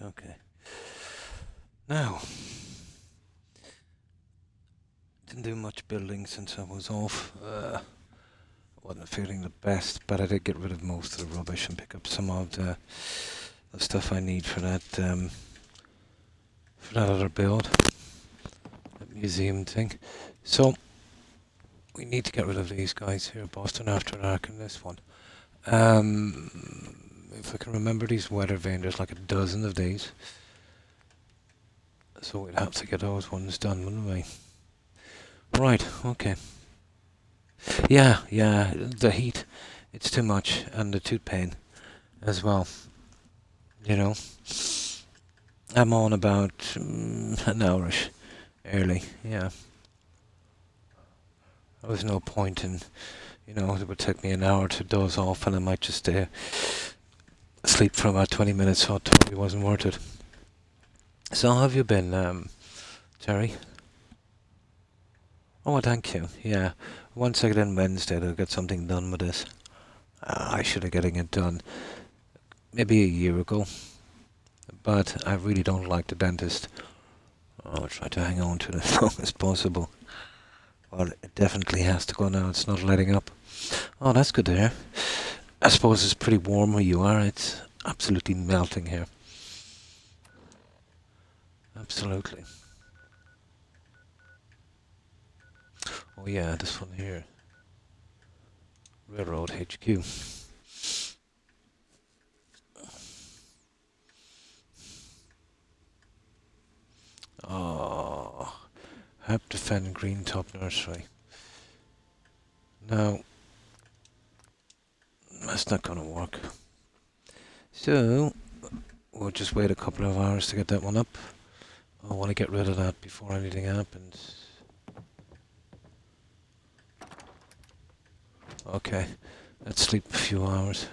Okay. Now, didn't do much building since I was off. Wasn't feeling the best, but I did get rid of most of the rubbish and pick up some of the stuff I need for that other build, that museum thing. So we need to get rid of these guys here, Boston After Dark, and this one. If I can remember these weather vane, there's like a dozen of these. So we'd have to get those ones done, wouldn't we? Right, okay. Yeah, the heat, it's too much, and the tooth pain as well. You know, I'm on about an hourish early, yeah. There was no point in, it would take me an hour to doze off, and I might just sleep for about 20 minutes, so it totally wasn't worth it. So how have you been, Terry? Oh, thank you. Yeah, once I get in Wednesday, I'll get something done with this. I should have getting it done maybe a year ago, but I really don't like the dentist. I'll try to hang on to it as long as possible. Well, it definitely has to go now. It's not letting up. Oh, that's good to hear. I suppose it's pretty warm where you are. It's absolutely melting here. Absolutely. Oh yeah, this one here. Railroad HQ. Oh, help defend Green Top Nursery. No, that's not going to work. So, we'll just wait a couple of hours to get that one up. I want to get rid of that before anything happens. Okay, let's sleep a few hours.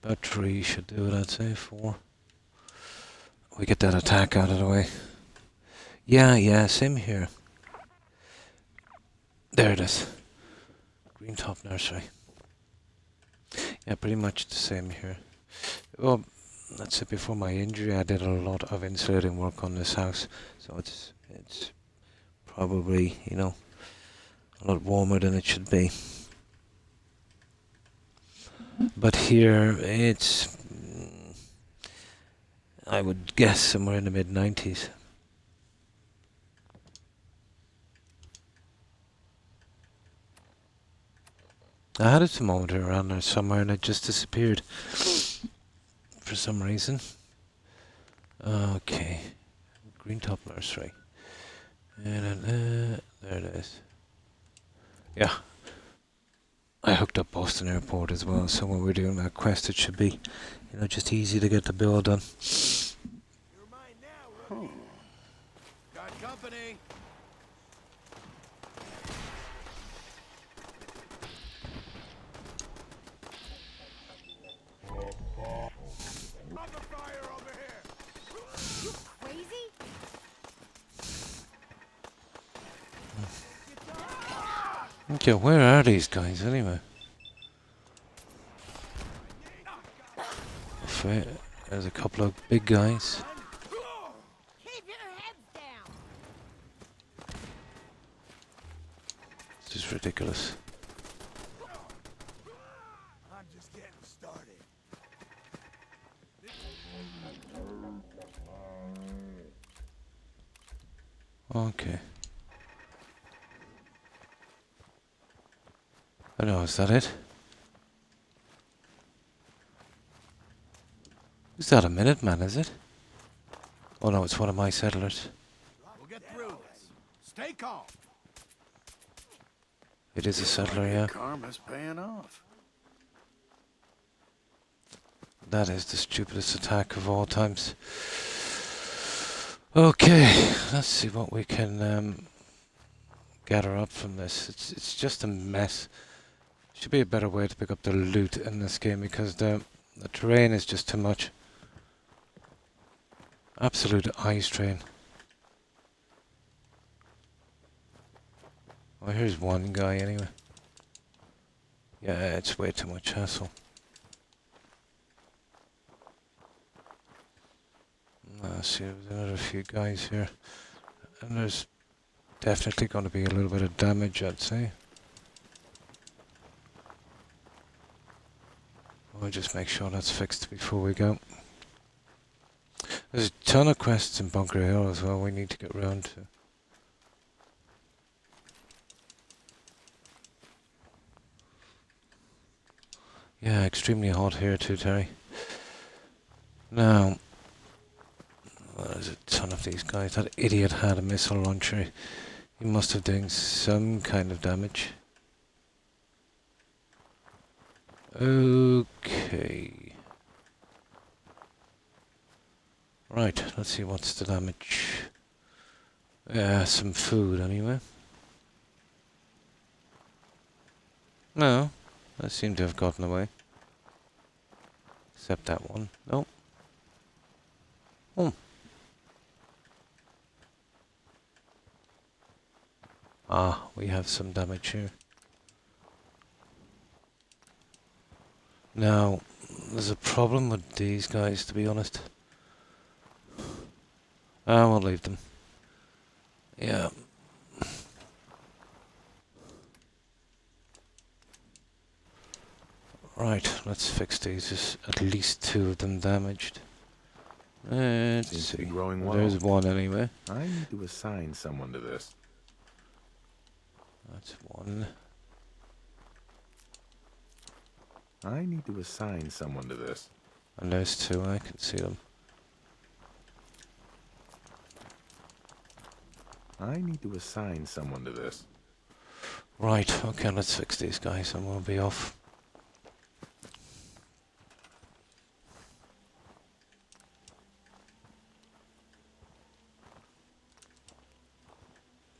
About 3 should do it, I'd say. 4. We get that attack out of the way. Yeah, same here. There it is. Green Top Nursery. Yeah, pretty much the same here. Well, that's it. Before my injury, I did a lot of insulating work on this house, so it's probably, a lot warmer than it should be. But here, it's, I would guess, somewhere in the mid-90s. I had a thermometer around there somewhere and it just disappeared for some reason. Okay, Green Top Nursery. And there it is. Yeah, I hooked up Boston Airport as well, so when we're doing that quest, it should be, just easy to get the build done. You're mine now, rookie. Got company. Cover fire over here. You crazy? Okay, where are these guys anyway? There's a couple of big guys. Keep your heads down. This is ridiculous. I'm just getting started. Okay. I know, is that it? Is that a Minuteman, is it? Oh no, it's one of my settlers. We'll get through this. Stay calm. It is a settler, yeah. Karma's paying off. That is the stupidest attack of all times. Okay, let's see what we can gather up from this. It's just a mess. Should be a better way to pick up the loot in this game because the terrain is just too much. Absolute eye strain. Well, here's one guy anyway. Yeah, it's way too much hassle. See, there's another few guys here. And there's definitely going to be a little bit of damage, I'd say. We'll just make sure that's fixed before we go. There's a ton of quests in Bunker Hill as well we need to get round to. Yeah, extremely hot here too, Terry. Now, there's a ton of these guys. That idiot had a missile launcher. He must have doing some kind of damage. Okay. Right, let's see what's the damage. Yeah, some food anyway. No, that seemed to have gotten away. Except that one. Nope. Oh. Ah, we have some damage here. Now, there's a problem with these guys, to be honest. I will leave them. Yeah. Right, let's fix these. There's at least 2 of them damaged. Let's Seems to be see. growing well. There's one anyway. I need to assign someone to this. That's one. I need to assign someone to this. And there's 2, I can see them. I need to assign someone to this. Right, okay, let's fix these guys and we'll be off.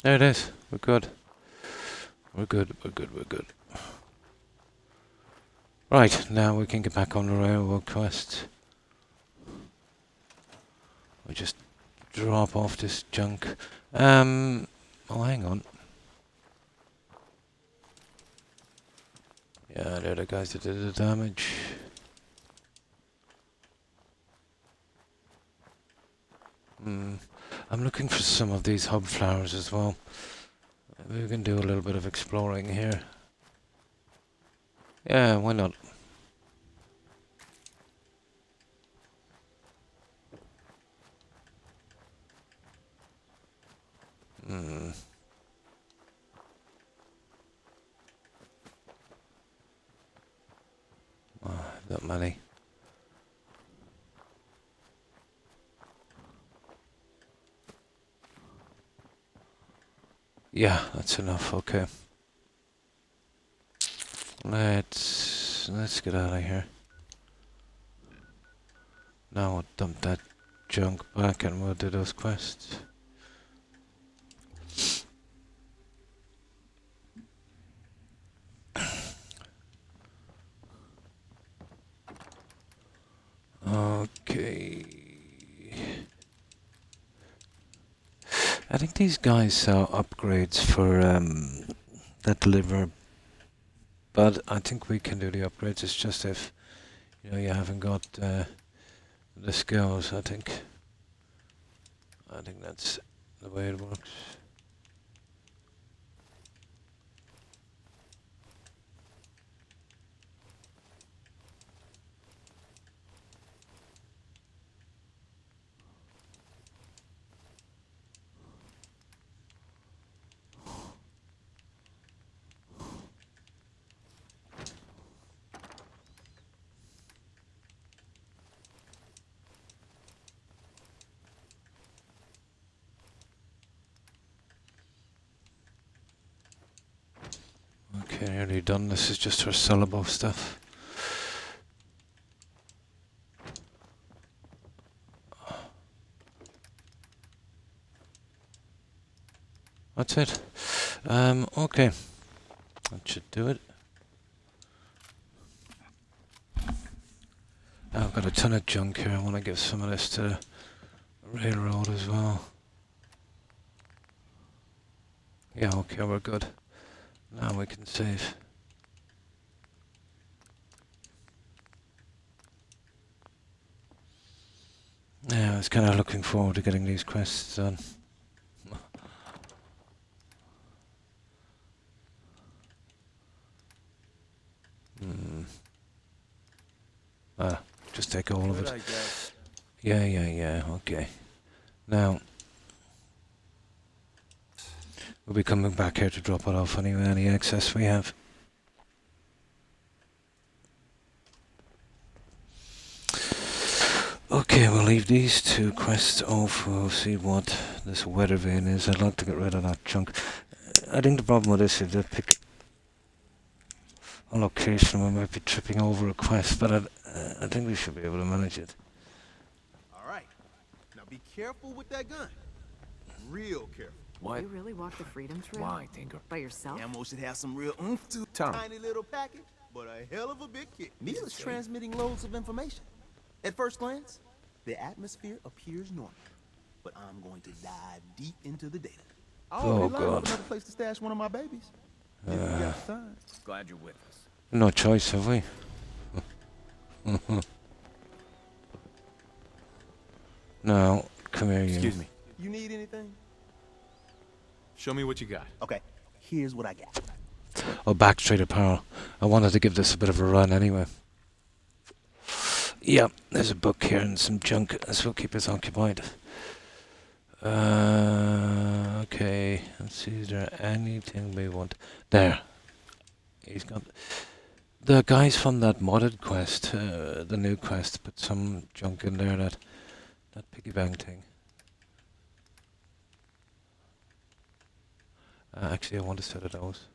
There it is. We're good. We're good, we're good, we're good. Right, now we can get back on the railroad quest. We just drop off this junk. Oh, hang on. Yeah, they're the guys that did the damage. I'm looking for some of these hub flowers as well. We can do a little bit of exploring here. Yeah, why not? Not many. Yeah, that's enough, okay. Let's get out of here. Now we'll dump that junk back and we'll do those quests. Okay. I think these guys sell upgrades for that deliver, but I think we can do the upgrades. It's just if you know you haven't got the skills. I think that's the way it works. Okay, nearly done. This is just her sellable stuff. That's it. Okay. That should do it. I've got a ton of junk here. I want to give some of this to the railroad as well. Yeah, okay, we're good. Now we can save. Yeah, was kind of looking forward to getting these quests done. Just take all of Good, it. I guess. Yeah, okay. Now, we'll be coming back here to drop it off anyway, any excess we have. Okay, we'll leave these two quests off. We'll see what this weather vane is. I'd like to get rid of that chunk. I think the problem with this is that pick a location we might be tripping over a quest, but I think we should be able to manage it. All right. Now be careful with that gun. Real careful. What? You really walk the Freedom Trail? Why, Tinker? By yourself? Ammo should have some real oomph to it. Tom. Tiny little package, but a hell of a big kick. Needle's transmitting loads of information. At first glance, the atmosphere appears normal, but I'm going to dive deep into the data. I Oh, already learned God. another place to stash one of my babies. If you got time. Glad you're with us. No choice, have we? Now, come here, you. Excuse me. You need anything? Show me what you got. Okay, here's what I got. Oh, Backstreet Apparel. I wanted to give this a bit of a run anyway. Yeah, there's a book here and some junk. This will keep us occupied. Okay, let's see, is there anything we want? There. He's got... The guys from that modded quest, the new quest, put some junk in there, that piggy bank thing. Actually, I want a set of those.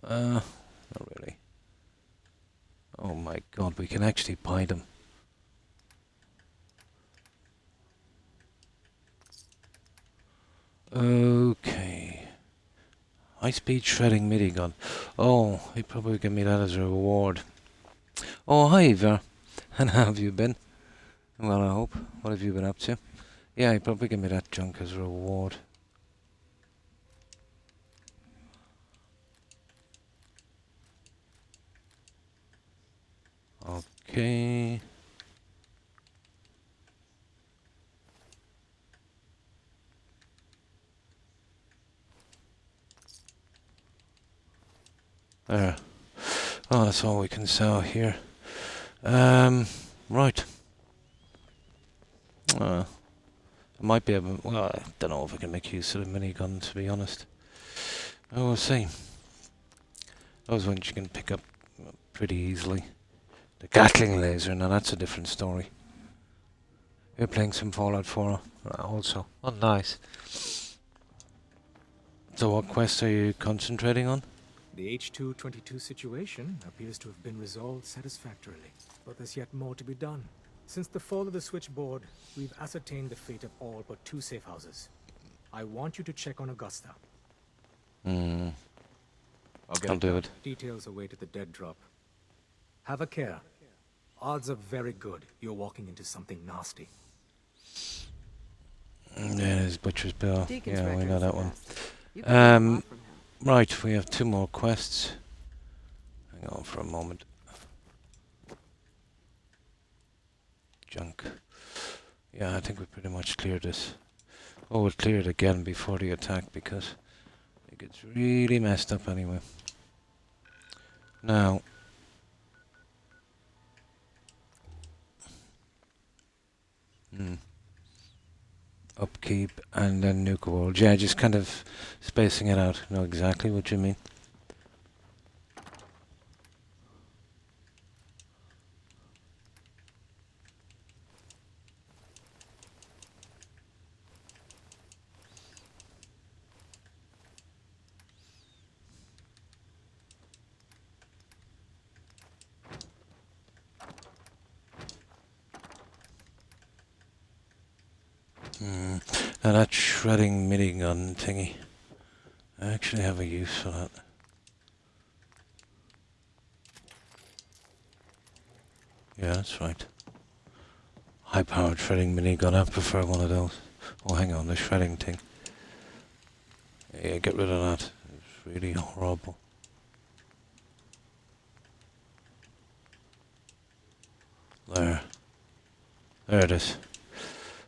Not really. Oh my god, we can actually buy them. Okay. High-speed shredding MIDI gun. Oh, he probably give me that as a reward. Oh, hi, Ver. And how have you been? Well, I hope. What have you been up to? Yeah, he probably give me that junk as a reward. Okay. There. Oh, that's all we can sell here. Right. I might be able... Well, I don't know if I can make use of the minigun, to be honest. Oh, we'll see. Those ones you can pick up pretty easily. The Gatling laser, now that's a different story. You're playing some Fallout 4 also. Oh, nice. So what quest are you concentrating on? The H222 situation appears to have been resolved satisfactorily, but there's yet more to be done. Since the fall of the switchboard, we've ascertained the fate of all but 2 safe houses. I want you to check on Augusta. I'll do it. Details await at the dead drop. Have a care. Odds are very good you're walking into something nasty. There's Butcher's Bill. Deacon's Yeah, we know record's that the one. best. You can learn a lot from him. Right, we have 2 more quests. Hang on for a moment. Junk. Yeah, I think we pretty much cleared this. Oh, we'll clear it again before the attack because it gets really messed up anyway. Now, upkeep and then nuke world. Yeah, just kind of spacing it out. Know exactly what you mean. Now that shredding minigun thingy, I actually have a use for that. Yeah, that's right. High-powered shredding minigun, I prefer one of those. Oh, hang on, the shredding thing. Yeah, get rid of that. It's really horrible. There. There it is.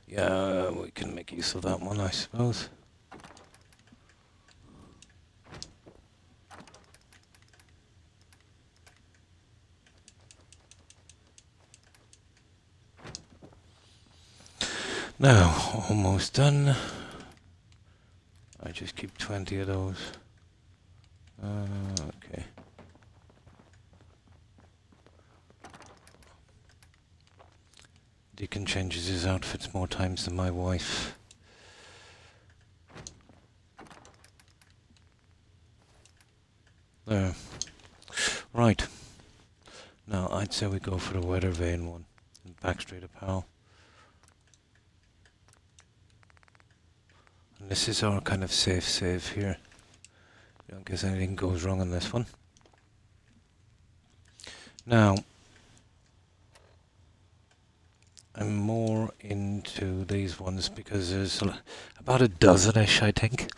Yeah, we can make use of that one, I suppose. Now, almost done. I just keep 20 of those. Okay. Deacon changes his outfits more times than my wife. There. Right. Now, I'd say we go for the weather vane one. And backstraight apparel. And this is our kind of safe save here. In case anything goes wrong on this one. Now, I'm more into these ones because there's about a dozen-ish, I think.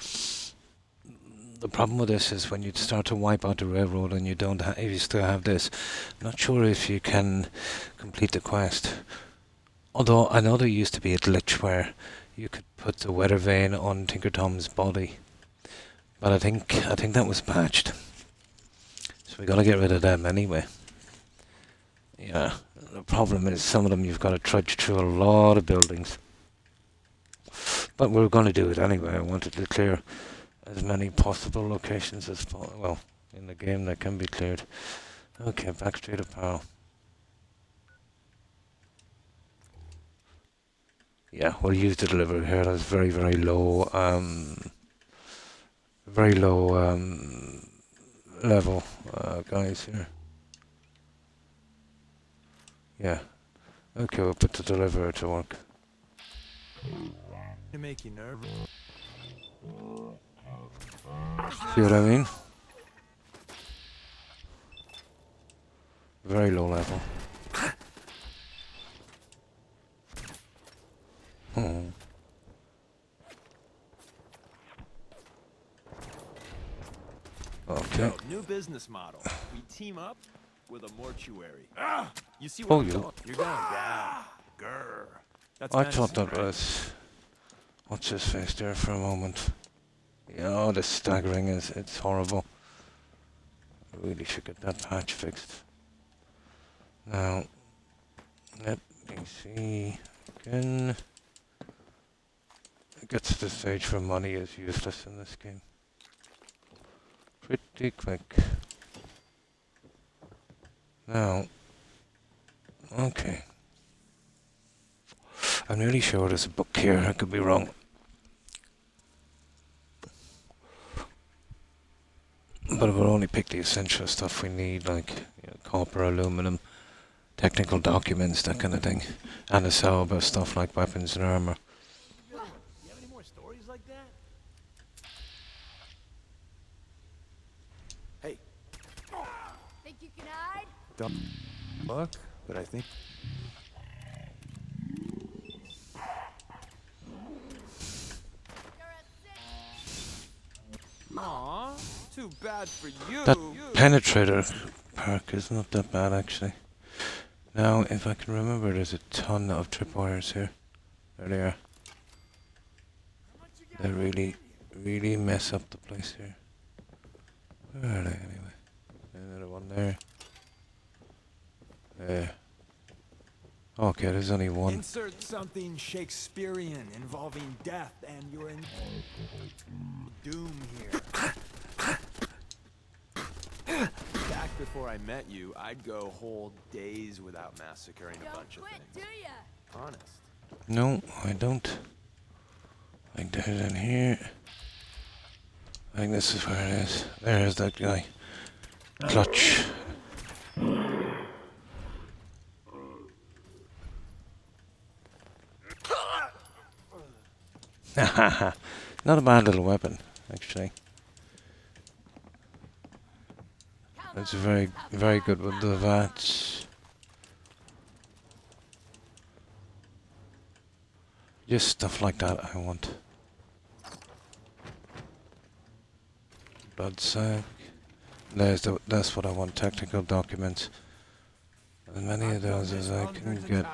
The problem with this is when you start to wipe out the railroad and you don't if you still have this, I'm not sure if you can complete the quest. Although I know there used to be a glitch where you could put the weather vane on Tinker Tom's body, but I think that was patched. So we gotta get rid of them anyway. Yeah, the problem is some of them you've got to trudge through a lot of buildings. But we're going to do it anyway. I wanted to clear as many possible locations as possible. Well, in the game that can be cleared. Okay, backstraight apparel. Yeah, we'll use the delivery here. That's very, very low, level, guys here. Yeah. Okay, we'll put the deliverer to work. To make you nervous. See what I mean? Very low level. Hmm. Okay. Yo, new business model. We team up with a mortuary. You see what Oh, I'm you. doing? You're going down. Grr. That's I menacing, thought that right? was... What's his face there for a moment? Yeah, oh, the staggering it's horrible. I really should get that patch fixed. Now, let me see again. It gets to the stage where money is useless in this game. Pretty quick. Now, okay. I'm nearly sure there's a book here, I could be wrong. But we'll only pick the essential stuff we need, like copper, aluminum, technical documents, that kind of thing. And a salva stuff like weapons and armor. You have any more stories like that? Hey. Think you can hide? Don't look, but I think... You're a sick. Aw, too bad for you. That penetrator perk is not that bad, actually. Now, if I can remember, there's a ton of tripwires here. There they are. They really, really mess up the place here. Where are they, anyway? Another one there. There. Okay, there's only one. Insert something Shakespearean involving death and you're in doom here. Back before I met you, I'd go whole days without massacring a Don't bunch of quit, do things. ya? Honest. No, I don't. I think there's in here. I think this is where it is. There's that guy. Clutch. Not a bad little weapon, actually. It's very, very good with the VATS. Just stuff like that I want. Blood sack. That's what I want, technical documents. As many of those as I can get.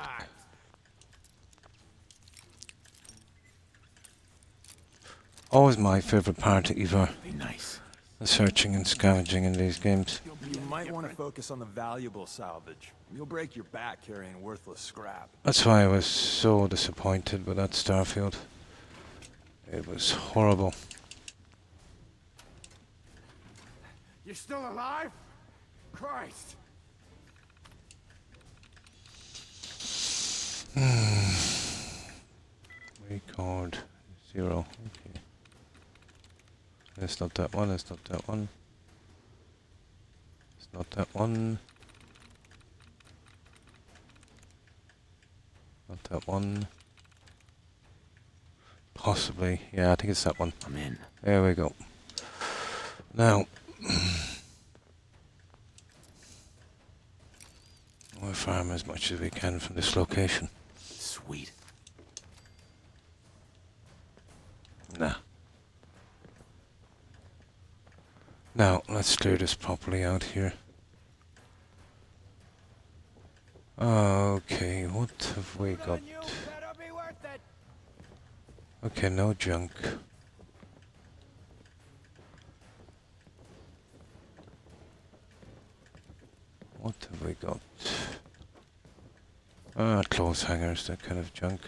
Always my favorite part, Eva. Nice. The searching and scavenging in these games. You might want to focus on the valuable salvage. You'll break your back carrying worthless scrap. That's why I was so disappointed with that Starfield. It was horrible. You're still alive? Christ! Record 0. Okay. It's not that one, it's not that one. It's not that one. Not that one. Possibly. Yeah, I think it's that one. I'm in. There we go. Now, we'll farm as much as we can from this location. Sweet. Nah. Now, let's clear this properly out here. Okay, what have we got? Okay, no junk. What have we got? Clothes hangers, that kind of junk.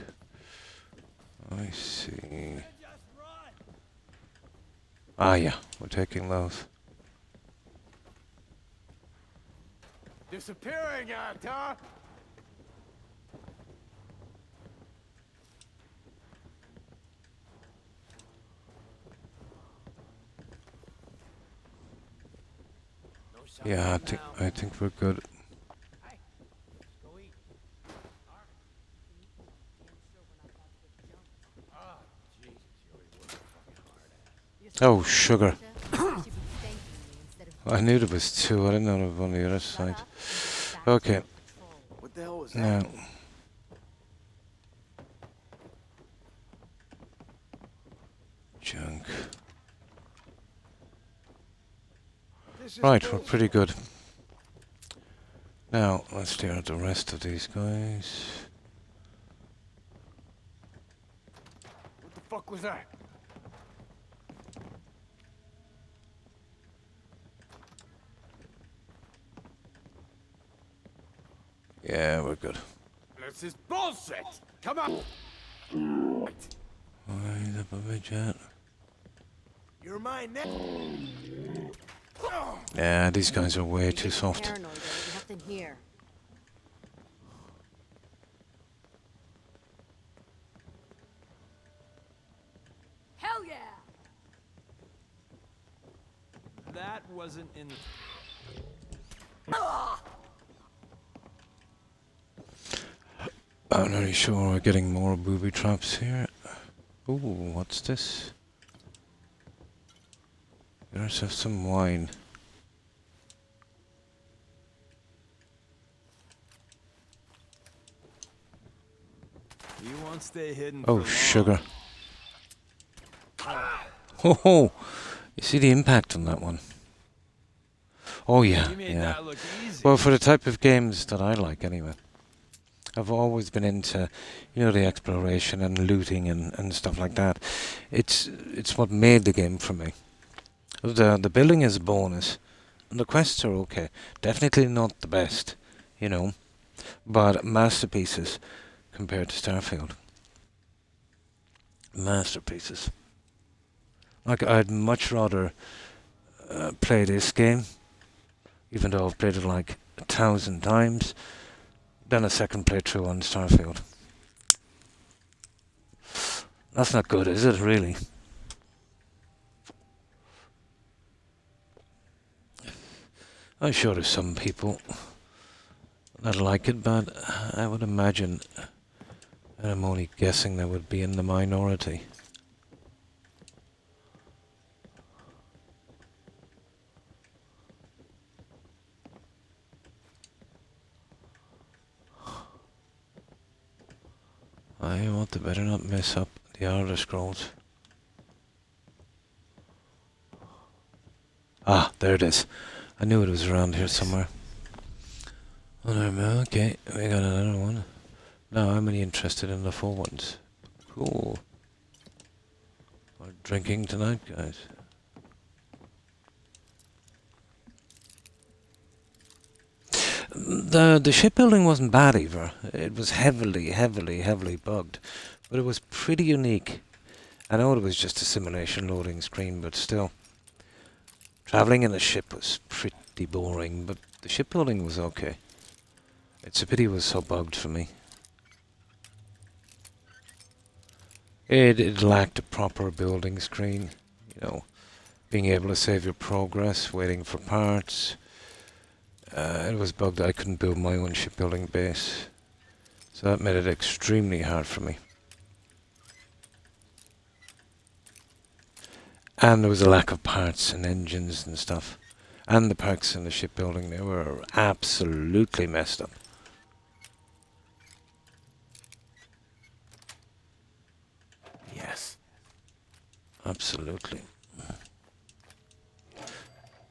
I see. Ah, yeah, we're taking those. Disappearing act, huh? Yeah, I think we're good. Oh, sugar. I knew there was two. I didn't know there was on the other side. Okay. What the hell was Now. that? Junk. This is Right, we're bullshit. pretty good. Now, let's clear out the rest of these guys. What the fuck was that? Yeah, we're good. This is bullshit! Come on! Why the babbage at? You're mine now! Yeah, these guys are way too soft. Paranoid, there's nothing here. Hell yeah! That wasn't in the... I'm not really sure we're getting more booby traps here. Ooh, what's this? Let's have some wine. You won't stay hidden Oh, for long. sugar. Ho ho! You see the impact on that one? Oh yeah, You made yeah. that look easy. Well, for the type of games that I like anyway. I've always been into, you know, the exploration and looting and stuff like that. It's what made the game for me. The building is a bonus, and the quests are okay. Definitely not the best, you know, but masterpieces compared to Starfield. Masterpieces. Like, I'd much rather play this game, even though I've played it like 1,000 times, than a second playthrough on Starfield. That's not good, is it, really? I'm sure there's some people that like it, but I would imagine, and I'm only guessing, they would be in the minority. I want to better not mess up the Elder Scrolls. Ah, there it is. I knew it was around here somewhere. Okay, we got another one. Now I'm only interested in the full ones. Cool. We're drinking tonight, guys. The shipbuilding wasn't bad either. It was heavily bugged, but it was pretty unique. I know it was just a simulation loading screen, but still. Travelling in a ship was pretty boring, but the shipbuilding was okay. It's a pity it was so bugged for me. It lacked a proper building screen, you know, being able to save your progress, waiting for parts. It was bugged. I couldn't build my own shipbuilding base, so that made it extremely hard for me. And there was a lack of parts and engines and stuff. And the perks in the shipbuilding, they were absolutely messed up. Yes. Absolutely.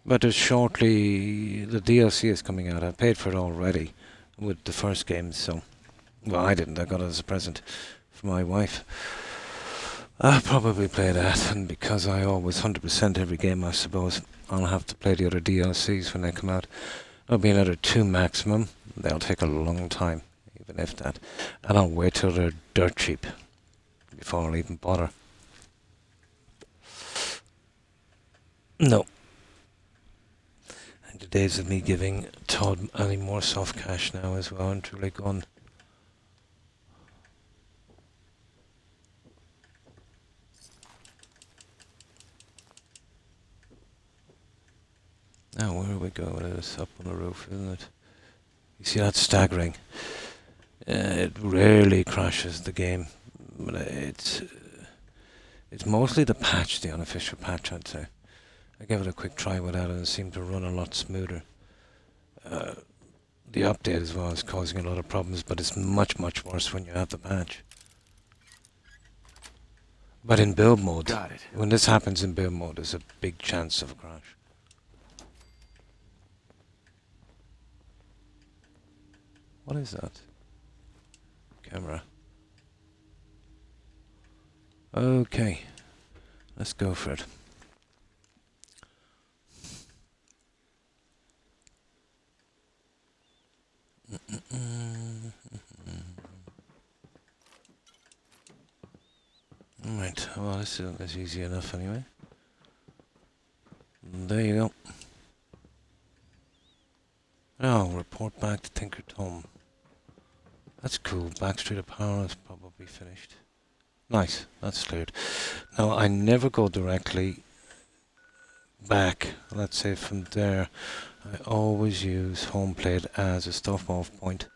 But there's shortly, the DLC is coming out. I paid for it already with the first game, so... Well, I didn't. I got it as a present for my wife. I'll probably play that, and because I always 100% every game, I suppose, I'll have to play the other DLCs when they come out. There'll be another 2 maximum. They'll take a long time, even if that. And I'll wait till they're dirt cheap before I'll even bother. No. And the days of me giving Todd any more soft cash now as well and truly gone. Now, where do we go? It's up on the roof, isn't it? You see, that's staggering. It rarely crashes the game, but it's mostly the patch, the unofficial patch, I'd say. I gave it a quick try with that and it seemed to run a lot smoother. The update as well is causing a lot of problems, but it's much worse when you have the patch. But in build mode, Got it. when this happens in build mode, there's a big chance of a crash. What is that? Camera. Okay, let's go for it. Right, well this is easy enough anyway. There you go. Now, report back to Tinker Tom. That's cool. Backstreet of Power is probably finished. Nice, that's cleared. Now, I never go directly back, let's say from there. I always use home plate as a stop off point.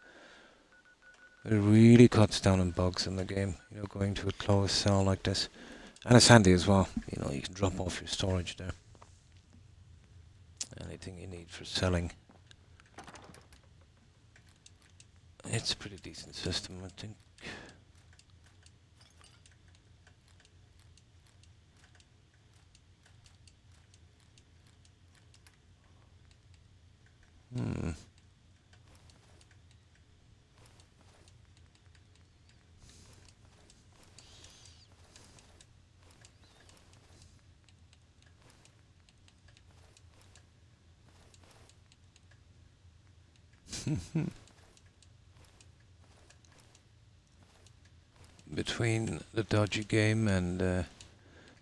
It really cuts down on bugs in the game, you know, going to a closed cell like this. And it's handy as well, you know, you can drop off your storage there. Anything you need for selling. It's a pretty decent system, I think. Between the dodgy game and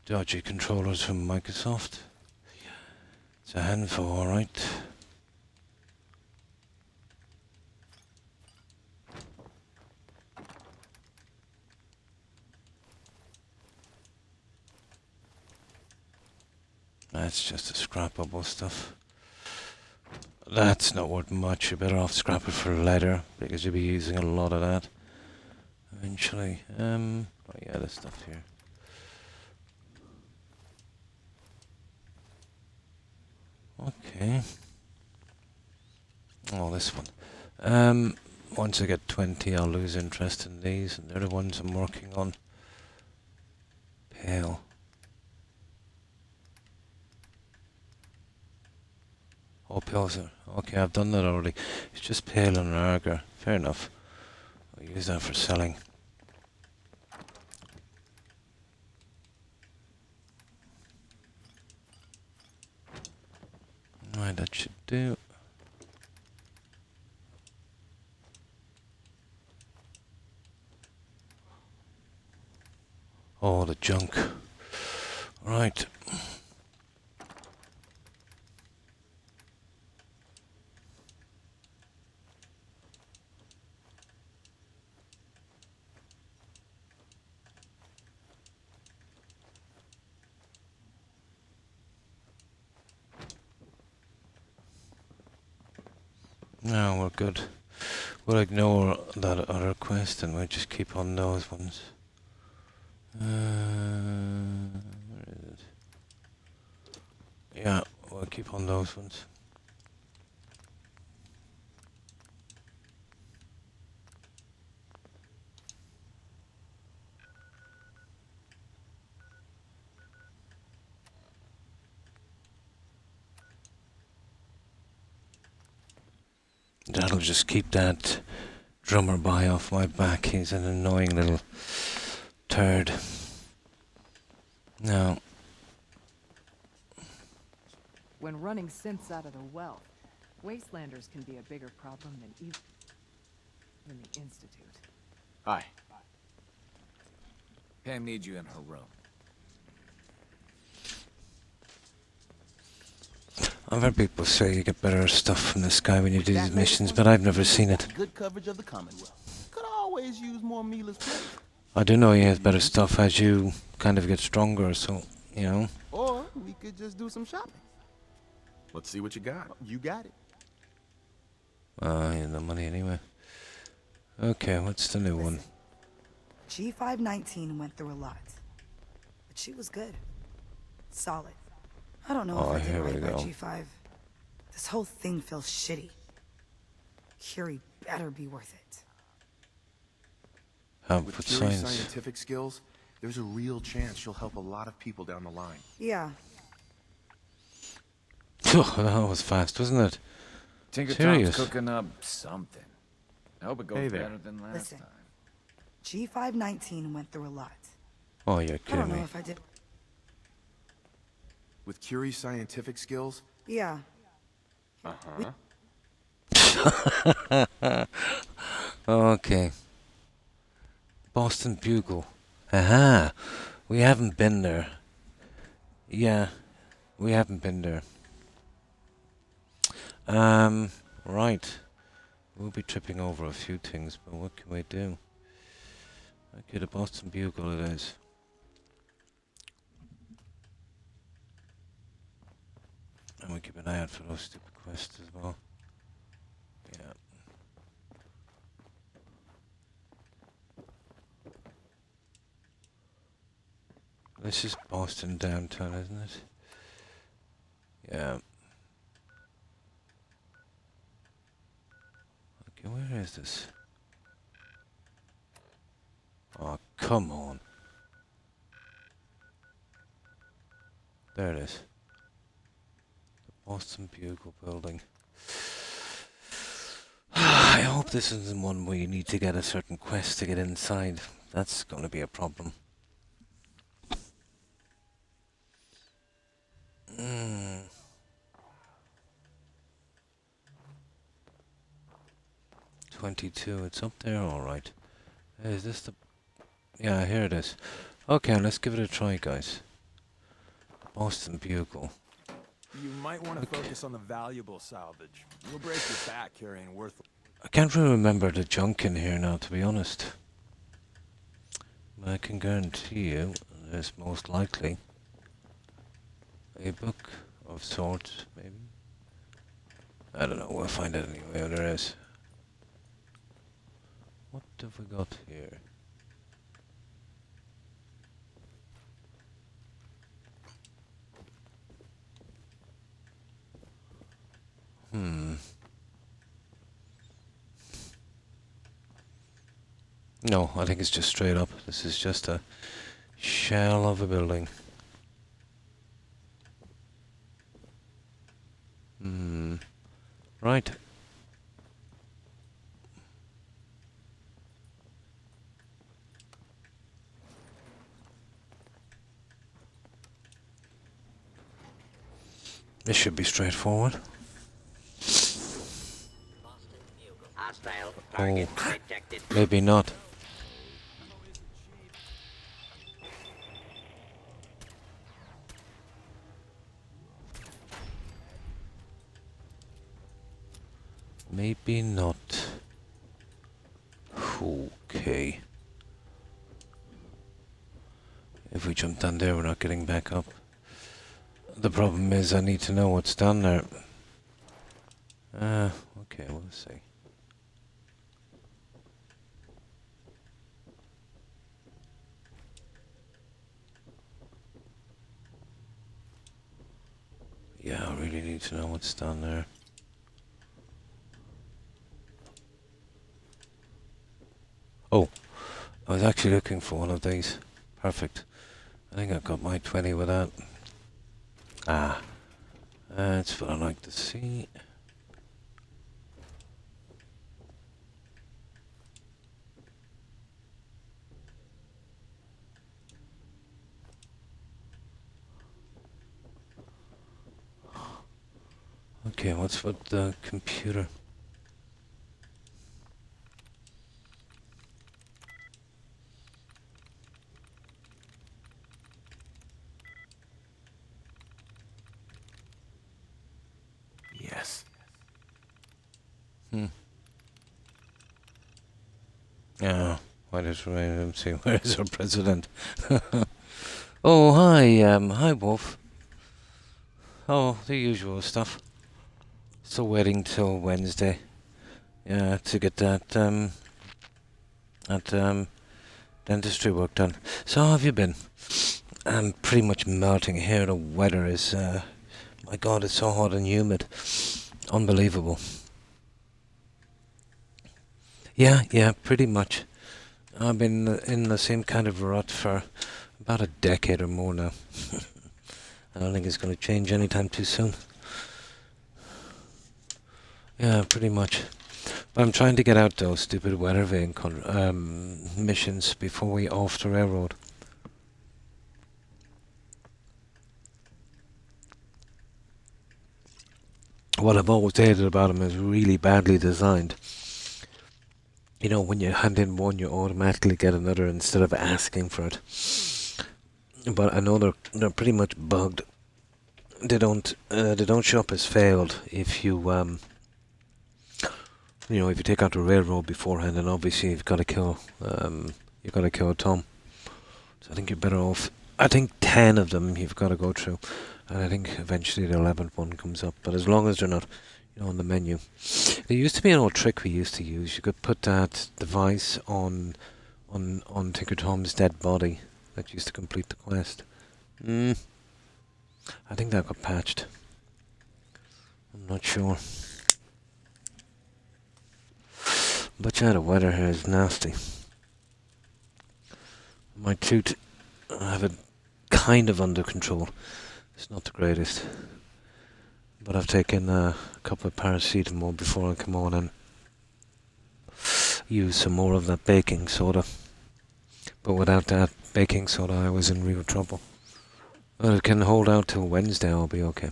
dodgy controllers from Microsoft, it's a handful, alright. That's just a scrappable stuff. That's not worth much. You're better off scrap it for leather because you'll be using a lot of that eventually. Oh yeah, this stuff here. Okay. Oh, this one. Once I get 20, I'll lose interest in these, and they're the ones I'm working on. Pale. Oh, Pilsner. Okay, I've done that already. It's just pale and lager. Fair enough. I'll use that for selling. Right, that should do. Oh, the junk. Right. No, we're good. We'll ignore that other quest and we'll just keep on those ones. Where is it? Yeah, we'll keep on those ones. That'll just keep that drummer by off my back. He's an annoying little turd. No. When running synths out of the well, wastelanders can be a bigger problem than even the Institute. Hi. Pam needs you in her room. I've heard people say you get better stuff from the sky when you do these missions, but I've never seen it. Good coverage of the Commonwealth. Could always use more mealers plates. I do know he has better stuff as you kind of get stronger, so, you know. Or we could just do some shopping. Let's see what you got. You got it. I have no money anyway. Okay, what's the new one? G519 went through a lot, but she was good. Solid. I don't know Oh, if I did here we right by go. G5. This whole thing feels shitty. Curie better be worth it. With Put Curie's signs. scientific skills, there's a real chance she'll help a lot of people down the line. Yeah, Oh, that was fast, wasn't it? Tinker Serious? Tom's cooking up something. I hope it goes Hey there. better than last Listen. time. G519 went through a lot. Oh, you're I kidding don't know me. if I did. With Curie's scientific skills, Yeah, Okay. Boston Bugle. Aha! We haven't been there. Yeah, we haven't been there. Right. We'll be tripping over a few things, but what can we do? Okay, the Boston Bugle it is. And we keep an eye out for those stupid quests as well. Yeah. This is Boston downtown, isn't it? Yeah. Okay, where is this? Oh, come on. There it is. The Boston Bugle building. I hope this isn't one where you need to get a certain quest to get inside. That's going to be a problem. 22, it's up there, alright. Is this the... Yeah, here it is. Okay, let's give it a try, guys. Boston Bugle. You might want to Okay. focus on the valuable salvage. You'll break your back carrying worthless. I can't really remember the junk in here now, to be honest. But I can guarantee you there's most likely a book of sorts, maybe. I don't know, we'll find it anyway, if there is. What have we got here? No, I think it's just straight up. This is just a shell of a building. Right. This should be straightforward. Oh, maybe not. Maybe not. Okay. If we jump down there, we're not getting back up. The problem is I need to know what's down there. Okay, we'll see. Yeah, I really need to know what's down there. Oh, I was actually looking for one of these. Perfect. I think I got my 20 with that. Ah, that's what I like to see. Okay, what's with the computer? Yes. Yeah, why does random see where is our president? Oh, hi, hi, Wolf. Oh, the usual stuff. Still waiting till Wednesday. Yeah, to get that, dentistry work done. So how have you been? I'm pretty much melting here. The weather is, my God, it's so hot and humid. Unbelievable. Yeah, pretty much. I've been in the same kind of rut for about a decade or more now. I don't think it's going to change anytime too soon. Yeah, pretty much. But I'm trying to get out those stupid weather vane missions before we off the railroad. What I've always hated about them is really badly designed. You know, when you hand in one, you automatically get another instead of asking for it. But I know they're pretty much bugged. They don't show up as failed if you you know, if you take out the railroad beforehand, and obviously you've got to kill Tom. So I think you're better off. I think 10 of them you've got to go through, and I think eventually the 11th one comes up. But as long as they're not, you know, on the menu. There used to be an old trick we used to use. You could put that device on Tinker Tom's dead body that used to complete the quest. I think that got patched. I'm not sure. But yeah, the weather here is nasty. My tooth, I have it kind of under control. It's not the greatest. But I've taken a couple of paracetamol before I come on and use some more of that baking soda. But without that baking soda, I was in real trouble. Well, it can hold out till Wednesday, I'll be okay.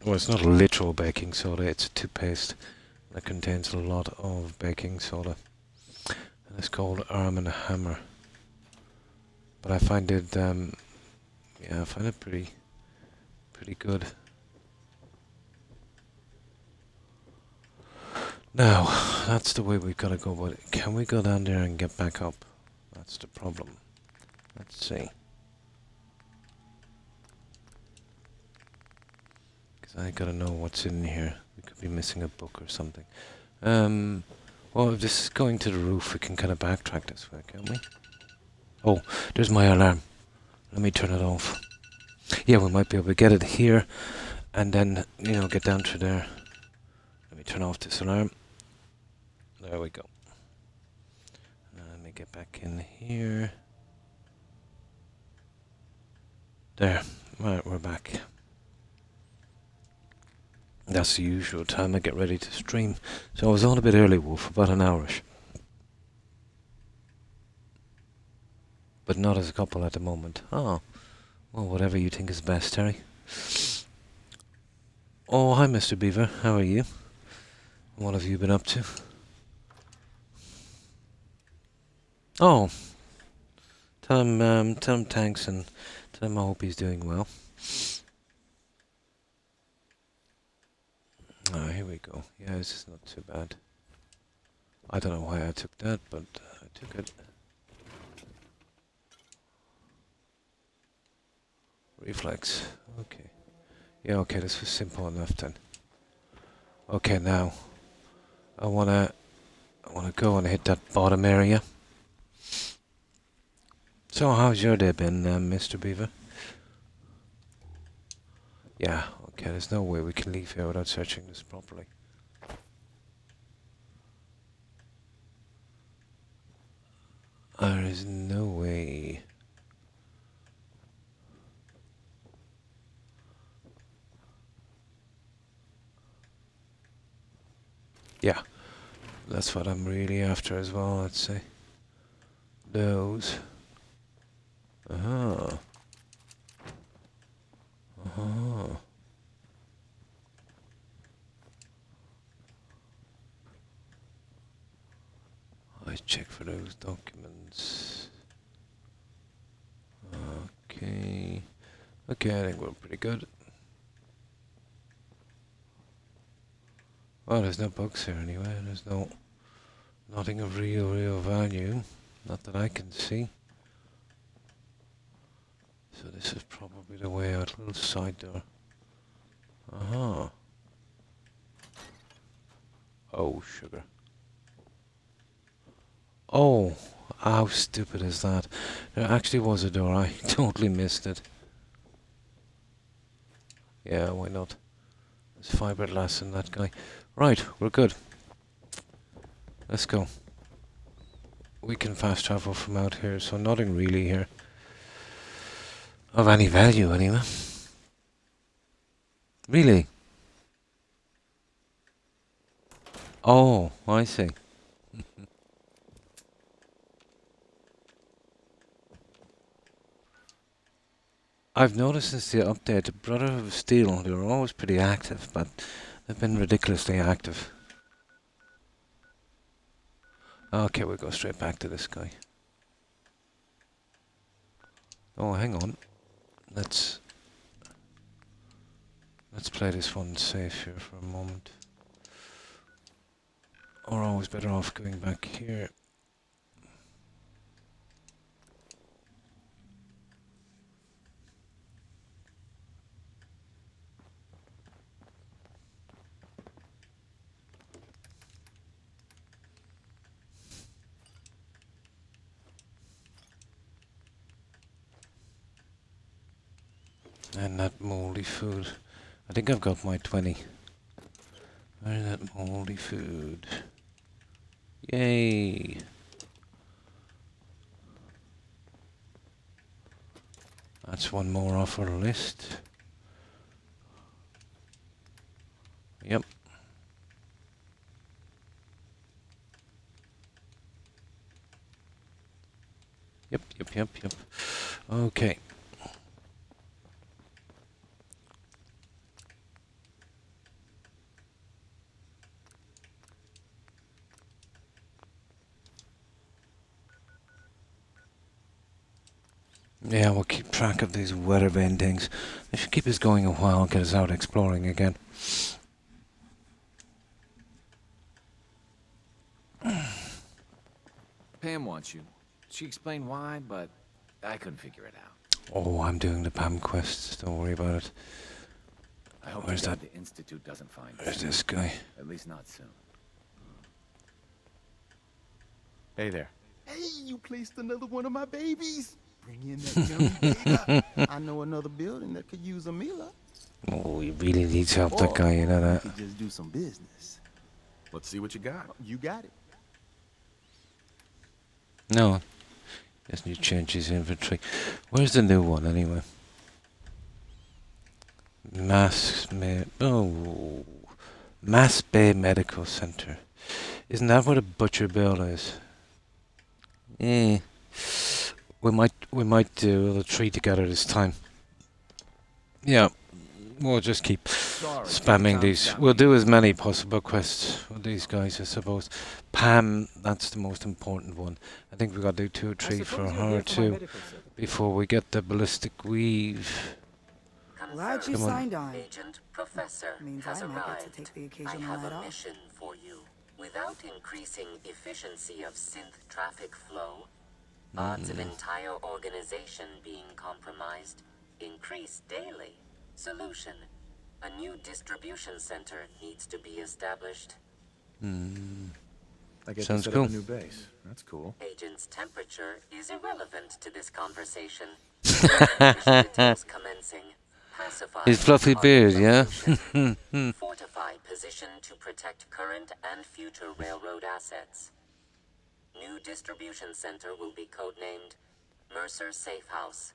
Well, it's not a literal baking soda, it's a toothpaste that contains a lot of baking soda. And it's called Arm and Hammer. But I find it, yeah, I find it pretty good. Now, that's the way we've got to go, but can we go down there and get back up? That's the problem. Let's see. I gotta know what's in here. We could be missing a book or something. Well, if this is going to the roof, we can kind of backtrack this way, can't we? Oh, there's my alarm. Let me turn it off. Yeah, we might be able to get it here, and then, you know, get down through there. Let me turn off this alarm. There we go. Let me get back in here. There. Right, we're back. That's the usual time I get ready to stream. So I was on a bit early, Wolf, about an hourish. but not as a couple at the moment. Oh, well, whatever you think is best, Terry. Oh, hi, Mr. Beaver. How are you? What have you been up to? Oh, tell him thanks and tell him I hope he's doing well. Ah, here we go. Yeah, this is not too bad. I don't know why I took that, but I took it. Reflex. Okay. Yeah, okay, this was simple enough then. Okay, now I wanna go and hit that bottom area. So, how's your day been, Mr. Beaver? Yeah, okay, there's no way we can leave here without searching this properly. There is no way. Yeah, that's what I'm really after as well, let's say. Those. Uh-huh. Uh-huh. I check for those documents. Okay. Okay, I think we're pretty good. Well, there's no bugs here anyway. There's nothing of real value. Not that I can see. So this is probably the way out. Little side door. Uh-huh. Oh, sugar. Oh, how stupid is that? There actually was a door. I totally missed it. Yeah, why not? There's fiberglass in that guy. Right, we're good. Let's go. We can fast travel from out here, so nothing really here of any value anyway. Really? Oh, I see. I've noticed since the update, the Brotherhood of Steel, they were always pretty active, but they've been ridiculously active. Okay, we'll go straight back to this guy. Oh, hang on. Let's play this one safe here for a moment. Or always better off going back here. And that moldy food. I think I've got my 20. Where's that moldy food? Yay! That's one more off our list. Yep. Yep. Okay. Yeah, we'll keep track of these weather vane things. They should keep us going a while and get us out exploring again. Pam wants you. She explained why, but I couldn't figure it out. Oh, I'm doing the PAM quests. Don't worry about it. I hope Where's that? the Institute doesn't find There's you. this guy. At least not soon. Hey there. Hey, you placed another one of my babies. Bring in that young data. I know another building that could use a Mila. Oh, he really needs help, that Or guy, you know we that. could just do some business. Let's see what you got. You got it. No. Just need to change his inventory. Where's the new one, anyway? Mass Bay Medical Center. Isn't that where the Butcher Bill is? Eh. we might do the three together this time. Yeah, we'll just keep Sorry, spamming Tom these. stopped We'll me. do as many possible quests with these guys, I suppose. Pam, that's the most important one. I think we got to do 2 or 3 for her too before we get the ballistic weave. Glad you Come on. signed on. Agent Professor Means has I might get to arrived. take the I occasional have night a off. mission for you. Without increasing efficiency of synth traffic flow, odds of entire organization being compromised increase daily. Solution: a new distribution center needs to be established. I get Sounds to set cool. up a new base. That's cool. Agent's temperature is irrelevant to this conversation. Mission details commencing. Pacify His fluffy target beard, yeah? location. Fortify position to protect current and future railroad assets. New distribution center will be codenamed Mercer Safe House.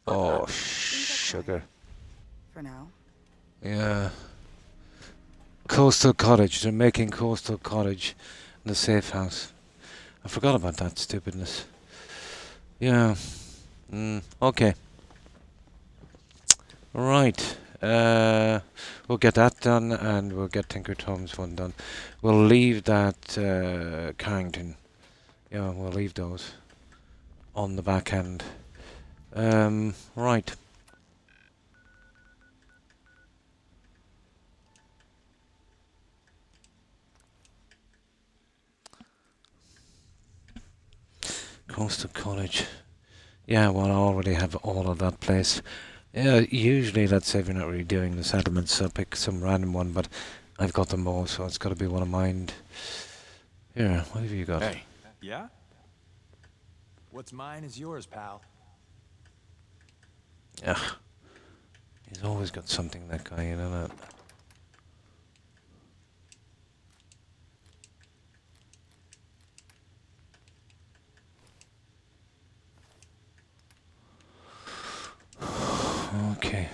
Oh, sugar. For now. Yeah. Coastal Cottage. They're making Coastal Cottage the safe house. I forgot about that stupidness. Yeah. Okay. Right. We'll get that done, and we'll get Tinker Tom's one done. We'll leave that Carrington. Yeah, we'll leave those on the back end. Right. Coastal College. Yeah, well, I already have all of that place. Yeah, usually, let's say if you're not really doing the settlements, I'll pick some random one, but I've got them all, so it's got to be one of mine. Here, what have you got? Hey, Yeah? What's mine is yours, pal. Ugh. He's always got something, that guy, you know that. Okay.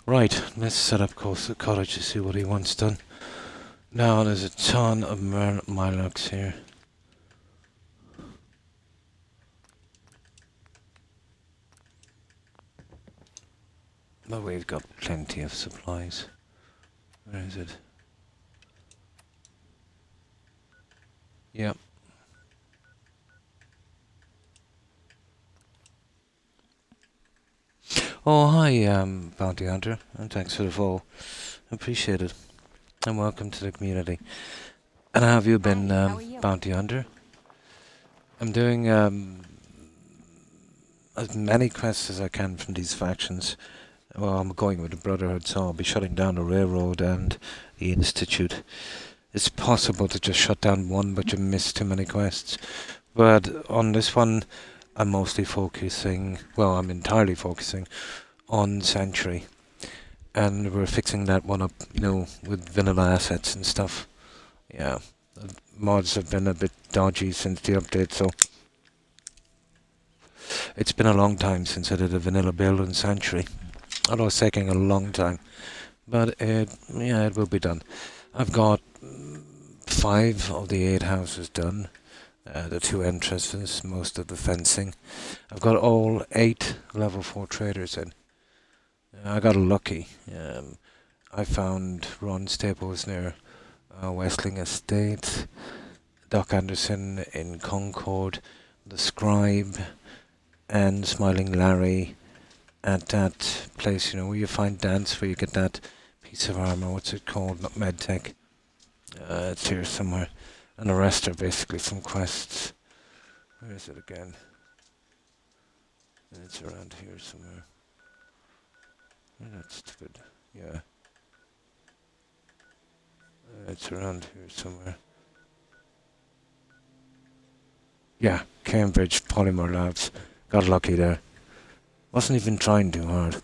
Right, let's set up Coastal Cottage to see what he wants done. Now, there's a ton of Milox here. But we've got plenty of supplies. Where is it? Yep. Oh, hi, Bounty Hunter, and thanks for the follow. Appreciate it. And welcome to the community. And how have you been, Hi, how are you? Bounty Hunter? I'm doing as many quests as I can from these factions. Well, I'm going with the Brotherhood, so I'll be shutting down the Railroad and the Institute. It's possible to just shut down one, but you miss too many quests. But on this one, I'm mostly focusing, well, I'm entirely focusing on Sanctuary. And we're fixing that one up, you know, with vanilla assets and stuff. Yeah, the mods have been a bit dodgy since the update, so it's been a long time since I did a vanilla build in Sanctuary. Although it's taking a long time. But it will be done. I've got 5 of the 8 houses done. The 2 entrances, most of the fencing. I've got all 8 level 4 traders in. I got lucky. I found Ron Staples near Westling Estate, Doc Anderson in Concord, the Scribe, and Smiling Larry at that place, you know, where you find Dance, where you get that piece of armor. What's it called? Not Medtech. It's here somewhere. And the rest are basically from quests. Where is it again? It's around here somewhere. That's stupid. Yeah. It's around here somewhere. Yeah, Cambridge Polymer Labs. Got lucky there. Wasn't even trying too hard.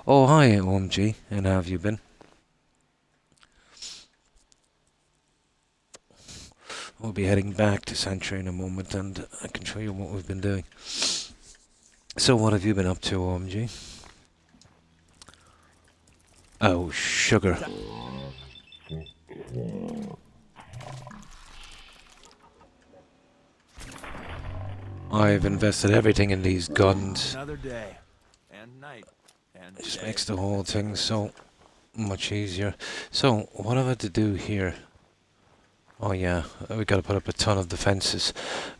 Oh, hi, OMG. And how have you been? We'll be heading back to Sanctuary in a moment, and I can show you what we've been doing. So what have you been up to, OMG? Oh, sugar. I've invested everything in these guns. Another day. And night. And It just day. makes the whole thing so much easier. So, what have I to do here? Oh yeah, we gotta put up a ton of defences.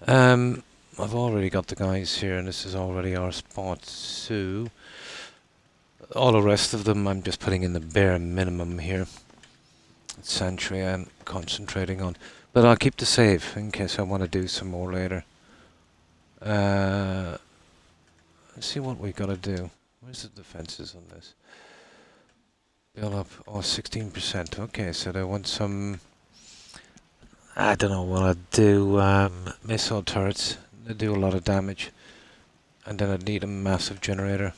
I've already got the guys here, and this is already our spot, so... all the rest of them I'm just putting in the bare minimum here. Sanctuary I'm concentrating on. But I'll keep the save, in case I want to do some more later. Let's see what we gotta do. Where's the defences on this? Build up, oh, 16%. Okay, so they want some... I don't know what I'd do. Missile turrets. They do a lot of damage. And then I'd need a massive generator.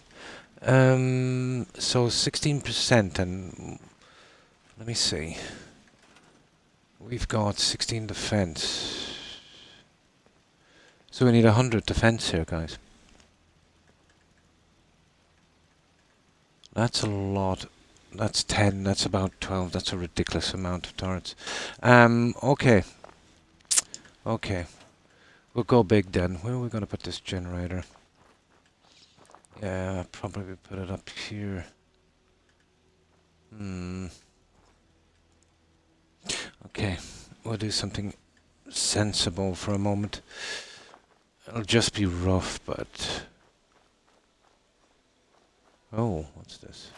So 16%, and... let me see. We've got 16 defense. So we need 100 defense here, guys. That's a lot. That's 10, that's about 12, that's a ridiculous amount of turrets. Okay. Okay. We'll go big then. Where are we going to put this generator? Yeah, probably put it up here. Okay, we'll do something sensible for a moment. It'll just be rough, but... oh, what's this?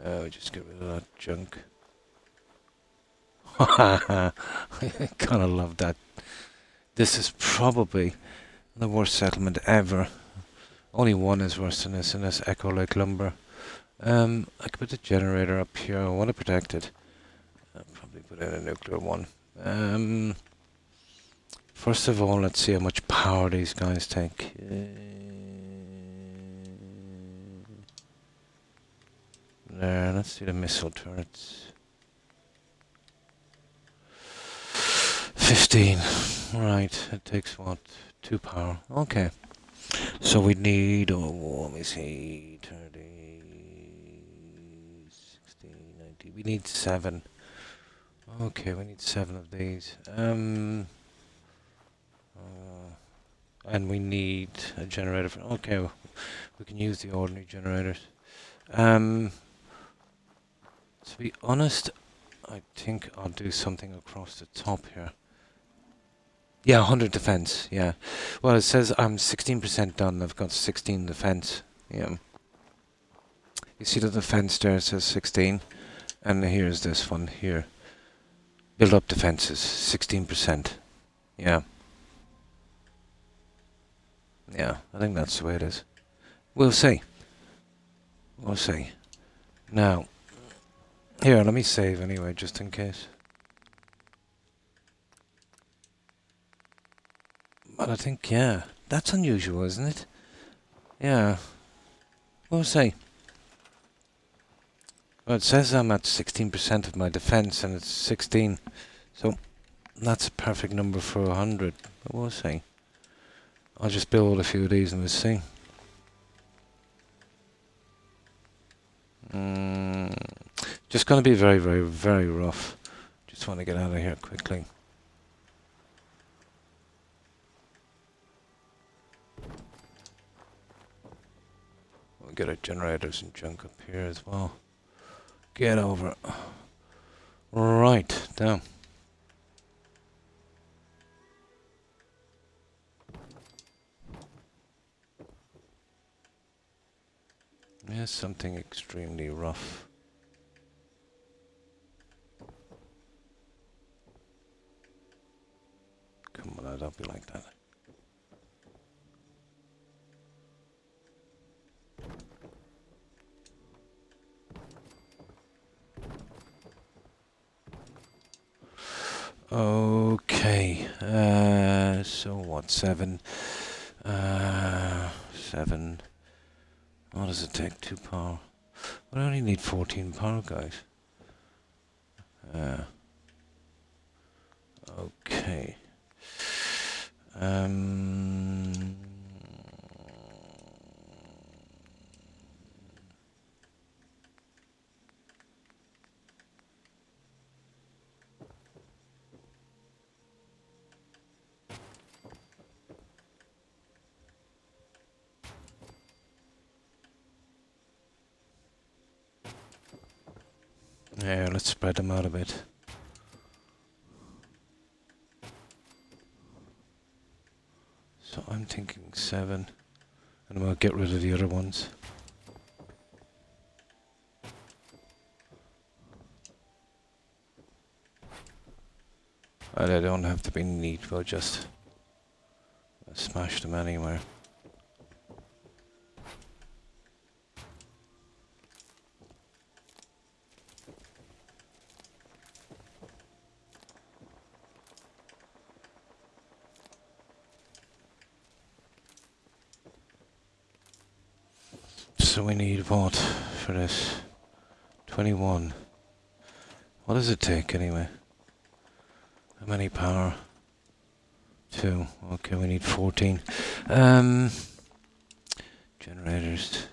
We just get rid of that junk. I kinda love that. This is probably the worst settlement ever. Only one is worse than this, and that's Echo Lake Lumber. I could put the generator up here. I want to protect it. I'll probably put in a nuclear one. First of all, let's see how much power these guys take. There, let's see the missile turrets. 15. Right, it takes what? 2 power. Okay. So we need, oh, let me see, 30, 60, 90. We need 7. Okay, we need 7 of these. And we need a generator for, okay, we can use the ordinary generators. To be honest, I think I'll do something across the top here. Yeah, 100 defense, yeah. Well, it says I'm 16% done. I've got 16 defense. Yeah. You see the defense there, it says 16. And here's this one here. Build up defenses, 16%. Yeah. Yeah, I think that's the way it is. We'll see. We'll see. Now, here, let me save anyway, just in case. But I think, yeah, that's unusual, isn't it? Yeah. We'll see. Well, it says I'm at 16% of my defense, and it's 16. So, that's a perfect number for 100. But we'll see. I'll just build a few of these and we'll see. Just going to be very, very, very rough. Just want to get out of here quickly. We'll get our generators and junk up here as well. Get over. Right, down. Here's something extremely rough. Come on, don't be like that. Okay, so what, 7? 7. What does it take? 2 power. Well, I only need 14 power, guys. Um, yeah, let's spread them out a bit. So I'm thinking 7, and we'll get rid of the other ones. They don't have to be neat, we'll just smash them anywhere. So we need what for this? 21. What does it take anyway? How many power? 2. Okay, we need 14. Generators.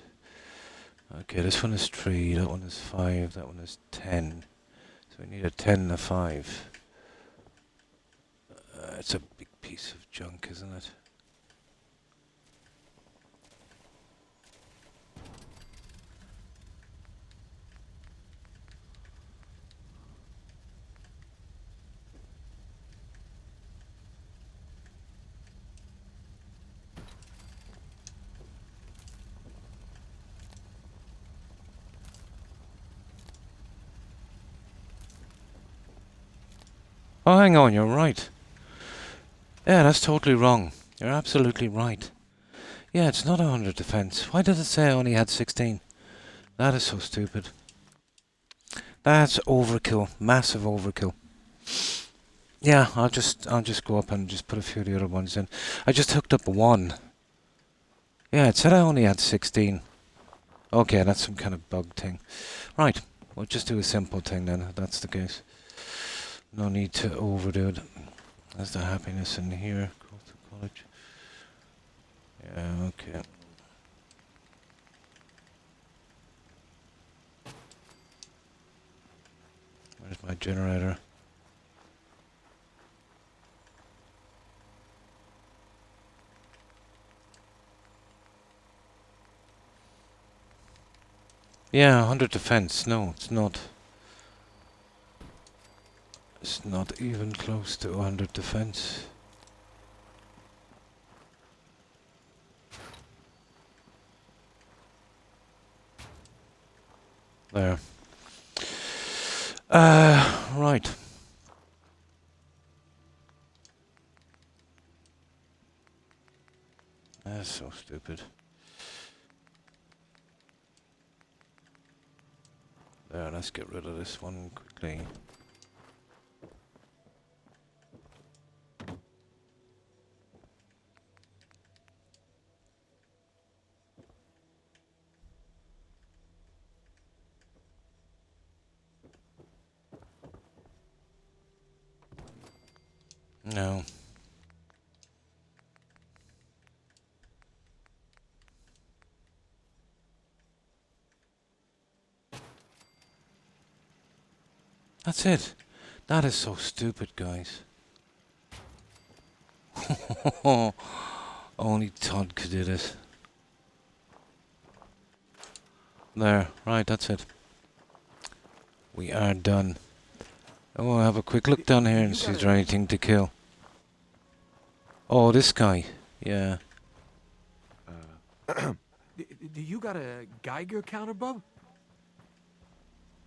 Okay, this one is 3, that one is 5, that one is 10. So we need a 10 and a 5. It's a big piece of junk, isn't it? Oh, hang on, you're right. Yeah, that's totally wrong. You're absolutely right. Yeah, it's not 100 defense. Why did it say I only had 16? That is so stupid. That's overkill. Massive overkill. Yeah, I'll just go up and just put a few of the other ones in. I just hooked up 1. Yeah, it said I only had 16. Okay, that's some kind of bug thing. Right, we'll just do a simple thing then, if that's the case. No need to overdo it. There's the happiness in here. Go to college. Yeah, okay. Where's my generator? Yeah, 100 defense. No, it's not. It's not even close to 100 defense. There. Right. That's so stupid. There, let's get rid of this one quickly. No. That's it. That is so stupid, guys. Only Todd could do this. There. Right, that's it. We are done. Oh, I'll have a quick look down here and see if there's anything to kill. Oh, this guy. Yeah. Do you got a Geiger counter, bub?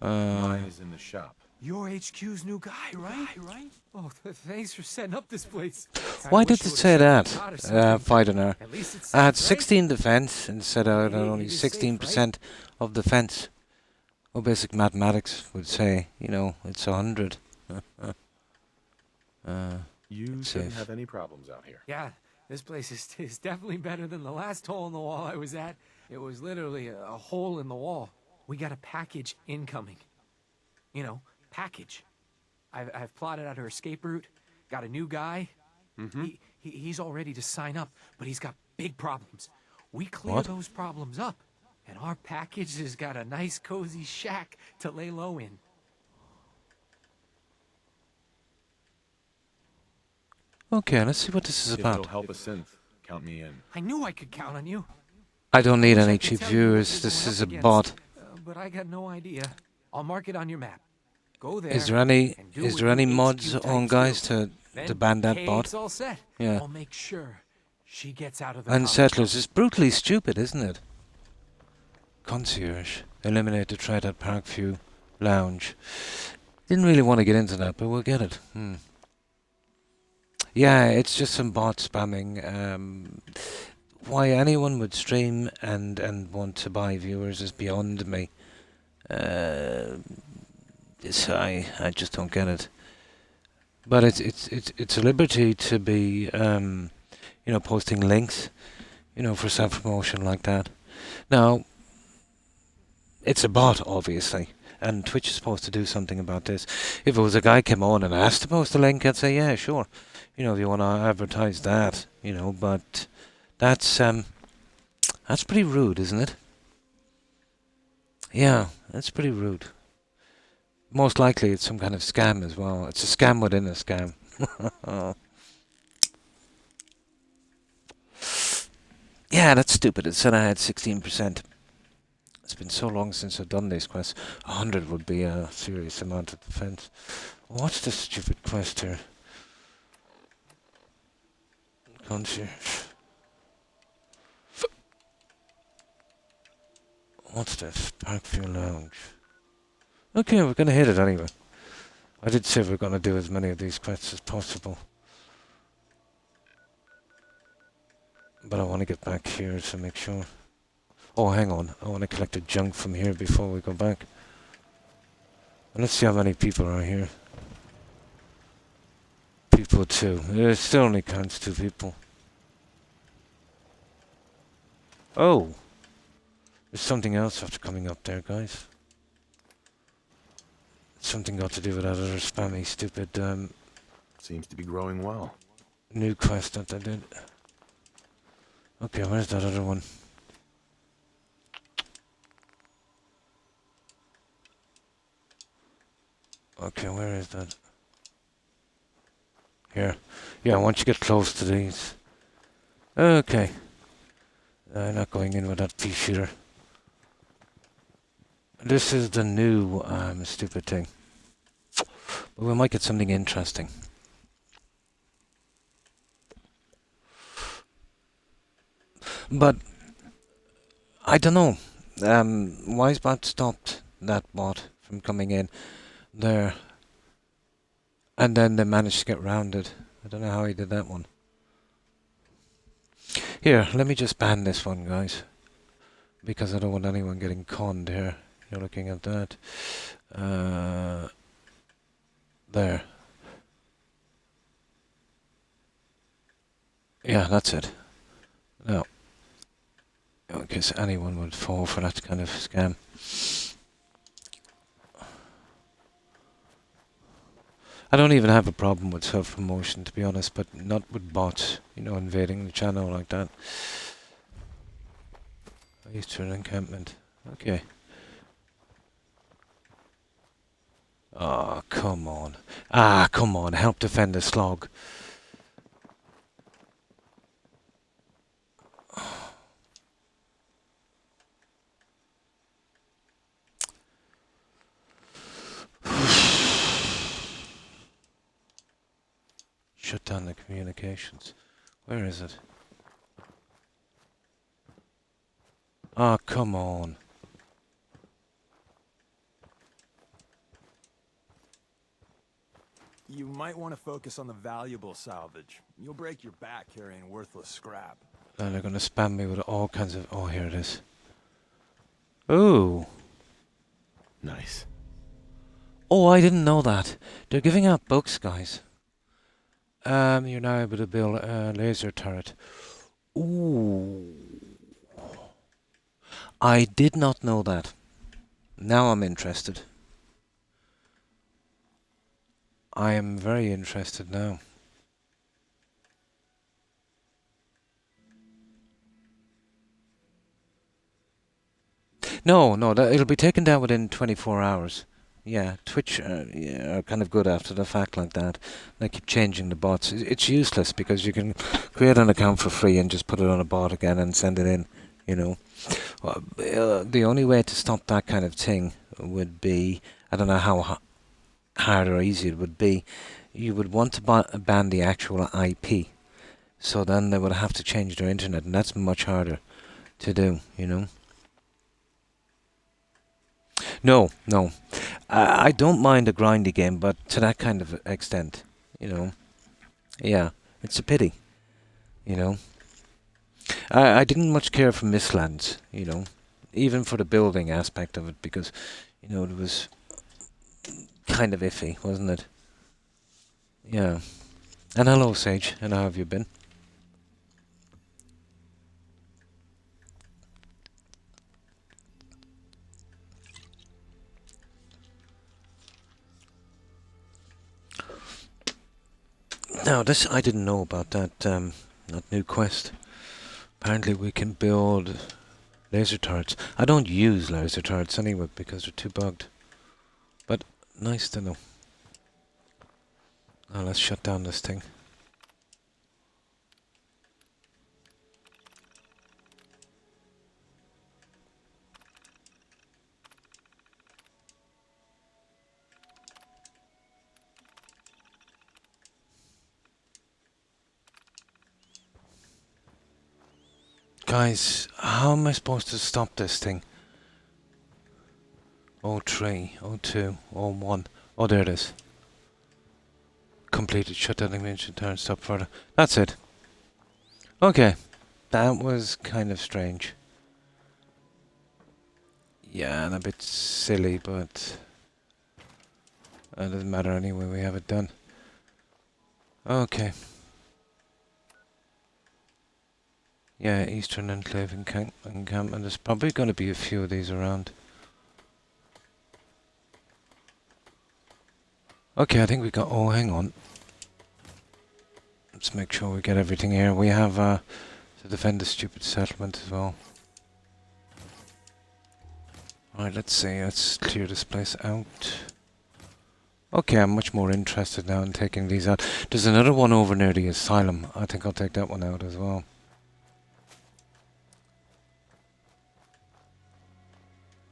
Mine is in the shop. Your HQ's new guy, right? Oh, thanks for setting up this place. Why did it say that? Fighting her. At least it's I had safe, right? 16 defense and said I had only It is safe, 16% of defense. Well, basic mathematics would say, you know, it's 100. You shouldn't safe. have any problems out here. Yeah, this place is definitely better than the last hole in the wall I was at. It was literally a hole in the wall. We got a package incoming. You know, package. I've plotted out her escape route, got a new guy, He's all ready to sign up, but he's got big problems. We clear What? those problems up, and our package has got a nice cozy shack to lay low in. Okay, let's see what this is If it'll about. help a synth, count me in. I knew I could count on you. I don't need Wish I any could cheap tell you what viewers. you're This going is up a against, bot. But I got no idea. I'll mark it on your map. Go there. Is there any and do is what there you any HQ mods on, types guys, do. to Then ban that bot? Kate's all set. Yeah. I'll make sure she gets out of the And house. Settlers is brutally stupid, isn't it? Concierge. Eliminate the threat at Parkview Lounge. Didn't really want to get into that, but we'll get it. Yeah, it's just some bot spamming. Why anyone would stream and want to buy viewers is beyond me. I just don't get it. But it's a liberty to be posting links, for self-promotion like that. Now, it's a bot, obviously, and Twitch is supposed to do something about this. If it was a guy came on and asked to post a link, I'd say, yeah, sure. If you want to advertise that, but that's pretty rude, isn't it? Yeah, that's pretty rude. Most likely it's some kind of scam as well. It's a scam within a scam. Yeah, that's stupid. It said I had 16%. It's been so long since I've done these quests. 100 would be a serious amount of defense. What's this stupid quest here? Concierge. What's this? Parkview Lounge. Okay, we're gonna hit it anyway. I did say we're gonna do as many of these quests as possible. But I want to get back here to make sure. Oh, hang on. I want to collect the junk from here before we go back. And let's see how many people are here. People 2. It still only counts 2 people. Oh! There's something else after coming up there, guys. Something got to do with that other spammy, stupid, Seems to be growing well. new quest that I did. Okay, where's that other one? Okay, where is that? Here. Yeah, once you get close to these. Okay. I'm not going in with that pea shooter. This is the new stupid thing. But we might get something interesting. But I don't know. Wisebot stopped that bot from coming in there. And then they managed to get round it. I don't know how he did that one. Here, let me just ban this one, guys. Because I don't want anyone getting conned here. You're looking at that. There. Yeah, that's it. Now, in case anyone would fall for that kind of scam. I don't even have a problem with self-promotion, to be honest, but not with bots, invading the channel like that. Eastern encampment. Okay. Oh, come on. Ah, come on. Help defend the slog. Shut down the communications. Where is it? Ah, come on. You might want to focus on the valuable salvage. You'll break your back carrying worthless scrap. And they're gonna spam me with all kinds of... Oh, here it is. Ooh. Nice. Oh, I didn't know that. They're giving out books, guys. You're now able to build a laser turret. Ooh. I did not know that. Now I'm interested. I am very interested now. No, no, it'll be taken down within 24 hours. Yeah, Twitch yeah, are kind of good after the fact like that. They keep changing the bots. It's useless because you can create an account for free and just put it on a bot again and send it in, you know. The only way to stop that kind of thing would be, I don't know how hard or easy it would be, you would want to ban the actual IP. So then they would have to change their internet, and that's much harder to do, you know. No, no. I don't mind a grindy game, but to that kind of extent, you know. Yeah, it's a pity, you know. I didn't much care for Mistlands, you know, even for the building aspect of it, because, you know, it was kind of iffy, wasn't it? Yeah. And hello, Sage, and how have you been? Now, this, I didn't know about that, that new quest. Apparently we can build laser turrets. I don't use laser turrets anyway because they're too bugged. But nice to know. Now let's shut down this thing. Guys, how am I supposed to stop this thing? 03, 02, 01. Oh, there it is. Completed. Shut down ignition, turn, stop further. That's it. Okay. That was kind of strange. Yeah, and a bit silly, but it doesn't matter anyway, we have it done. Okay. Yeah, Eastern Enclave encampment. There's probably going to be a few of these around. Okay, I think we got... Oh, hang on. Let's make sure we get everything here. We have to defend the stupid settlement as well. Alright, let's see. Let's clear this place out. Okay, I'm much more interested now in taking these out. There's another one over near the asylum. I think I'll take that one out as well.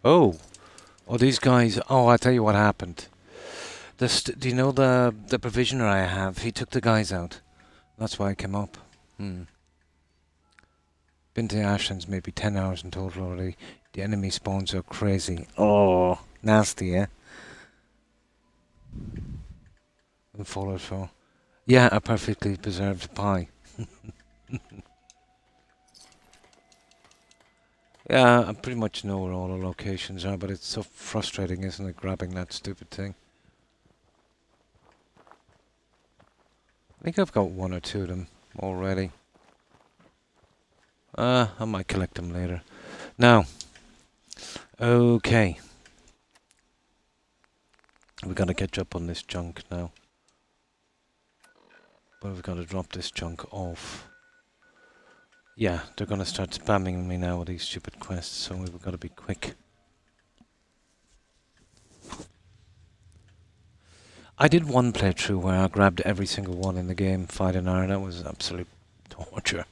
Oh! Oh, these guys... Oh, I'll tell you what happened. Do you know the provisioner I have? He took the guys out. That's why I came up. Been to Ashlands maybe 10 hours in total already. The enemy spawns are crazy. Oh, nasty, eh? And followed for... Yeah, a perfectly preserved pie. Yeah, I pretty much know where all the locations are, but it's so frustrating, isn't it, grabbing that stupid thing? I think I've got one or two of them already. I might collect them later. Now, okay. We've got to catch up on this junk now. But we've got to drop this junk off. Yeah, they're going to start spamming me now with these stupid quests, so we've got to be quick. I did one playthrough where I grabbed every single one in the game, fighting an hour. That was absolute torture.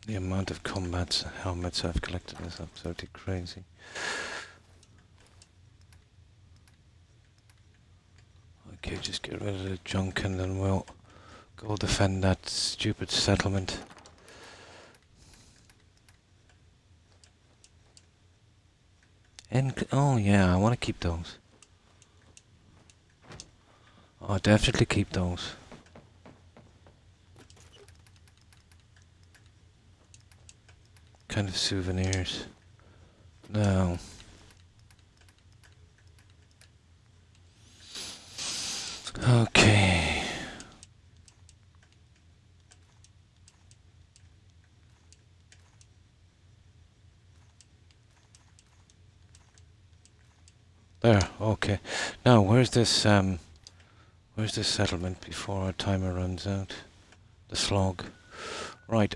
The amount of combat helmets I've collected is absolutely crazy. Okay, just get rid of the junk and then we'll go defend that stupid settlement. Oh yeah, I want to keep those. Oh, definitely keep those. Kind of souvenirs. No. Okay. There, okay. Now, where's this settlement before our timer runs out? The slog. Right,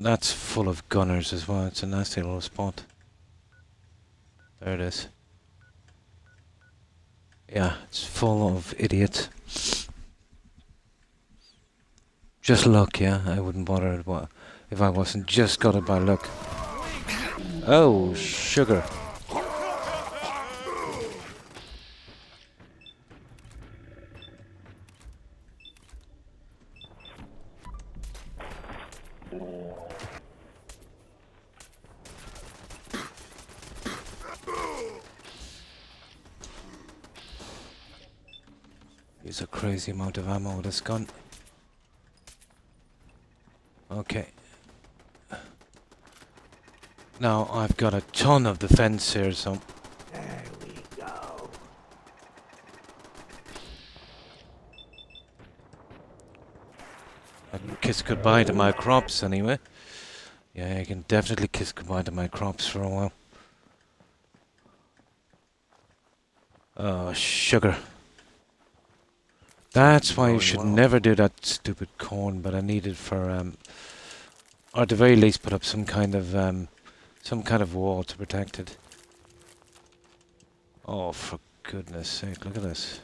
that's full of gunners as well. It's a nasty little spot. There it is. Yeah, it's full of idiots. Just luck, yeah? I wouldn't bother if I wasn't just got it by luck. Oh, sugar. Use a crazy amount of ammo with this gun. Okay. Now I've got a ton of defense here, so... There we go. I can kiss goodbye to my crops anyway. Yeah, I can definitely kiss goodbye to my crops for a while. Oh, sugar. That's why you should never do that stupid corn, but I need it for, or at the very least put up some kind of wall to protect it. Oh, for goodness sake, look at this.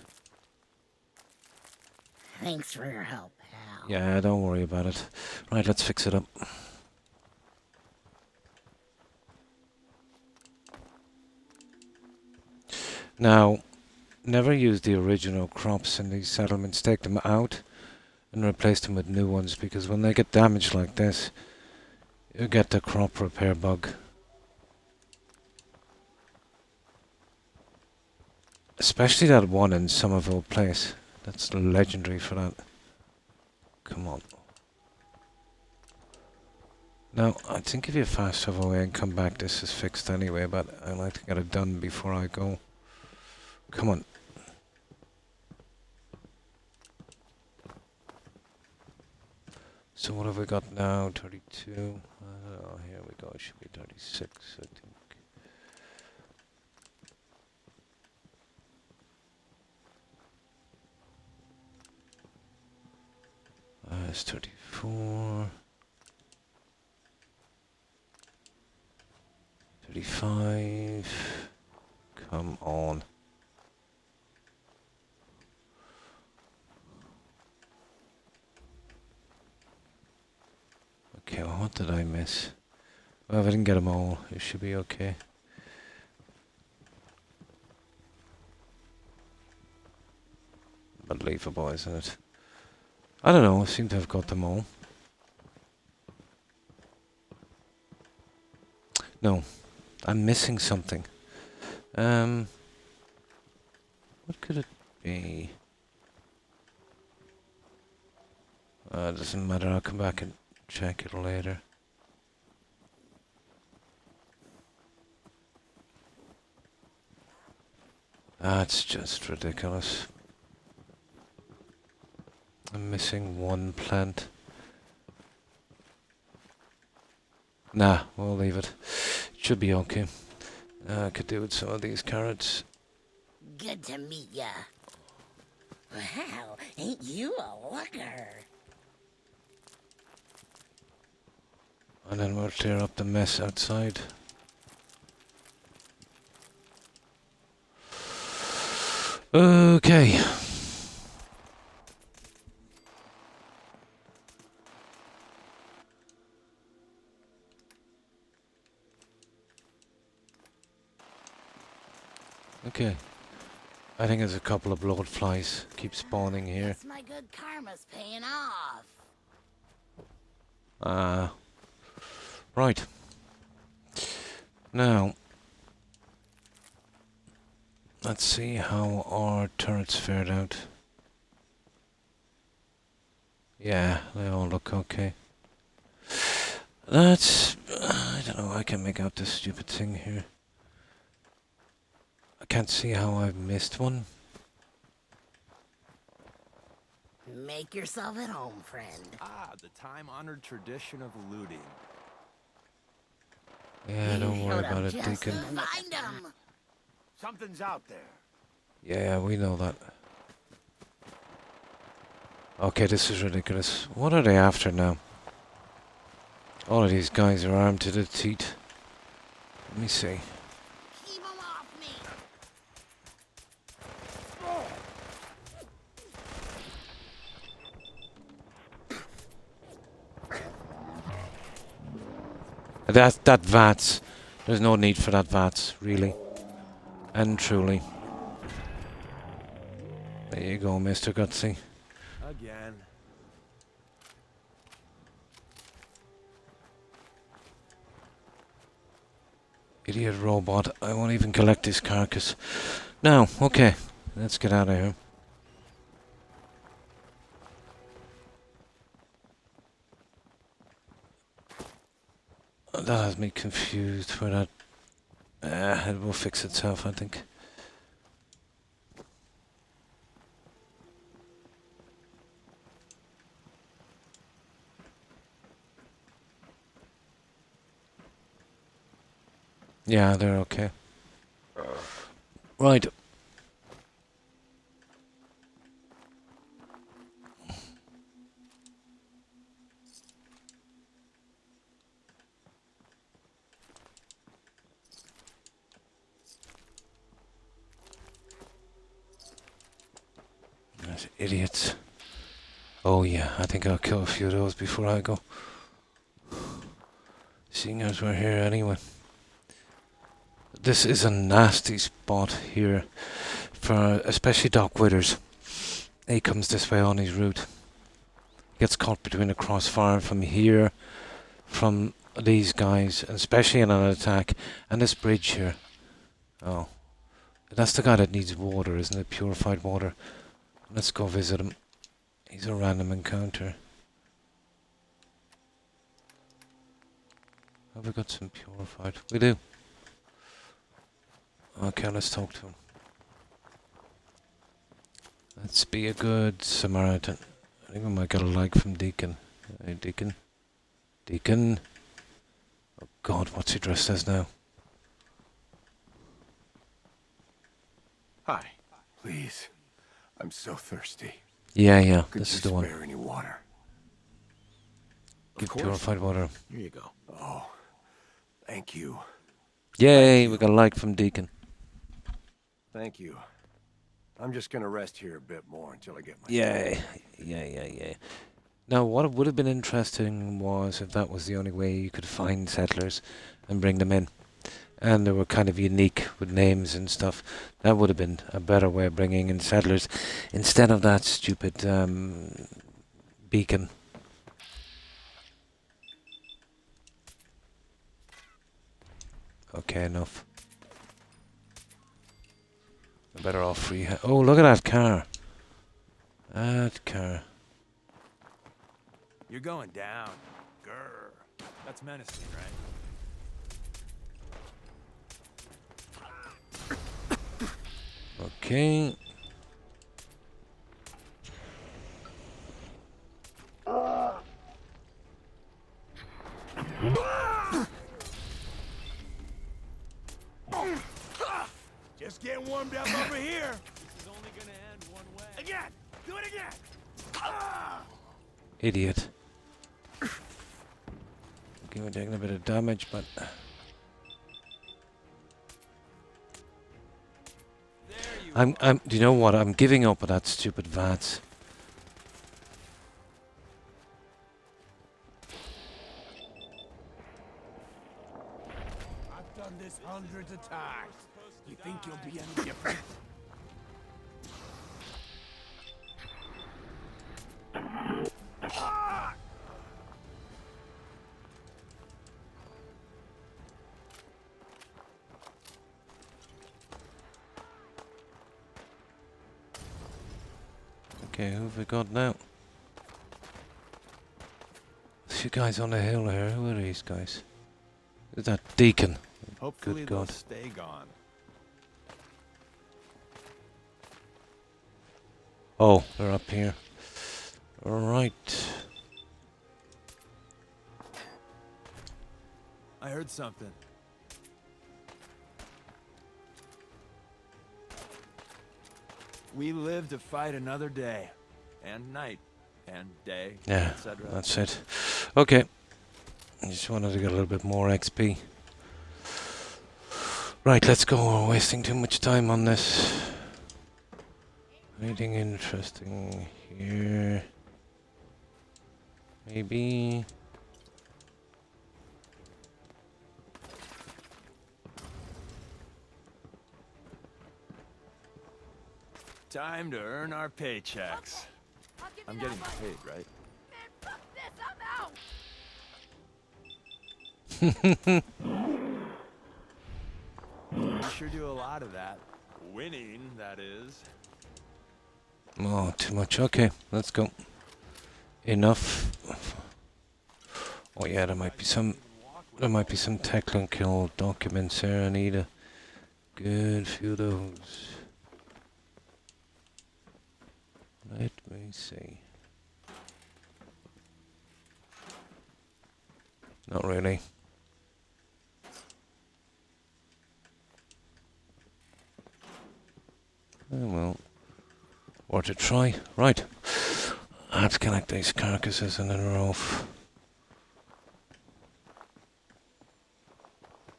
Thanks for your help, pal. Yeah, don't worry about it. Right, let's fix it up. Now, never use the original crops in these settlements. Take them out and replace them with new ones, because when they get damaged like this, you get the crop repair bug. Especially that one in Somerville Place. That's legendary for that. Come on. Now, I think if you fast travel away and come back, this is fixed anyway, but I like to get it done before I go. Come on. So what have we got now? 32. Oh, here we go. It should be 36, I think. It's 34. 35. Come on. Okay, well, what did I miss? Well, if I didn't get them all, it should be okay. Unbelievable, isn't it? I don't know, I seem to have got them all. No, I'm missing something. What could it be? It doesn't matter, I'll come back and check it later. That's just ridiculous. I'm missing one plant. Nah, we'll leave it. Should be okay. I could do with some of these carrots. Good to meet ya. Wow, ain't you a looker? And then we'll clear up the mess outside. Okay. Okay. I think there's a couple of blood flies keep spawning here. Guess my good karma's paying off. Right. Now, Let's see how our turrets fared out. Yeah, they all look okay. That's... I don't know, I can make out this stupid thing here. I can't see how I've missed one. Make yourself at home, friend. Ah, the time-honored tradition of looting. Yeah, don't worry Showed up about it, just Deacon. in the nick of time. Something's out there. Yeah, we know that. Okay, this is ridiculous. What are they after now? All of these guys are armed to the teeth. Let me see. Keep 'em off me. That VATS. There's no need for that VATS, really. And truly. There you go, Mr. Gutsy. Again. Idiot robot. I won't even collect his carcass. Now, okay. Let's get out of here. That has me confused where that... it will fix itself, I think. Yeah, they're okay. Right. Those idiots. Oh yeah, I think I'll kill a few of those before I go. Seeing as we're here anyway. This is a nasty spot here for especially Doc Withers. He comes this way on his route. Gets caught between a crossfire from here, from these guys, especially in an attack, and this bridge here. Oh. That's the guy that needs water, isn't it? Purified water. Let's go visit him. He's a random encounter. Have we got some purified? We do. Okay, let's talk to him. Let's be a good Samaritan. I think we might get a like from Deacon. Hey, Deacon. Deacon. Oh God, what's he dressed as now? Hi. Please. I'm so thirsty. Yeah, Could this you is the one. spare any water? Give purified water. Here you go. Oh, thank you. Yay, we got a like from Deacon. Thank you. I'm just gonna rest here a bit more until I get my... Yay. Yeah. Now, what would have been interesting was if that was the only way you could find settlers and bring them in. And they were kind of unique with names and stuff. That would have been a better way of bringing in settlers instead of that stupid beacon. Okay, enough. We're better off free. Oh, look at that car. That car. You're going down. Grr. That's menacing, right? Okay. Just getting warmed up over here. This is only gonna end one way. Again! Do it again! Idiot. Okay, we're taking a bit of damage, but... do you know what? I'm giving up on that stupid VATS. I've done this hundreds of times. You think you'll be any different? Okay, who have we got now? A few guys on the hill here. Who are these guys? Is that Deacon? Hopefully Good they'll God. stay gone. Oh, they're up here. Alright. I heard something. We live to fight another day, and night, and day, Yeah, etc. that's it. Okay. I just wanted to get a little bit more XP. Right, let's go. We're wasting too much time on this. Anything interesting here? Maybe. Time to earn our paychecks. I'm getting paid, right? Man, fuck this, I'm out! You sure do a lot of that. Winning, that is. Oh, too much. Okay, let's go. Enough. Oh yeah, there might be some technical documents here. I need a good few of those. Let me see. Not really. Oh well. Worth a try. Right. I have to collect these carcasses and then we're off.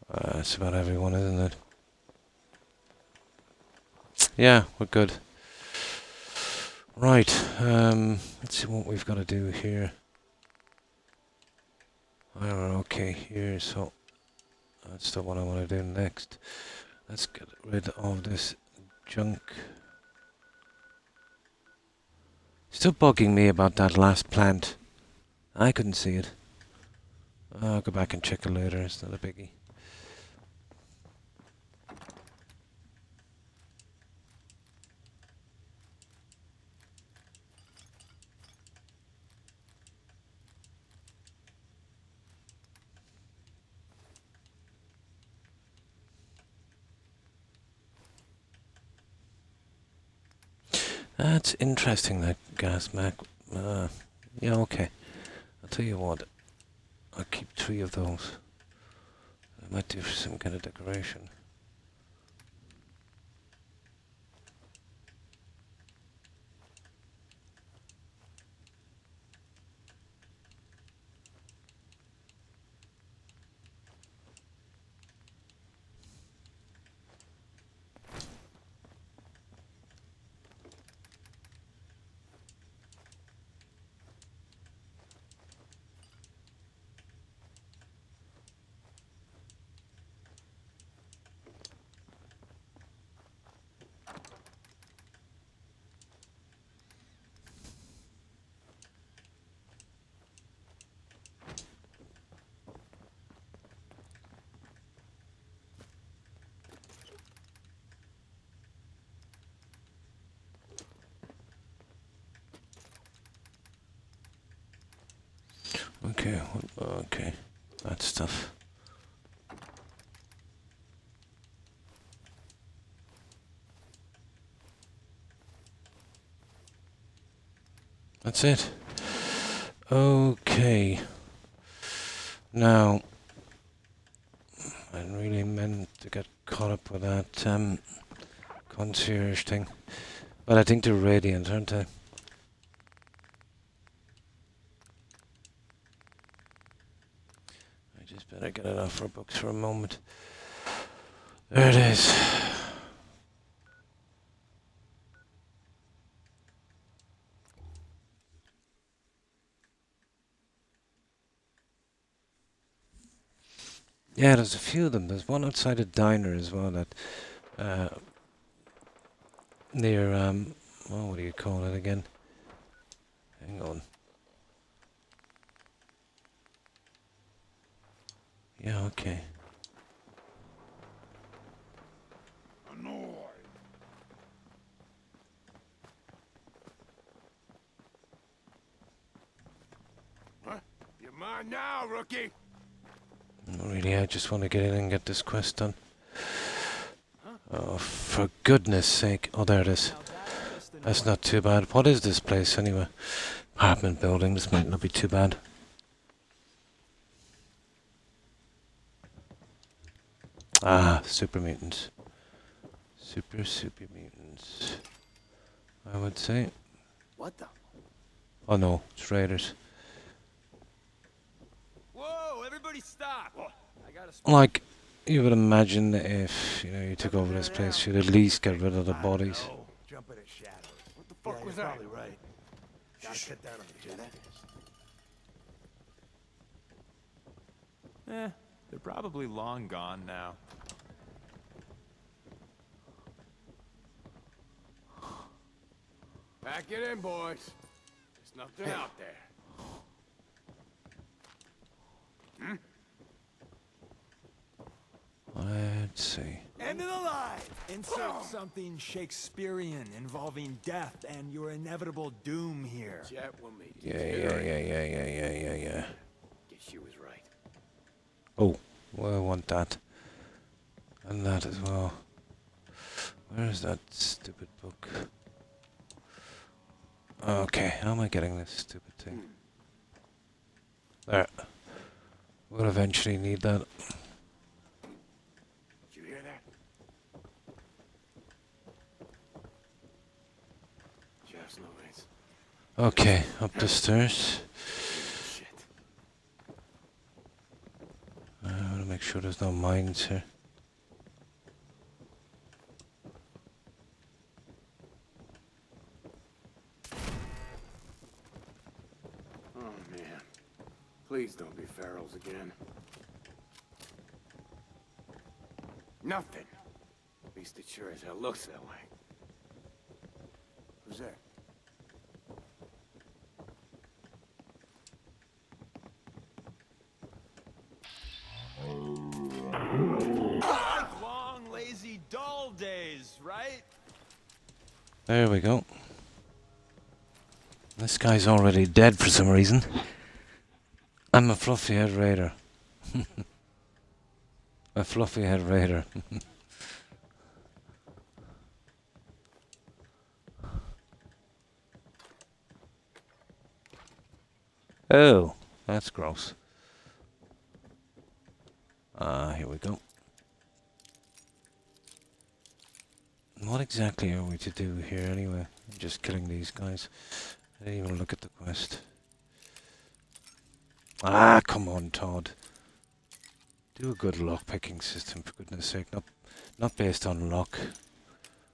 That's about everyone, isn't it? Yeah, we're good. Right, let's see what we've got to do here. We're okay here, so that's the one I want to do next. Let's get rid of this junk. Still bugging me about that last plant. I couldn't see it. I'll go back and check it later, it's not a biggie. That's interesting, that gas mac. Yeah, okay. I'll tell you what. I'll keep 3 of those. I might do some kind of decoration. Okay, okay. That stuff. That's it. Okay. Now, I really meant to get caught up with that concierge thing. But I think they're radiant, aren't they? I just better get it off our books for a moment. There it is. Yeah, there's a few of them. There's one outside a diner as well that near oh, what do you call it again? Hang on. Yeah, okay. on now, rookie. Really, I just want to get in and get this quest done. Oh, for goodness sake. Oh, there it is. That's not too bad. What is this place anyway? Apartment building. This might not be too bad. Ah, super mutants. Super mutants. I would say. What the? Oh no, it's raiders. Whoa, everybody stop. I gotta Like, you would imagine if, you know, you took over this place, you'd at least get rid of the bodies. jump in the shadows. What the fuck was that? Probably right. Gotta cut down on the jet. They're probably long gone now. Pack it in, boys. There's nothing out there. Let's see. End of the line! Insert something Shakespearean involving death and your inevitable doom here. Jet will meet you. Yeah. Guess she was right. Oh, well, I want that. And that as well. Where is that stupid book? Okay, how am I getting this stupid thing? There. We'll eventually need that. Did you hear that? Just no waits. Okay, up the stairs. Shit. I want to make sure there's no mines here. Oh man. Please don't be ferals again. Nothing. At least it sure as hell looks that way. Who's there? Like long, lazy, dull days, right? There we go. This guy's already dead for some reason. I'm a fluffy head raider. A fluffy head raider. Oh, that's gross. Here we go. What exactly are we to do here anyway? I'm just killing these guys. I didn't even look at the quest. Ah, come on, Todd. Do a good lock-picking system, for goodness sake. Not based on luck.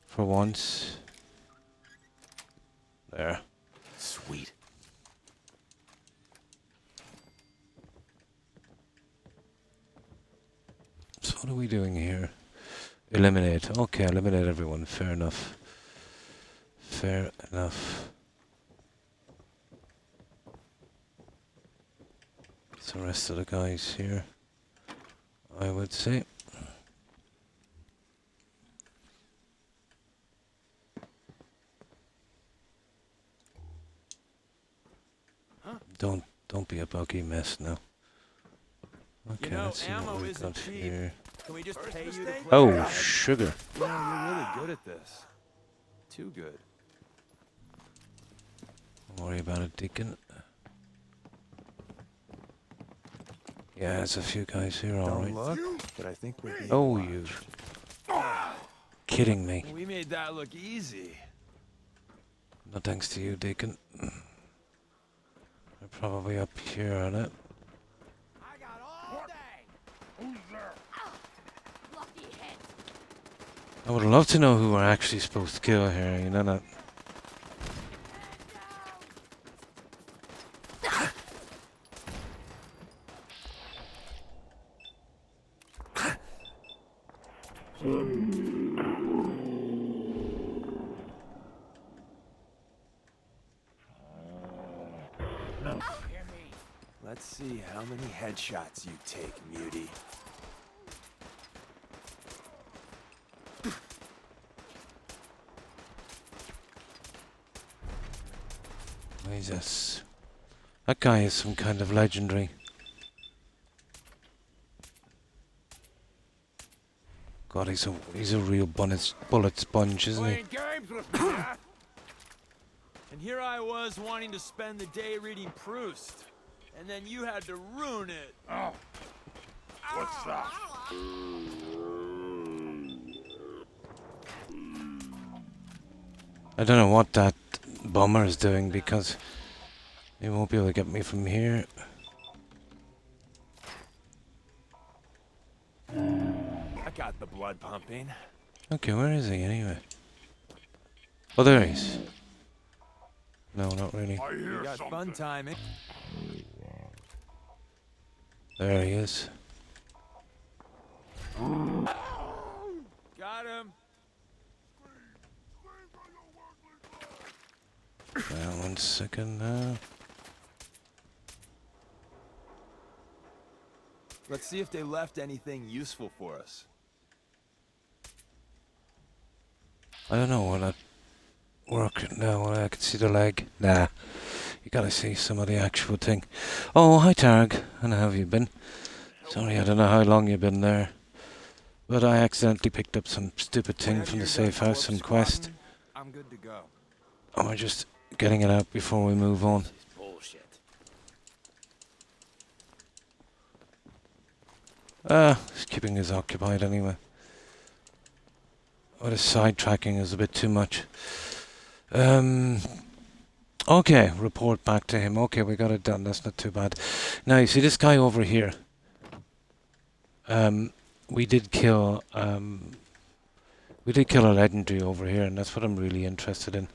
For once. There. Sweet. So what are we doing here? Eliminate. Okay, eliminate everyone. Fair enough. Fair enough. It's the rest of the guys here, I would say. Don't be a buggy mess now. Okay, let's see what we've got here. Can we just pay you to play? Oh, sugar. You know, you're really good at this. Too good. Don't worry about it, Deacon. Yeah, there's a few guys here, alright. Look, but I think we're being Oh, watched. you kidding me? We made that look easy. No thanks to you, Deacon. They're probably up here on it. I got all day. Lucky hit. I would love to know who we're actually supposed to kill here, you know that? Let's see how many headshots you take, Mutie. Jesus. That guy is some kind of legendary. God, he's a real bullet sponge, isn't he? Playing games with me, huh? And here I was wanting to spend the day reading Proust, and then you had to ruin it. Oh. What's that? I don't know what that bomber is doing because he won't be able to get me from here. I got the blood pumping. Okay, where is he anyway? Oh, there he is. No, not really. I hear We got something. fun timing. There he is. Got him. Well, 1 second now. Let's see if they left anything useful for us. I don't know, will it work? No, I can see the leg. Nah, you gotta see some of the actual thing. Oh, hi Targ, and how have you been? Sorry, I don't know how long you've been there. But I accidentally picked up some stupid thing from the safe house and quest. I'm good to go. And we're just getting it out before we move on. Bullshit. Just keeping us occupied anyway. But his sidetracking is a bit too much. Okay, report back to him. Okay, we got it done. That's not too bad. Now, you see this guy over here? We did kill a legendary over here, and that's what I'm really interested in.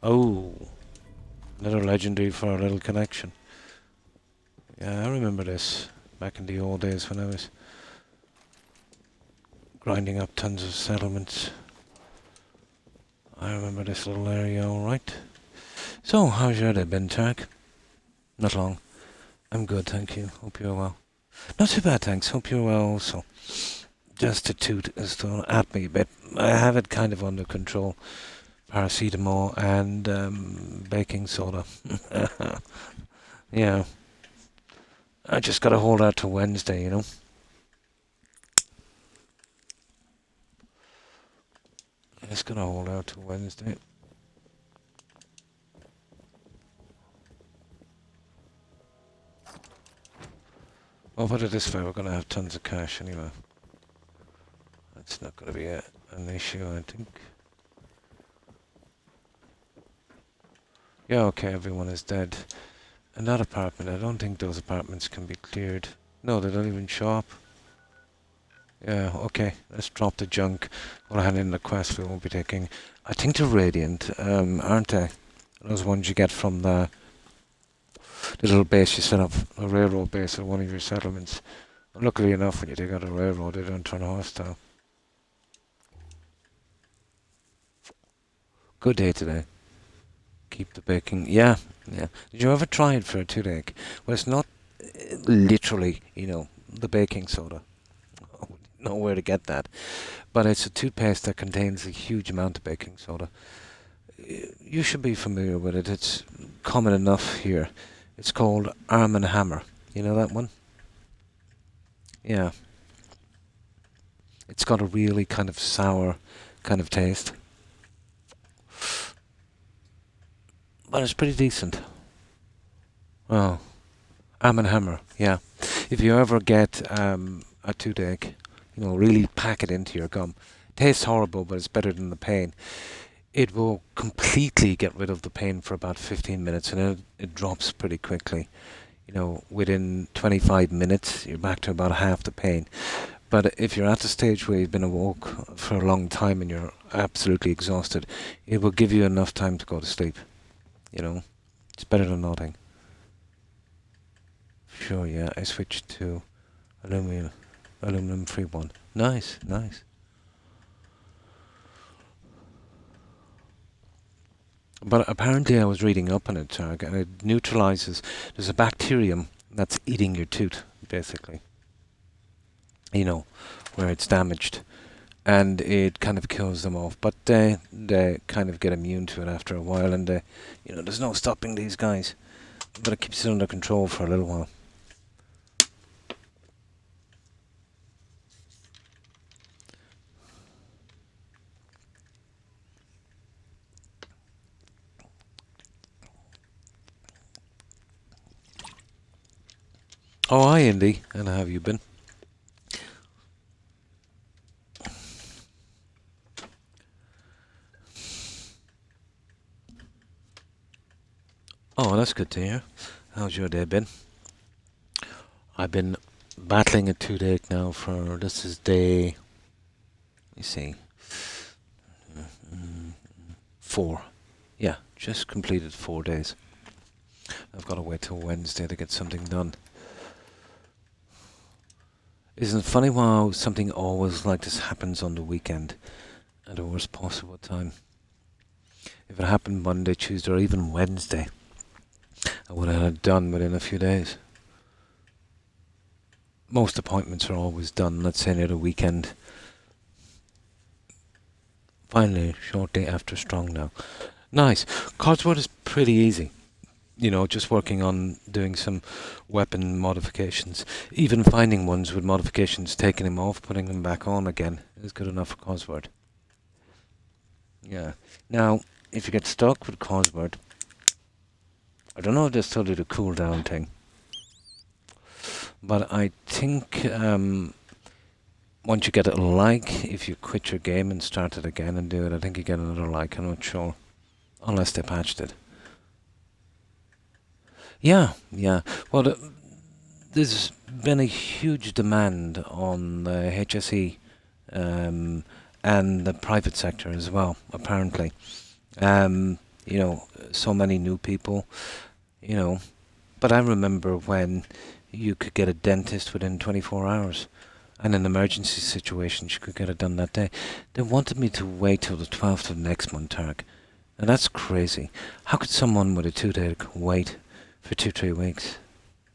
Oh, another legendary for our little connection. Yeah, I remember this back in the old days when I was grinding up tons of settlements. I remember this little area alright. So, how's your day been, Tarek? Not long. I'm good, thank you. Hope you're well. Not too bad, thanks. Hope you're well also. Just a toot is thrown at me a bit. I have it kind of under control. Paracetamol and baking soda. Yeah. I just gotta hold out to Wednesday, you know. Just gonna hold out to Wednesday. Well, put it this way, we're gonna have tons of cash anyway. That's not gonna be an issue, I think. Yeah, okay, everyone is dead. And that apartment, I don't think those apartments can be cleared. No, they don't even show up. Yeah, okay, let's drop the junk. We'll hand in the quest we won't be taking. I think they're radiant, aren't they? Those ones you get from the little base you set up, a railroad base at one of your settlements. And luckily enough, when you take out a railroad, they don't turn hostile. Good day today. Keep the baking. Yeah, yeah. Did you ever try it for a toothache? Well, it's not literally, you know, the baking soda. Know where to get that, but it's a toothpaste that contains a huge amount of baking soda. You should be familiar with it. It's common enough here. It's called Arm and Hammer. You know that one? Yeah. It's got a really kind of sour kind of taste, but it's pretty decent. Oh, Arm and Hammer. Yeah. If you ever get a toothache, you know, really pack it into your gum. It tastes horrible, but it's better than the pain. It will completely get rid of the pain for about 15 minutes, and it drops pretty quickly. You know, within 25 minutes, you're back to about half the pain. But if you're at the stage where you've been awoke for a long time and you're absolutely exhausted, it will give you enough time to go to sleep. You know, it's better than nothing. Sure, yeah, I switched to aluminum free one. Nice, nice. But apparently I was reading up on it, Targ, and it neutralizes. There's a bacterium that's eating your tooth, basically. You know, where it's damaged. And it kind of kills them off. But they kind of get immune to it after a while, and you know, there's no stopping these guys. But it keeps it under control for a little while. Oh, hi, Indy. And how have you been? Oh, that's good to hear. How's your day been? I've been battling a toothache now for, this is day, let me see, 4. Yeah, just completed 4 days. I've got to wait till Wednesday to get something done. Isn't it funny how something always like this happens on the weekend at the worst possible time? If it happened Monday, Tuesday, or even Wednesday, I would have had it done within a few days. Most appointments are always done, let's say, near the weekend. Finally, shortly after Strong now. Nice. Codsword is pretty easy. You know, just working on doing some weapon modifications. Even finding ones with modifications, taking them off, putting them back on again is good enough for Codsword. Yeah. Now, if you get stuck with Codsword, I don't know if they still do the cooldown thing. But I think once you get a like, if you quit your game and start it again and do it, I think you get another like. I'm not sure. Unless they patched it. Yeah. Well, there's been a huge demand on the HSE and the private sector as well, apparently. You know, so many new people, you know. But I remember when you could get a dentist within 24 hours. And in emergency situations, you could get it done that day. They wanted me to wait till the 12th of next month, Tarek. And that's crazy. How could someone with a toothache wait for 2-3 weeks?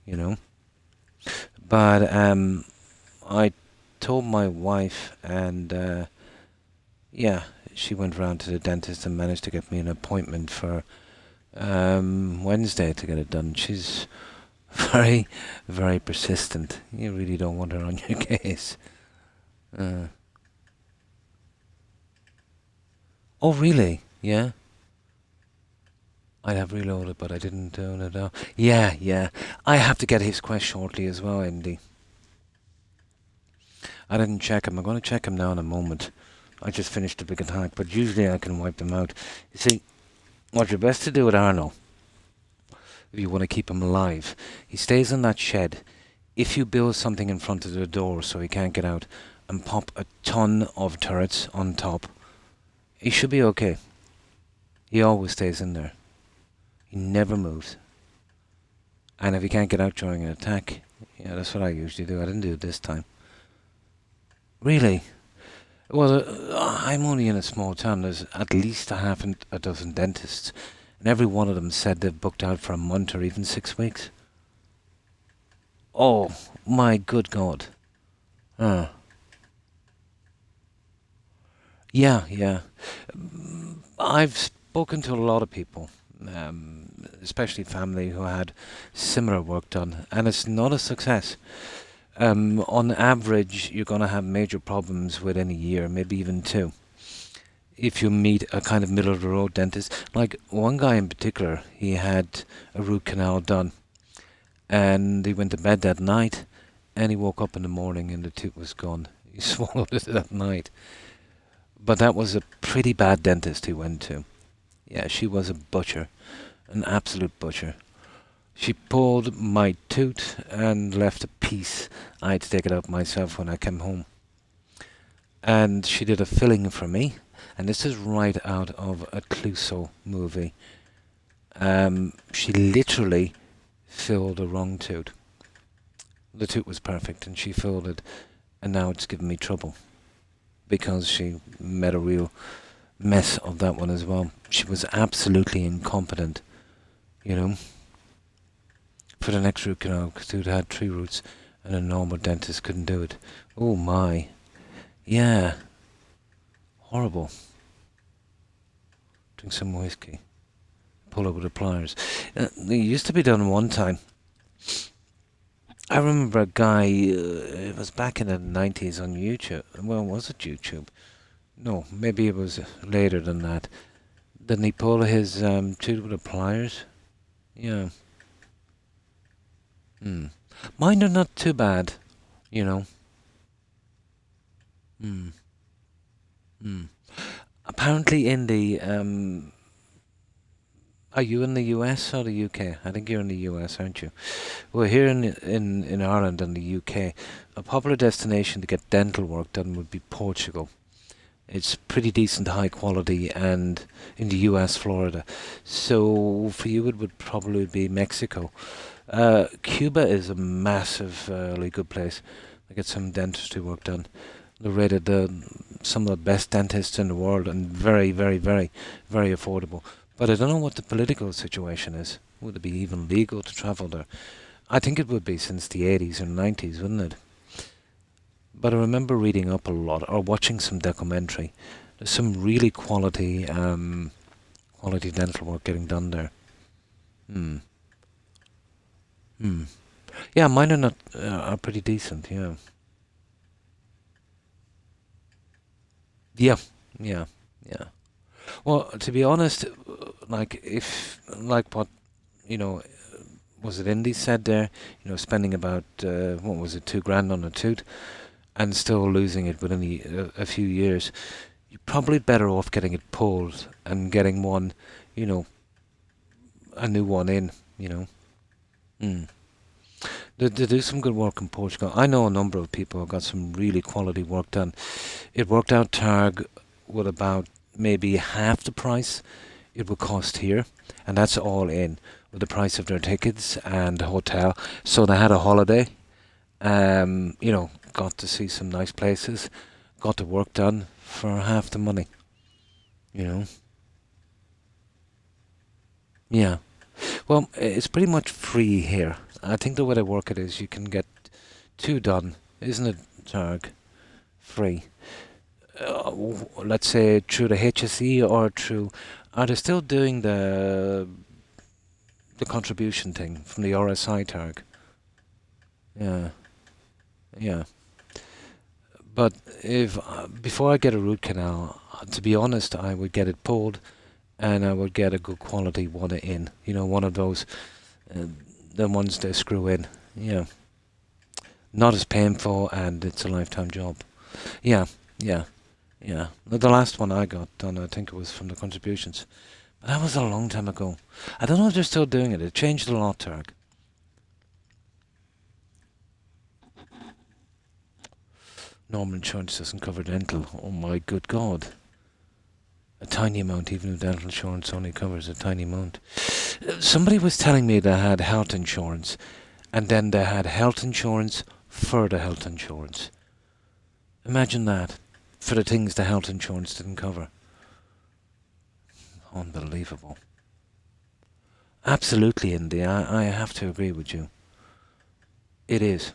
You know? But I told my wife, and yeah, she went round to the dentist and managed to get me an appointment for Wednesday to get it done. She's very, very persistent. You really don't want her on your case. Oh, really? Yeah? I'd have reloaded, but I didn't do it at all. Yeah. I have to get his quest shortly as well, Indy. I didn't check him. I'm going to check him now in a moment. I just finished a big attack, but usually I can wipe them out. You see, what you're best to do with Arno, if you want to keep him alive, he stays in that shed. If you build something in front of the door so he can't get out, and pop a ton of turrets on top, he should be okay. He always stays in there. He never moves. And if he can't get out during an attack, yeah, that's what I usually do. I didn't do it this time. Really? Well, I'm only in a small town. There's at least a dozen dentists. And every one of them said they've booked out for a month or even 6 weeks. Oh, my good God. Yeah. I've spoken to a lot of people, especially family who had similar work done, and it's not a success. On average, you're going to have major problems within a year, maybe even 2. If you meet a kind of middle-of-the-road dentist. Like one guy in particular, he had a root canal done, and he went to bed that night, and he woke up in the morning and the tooth was gone. He swallowed it that night. But that was a pretty bad dentist he went to. Yeah, she was a butcher, an absolute butcher. She pulled my tooth and left a piece. I had to take it out myself when I came home. And she did a filling for me. And this is right out of a Clouseau movie. She literally filled the wrong tooth. The tooth was perfect and she filled it. And now it's given me trouble. Because she made a real mess of that one as well. She was absolutely incompetent. You know. For the next root canal, because the tooth had 3 roots. And a normal dentist couldn't do it. Oh my. Yeah. Horrible. Drink some whiskey. Pull it with the pliers. It used to be done one time. I remember a guy, it was back in the 90s on YouTube. Well, was it YouTube? No, maybe it was later than that. Didn't he pull his tooth with the pliers? Yeah. Mine are not too bad, you know. Hmm. Hmm. Apparently in the are you in the US or the UK? I think you're in the US, aren't you? Well, here in Ireland and the UK, a popular destination to get dental work done would be Portugal. It's pretty decent, high quality, and in the US, Florida. So for you, it would probably be Mexico. Cuba is a massively good place to get some dentistry work done. They're rated some of the best dentists in the world and very, very, very, very affordable. But I don't know what the political situation is. Would it be even legal to travel there? I think it would be since the 80s or 90s, wouldn't it? But I remember reading up a lot or watching some documentary. There's some really quality dental work getting done there. Hmm. Hmm. Yeah, mine are not are pretty decent. Yeah. Yeah. Yeah. Yeah. Well, to be honest, like if like what you know, was it Indy said there? You know, spending about what was it, 2 grand on a tooth, and still losing it within a few years. You're probably better off getting it pulled and getting one, you know, a new one in. You know. Mm. They do some good work in Portugal. I know a number of people who got some really quality work done. It worked out Targ with about maybe half the price it would cost here, and that's all in with the price of their tickets and the hotel. So they had a holiday. Got to see some nice places, got the work done for half the money. You know. Yeah. Well, it's pretty much free here. I think the way they work it is you can get two done, isn't it, Targ? Free. Let's say through the HSE or through. Are they still doing the contribution thing from the RSI, Targ? Yeah, yeah. But if before I get a root canal, to be honest, I would get it pulled, and I would get a good quality one in. You know, one of those, uh, the ones they screw in. Yeah, not as painful, and it's a lifetime job. Yeah, yeah, yeah. The last one I got done, I think it was from the contributions, but that was a long time ago. I don't know if they're still doing it. It changed a lot, Targ. Normal insurance doesn't cover dental. Oh my good God. A tiny amount, even if dental insurance only covers a tiny amount. Somebody was telling me they had health insurance, and then they had health insurance for the health insurance. Imagine that. For the things the health insurance didn't cover. Unbelievable. Absolutely, Indy. I have to agree with you. It is.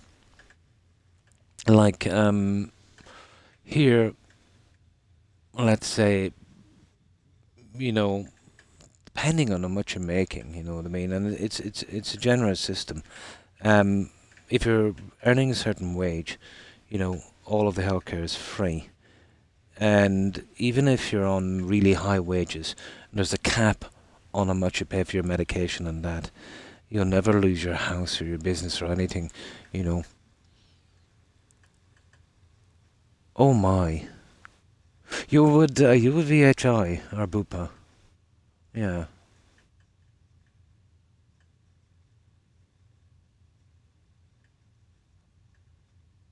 Like, here, let's say, you know, depending on how much you're making, you know what I mean? And it's a generous system. If you're earning a certain wage, you know, all of the healthcare is free. And even if you're on really high wages, there's a cap on how much you pay for your medication and that. You'll never lose your house or your business or anything, you know. Oh my. You would VHI or Bupa. Yeah.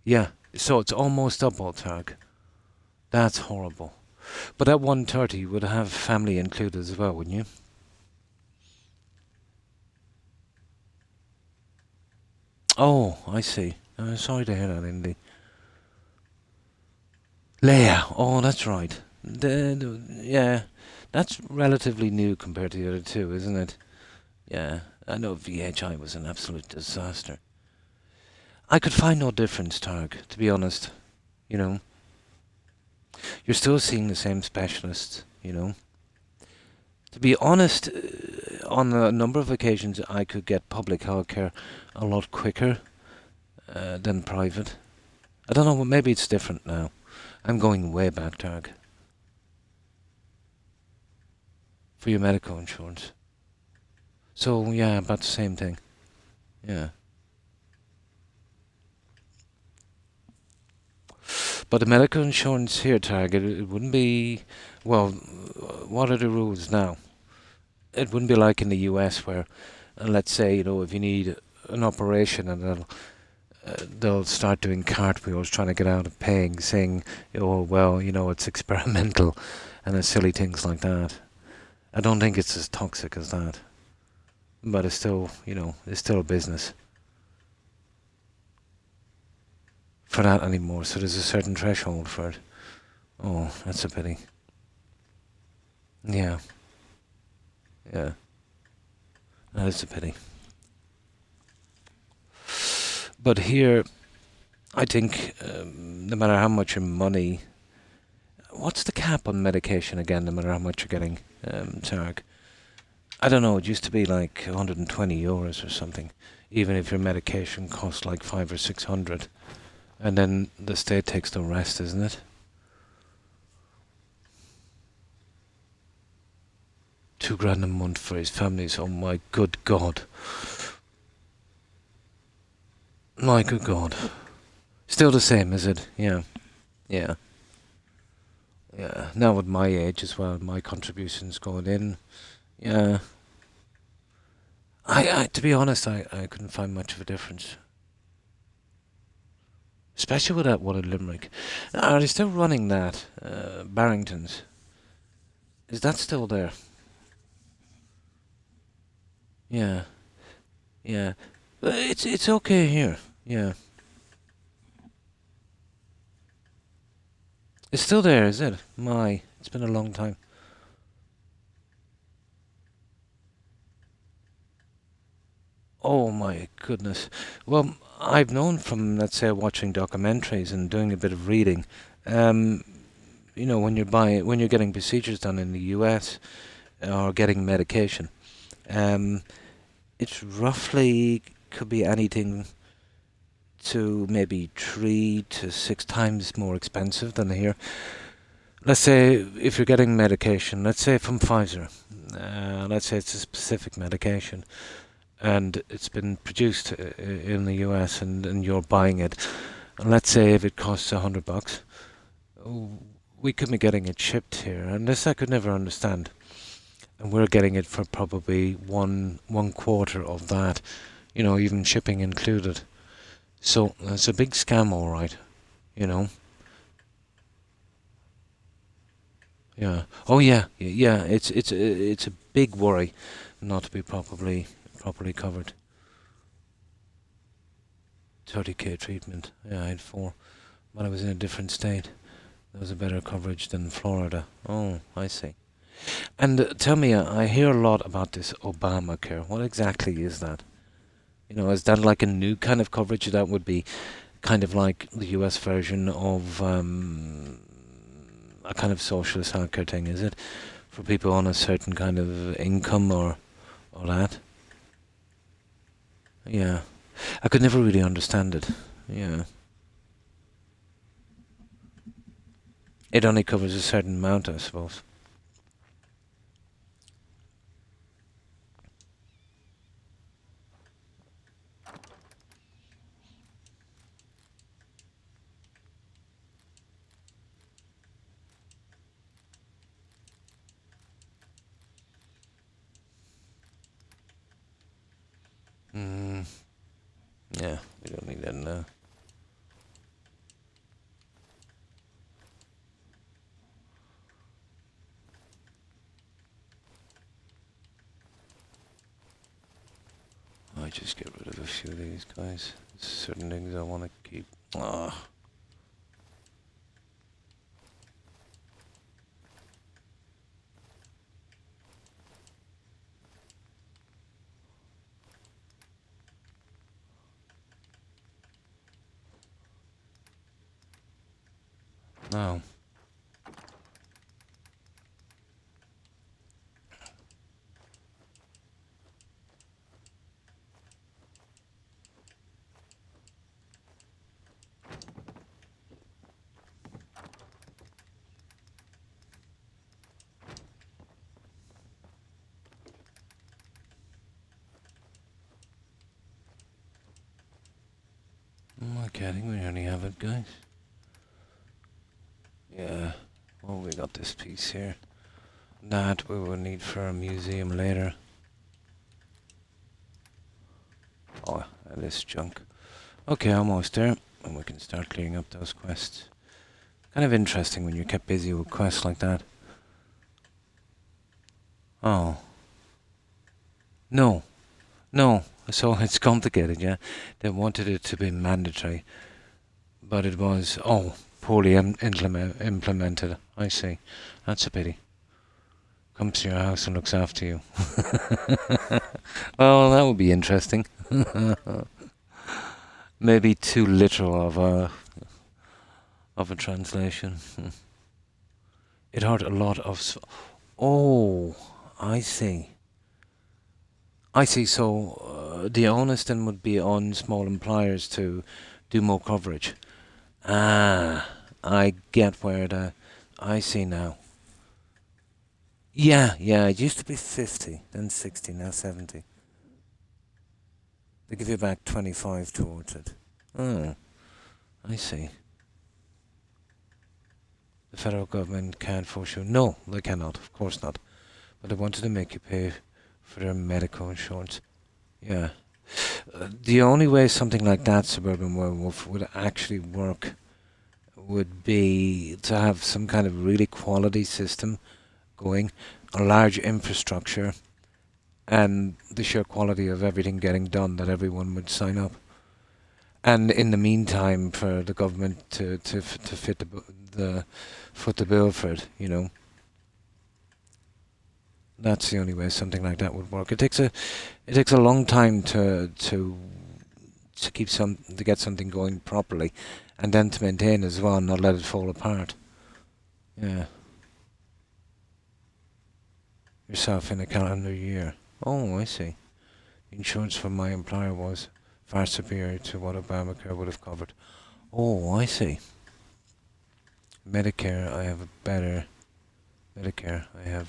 Yeah. So it's almost double tag. That's horrible. But at 130 you would have family included as well, wouldn't you? Oh, I see. Sorry to hear that, Indy. Leia. Oh, that's right. Yeah, that's relatively new compared to the other two, isn't it? Yeah, I know VHI was an absolute disaster. I could find no difference, Targ, to be honest. You know, you're still seeing the same specialists, you know. To be honest, on a number of occasions I could get public healthcare a lot quicker than private. I don't know, maybe it's different now. I'm going way back, Targ, for your medical insurance. So, yeah, about the same thing. Yeah. But the medical insurance here, Target, it wouldn't be. Well, what are the rules now? It wouldn't be like in the US where, let's say, if you need an operation and they'll start doing cartwheels trying to get out of paying, saying, oh, well, it's experimental and silly things like that. I don't think it's as toxic as that. But it's still, it's still a business for that anymore. So there's a certain threshold for it. Oh, that's a pity. Yeah. Yeah. That is a pity. But here, I think no matter how much your money... What's the cap on medication again, no matter how much you're getting, Targ? I don't know, it used to be like 120 euros or something, even if your medication costs like 500 or 600. And then the state takes the rest, isn't it? £2,000 a month for his families, oh my good God. My good God. Still the same, is it? Yeah. Yeah. Yeah. Now at my age as well, my contributions going in. Yeah. I to be honest, I couldn't find much of a difference. Especially with that one in Limerick. Are they still running that? Barrington's? Is that still there? Yeah. Yeah. It's okay here. Yeah. It's still there, is it? It's been a long time. Oh my goodness. Well, I've known from, let's say, watching documentaries and doing a bit of reading, when you're getting procedures done in the US or getting medication, it's roughly could be anything to maybe 3 to 6 times more expensive than here. Let's say if you're getting medication, let's say from Pfizer, let's say it's a specific medication, and it's been produced in the US and you're buying it, and let's say if it costs $100, we could be getting it shipped here, and this I could never understand. And we're getting it for probably one quarter of that, even shipping included. So it's a big scam, all right, Yeah. Oh yeah, yeah. It's a big worry not to be properly covered. 30k treatment. Yeah, I had 4, but I was in a different state. There was a better coverage than Florida. Oh, I see. And tell me, I hear a lot about this Obamacare. What exactly is that? Is that like a new kind of coverage that would be kind of like the US version of a kind of socialist healthcare thing, is it? For people on a certain kind of income or that? Yeah. I could never really understand it. Yeah. It only covers a certain amount, I suppose. Yeah, we don't need that now. I just get rid of a few of these guys. There's certain things I want to keep. Ah. No. Okay, I think we already have it, guys. we got this piece here. That we will need for a museum later. Oh, and this junk. Okay, almost there. And we can start clearing up those quests. Kind of interesting when you're kept busy with quests like that. Oh. No. No. So it's complicated, yeah? They wanted it to be mandatory. But it was, poorly implemented. I see. That's a pity. Comes to your house and looks after you. Well, that would be interesting. Maybe too literal of a translation. It hurt a lot of... Oh, I see. I see, so the onus then would be on small employers to do more coverage. Ah, I get where the... I see now. Yeah, it used to be 50, then 60, now 70. They give you back 25 towards it. Oh, I see. The federal government can't force you. No, they cannot, of course not. But they wanted to make you pay for their medical insurance. Yeah. The only way something like that, Suburban Werewolf, would actually work would be to have some kind of really quality system going, a large infrastructure, and the sheer quality of everything getting done that everyone would sign up. And in the meantime, for the government to fit foot the bill for it, you know. That's the only way something like that would work. It takes a long time to get something going properly, and then to maintain as well, and not let it fall apart. Yeah. Yourself in a calendar year. Oh, I see. Insurance from my employer was far superior to what Obamacare would have covered. Oh, I see. Medicare I have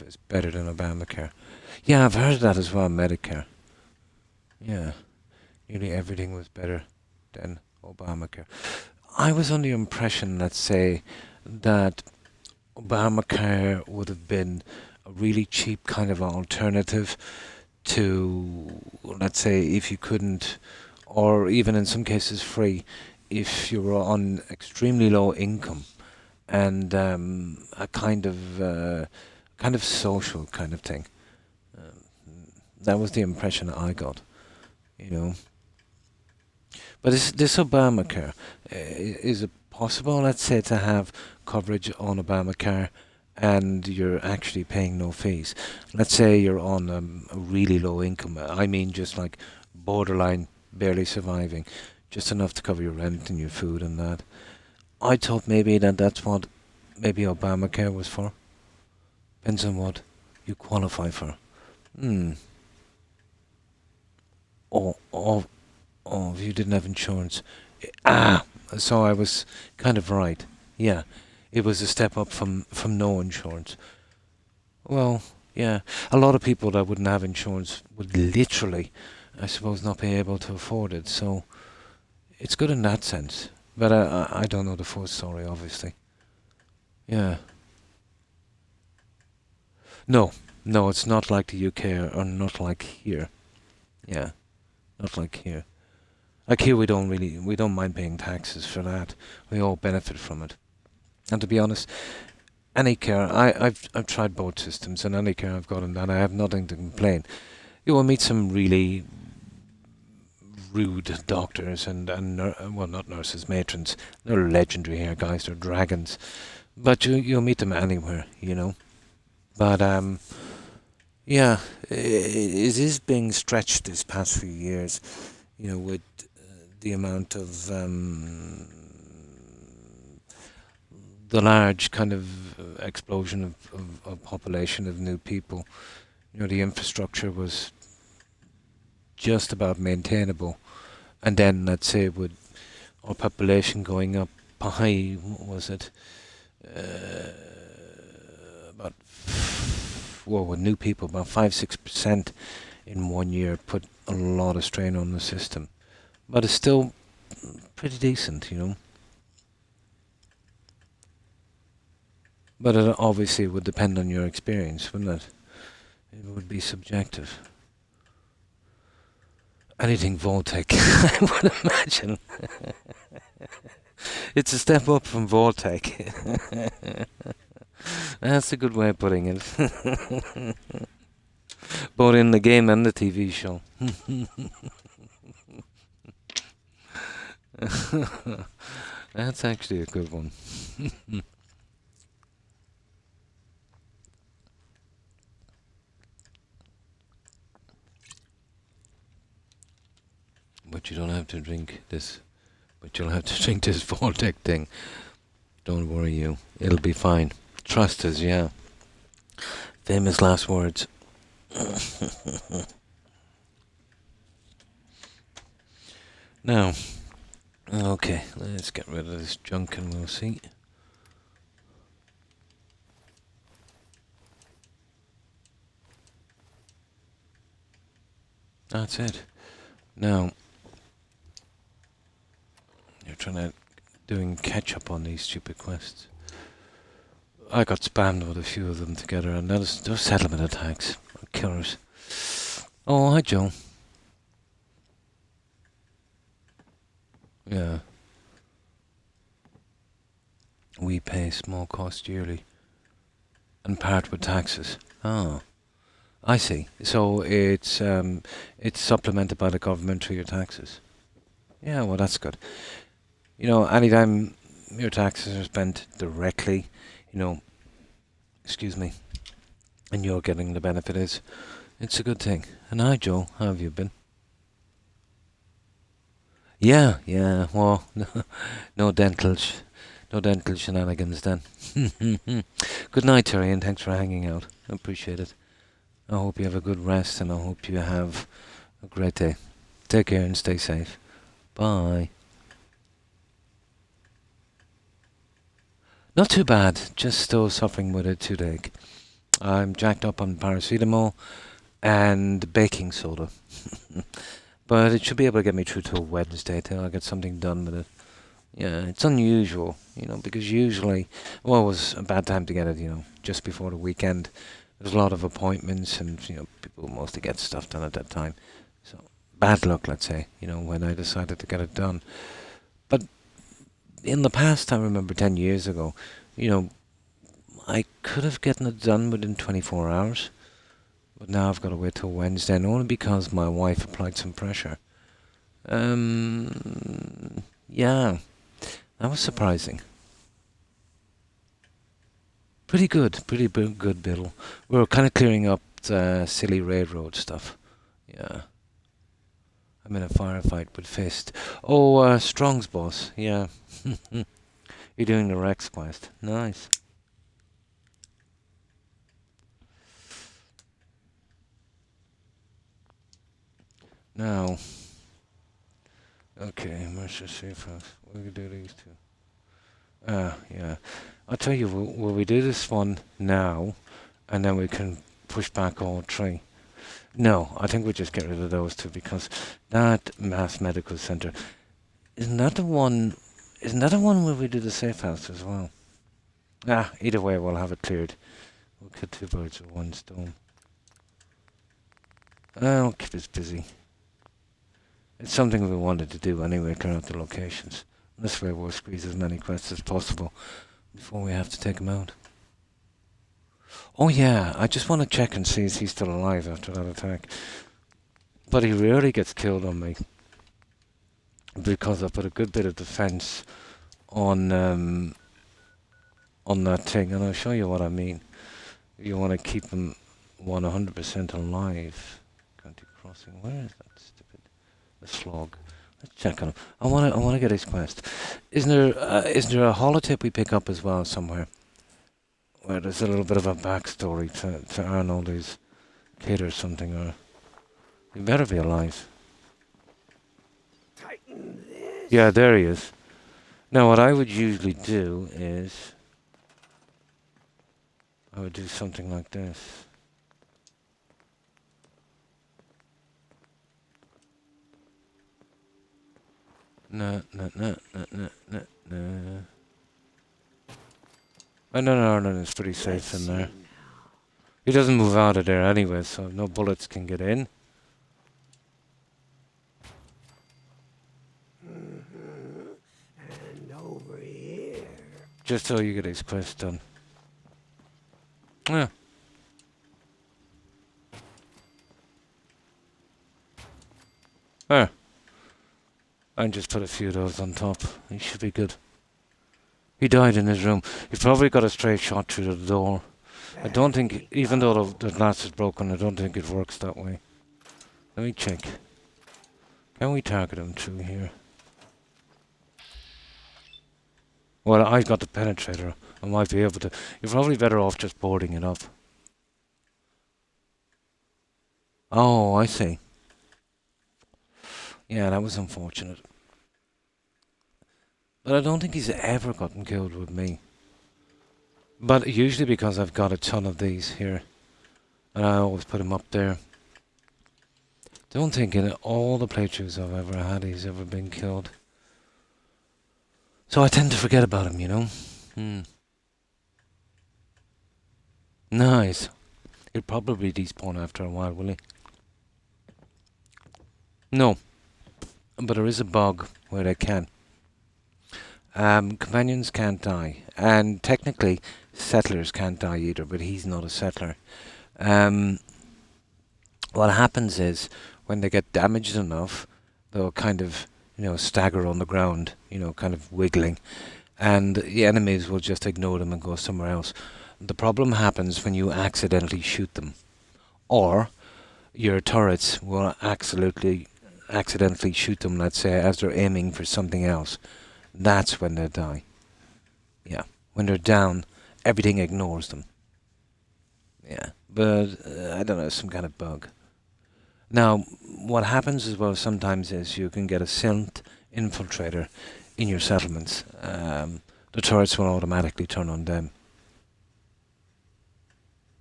is better than Obamacare. Yeah, I've heard that as well, Medicare. Yeah. Nearly everything was better than Obamacare. I was under the impression, let's say, that Obamacare would have been a really cheap kind of alternative to, let's say, if you couldn't, or even in some cases free, if you were on extremely low income, and a kind of social kind of thing. That was the impression I got, you know. But this Obamacare, is it possible, let's say, to have coverage on Obamacare and you're actually paying no fees? Let's say you're on a really low income. I mean, just like borderline, barely surviving, just enough to cover your rent and your food and that. I thought maybe that's what maybe Obamacare was for. Depends on what you qualify for. If you didn't have insurance. So I was kind of right. Yeah, it was a step up from no insurance. Well, yeah, a lot of people that wouldn't have insurance would literally, I suppose, not be able to afford it. So it's good in that sense. But I don't know the full story, obviously. Yeah. No, it's not like the UK or not like here. Yeah, not like here. Like here, we don't mind paying taxes for that. We all benefit from it. And to be honest, any care, I've tried both systems, and any care I've gotten that, I have nothing to complain. You will meet some really rude doctors and well, not nurses, matrons. They're legendary here, guys. They're dragons. But you'll meet them anywhere, you know. But yeah, it is being stretched this past few years, you know, with the amount of the large kind of explosion of population of new people. You know, the infrastructure was just about maintainable. And then, let's say, with our population going up by, what was it, with new people, about 5-6% in 1 year put a lot of strain on the system. But it's still pretty decent, you know. But it obviously would depend on your experience, wouldn't it? It would be subjective. Anything Voltec, I would imagine. It's a step up from Voltec. That's a good way of putting it. Both in the game and the TV show. That's actually a good one. But you don't have to drink this. But you'll have to drink this Voltec thing. Don't worry, you. It'll be fine. Trust us, yeah. Famous last words. Now, okay, let's get rid of this junk and we'll see. That's it. Now, you're trying to doing catch up on these stupid quests. I got spammed with a few of them together, and those settlement attacks are killers. Oh, hi, Joe. Yeah. We pay small cost yearly and part with taxes. Ah, I see. So it's supplemented by the government through your taxes. Yeah, well, that's good. You know, anytime your taxes are spent directly, you know, excuse me, and you're getting the benefit, it's a good thing. And hi, Joe, how have you been? Yeah, well, no dental shenanigans then. Good night, Terry, and thanks for hanging out. I appreciate it. I hope you have a good rest, and I hope you have a great day. Take care and stay safe. Bye. Not too bad, just still suffering with a toothache. I'm jacked up on paracetamol and baking soda. But it should be able to get me through till Wednesday till I get something done with it. Yeah, it's unusual, you know, because usually, well, it was a bad time to get it, you know, just before the weekend. There's a lot of appointments and, you know, people mostly get stuff done at that time. So, bad luck, let's say, you know, when I decided to get it done. But in the past, I remember 10 years ago, you know, I could have gotten it done within 24 hours. But now I've got to wait till Wednesday, and only because my wife applied some pressure. Yeah, that was surprising. Pretty good Bill. We were kind of clearing up the silly railroad stuff. Yeah. I'm in a firefight with Fist. Oh, Strong's boss, yeah. You're doing the Rex quest. Nice. Now, okay, Mercer Safe House. We can do these two. Yeah. I'll tell you, will we do this one now, and then we can push back all three? No, I think we'll just get rid of those two, because that Mass Medical Center, isn't that the one where we do the safe house as well? Either way, we'll have it cleared. We'll kill two birds with one stone. I'll keep us busy. It's something we wanted to do anyway, clear out the locations. This way we'll squeeze as many quests as possible before we have to take him out. Oh yeah, I just want to check and see if he's still alive after that attack. But he rarely gets killed on me, because I put a good bit of defense on that thing, and I'll show you what I mean. You want to keep him 100% alive. County Crossing, where is that stupid... the slog? Let's check on him. I want to get his quest. Isn't there a holotip we pick up as well somewhere, where there's a little bit of a backstory to Arnold, his kid or something, or he better be alive. Yeah, there he is. Now, what I would usually do is I would do something like this. No. No, it's pretty safe in there. He doesn't move out of there anyway, so no bullets can get in. And over here. Just so you get his quest done. Yeah. There. And just put a few of those on top. He should be good. He died in his room. He probably got a straight shot through the door. I don't think, even though the glass is broken, I don't think it works that way. Let me check. Can we target him through here? Well, I've got the penetrator. I might be able to. You're probably better off just boarding it up. Oh, I see. Yeah, that was unfortunate. But I don't think he's ever gotten killed with me. But usually because I've got a ton of these here. And I always put him up there. Don't think in all the playthroughs I've ever had he's ever been killed. So I tend to forget about him, you know. Nice. He'll probably despawn after a while, will he? No. But there is a bug where they can. Companions can't die. And technically, settlers can't die either, but he's not a settler. What happens is, when they get damaged enough, they'll kind of, stagger on the ground, kind of wiggling. And the enemies will just ignore them and go somewhere else. The problem happens when you accidentally shoot them. Or your turrets will accidentally shoot them, let's say, as they're aiming for something else. That's when they die. Yeah. When they're down, everything ignores them. Yeah. But, I don't know, some kind of bug. Now, what happens as well sometimes is you can get a synth infiltrator in your settlements. The turrets will automatically turn on them.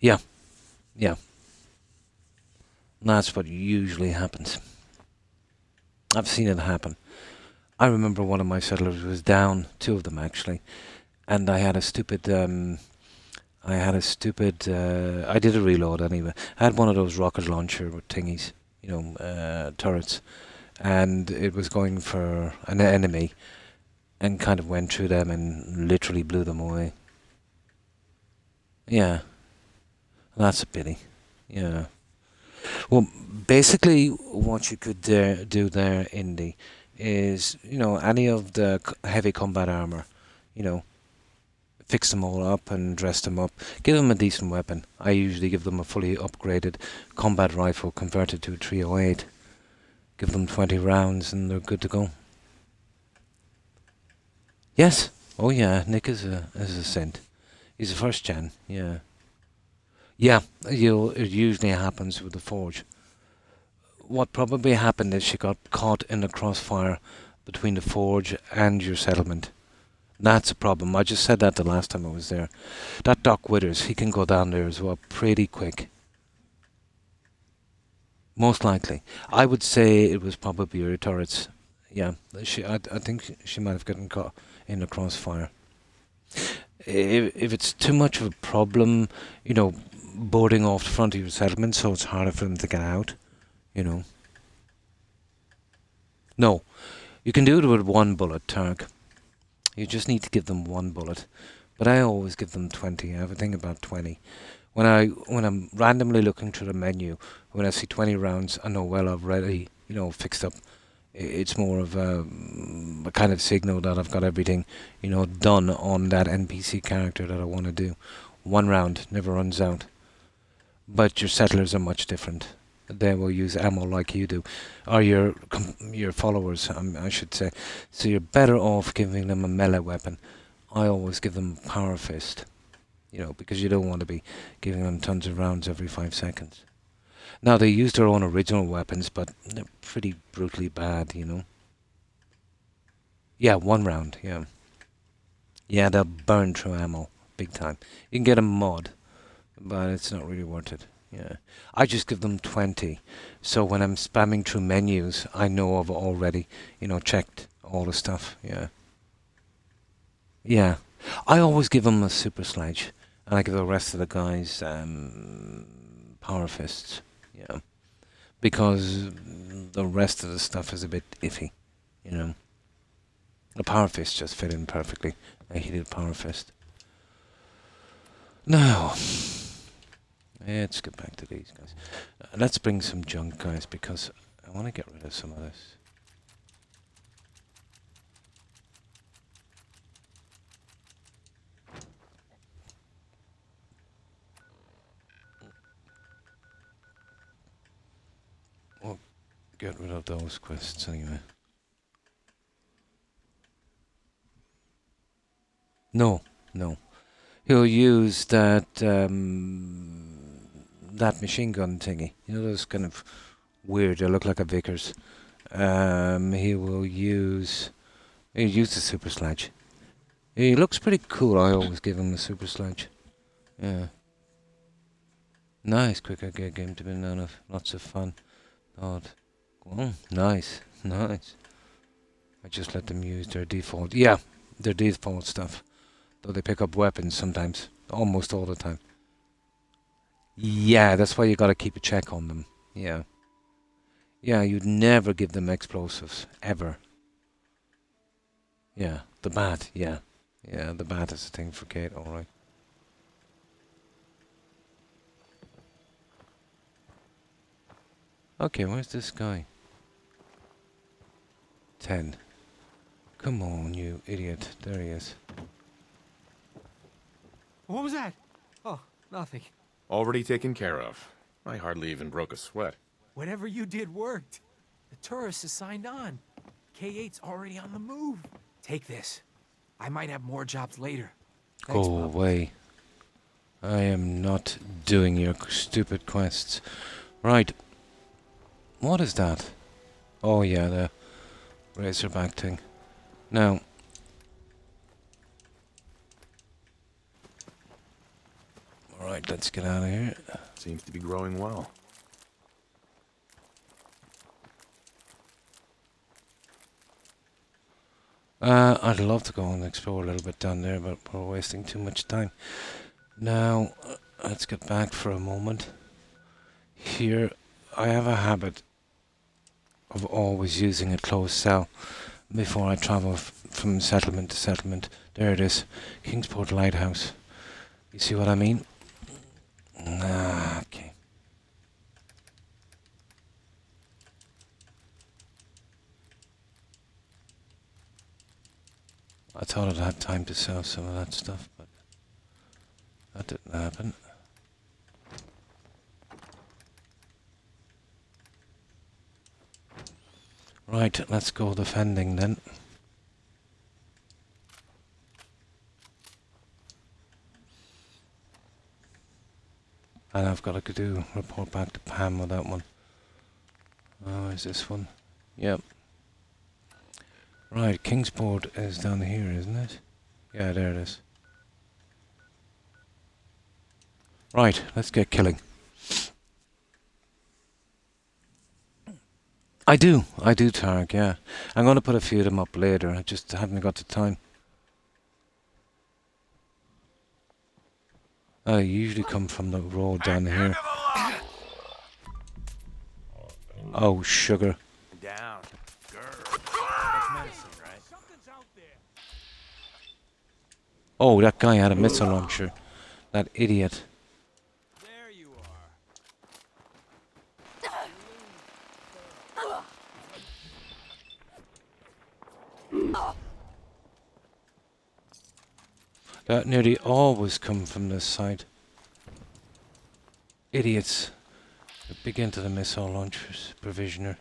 Yeah. That's what usually happens. I've seen it happen. I remember one of my settlers was down, 2 of them actually, and I had a stupid, I did a reload anyway. I had one of those rocket launcher thingies, turrets, and it was going for an enemy, and kind of went through them and literally blew them away. Yeah. That's a pity. Yeah. Well, basically, what you could do there, Indy, is, any of the heavy combat armor, fix them all up and dress them up. Give them a decent weapon. I usually give them a fully upgraded combat rifle converted to a 308. Give them 20 rounds and they're good to go. Yes. Oh yeah, Nick is a Saint. He's a first gen, yeah. Yeah, it usually happens with the Forge. What probably happened is she got caught in the crossfire between the Forge and your settlement. That's a problem. I just said that the last time I was there. That Doc Withers, he can go down there as well pretty quick. Most likely. I would say it was probably your turrets. Yeah, I think she might have gotten caught in the crossfire. If it's too much of a problem, boarding off the front of your settlement so it's harder for them to get out, No, you can do it with 1 bullet, Tark. You just need to give them 1 bullet. But I always give them 20. I have a thing about 20. When I'm randomly looking through the menu, when I see 20 rounds, I know well I've already, fixed up. It's more of a kind of signal that I've got everything, done on that NPC character that I want to do. 1 round never runs out. But your settlers are much different. They will use ammo like you do, or your followers, I should say. So you're better off giving them a melee weapon. I always give them power fist, because you don't want to be giving them tons of rounds every 5 seconds. Now they use their own original weapons, but they're pretty brutally bad, Yeah, 1 round, yeah. Yeah, they'll burn through ammo, big time. You can get a mod, but it's not really worth it. Yeah, I just give them 20. So when I'm spamming through menus, I know I've already, checked all the stuff. Yeah. Yeah. I always give him a super sledge, and I give the rest of the guys power fists. Yeah, because the rest of the stuff is a bit iffy. You know, the power fist just fit in perfectly. I hated power fist. Now, let's get back to these guys. Let's bring some junk, guys, because I want to get rid of some of this. Well, get rid of those quests anyway. No, no. He'll use that that machine gun thingy. You know those kind of weird. They look like a Vickers. He'll use the super sledge. He looks pretty cool. I always give him the super sledge. Yeah. Nice quick arcade game to be none of. Lots of fun. Nice, nice. I just let them use their default. Yeah, their default stuff. Though they pick up weapons sometimes. Almost all the time. Yeah, that's why you gotta keep a check on them. Yeah. Yeah, you'd never give them explosives. Ever. Yeah, the bat, yeah. Yeah, the bat is a thing for Kate, alright. Okay, where's this guy? 10. Come on, you idiot. There he is. What was that? Oh, nothing. Already taken care of. I hardly even broke a sweat. Whatever you did worked. The tourist is signed on. K8's already on the move. Take this. I might have more jobs later. Thanks, Go Bob. away. I am not doing your stupid quests. Right. What is that? Oh yeah, the Razorback thing. Now. Alright, let's get out of here. Seems to be growing well. I'd love to go and explore a little bit down there, but we're wasting too much time. Now, let's get back for a moment. Here, I have a habit of always using a closed cell before I travel from settlement to settlement. There it is, Kingsport Lighthouse. You see what I mean? Okay. I thought I'd have time to sell some of that stuff, but that didn't happen. Right, let's go defending then. And I've got to report back to Pam with that one. Oh, is this one? Yep. Right, Kingsport is down here, isn't it? Yeah, there it is. Right, let's get killing. I do, Tarek, yeah. I'm going to put a few of them up later, I just haven't got the time. I usually come from the road down here. Oh, sugar. Down. That's medicine, right? Something's out there. Oh, that guy had a missile launcher. That idiot. There you are. That nearly always come from this side. Idiots. They're big into the missile launchers, provisioner.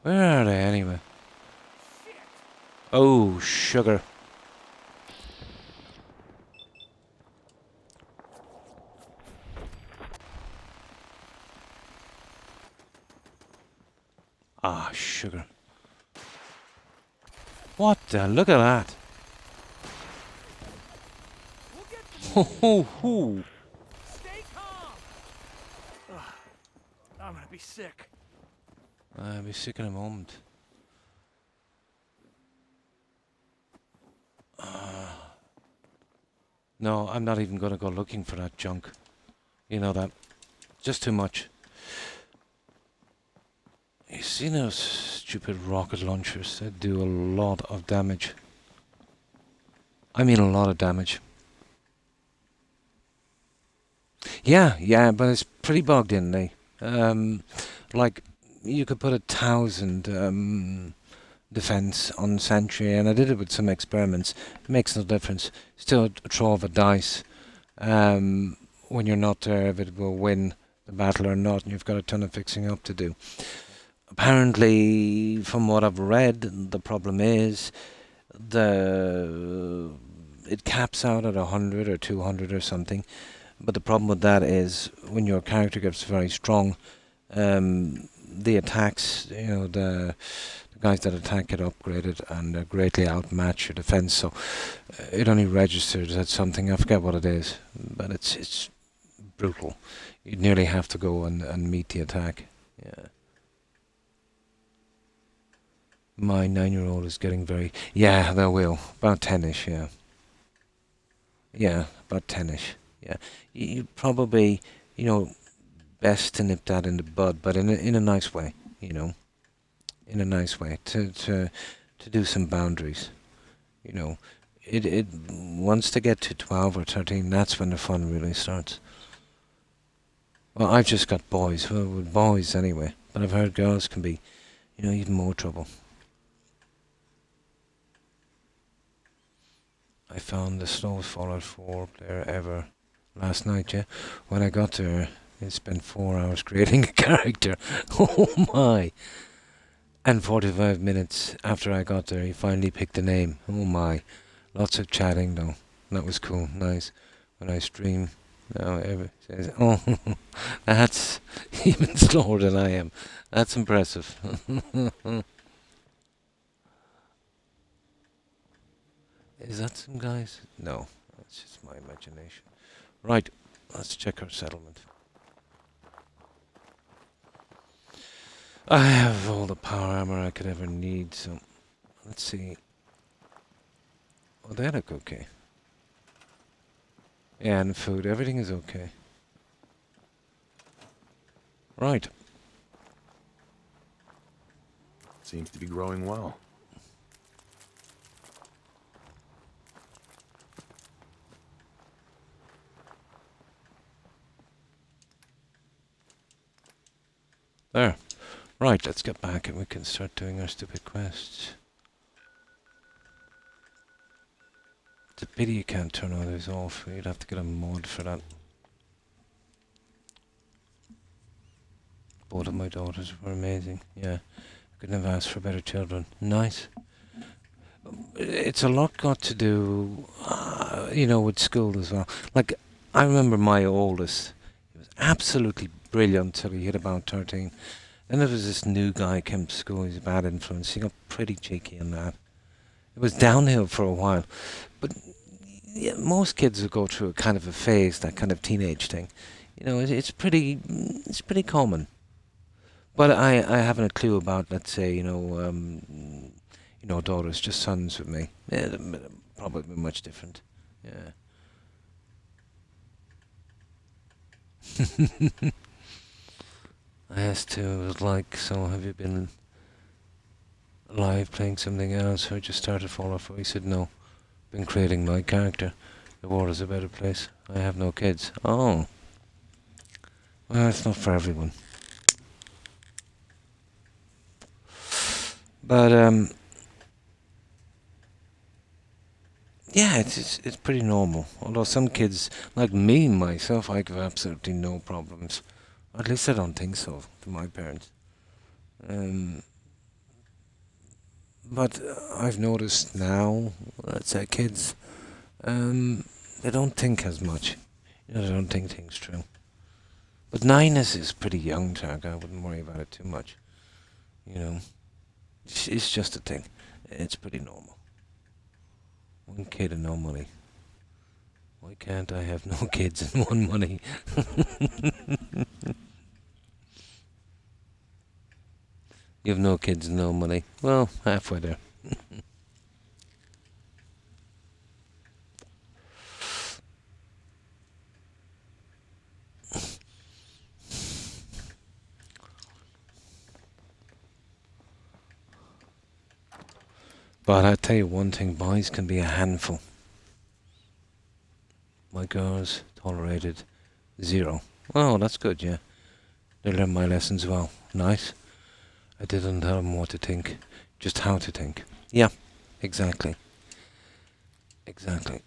Where are they anyway? Oh, sugar. Ah, sugar. What the? Look at that. Ho ho ho. Stay calm. I'm gonna be sick. I'll be sick in a moment. No, I'm not even going to go looking for that junk. You know that. Just too much. You see those stupid rocket launchers that do a lot of damage. I mean a lot of damage. Yeah, but it's pretty bogged in, like, you could put 1,000 defense on Sentry, and I did it with some experiments. It makes no difference. Still a throw of a dice. When you're not there, if it will win the battle or not, and you've got a ton of fixing up to do. Apparently, from what I've read, the problem is it caps out at 100 or 200 or something. But the problem with that is when your character gets very strong, the attacks, the guys that attack get upgraded and greatly outmatch your defense. So it only registers at something. I forget what it is, but it's brutal. You'd nearly have to go and meet the attack. Yeah. My 9-year-old is getting very... Yeah, they will. About 10-ish, yeah. Yeah, about 10-ish. Yeah. You probably, best to nip that in the bud, but in a nice way, in a nice way, to do some boundaries. It wants to get to 12 or 13, that's when the fun really starts. Well, I've just got boys, well, with boys anyway, but I've heard girls can be, even more trouble. I found the slowest Fallout 4 player ever last night, yeah. When I got there, I spent 4 hours creating a character. Oh my! And 45 minutes after I got there, he finally picked a name. Oh my. Lots of chatting though. That was cool, nice. When I stream, now every says, oh, that's even slower than I am. That's impressive. Is that some guys? No, that's just my imagination. Right, let's check our settlement. I have all the power armor I could ever need, so let's see. Oh, they look okay. Yeah, and food, everything is okay. Right. Seems to be growing well. There. Right, let's get back and we can start doing our stupid quests. It's a pity you can't turn all these off. You'd have to get a mod for that. Both of my daughters were amazing. Yeah, I couldn't have asked for better children. Nice. It's a lot got to do, with school as well. Like, I remember my oldest. He was absolutely brilliant till he hit about 13. Then there was this new guy came to school. He's a bad influence. He got pretty cheeky in that. It was downhill for a while. But yeah, most kids will go through a kind of a phase, that kind of teenage thing. It's pretty common. But I haven't a clue about, let's say, daughters, just sons with me. Yeah, probably much different. Yeah. I asked him, it was like, so have you been live playing something else or just started Fallout 4? He said, no, been creating my character. The world is a better place. I have no kids. Oh. Well, it's not for everyone. But, yeah, it's pretty normal. Although some kids, like me, myself, I have absolutely no problems. At least I don't think so, to my parents. But I've noticed now, let's say kids, they don't think as much. They don't think things through. But 9 is pretty young, Tark. I wouldn't worry about it too much. It's just a thing. It's pretty normal. One kid and no money. Why can't I have no kids and one money? You have no kids and no money. Well, halfway there. But I tell you one thing, boys can be a handful. My girls tolerated 0. Oh, that's good, yeah. They learned my lessons well. Nice. I didn't tell them what to think, just how to think. Yeah, exactly. Exactly.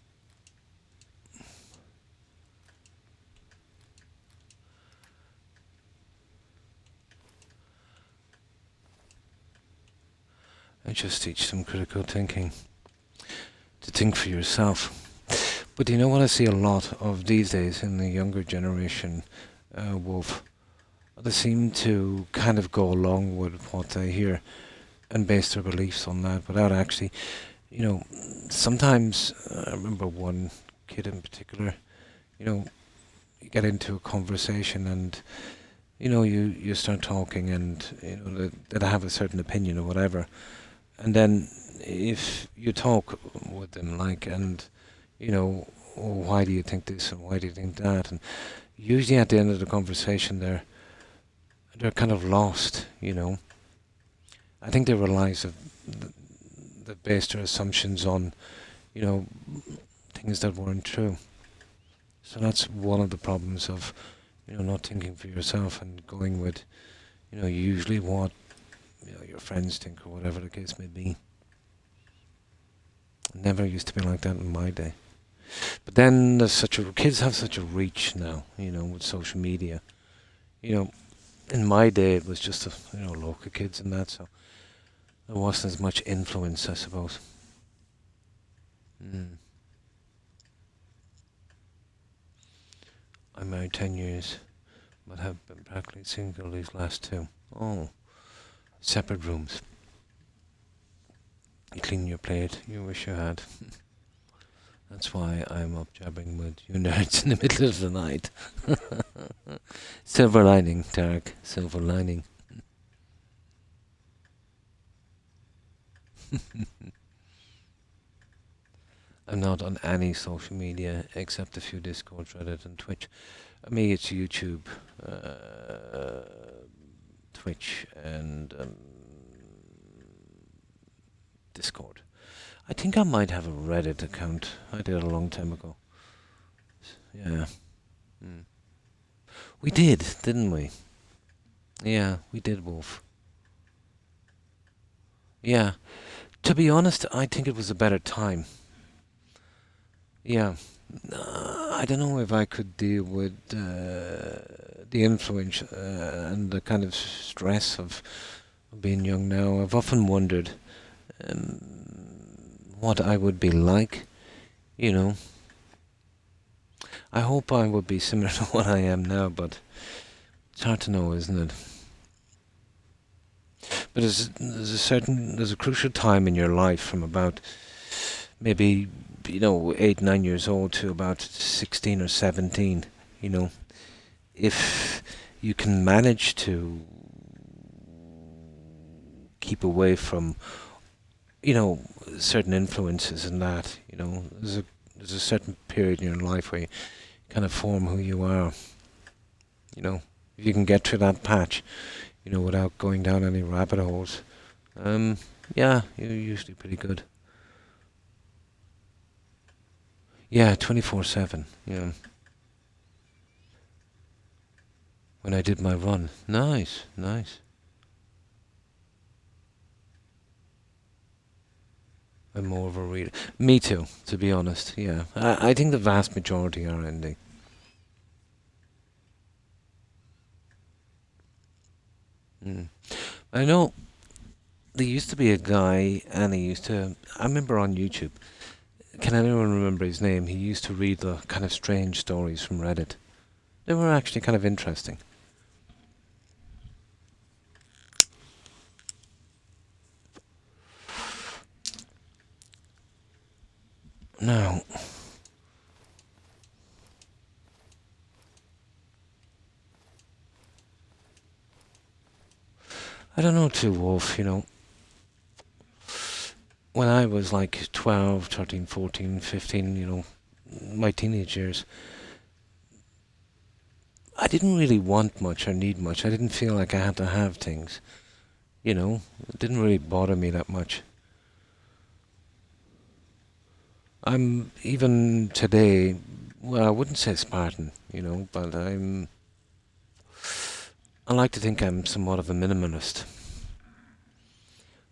I just teach them critical thinking. To think for yourself. But you know what I see a lot of these days in the younger generation, Wolf? They seem to kind of go along with what they hear and base their beliefs on that without actually, sometimes I remember one kid in particular, you get into a conversation and, you start talking and, that have a certain opinion or whatever. And then if you talk with them, oh, why do you think this and why do you think that? And usually at the end of the conversation, they're kind of lost, I think they realize that they based their assumptions on, things that weren't true. So that's one of the problems of, not thinking for yourself and going with, usually what your friends think or whatever the case may be. It never used to be like that in my day. But then kids have such a reach now, with social media. In my day it was just local kids and that, so there wasn't as much influence, I suppose. I'm married 10 years, but have been practically single these last 2. Oh, separate rooms. You clean your plate, you wish you had. That's why I'm up jabbing with you nerds in the middle of the night. Silver lining, Tarek. Silver lining. I'm not on any social media except a few Discord, Reddit and Twitch. I mean, it's YouTube, Twitch and Discord. I think I might have a Reddit account. I did a long time ago. Yeah. We did, didn't we? Yeah, we did, Wolf. Yeah. To be honest, I think it was a better time. Yeah. I don't know if I could deal with the influence and the kind of stress of being young now. I've often wondered what I would be like, I hope I would be similar to what I am now, but it's hard to know, isn't it? But there's a crucial time in your life from about maybe 8, 9 years old to about 16 or 17. If you can manage to keep away from certain influences and that, there's a certain period in your life where you kind of form who you are. If you can get through that patch, without going down any rabbit holes, yeah, you're usually pretty good. Yeah, 24/7. Yeah. When I did my run, nice. I'm more of a reader. Me too, to be honest. Yeah, I think the vast majority are ending. I know there used to be a guy, and I remember on YouTube. Can anyone remember his name? He used to read the kind of strange stories from Reddit. They were actually kind of interesting. Now, I don't know too, Wolf, when I was like 12, 13, 14, 15, my teenage years, I didn't really want much or need much. I didn't feel like I had to have things, it didn't really bother me that much. I'm even today. Well, I wouldn't say Spartan, but I like to think I'm somewhat of a minimalist.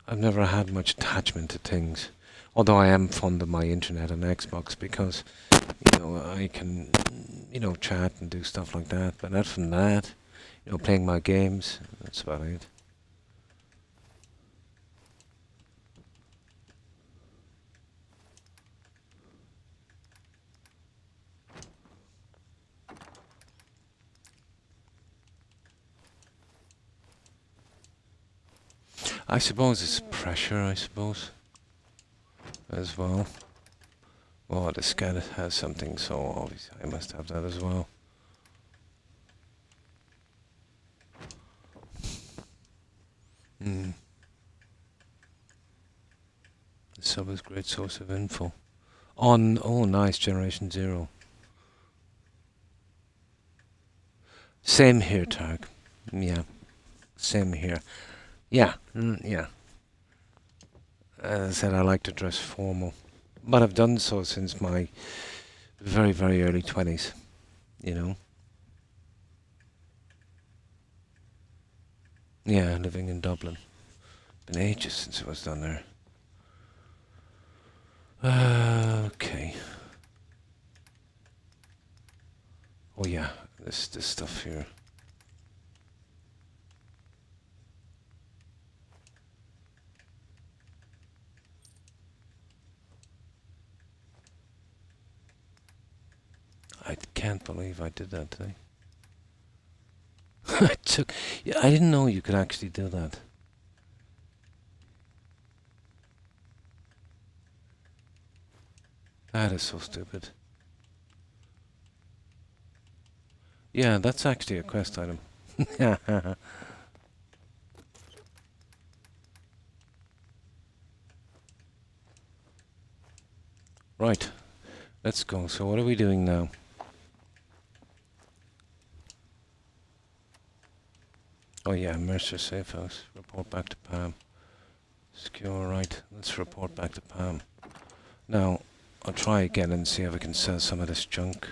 I've never had much attachment to things, although I am fond of my internet and Xbox because, I can, chat and do stuff like that. But not from that, playing my games, that's about it. I suppose it's pressure, I suppose, as well. Oh, the scan has something, so obviously I must have that as well. The sub is a great source of info. Oh, nice, Generation Zero. Same here, Targ. Yeah, same here. Yeah, yeah. As I said, I like to dress formal. But I've done so since my very, very early 20s, Yeah, living in Dublin. Been ages since I was down there. Okay. Oh yeah, this stuff here. I can't believe I did that today. I didn't know you could actually do that. That is so stupid. Yeah, that's actually a quest item. Right, let's go. So what are we doing now? Oh yeah, Mercer Safe House. Report back to Pam. Secure, right. Let's report back to Pam. Now, I'll try again and see if I can sell some of this junk.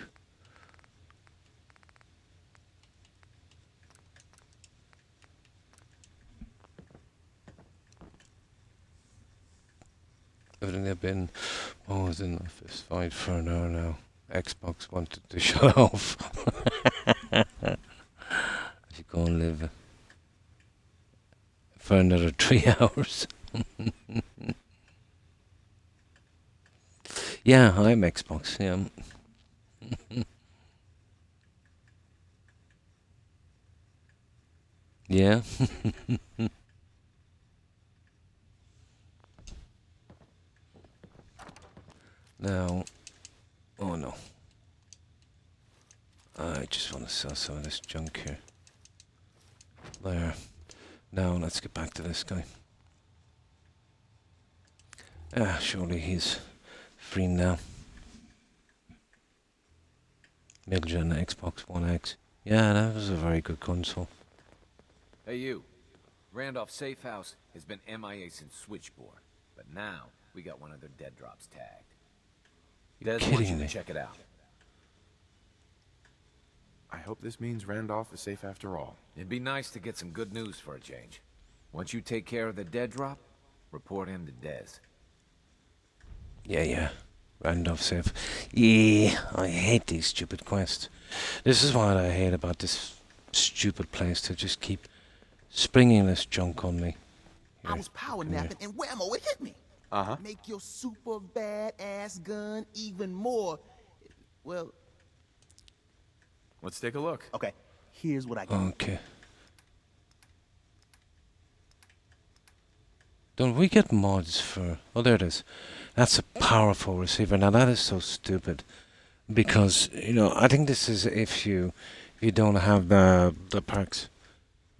Everything they've been, I was in a fist fight for an hour now. Xbox wanted to shut off. I should go and live for another 3 hours. Yeah, I'm Xbox, yeah. Yeah. Now, oh no. I just want to sell some of this junk here. There. Now let's get back to this guy. Surely he's free now. Middle-gen Xbox One X. Yeah, that was a very good console. Hey, you. Randolph Safe House has been MIA since Switchboard, but now we got one of their dead drops tagged. You're Des wants kidding you me. to check it out. I hope this means Randolph is safe after all. It'd be nice to get some good news for a change. Once you take care of the dead drop, report in to Des. Yeah. Randolph Safe. Yeah, I hate these stupid quests. This is what I hate about this stupid place, to just keep springing this junk on me. I was power napping and whammo, it hit me. Uh-huh. Make your super badass gun even more. Well, Let's take a look. okay, here's what I got. Okay. Don't we get mods for... Oh, there it is. That's a powerful receiver. Now, that is so stupid. Because, I think this is if you don't have the perks.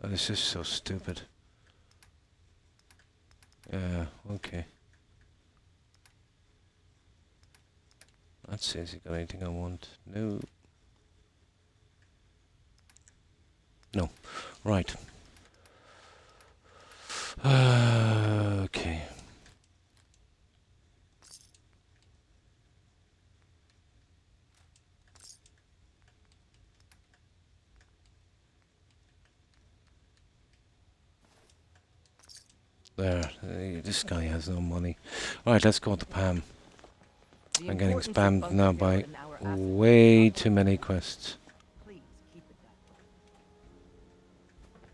It's just so stupid. Yeah, okay. Let's see, has he got anything I want? No. No. Right. Okay. There. This guy has no money. Alright, let's go to Pam. The I'm getting importance of spammed bunker now hill by in our asset way is too many quests. Please keep it that way.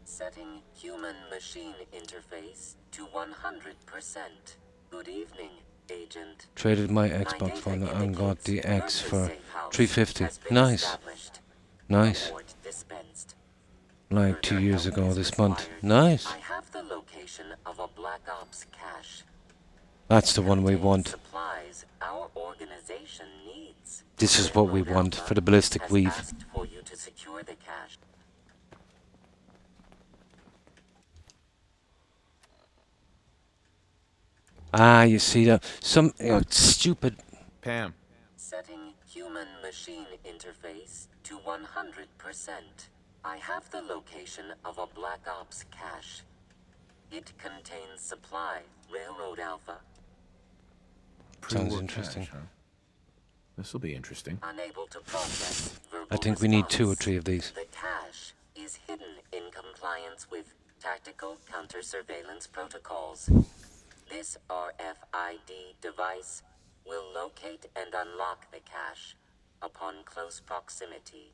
Setting human-machine interface to 100%. Good evening, Agent. Traded my My Xbox data phone and got the indicates X purchase for safe house 350. has been Nice. established. Nice. Reward dispensed. Like 2 Further years help ago is this month. required. Nice. I have the location of a Black Ops cache. That's the one we Contains want. supplies our organization needs. This is what we Railroad want Alpha for the ballistic has weave. asked for you to secure the cache. Ah, you see that? Some stupid. Pam, Setting human-machine interface to 100%. I have the location of a Black Ops cache. It contains supply, Railroad Alpha. Sounds pre-war interesting. cache, huh? This'll be interesting. Unable to process verbal I think we need 2 or response. 3 of these. The cache is hidden in compliance with tactical counter-surveillance protocols. This RFID device will locate and unlock the cache upon close proximity.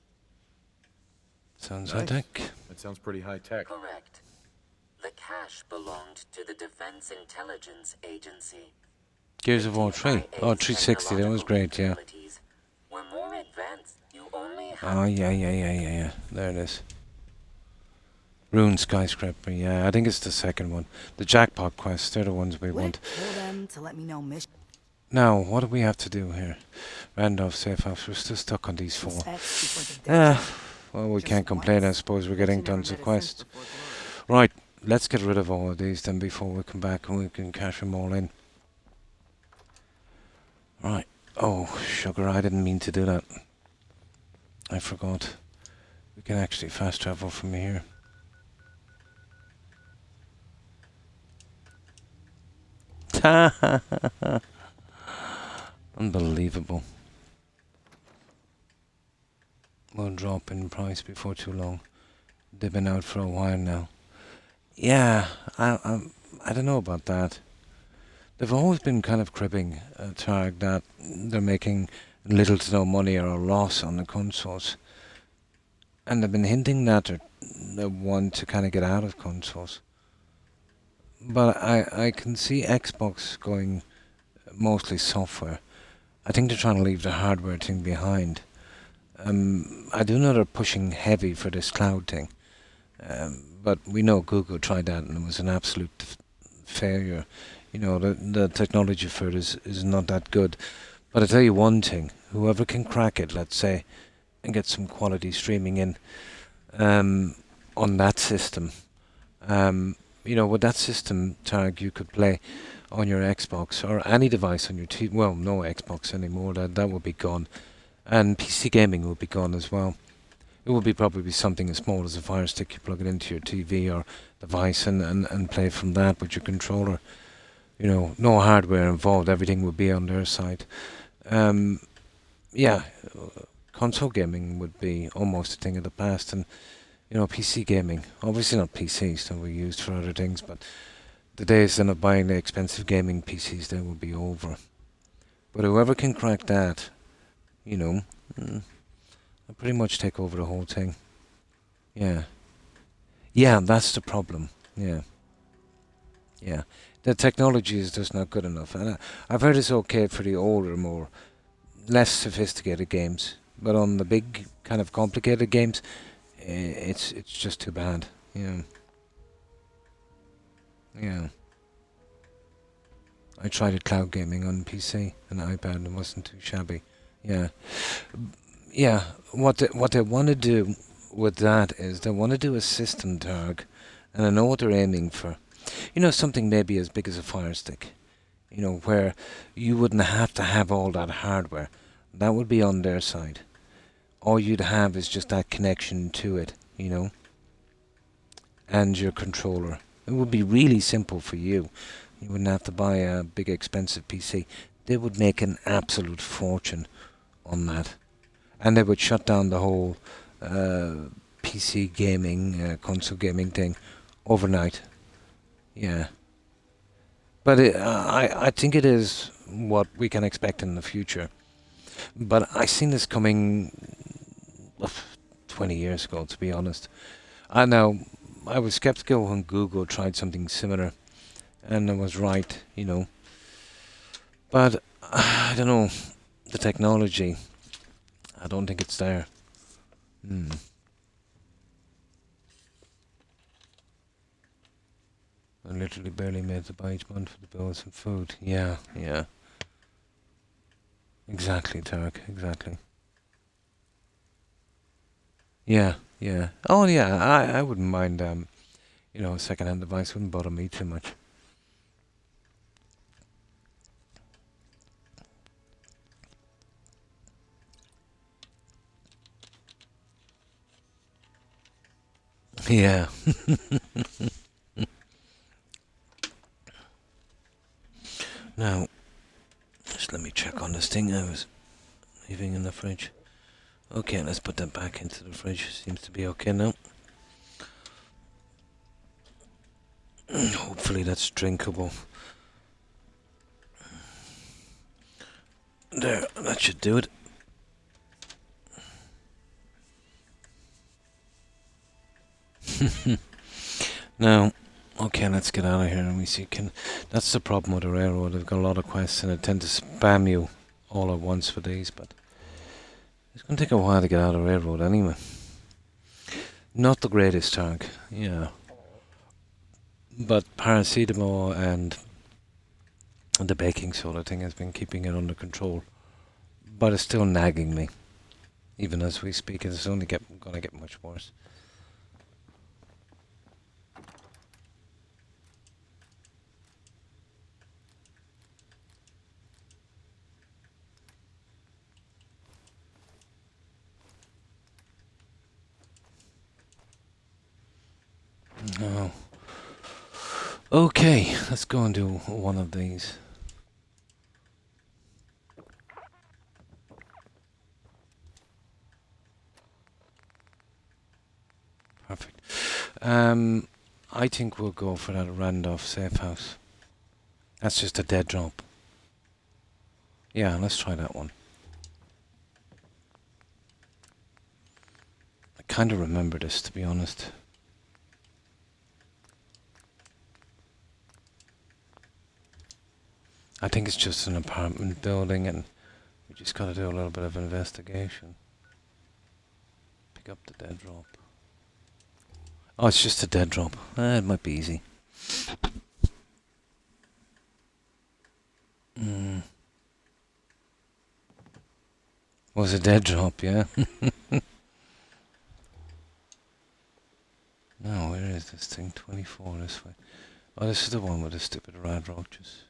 Sounds Nice. high-tech. That sounds pretty high tech. Correct. The cache belonged to the Defense Intelligence Agency. Gears of War 3. Oh, DIA's 360, that was technological great, yeah. capabilities were more advanced. You only have Oh, yeah. There it is. Rune Skyscraper, yeah. I think it's the second one. The jackpot quests, they're the ones we Would want. it kill them to let me know mission Now, what do we have to do here? Randolph Safe House, we're still stuck on these 4. specs before the Yeah. deadline? Well, we Just can't complain, I once. suppose. We're getting She never tons of met a quests. sense before glory. Right, let's get rid of all of these then before we come back and we can cash them all in. Right. Oh, sugar, I didn't mean to do that. I forgot. We can actually fast travel from here. Unbelievable. Will drop in price before too long. They've been out for a while now. Yeah, I don't know about that. They've always been kind of cribbing Targ that they're making little to no money or a loss on the consoles. And they've been hinting that they want to kind of get out of consoles. But I can see Xbox going mostly software. I think they're trying to leave the hardware thing behind. I do know they're pushing heavy for this cloud thing. But we know Google tried that and it was an absolute failure. You know, the technology for it is not that good. But I tell you one thing, whoever can crack it, let's say, and get some quality streaming in on that system, you know, with that system tag you could play on your Xbox or any device on your TV. Well, no Xbox anymore, that would be gone. And PC gaming would be gone as well. It would be probably something as small as a Fire Stick. You plug it into your TV or device and play from that with your controller. You know, no hardware involved. Everything would be on their side. Yeah, console gaming would be almost a thing of the past. And, you know, PC gaming, obviously not PCs that were used for other things, but the days then of buying the expensive gaming PCs, they will be over. But whoever can crack that, you know, I'll pretty much take over the whole thing. Yeah. Yeah, that's the problem. Yeah. Yeah. The technology is just not good enough. And I've heard it's okay for the older, more, less sophisticated games. But on the big, kind of complicated games, it's just too bad. Yeah. Yeah. I tried it cloud gaming on PC and iPad and it wasn't too shabby. Yeah. Yeah, what they want to do with that is they want to do a system tag, and I know what they're aiming for. You know, something maybe as big as a Fire Stick. You know, where you wouldn't have to have all that hardware. That would be on their side. All you'd have is just that connection to it, you know, and your controller. It would be really simple for you. You wouldn't have to buy a big expensive PC. They would make an absolute fortune on that. And they would shut down the whole PC gaming, console gaming thing overnight. Yeah. But I think it is what we can expect in the future. But I seen this coming 20 years ago, to be honest. I know I was skeptical when Google tried something similar, and I was right, you know. But I don't know, the technology, I don't think it's there. I literally barely made the buy each month for the bills and food. Yeah, yeah. Exactly, Tarek, exactly. Yeah, yeah. Oh, yeah, I wouldn't mind, you know, a second-hand device. Wouldn't bother me too much. Yeah. Now, just let me check on this thing I was leaving in the fridge. Okay, let's put that back into the fridge. Seems to be okay now. Hopefully that's drinkable. There, that should do it. Now, okay, let's get out of here and we see. That's the problem with the railroad. They've got a lot of quests and they tend to spam you all at once for these, but it's going to take a while to get out of the railroad anyway. Not the greatest tank, yeah. But paracetamol and the baking soda thing has been keeping it under control. But it's still nagging me. Even as we speak, it's only going to get much worse. No. Okay, let's go and do one of these. Perfect. I think we'll go for that Randolph safe house. That's just a dead drop. Yeah, let's try that one. I kind of remember this, to be honest. I think it's just an apartment building and we just gotta do a little bit of investigation. Pick up the dead drop. Oh, it's just a dead drop. It might be easy. Was a dead drop, yeah? No, where is this thing? 24 this way. Oh, this is the one with the stupid rad roaches.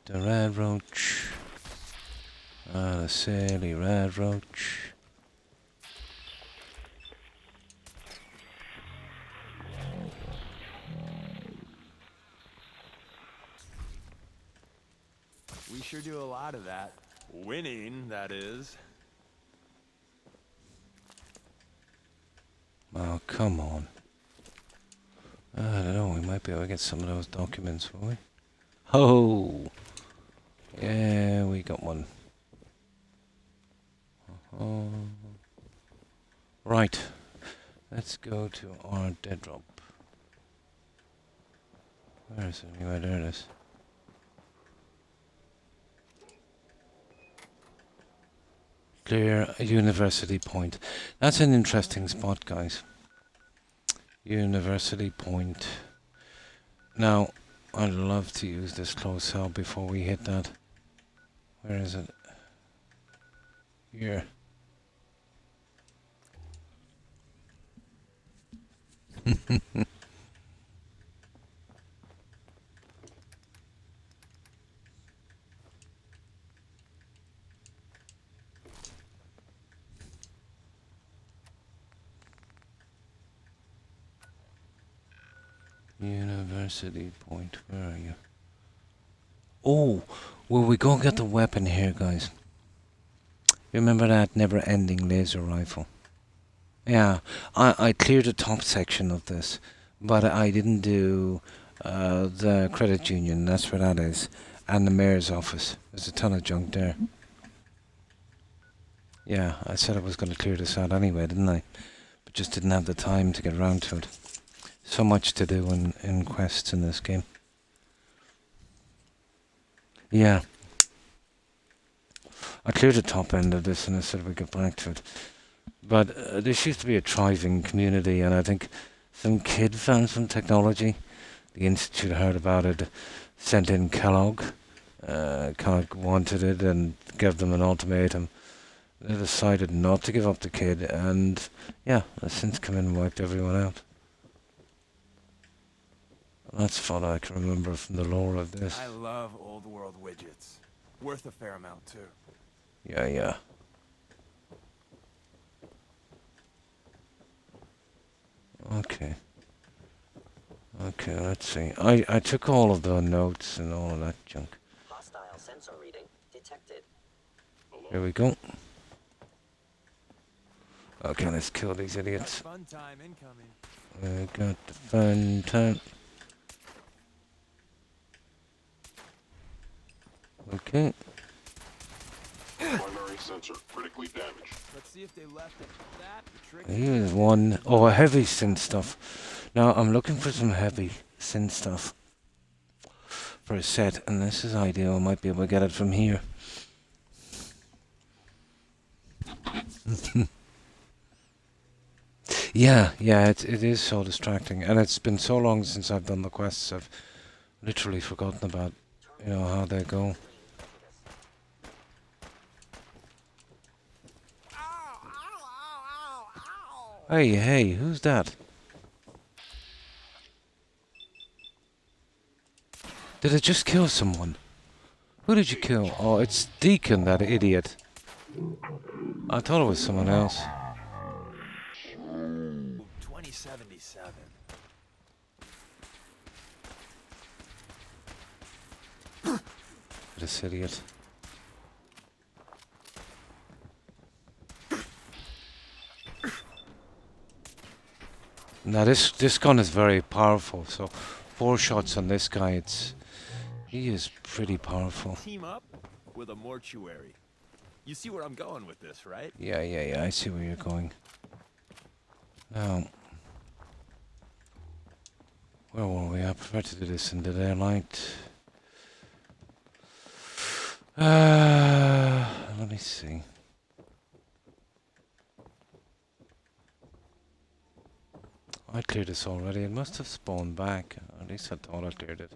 The rad roach. Ah, the silly rad roach. We sure do a lot of that. Winning, that is. Oh, come on. I don't know, we might be able to get some of those documents, will we? Oh! Yeah, we got one. Right. Let's go to our dead drop. Where is it? Anyway, there it is. Clear University Point. That's an interesting spot, guys. University Point. Now, I'd love to use this close cell before we hit that. Where is it? Here. University Point, where are you? Oh, well, we go get the weapon here, guys. Remember that never-ending laser rifle? Yeah, I cleared the top section of this, but I didn't do the credit union. That's where that is, and the mayor's office. There's a ton of junk there. Yeah, I said I was going to clear this out anyway, didn't I? But just didn't have the time to get around to it. So much to do in quests in this game. Yeah. I cleared the top end of this and I said we'd get back to it. But this used to be a thriving community, and I think some kid found some technology. The Institute heard about it, sent in Kellogg. Kellogg wanted it and gave them an ultimatum. They decided not to give up the kid, and yeah, has since come in and wiped everyone out. That's what I can remember from the lore of this. I love old world widgets. Worth a fair amount, too. Yeah, yeah. Okay. Okay, let's see. I took all of the notes and all of that junk. Hostile sensor reading detected. Here we go. Okay, let's kill these idiots. Fun time incoming. We got the fun time. Okay. Primary sensor critically damaged. Let's see if they left it. That trick. Here's one. Oh, a heavy synth stuff. Now, I'm looking for some heavy synth stuff for a set, and this is ideal. I might be able to get it from here. Yeah, it is so distracting, and it's been so long since I've done the quests, I've literally forgotten about, how they go. Hey, who's that? Did it just kill someone? Who did you kill? Oh, it's Deacon, that idiot. I thought it was someone else. 2077. This idiot. Now this gun is very powerful, so 4 shots on this guy, he is pretty powerful. Team up with a mortuary. You see where I'm going with this, right? Yeah, I see where you're going. Now, where were we? I prefer to do this in the daylight. Let me see. I cleared this already. It must have spawned back. At least I thought I cleared it.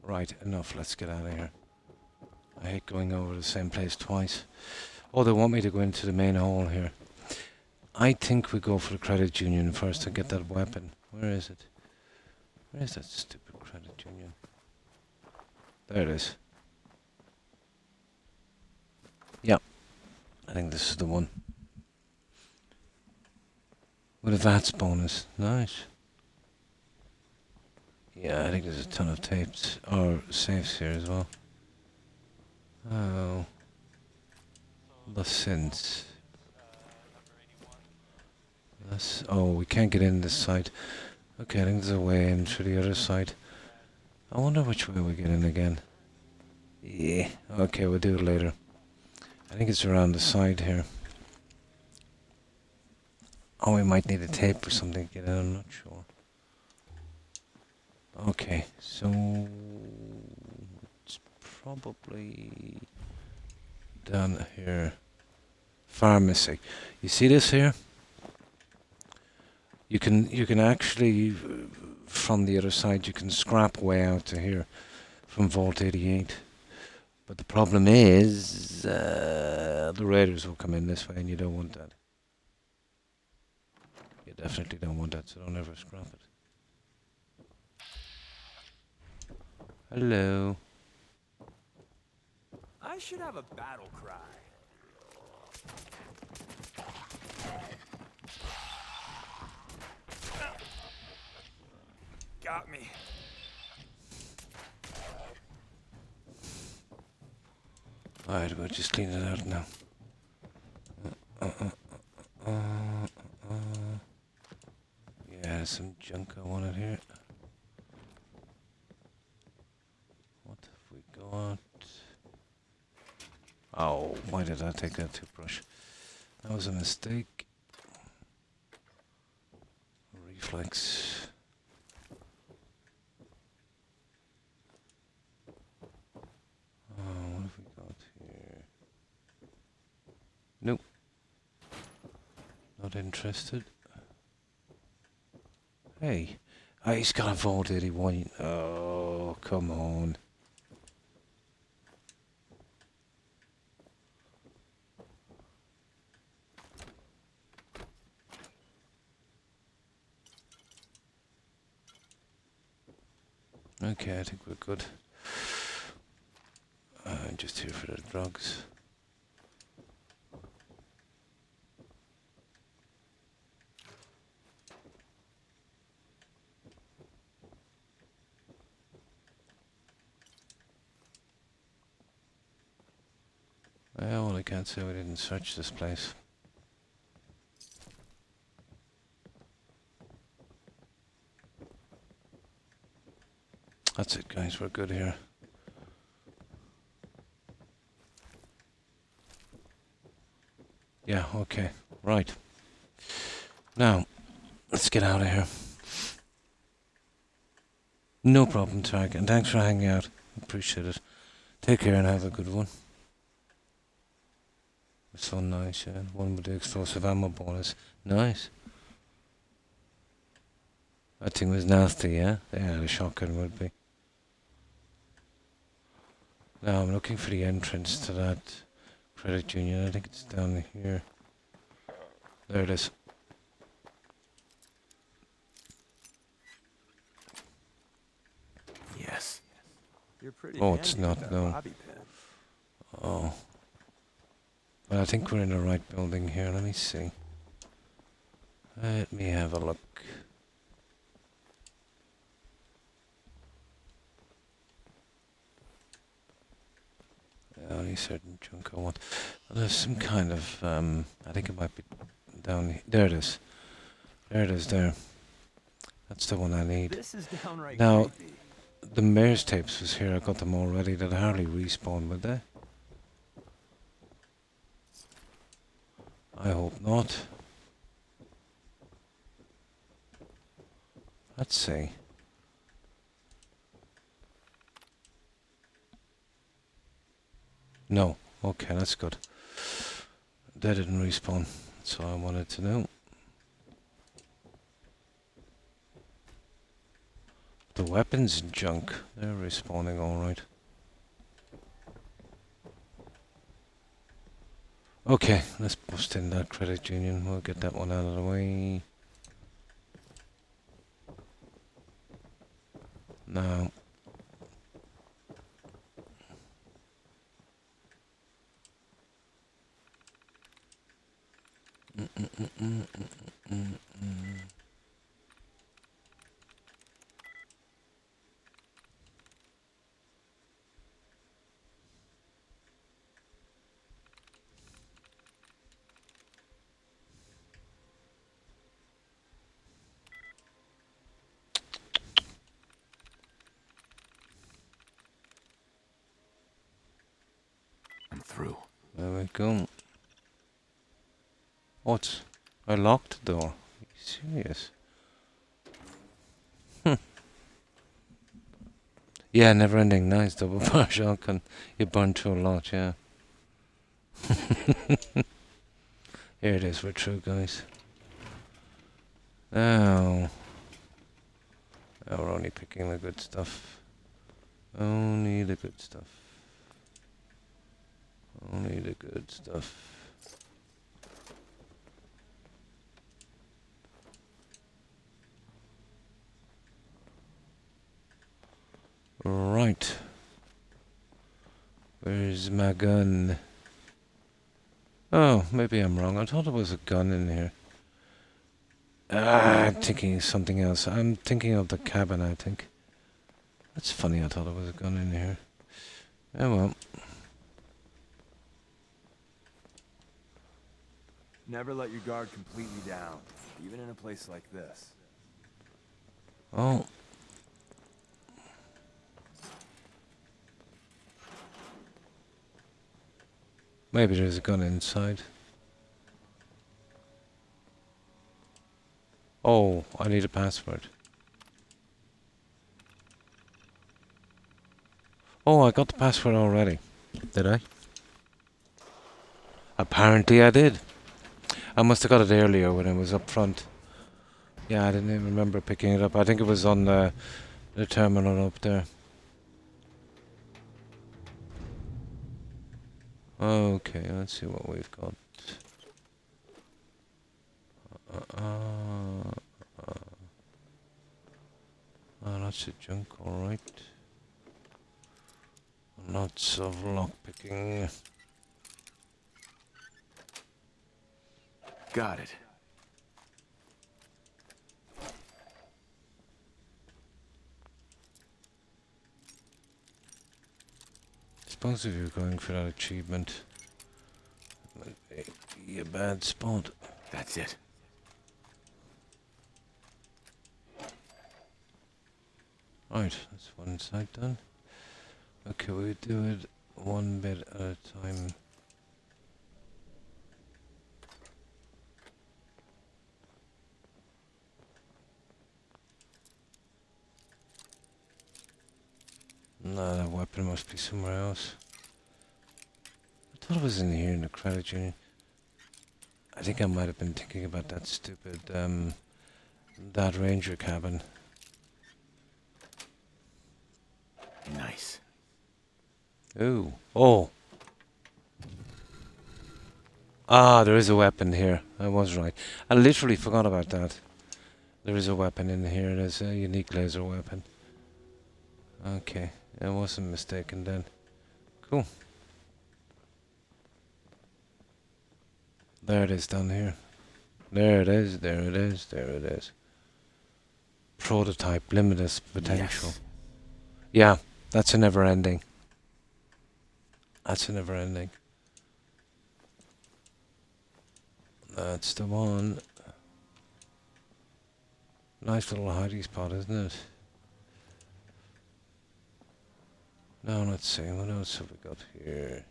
Right, enough. Let's get out of here. I hate going over the same place twice. Oh, they want me to go into the main hall here. I think we go for the credit union first to get that weapon. Where is it? Where is that stupid credit union? There it is. Yep. I think this is the one. With a VATS bonus. Nice. Yeah, I think there's a ton of tapes or safes here as well. Oh. The synths. Oh, we can't get in this side. Okay, I think there's a way in through the other side. I wonder which way we get in again. Yeah, okay, we'll do it later. I think it's around the side here. Oh, we might need a tape or something to get in, I'm not sure. Okay, so it's probably down here. Pharmacy. You see this here? You can actually, from the other side, you can scrap way out to here from Vault 88. But the problem is, the raiders will come in this way, and you don't want that. You definitely don't want that, so don't ever scrap it. Hello. I should have a battle cry. Got me. Alright, we'll just clean it out now. Yeah, some junk I wanted here. What if we go out? Oh, why did I take that toothbrush? That was a mistake. Reflex. Oh, what have we got here? Nope. Not interested. Hey. Oh, he's got a Vault 81. Oh, come on. Okay, I think we're good. I'm just here for the drugs. Well, I can't say we didn't search this place. That's it, guys. We're good here. Yeah, okay. Right. Now, let's get out of here. No problem, Tarek. And thanks for hanging out. Appreciate it. Take care and have a good one. It's so nice, yeah. One with the explosive ammo bonus. Nice. That thing was nasty, yeah? Yeah, the shotgun would be. Now I'm looking for the entrance to that credit union. I think it's down here. There it is. Yes. You're pretty Oh, it's handy with not, that no. bobby pin. Oh. But I think we're in the right building here. Let me see. Let me have a look. Only certain junk I want. There's some kind of, I think it might be down here. There it is. There it is, there. That's the one I need. This is downright Now, creepy. the mayor's tapes was here. I got them already. They'd hardly respawn, would they? I hope not. Let's see. No. Okay, that's good. They didn't respawn. That's all I wanted to know. The weapons junk. They're respawning alright. Okay, let's bust in that credit union. We'll get that one out of the way. Now. I'm through. There we go. What? I locked the door. Are you serious? Yeah, never ending. Nice double bar shotgun. You burn through a lot, yeah. Here it is, we're through, guys. Now. Oh, we're only picking the good stuff. Only the good stuff. Only the good stuff. Right. Where's my gun? Oh, maybe I'm wrong. I thought there was a gun in here. I'm thinking of something else. I'm thinking of the cabin, I think. That's funny, I thought there was a gun in here. Oh well. Never let your guard completely down, even in a place like this. Oh. Maybe there's a gun inside. Oh, I need a password. Oh, I got the password already. Did I? Apparently I did. I must have got it earlier when it was up front. Yeah, I didn't even remember picking it up. I think it was on the terminal up there. Okay, let's see what we've got. Oh, that's a junk, alright. Lots of lockpicking. Got it. Suppose if you're going for that achievement, it might be a bad spot. That's it. Right, that's one side done. Okay, we do it one bit at a time. No, that weapon must be somewhere else. I thought it was in here in the credit union. I think I might have been thinking about that stupid, that ranger cabin. Nice. Ooh. Oh. Ah, there is a weapon here. I was right. I literally forgot about that. There is a weapon in here. It is a unique laser weapon. Okay. I wasn't mistaken then. Cool. There it is down here. There it is, there it is, there it is. Prototype, limitless potential. Yes. Yeah, that's a never ending. That's a never ending. That's the one. Nice little hiding spot, isn't it? Now let's see, what else have we got here?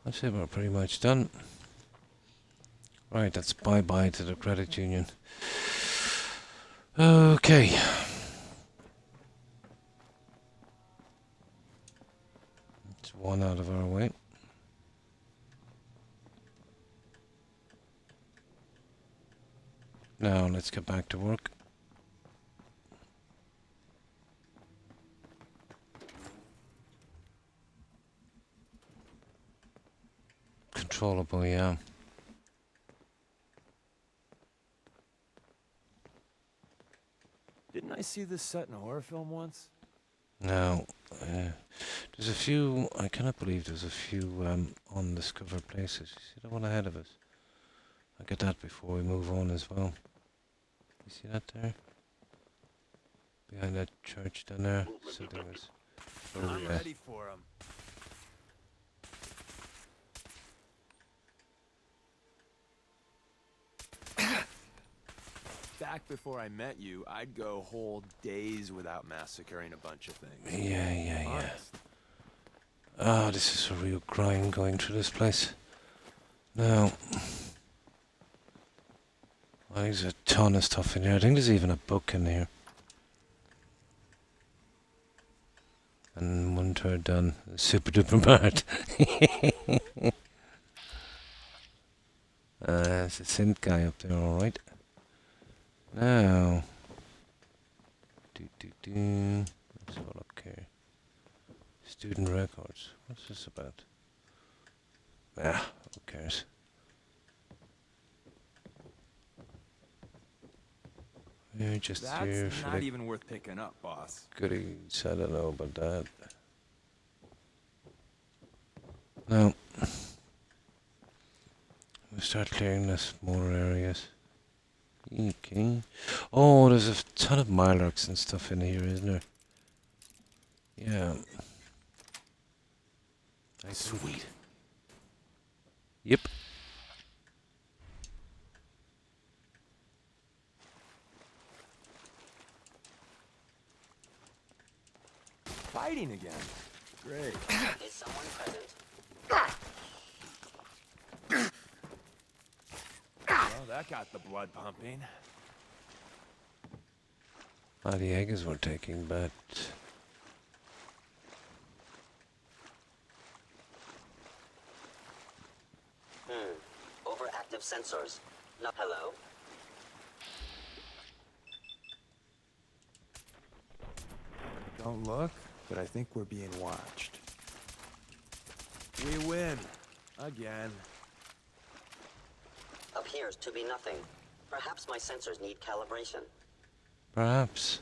I'd say we're pretty much done. Right, that's bye-bye to the credit union. Okay. It's one out of our way. Now let's get back to work. Controllable, yeah. Didn't I see this set in a horror film once? Now, there's a few, I cannot believe there's a few undiscovered places. You see the one ahead of us? I'll get that before we move on as well. You see that there? Behind that church down there? Something was... Oh, I'm yeah. ready for him. Back before I met you, I'd go whole days without massacring a bunch of things. Yeah. Honest. Ah, this is a real grind going through this place. Now, there's a ton of stuff in here. I think there's even a book in here. And 1/3 done. Super duper mad. There's a synth guy up there, alright. Now, let's have a look here. Student records. What's this about? Ah, who cares? We're just That's here for not the even worth picking up, boss. goodies. I don't know about that. Now, we start clearing the smaller areas. Okay. Oh, there's a ton of Mylarks and stuff in here, isn't there? Yeah. Sweet. Yep. Fighting again. Great. Is someone present? Well, that got the blood pumping. Ah, the egg is worth taking, but... Overactive sensors. No, hello? Don't look, but I think we're being watched. We win. Again. Appears to be nothing. Perhaps my sensors need calibration. Perhaps.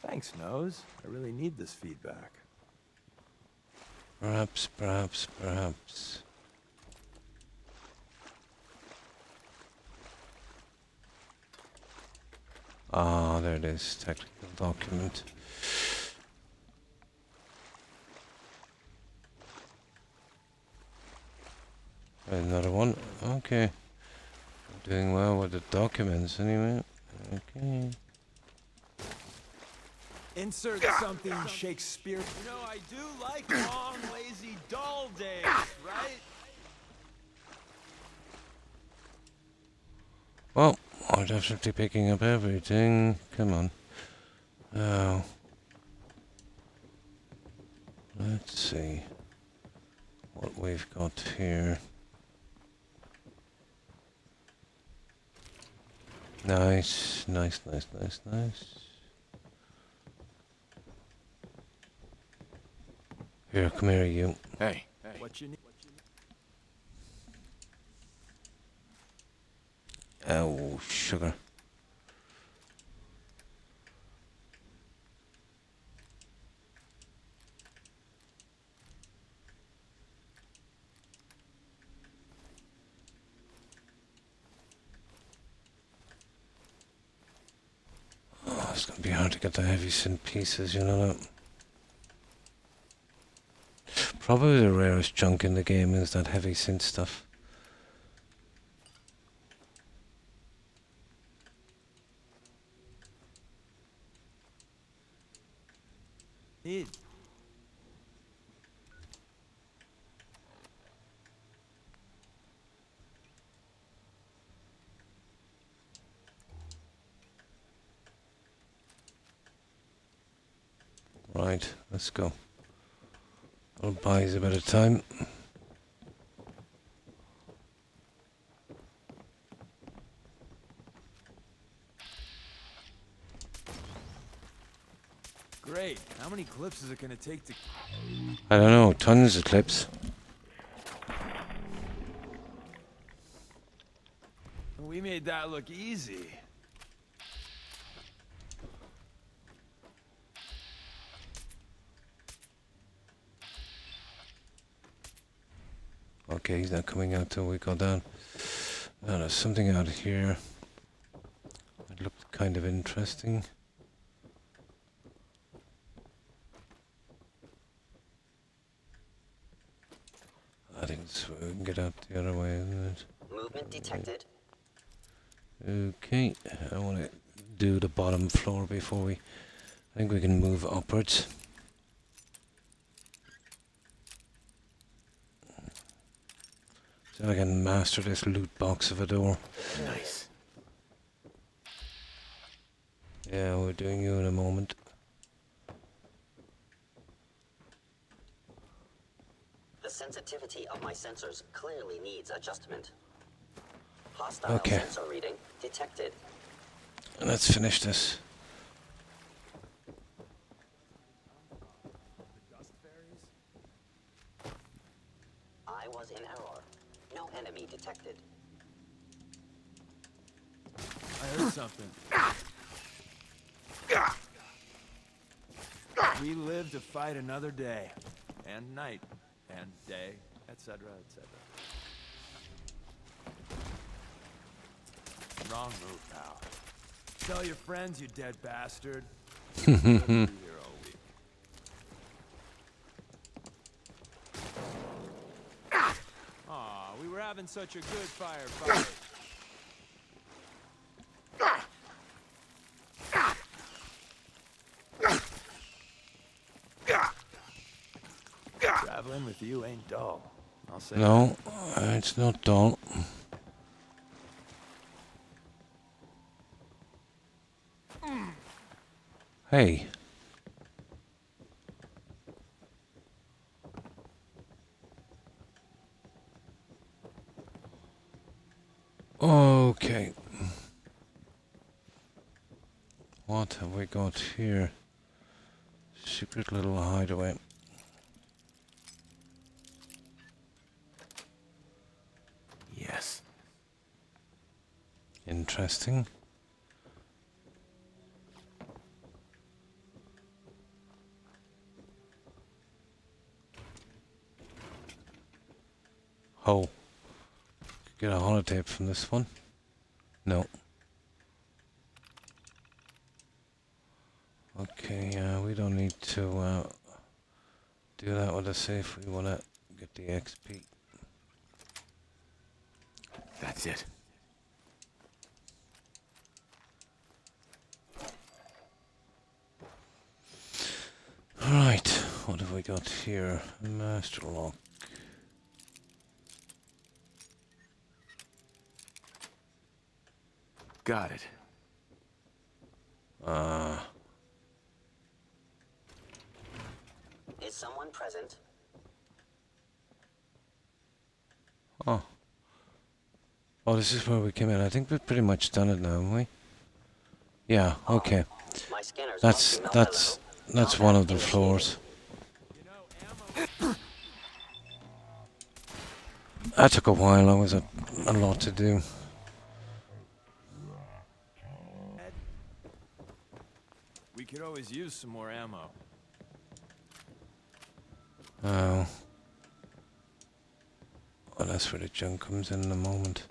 Thanks, Nose. I really need this feedback. Perhaps. Ah, there it is. Technical document. Another one. Okay. I'm doing well with the documents anyway. Okay. Insert something Shakespeare. You know, I do like long, lazy, dull days, right? Well, I'm definitely picking up everything. Come on. Oh. Let's see what we've got here. Nice. Here, come here, you. Hey. What you need? Oh, sugar. Oh, it's gonna be hard to get the heavy synth pieces, you know that? Probably the rarest junk in the game is that heavy synth stuff. Need. Right, let's go. I'll buy us a bit of time. Great. How many clips is it gonna take to... I don't know, tons of clips. We made that look easy. Okay, he's not coming out till we go down. Now there's something out here. It looked kind of interesting. I think we can get out the other way, isn't it? Movement detected. Okay, I want to do the bottom floor before we... I think we can move upwards. So I can master this loot box of a door. Nice. Yeah, we're doing you in a moment. The sensitivity of my sensors clearly needs adjustment. Hostile Okay. sensor reading detected. Let's finish this. I was in error. No enemy detected. I heard something. We live to fight another day. And night. And day. Etc., etc. Wrong move, pal. Tell your friends, you dead bastard. We'll be here all week. Aw, we were having such a good firefight. Traveling with you ain't dull. I'll say No, it's not dull. Hey. Okay. What have we got here? Secret little hideaway. Yes. Interesting. Oh. Get a holotape from this one? No. Okay, we don't need to do that with a safe. We want to get the XP. That's it. Right, what have we got here? Master lock. Got it. Is someone present? Oh. Oh, this is where we came in. I think we've pretty much done it now, haven't we? Yeah, okay. My scanners That's one of the floors. That took a while. That was a lot to do. we could always use some more ammo. Oh. Well, that's where the junk comes in a moment.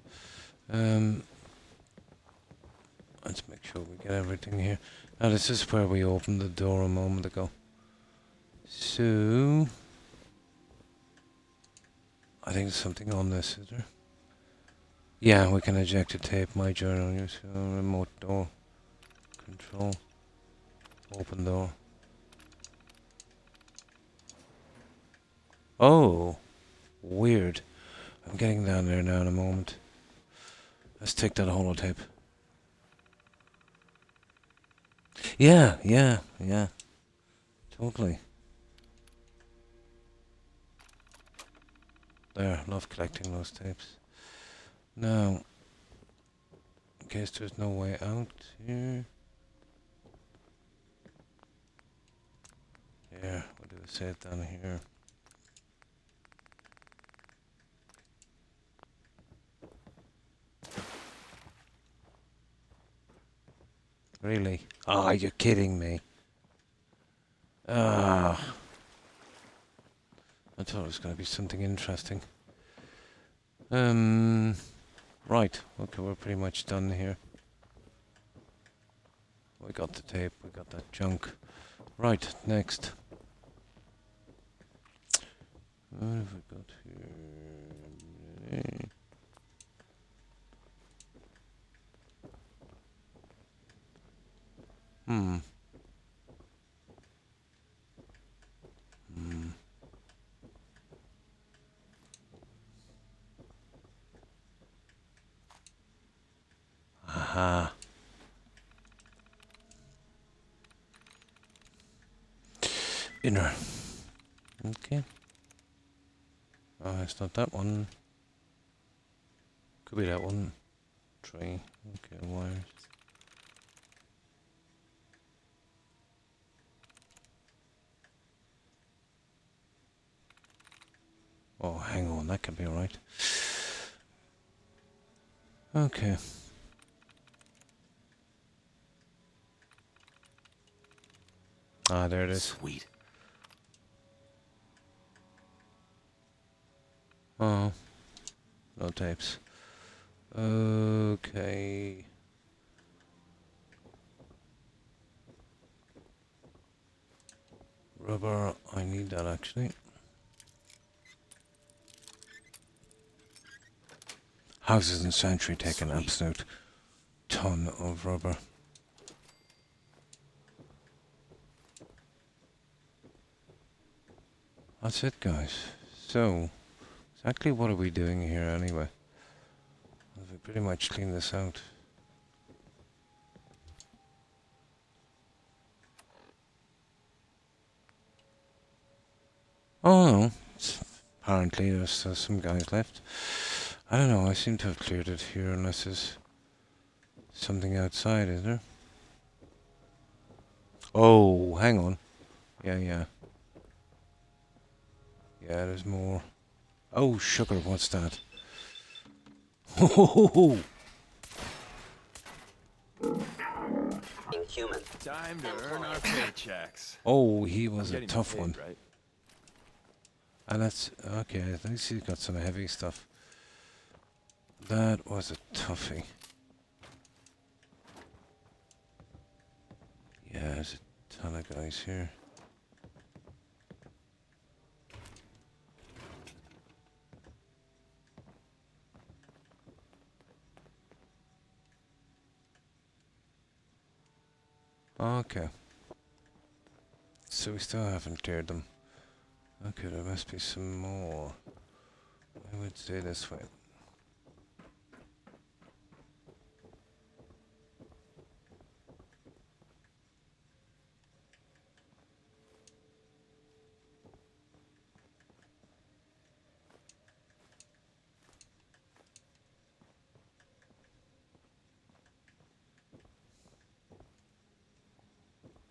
Let's make sure we get everything here. Now, this is where we opened the door a moment ago. So... I think there's something on this, is there? Yeah, we can eject a tape. My journal, use remote door. Control. Open door. Oh! Weird. I'm getting down there now in a moment. Let's take that holotape. Yeah. Totally. There, love collecting those tapes. Now, in case there's no way out here. Here, we'll do a save down here. Really? Ah, you're kidding me. Ah. I thought it was going to be something interesting. Right. Okay, we're pretty much done here. We got the tape, we got that junk. Right, next. What have we got here? Aha. Inner. Okay. Oh, it's not that one. Could be that one. Tree. Okay, wires. Oh, hang on, that could be alright. Okay. Ah, there it is. Sweet. Oh, no tapes. Okay. Rubber, I need that actually. Houses in Sanctuary take an absolute ton of rubber. That's it, guys. So, exactly what are we doing here anyway? We pretty much cleaned this out. Oh no, apparently there's still some guys left. I don't know, I seem to have cleared it here unless there's something outside, is there? Oh, hang on. Yeah, there's more. Oh, sugar, what's that? Ho! Inhuman. Time to earn our paychecks. Oh, he was a Getting tough paid, one. right? And that's okay. At least he's got some heavy stuff. That was a toughie. Yeah, there's a ton of guys here. Okay. So we still haven't cleared them. Okay, there must be some more. I would say this way.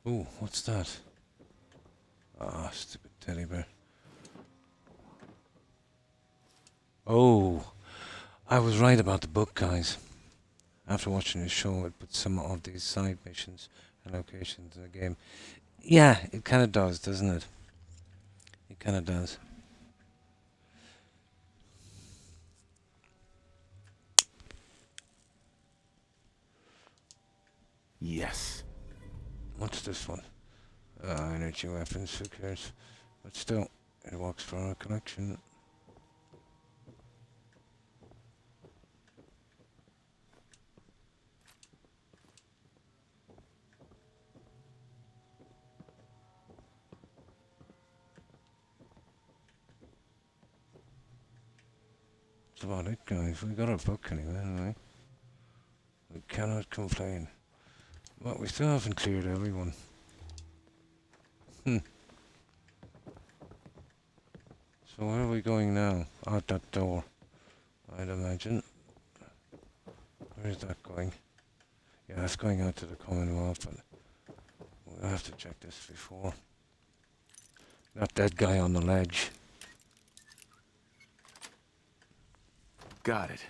Ooh, what's that? Ah, stupid teddy bear. Oh, I was right about the book, guys. After watching the show, it put some of these side missions and locations in the game. Yeah, it kind of does, doesn't it? It kind of does. Yes. What's this one? Energy weapons, who cares? But still, it works for our collection. That's about it, guys. We got our book anyway. We cannot complain. But we still haven't cleared everyone. So where are we going now? Out that door, I'd imagine. Where is that going? Yeah, it's going out to the Commonwealth, but we'll have to check this before. That dead guy on the ledge. Got it.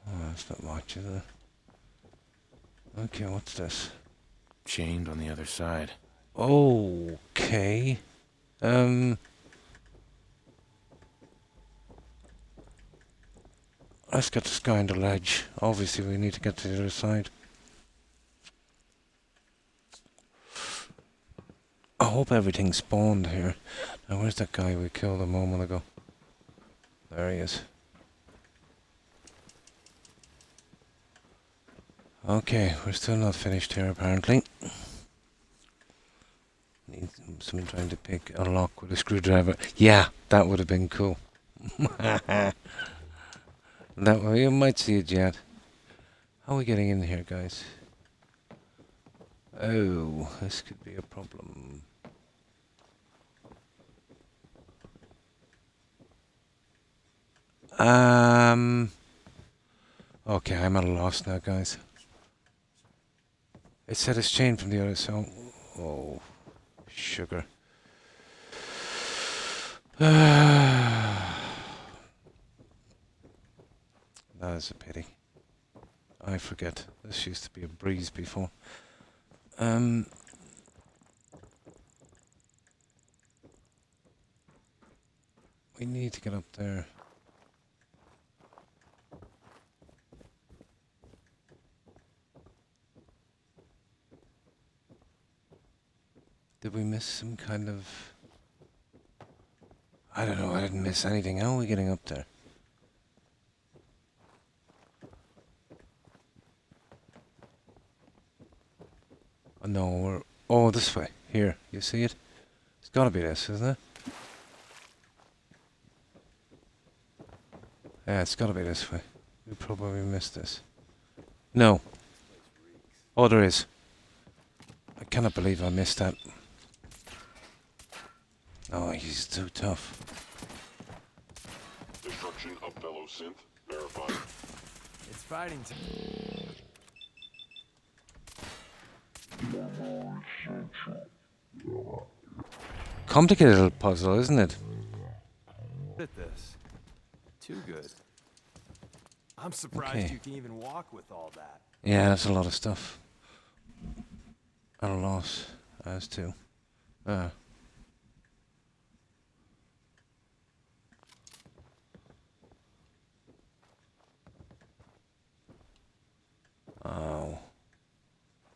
Oh, that's not much, is it? Okay, what's this? Chained on the other side. Okay. Let's get this guy on the ledge. Obviously, we need to get to the other side. I hope everything spawned here. Now, where's that guy we killed a moment ago? There he is. Okay, we're still not finished here, apparently. Need someone trying to pick a lock with a screwdriver. Yeah, that would have been cool. That way, you might see it yet. How are we getting in here, guys? Oh, this could be a problem. Okay, I'm at a loss now, guys. It said it's chained from the other side. Oh. sugar. That is a pity. I forget. This used to be a breeze before. We need to get up there. Did we miss some kind of... I don't know, I didn't miss anything. How are we getting up there? Oh, no, we're... Oh, this way. Here, you see it? It's gotta be this, isn't it? Yeah, it's gotta be this way. We probably missed this. No. Oh, there is. I cannot believe I missed that. Oh, he's too tough. Destruction of fellow synth verified. It's fighting time. Complicated little puzzle, isn't it? Look at this. Too good. I'm surprised Okay. you can even walk with all that. Yeah, that's a lot of stuff. At a loss, as to. Oh.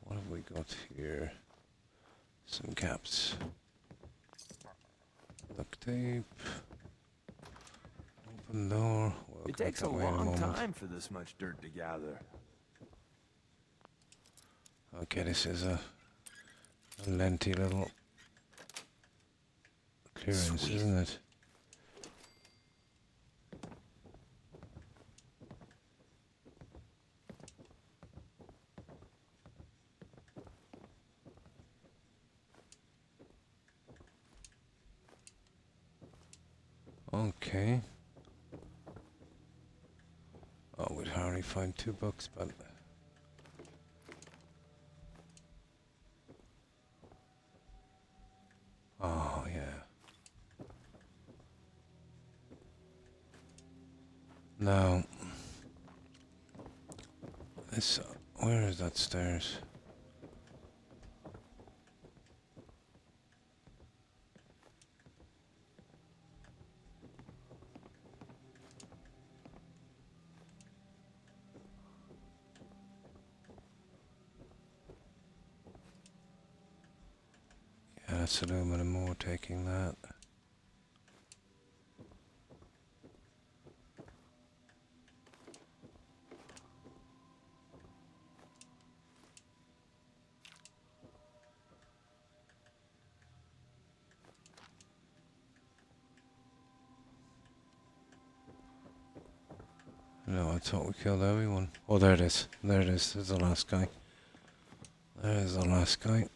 What have we got here? Some caps. Duct tape. Open door. We'll It get takes a that way in long moment. time for this much dirt to gather. Okay, this is a lengthy little clearance, Sweet. isn't it? Okay. Oh, we'd hardly find 2 books, but... Oh, yeah. Now... This... where is that stairs? Yeah, that's aluminum ore, taking that. No, I thought we killed everyone. Oh, there it is. There it is. There's the last guy. There's the last guy.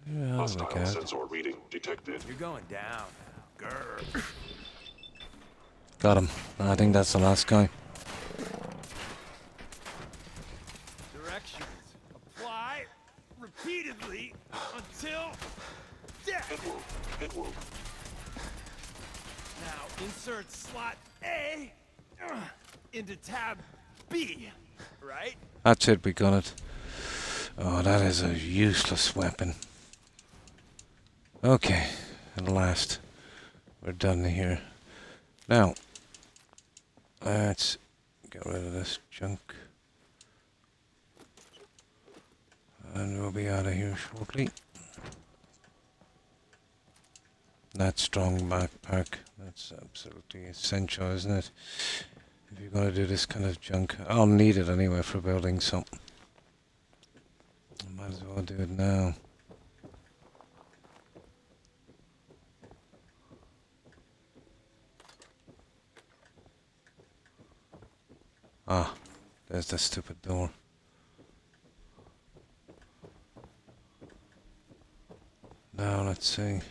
Yeah, Hostile look at it. sensor reading detected. You're going down. Grr. Got him. I think that's the last guy. Directions. Apply repeatedly until death. Hit wound. Hit wound. Now insert slot A into tab B, right? That's it, we got it. Oh, that is a useless weapon. Okay, at last. We're done here. Now, let's get rid of this junk. And we'll be out of here shortly. That strong backpack, that's absolutely essential, isn't it? If you're going to do this kind of junk. I'll need it anyway for building something. Might as well do it now. Ah, there's the stupid door. Now let's see.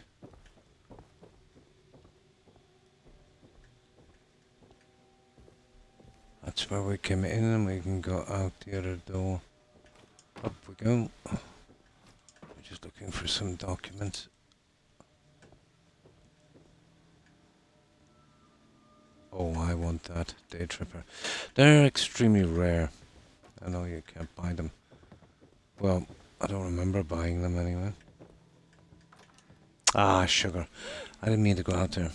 That's where we came in, and we can go out the other door. Up we go. We're just looking for some documents. Oh, I want that Day Tripper. They're extremely rare. I know you can't buy them. Well, I don't remember buying them anyway. Ah, sugar. I didn't mean to go out there.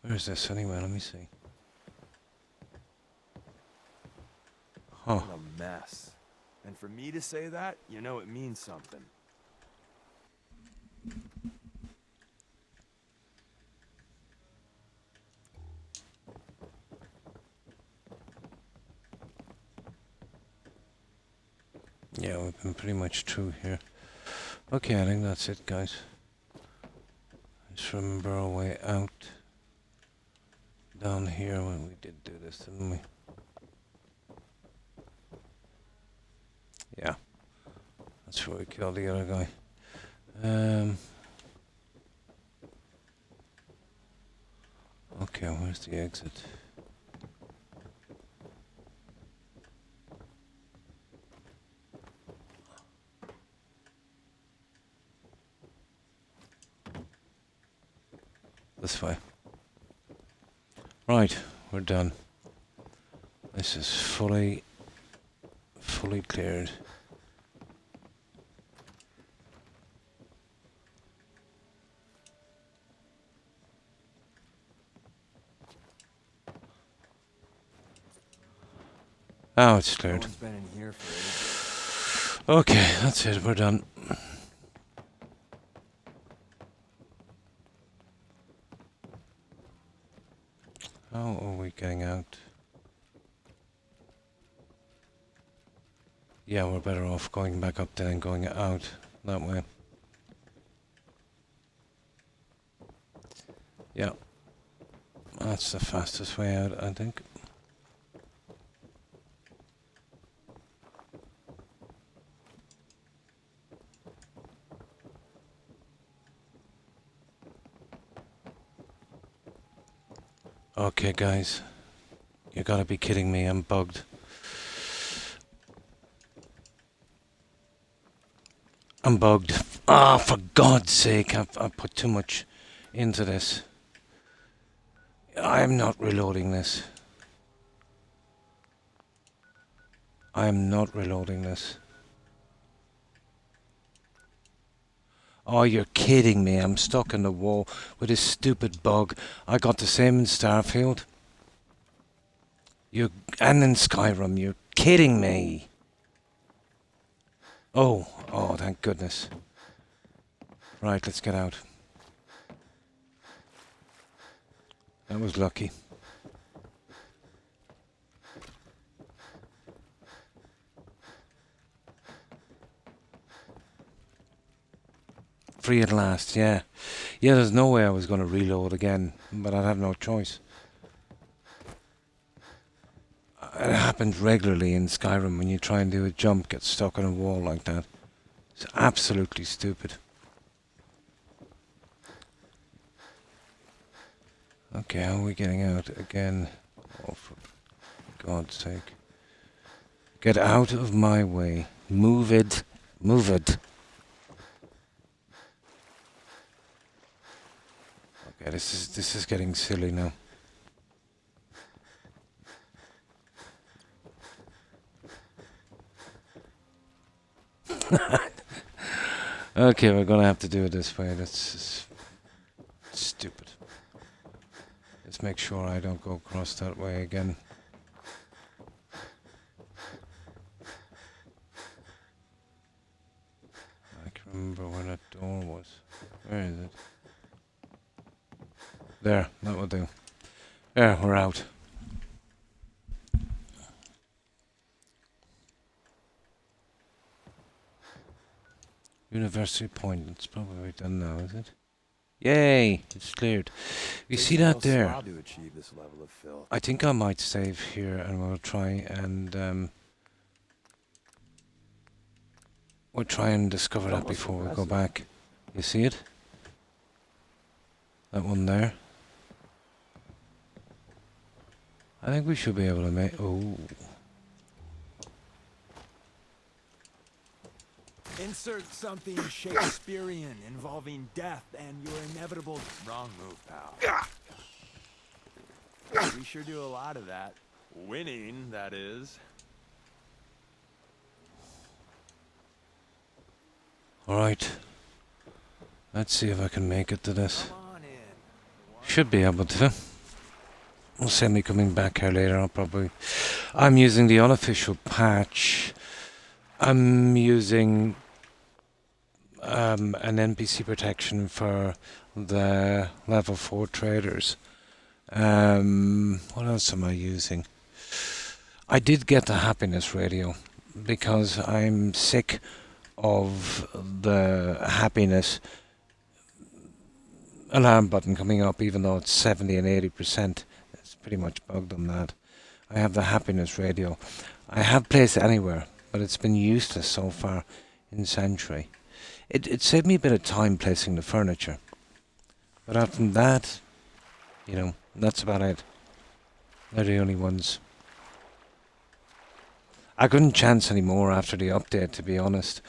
Where is this anyway? Let me see. Huh. What a mess. And for me to say that, you know it means something. Yeah, we've been pretty much through here. Okay, I think that's it, guys. Just remember our way out down here when we did do this, didn't we? Yeah, that's where we killed the other guy. Okay, where's the exit? This way. Right, we're done. This is fully cleared. Oh, it's cleared. No one's been in here for ages. Okay, that's it, we're done. How are we getting out? Yeah, we're better off going back up there and going out that way. Yeah. That's the fastest way out, I think. Okay, guys. You gotta be kidding me, I'm bugged. I'm bugged. Ah, for God's sake, I've put too much into this. I'm not reloading this. I'm not reloading this. Oh, you're kidding me. I'm stuck in the wall with this stupid bug. I got the same in Starfield. And in Skyrim. You're kidding me. Oh, thank goodness. Right, let's get out. That was lucky. Free at last, yeah. Yeah, there's no way I was going to reload again, but I'd have no choice. It happens regularly in Skyrim when you try and do a jump, get stuck on a wall like that. It's absolutely stupid. Okay, how are we getting out again? Oh, for God's sake. Get out of my way. Move it. Move it. Okay, this is getting silly now. Okay, we're gonna have to do it this way. That's stupid. Let's make sure I don't go across that way again. I can remember where that door was. Where is it? There, that will do. There, we're out. University Point, it's probably done now, is it? Yay, it's cleared. You see that there? To achieve this level of filth. I think I might save here and we'll try and discover that before we go back. You see it? That one there. I think we should be able to make... Oh. Insert something Shakespearean involving death and your inevitable... Wrong move, pal. We sure do a lot of that. Winning, that is. Alright. Let's see if I can make it to this. Come on in. Should be able to. We'll send me coming back here later. I'm using the unofficial patch. I'm using an NPC protection for the level 4 traders. What else am I using? I did get the happiness radio because I'm sick of the happiness alarm button coming up, even though it's 70 and 80%. It's pretty much bugged on that. I have the happiness radio. I have placed it anywhere, but it's been useless so far in Sanctuary. It saved me a bit of time placing the furniture. But after that, you know, that's about it. They're the only ones. I couldn't chance any more after the update, to be honest.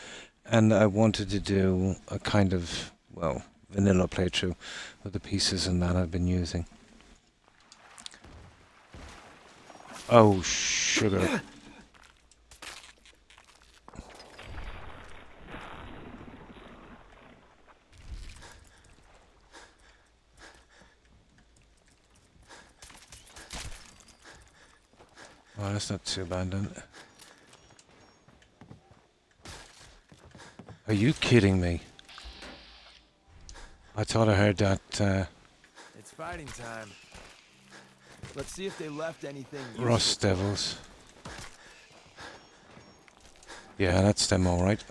And I wanted to do a kind of, well, vanilla playthrough with the pieces and that I've been using. Oh, sugar. Oh, that's not too bad, then. Are you kidding me? I thought I heard that, It's fighting time. Let's see if they left anything Rust Devils. Yeah, that's them alright.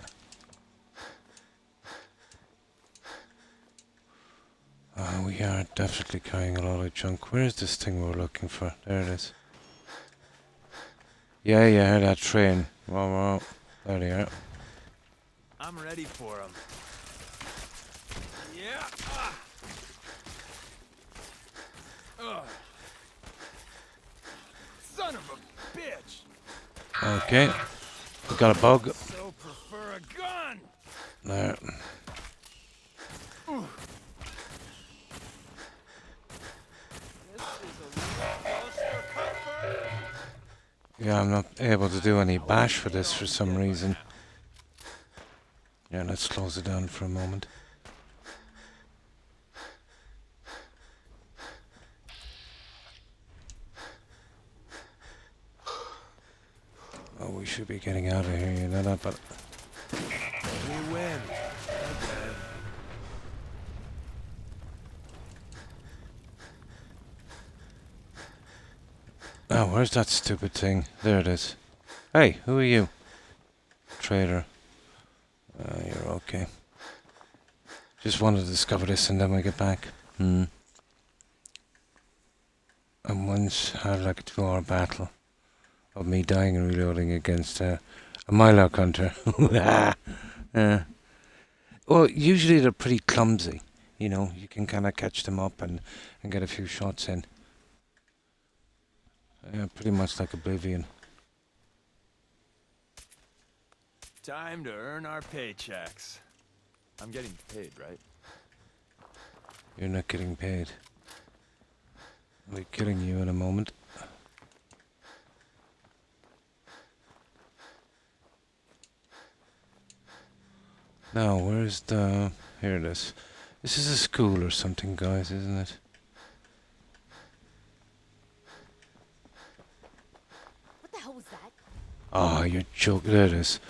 We are definitely carrying a lot of junk. Where is this thing we're looking for? There it is. Yeah, that train. Wow. There they are. I'm ready for them. Yeah. Son of a bitch. Okay. We got a bug. So prefer a gun. There. Yeah, I'm not able to do any bash for this for some reason. Yeah, let's close it down for a moment. Oh, we should be getting out of here, you know that, but... We win. Okay. Oh, where's that stupid thing? There it is. Hey, who are you? Trader. You're okay. Just wanted to discover this and then we get back. And once had like a 2-hour battle of me dying and reloading against a Mylark hunter. Well, usually they're pretty clumsy. You know, you can kind of catch them up and get a few shots in. Pretty much like Oblivion. Time to earn our paychecks. I'm getting paid, right? You're not getting paid. I'll be killing you in a moment. Now, where's the... Here it is. This is a school or something, guys, isn't it? What the hell was that? Oh, you're joking. There it is.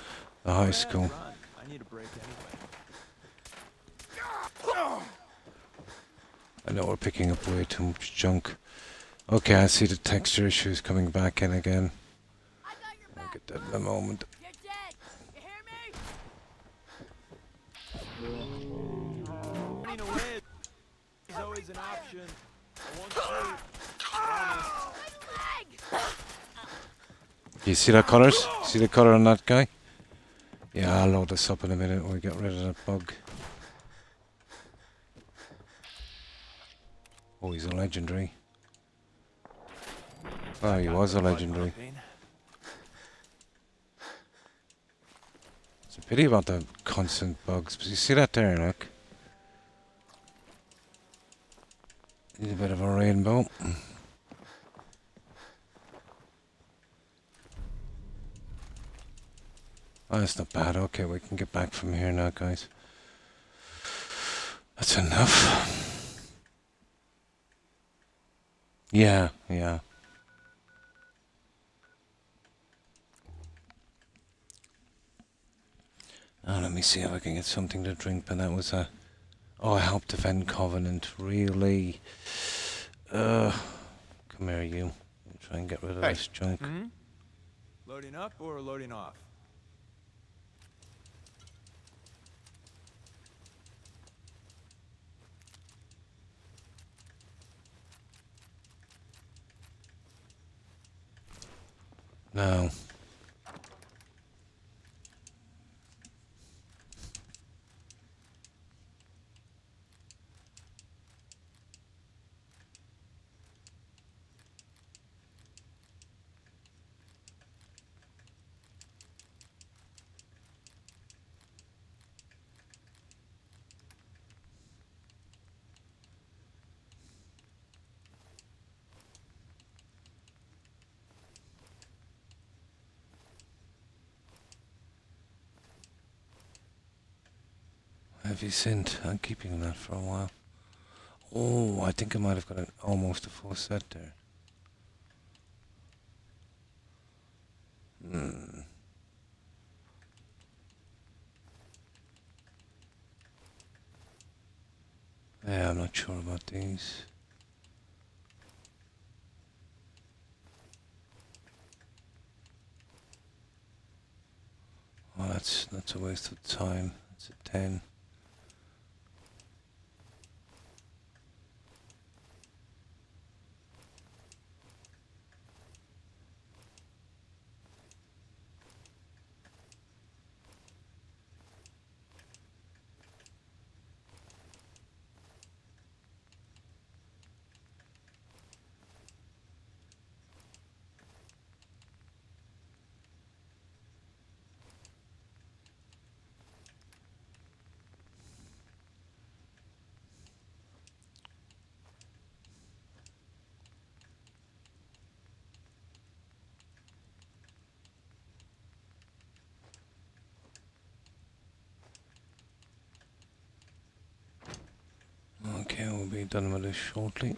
The high school. Run. I need a break anyway. I know we're picking up way too much junk. Okay, I see the texture issues coming back in again. I got your I'll back. get that in a moment. You're dead. You hear me? Running away is always an option. I won't shoot. Promise. My leg! Do you see that colours? See the colour on that guy? Yeah, I'll load this up in a minute when we get rid of that bug. Oh, he's a legendary. Oh, he was a legendary. Pain. It's a pity about the constant bugs. But you see that there, look. Need a bit of a rainbow. Oh, that's not bad. Okay, we can get back from here now, guys. That's enough. Yeah, yeah. Now let me see if I can get something to drink, but that was a... Oh, I helped defend Covenant, really. Come here, you. Try and get rid of Hey. this junk. Loading up or loading off? No. Have you sent? I'm keeping that for a while. Oh, I think I might have got almost a full set there. Yeah, I'm not sure about these. Oh, that's a waste of time. It's a 10. Okay, we'll be done with this shortly.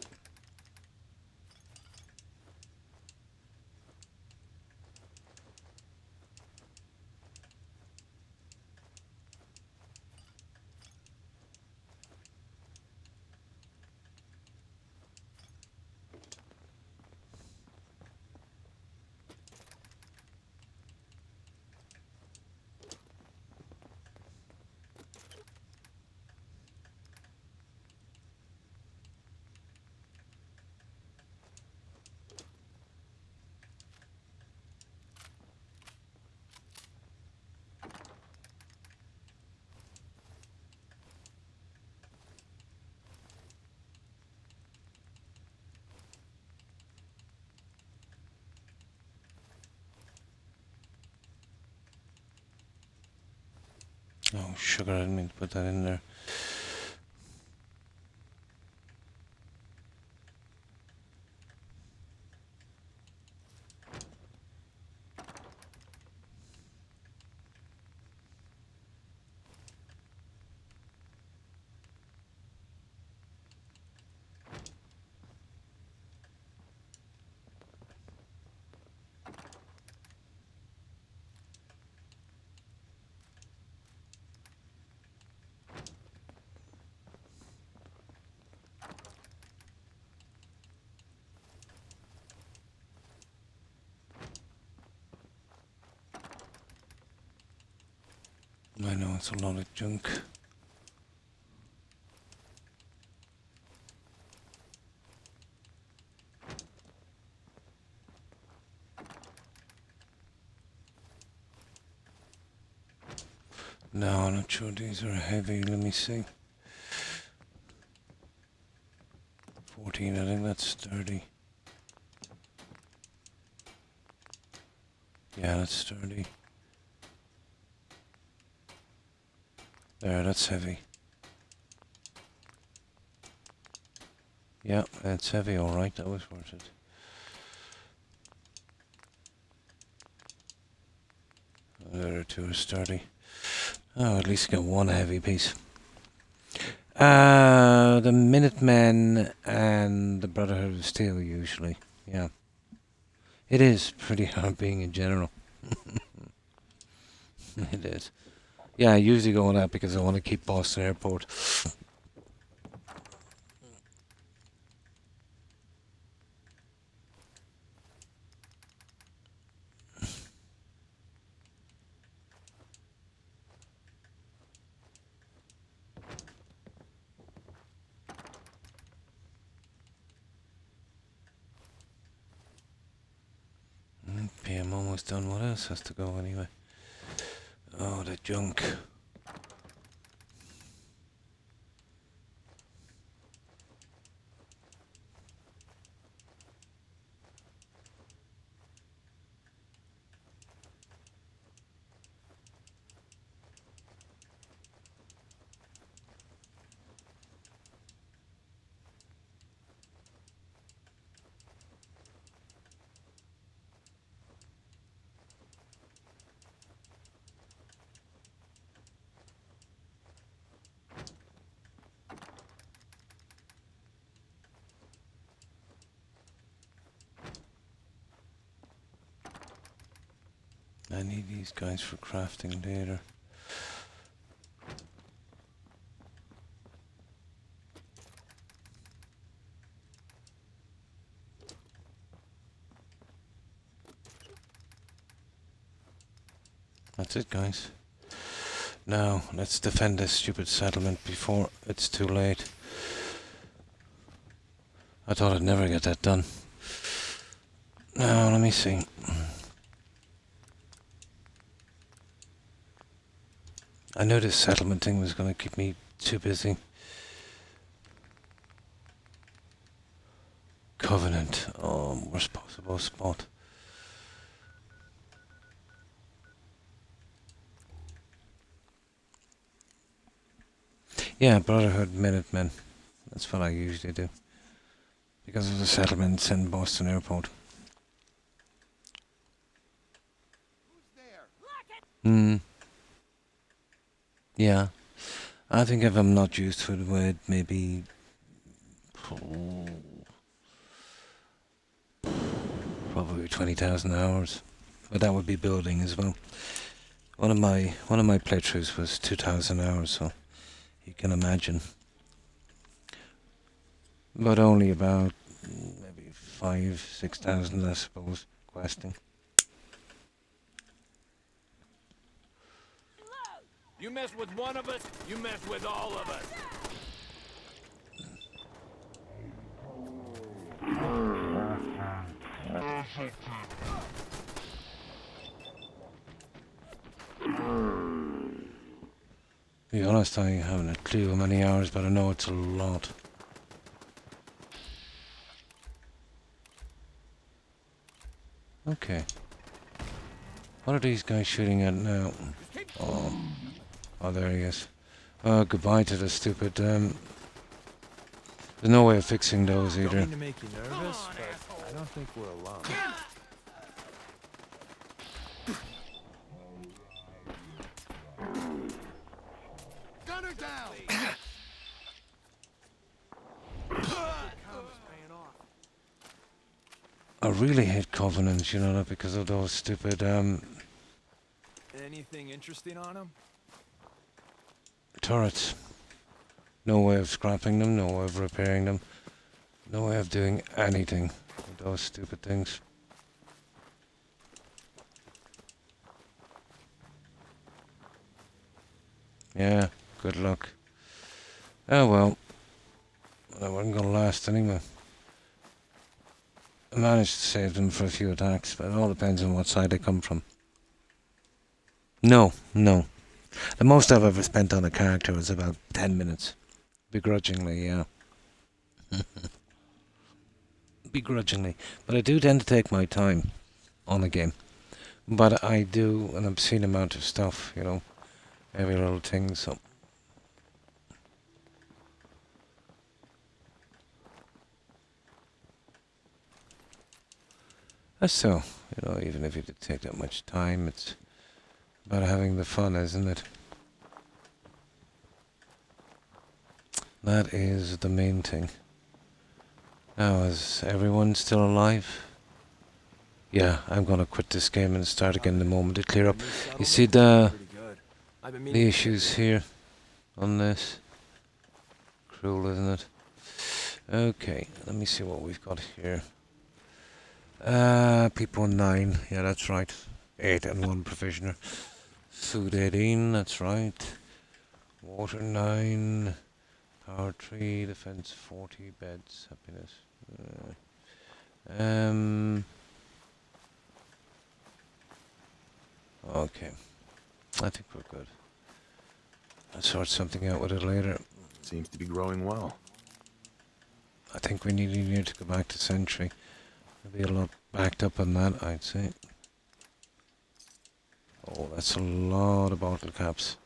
Oh, sugar, I didn't mean to put that in there. I know it's a lot of junk. No, I'm not sure these are heavy. Let me see. 14, I think that's 30. Yeah, that's sturdy. There, that's heavy. Yeah, it's heavy, alright, that was worth it. The other two are sturdy. Oh, at least get one heavy piece. The Minutemen and the Brotherhood of Steel, usually. Yeah. It is pretty hard being in general. It is. Yeah, I usually go on that because I want to keep Boston Airport. Okay, I'm almost done. What else has to go anyway? Oh, the junk. I need these guys for crafting later. That's it, guys. Now, let's defend this stupid settlement before it's too late. I thought I'd never get that done. Now, let me see. I knew this settlement thing was going to keep me too busy. Covenant. Oh, worst possible spot. Yeah, Brotherhood Minutemen. That's what I usually do. Because of the settlements in Boston Airport. Hmm. Yeah. I think if I'm not used to it, with maybe probably 20,000 hours. But that would be building as well. One of my playthroughs was 2,000 hours, so you can imagine. But only about maybe 6,000, I suppose, questing. You mess with one of us, you mess with all of us. To be honest, I haven't a clue how many hours, but I know it's a lot. Okay. What are these guys shooting at now? Oh, there he is. Goodbye to the stupid, there's no way of fixing those Don't either. mean to make you nervous, but I don't think we're alone. Gunner down! I really hate Covenants, you know that, because of those stupid, Anything interesting on him? turrets. No way of scrapping them, no way of repairing them. No way of doing anything with those stupid things. Yeah, good luck. Oh well. That wasn't gonna last anyway. I managed to save them for a few attacks, but it all depends on what side they come from. No. The most I've ever spent on a character was about 10 minutes. Begrudgingly, yeah. Begrudgingly. But I do tend to take my time on a game. But I do an obscene amount of stuff, you know, every little thing, so... So, you know, even if it did take that much time, it's about having the fun, isn't it? That is the main thing. Now, is everyone still alive? Yeah, I'm gonna quit this game and start again the moment it clear up. You see the issues here on this? Cruel, isn't it? Okay, let me see what we've got here. People 9, yeah, that's right. 8 and 1 provisioner. Food 18, that's right. Water 9. Power 3, defense 40, beds, happiness. Okay. I think we're good. I'll sort something out with it later. Seems to be growing well. I think we need to go back to Sentry. There'll be a lot backed up on that, I'd say. Oh, that's a lot of bottle caps.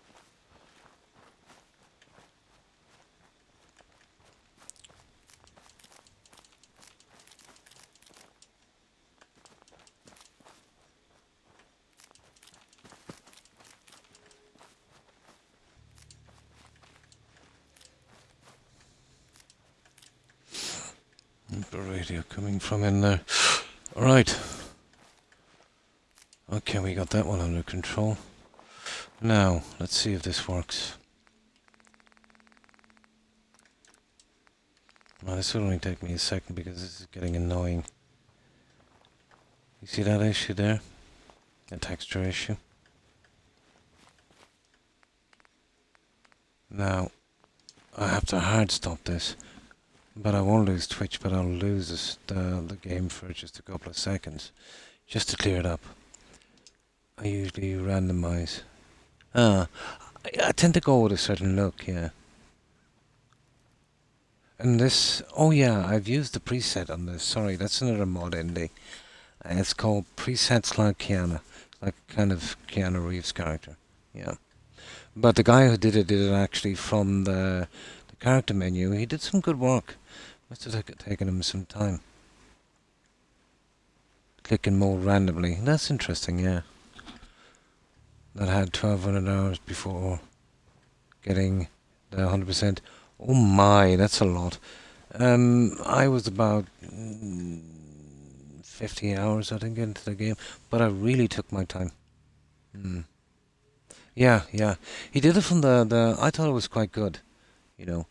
The radio coming from in there. Alright. Okay, we got that one under control. Now, let's see if this works. Well, this will only take me a second because this is getting annoying. You see that issue there? The texture issue. Now, I have to hard stop this. But I won't lose Twitch, but I'll lose the game for just a couple of seconds. Just to clear it up. I usually randomize. I tend to go with a certain look, yeah. And this... Oh yeah, I've used the preset on this. Sorry, that's another mod indie. It's called Presets Like Keanu. Like kind of Keanu Reeves character. Yeah. But the guy who did it actually from the character menu. He did some good work. Must have taken him some time. Clicking mode randomly. That's interesting, yeah. That had 1200 hours before getting the 100%. Oh my, that's a lot. I was about 50 hours, I think, into the game. But I really took my time. Yeah. He did it from the... I thought it was quite good, you know.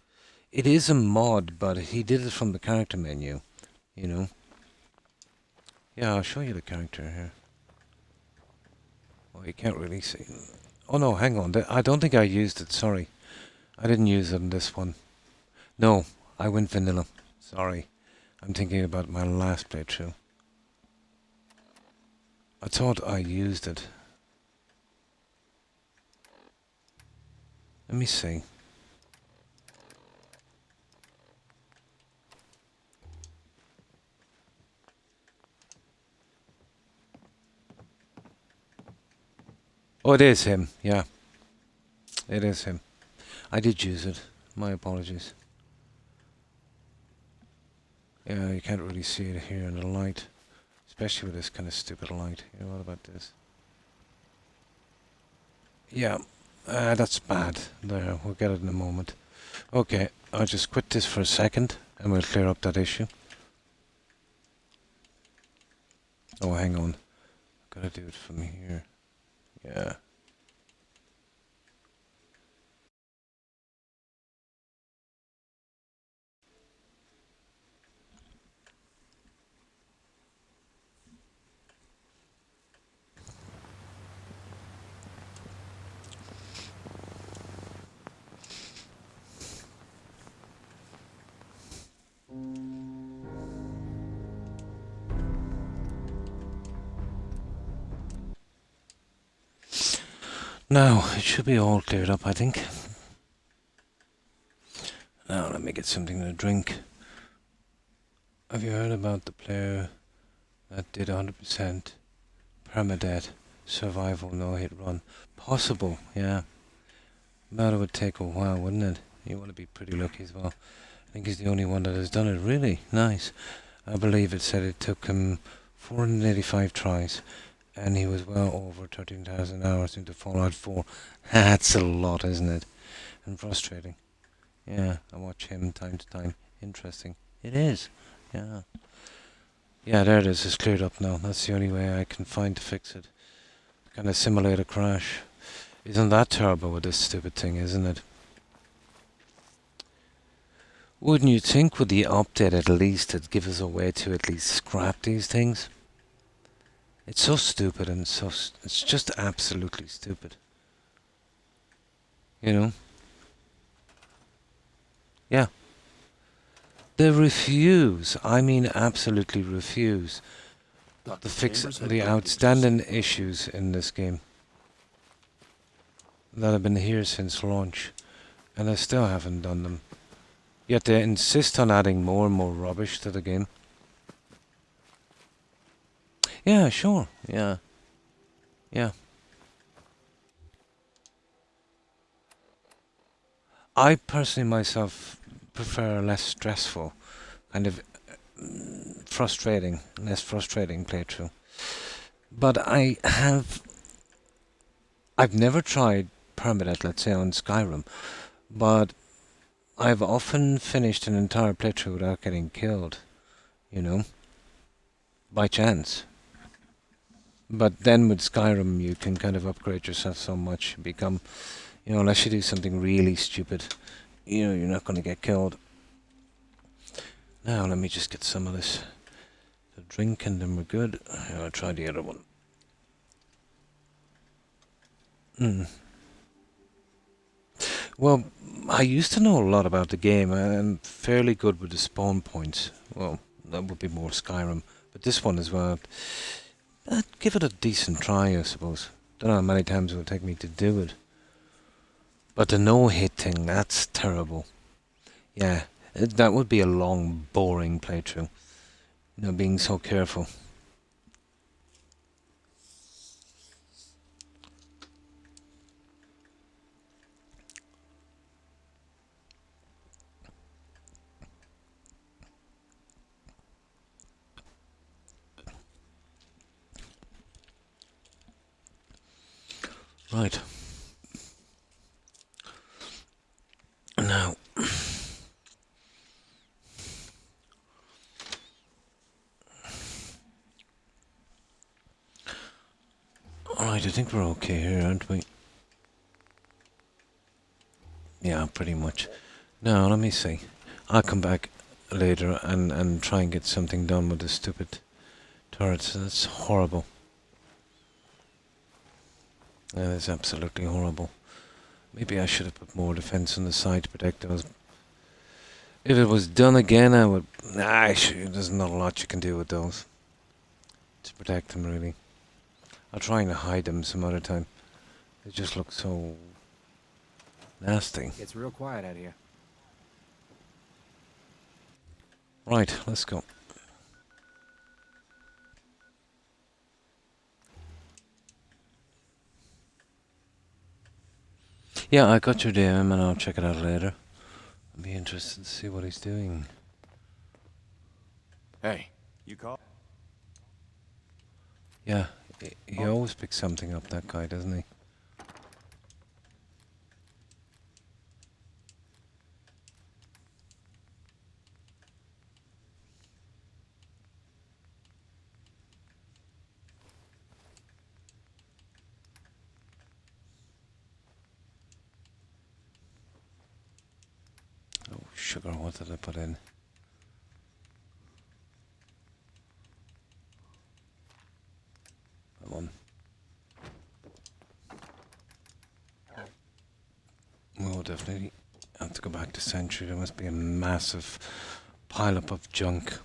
It is a mod, but he did it from the character menu, you know. Yeah, I'll show you the character here. Oh, you can't really see. Oh no, hang on. I don't think I used it, sorry. I didn't use it in this one. No, I went vanilla. Sorry. I'm thinking about my last playthrough. I thought I used it. Let me see. Oh, it is him, yeah. It is him. I did use it. My apologies. Yeah, you can't really see it here in the light. Especially with this kind of stupid light. Yeah, what about this? Yeah, that's bad. There, we'll get it in a moment. Okay, I'll just quit this for a second and we'll clear up that issue. Oh, hang on. Gotta do it from here. Yeah. Now, it should be all cleared up, I think. Now, let me get something to drink. Have you heard about the player that did 100% permadeath survival no hit run. Possible, yeah. But it would take a while, wouldn't it? You want to be pretty lucky as well. I think he's the only one that has done it. Really nice. I believe it said it took him 485 tries, and he was well over 13,000 hours into Fallout 4. That's a lot, isn't it? And frustrating. Yeah, I watch him time to time. Interesting. It is. Yeah. Yeah, there it is. It's cleared up now. That's the only way I can find to fix it. Kind of simulate a crash. Isn't that terrible with this stupid thing, isn't it? Wouldn't you think with the update at least it'd give us a way to at least scrap these things? It's so stupid and it's just absolutely stupid. You know? Yeah. They refuse, I mean absolutely refuse, to fix the outstanding issues in this game that have been here since launch, and they still haven't done them. Yet they insist on adding more and more rubbish to the game. Yeah, sure, yeah. Yeah. I personally myself prefer a less stressful, kind of less frustrating playthrough. But I've never tried permadeath, let's say, on Skyrim, but I've often finished an entire playthrough without getting killed, you know, by chance. But then with Skyrim, you can kind of upgrade yourself so much, become, you know, unless you do something really stupid, you know, you're not going to get killed. Now, let me just get some of this to drink and then we're good. I'll try the other one. Well, I used to know a lot about the game. I'm fairly good with the spawn points. Well, that would be more Skyrim. But this one as well, I'd give it a decent try, I suppose. Don't know how many times it would take me to do it. But the no-hit thing, that's terrible. Yeah, that would be a long, boring playthrough. You know, being so careful. Right. Now, alright, I think we're okay here, aren't we? Yeah, pretty much. Now, let me see. I'll come back later and try and get something done with this stupid turrets. That's horrible. That is absolutely horrible. Maybe I should have put more defense on the side to protect those. If it was done again, I would... there's not a lot you can do with those. To protect them, really. I'll try and hide them some other time. They just look so... nasty. It's real quiet out here. Right, let's go. Yeah, I got your DM and I'll check it out later. I'll be interested to see what he's doing. Hey, you call? Yeah, he always picks something up, that guy, doesn't he? Oh, sugar, what did I put in? Come on. We'll definitely have to go back to Sentry. There must be a massive pile-up of junk.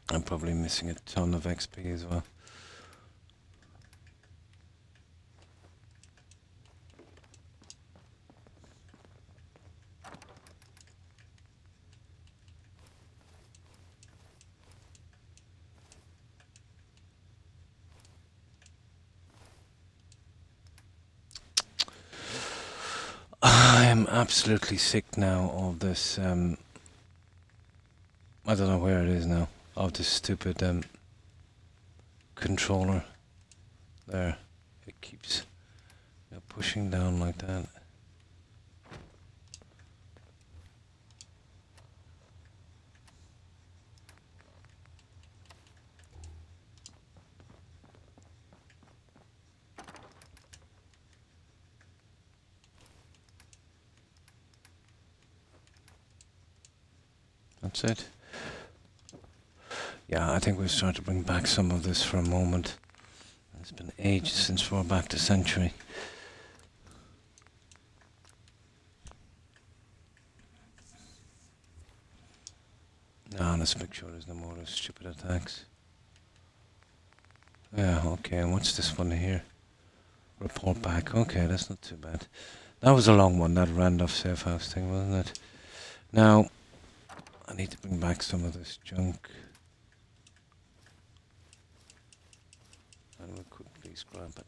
I'm probably missing a ton of XP as well. I'm absolutely sick now of this. I don't know where it is now. Of this stupid controller. There, it keeps pushing down like that. That's it. Yeah, I think we'll start to bring back some of this for a moment. It's been ages since we're back to Century. Now let's make sure there's no more of those stupid attacks. Yeah, okay, and what's this one here? Report back. Okay, that's not too bad. That was a long one, that Randolph safe house thing, wasn't it? Now, I need to bring back some of this junk. And we'll quickly scrap it.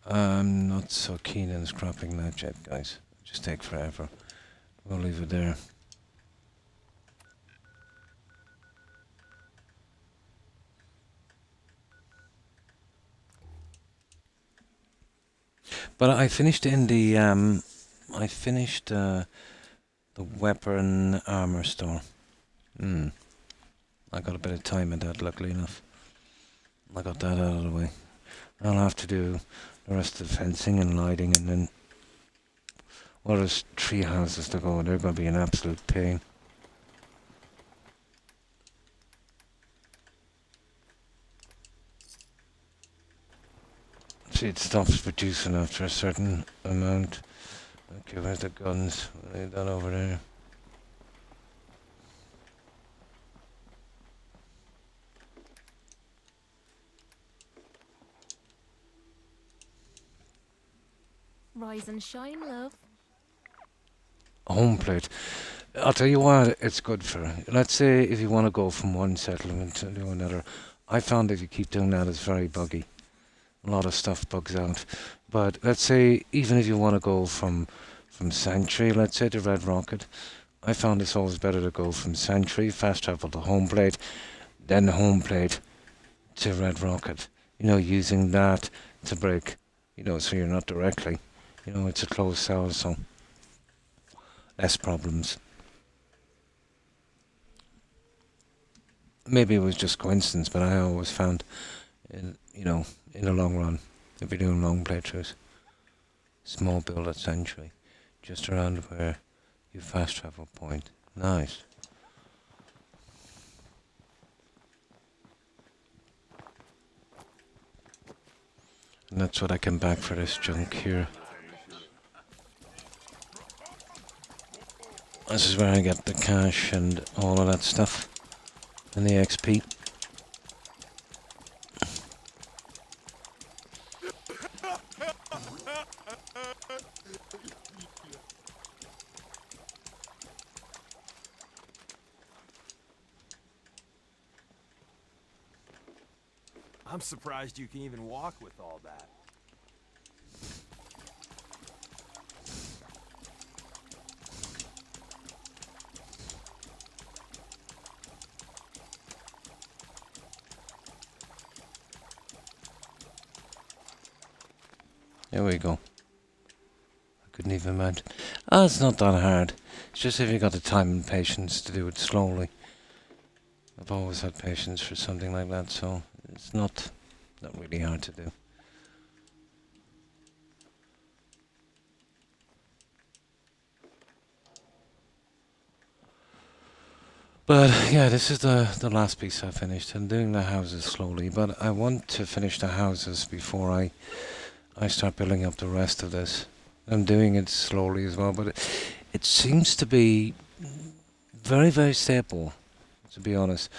I'm not so keen on scrapping that yet, guys. It'll just take forever. We'll leave it there. But I finished in the the weapon armor store. I got a bit of time in that, luckily enough. I got that out of the way. I'll have to do the rest of the fencing and lighting, and then well, there's 3 houses to go. They're going to be an absolute pain. See, it stops producing after a certain amount. Okay, where's the guns? What are they done over there? Rise and shine, love. Home plate. I'll tell you what it's good for. Let's say if you want to go from one settlement to another. I found if you keep doing that, it's very buggy. A lot of stuff bugs out. But let's say even if you want to go from Sanctuary, let's say to Red Rocket, I found it's always better to go from Sanctuary, fast travel to Home Plate, then Home Plate to Red Rocket. You know, using that to break, so you're not directly. It's a closed cell, so less problems. Maybe it was just coincidence, but I always found, in the long run, if you're doing long playthroughs, small build at Century, just around where you fast travel point. Nice. And that's what I came back for this junk here. This is where I get the cash and all of that stuff. And the XP. I'm surprised you can even walk with all that. There we go. I couldn't even imagine. It's not that hard. It's just if you got the time and patience to do it slowly. I've always had patience for something like that, so it's not really hard to do. But yeah, this is the last piece I finished. I'm doing the houses slowly, but I want to finish the houses before I start building up the rest of this. I'm doing it slowly as well, but it seems to be very, very stable, to be honest.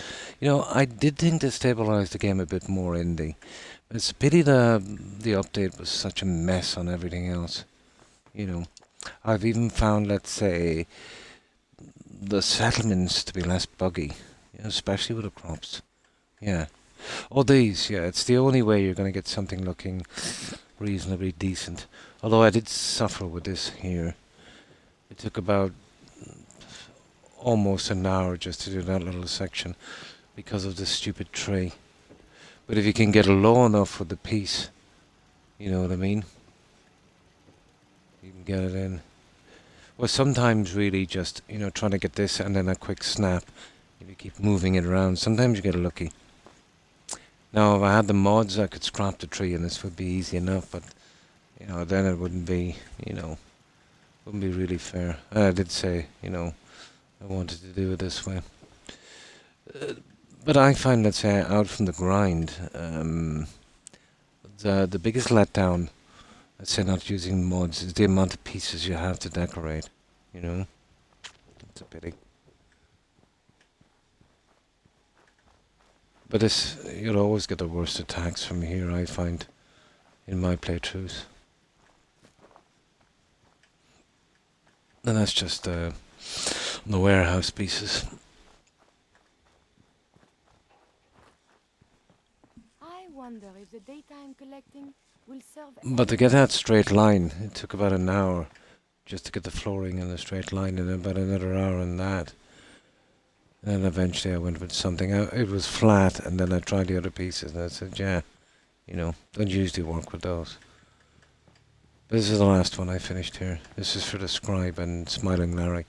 I did think they stabilized the game a bit more indie. It's a pity the update was such a mess on everything else. I've even found, let's say, the settlements to be less buggy, especially with the crops. Yeah. Oh, these, yeah, it's the only way you're going to get something looking reasonably decent. Although I did suffer with this here. It took about almost an hour just to do that little section because of this stupid tree. But if you can get low enough with the piece, you know what I mean? You can get it in. Well, sometimes really just, you know, trying to get this and then a quick snap. If you keep moving it around, sometimes you get lucky. Now, if I had the mods, I could scrap the tree and this would be easy enough, but, you know, then it wouldn't be, you know, wouldn't be really fair. And I did say, you know, I wanted to do it this way. But I find, let's say, out from the grind, the biggest letdown, let's say not using mods, is the amount of pieces you have to decorate, you know? It's a pity. But this, you'll always get the worst attacks from here, I find, in my playthroughs. And that's just the warehouse pieces. I wonder if the data I'm collecting will serve. But to get that straight line, it took about an hour just to get the flooring in a straight line, and about another hour in that. And then eventually I went with something. It was flat, and then I tried the other pieces, and I said, yeah, you know, don't usually work with those. But this is the last one I finished here. This is for the scribe and Smiling Larry.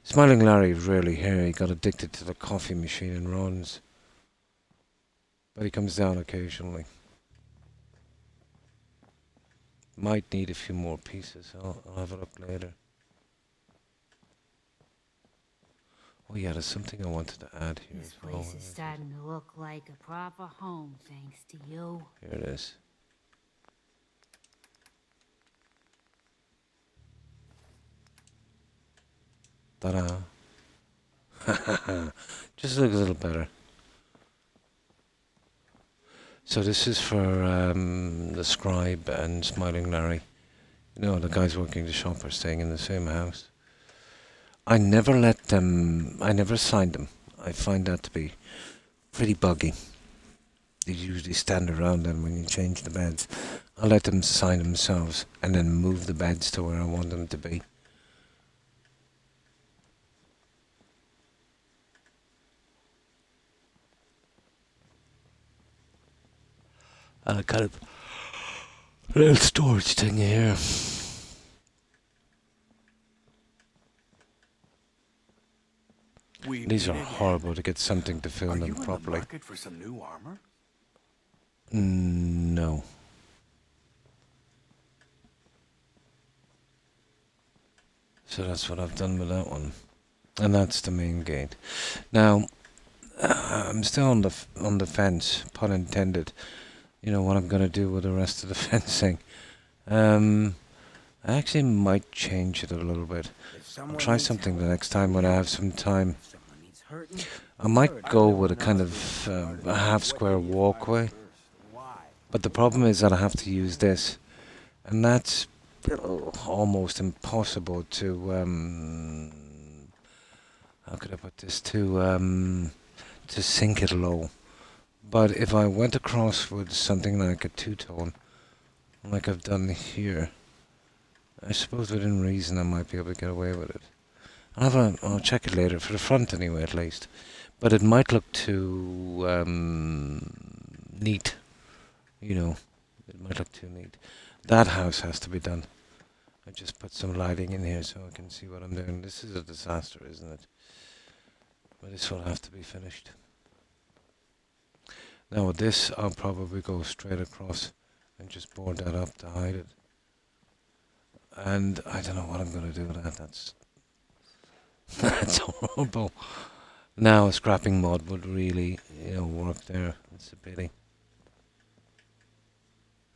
Smiling Larry is rarely here. He got addicted to the coffee machine and runs. But he comes down occasionally. Might need a few more pieces. I'll have a look later. Oh yeah, there's something I wanted to add here This as well. place is starting to look like a proper home, thanks to you. Here it is. Ta-da. Just looks a little better. So this is for the scribe and Smiling Larry. You know, the guys working the shop are staying in the same house. I never signed them. I find that to be pretty buggy. They usually stand around them when you change the beds. I let them sign themselves and then move the beds to where I want them to be. And a kind of little storage thing here. These are horrible to get something to fill them properly. Are you in the market for some new armor? No. So that's what I've done with that one, and that's the main gate. Now, I'm still on the fence, pun intended. You know what I'm gonna do with the rest of the fencing. I actually might change it a little bit. I'll try something the next time when I have some time. I might go with a kind of a half-square walkway. But the problem is that I have to use this. And that's almost impossible to, how could I put this, to sink it low. But if I went across with something like a two-tone, like I've done here, I suppose within reason I might be able to get away with it. I'll check it later, for the front anyway at least. But it might look too neat, you know, it might look too neat. That house has to be done. I just put some lighting in here so I can see what I'm doing. This is a disaster, isn't it? But this will have to be finished. Now with this, I'll probably go straight across and just board that up to hide it. And I don't know what I'm going to do with that. That's horrible. Now a scrapping mod would really, you know, work there. It's a pity.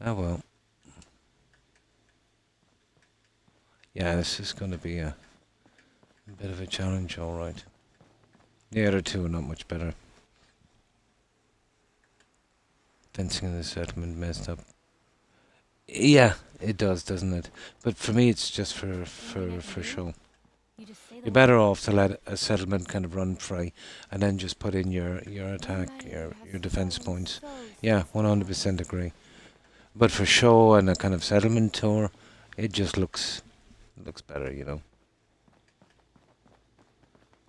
Oh well. Yeah, this is going to be a bit of a challenge, alright. The other two are not much better. Fencing in the settlement messed up. Yeah, it does, doesn't it? But for me, it's just for show. You're better off to let a settlement kind of run free, and then just put in your attack, your defense points. Yeah, 100% agree. But for show and a kind of settlement tour, it just looks better, you know.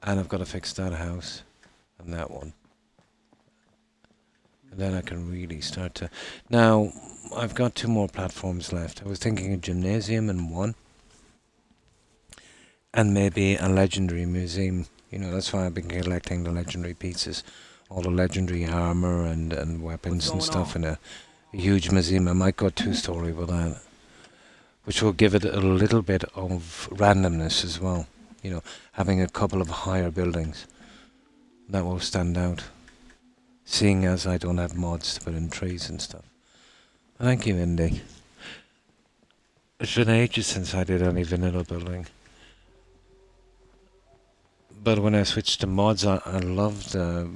And I've got to fix that house and that one. And then I can really start to... Now, I've got 2 more platforms left. I was thinking a gymnasium in one. And maybe a legendary museum. You know, that's why I've been collecting the legendary pieces. All the legendary armor and weapons and stuff in a huge museum. I might go 2-story with that. Which will give it a little bit of randomness as well. You know, having a couple of higher buildings. That will stand out. Seeing as I don't have mods to put in trees and stuff. Thank you, Indy. It's been ages since I did any vanilla building. But when I switched to mods, I loved the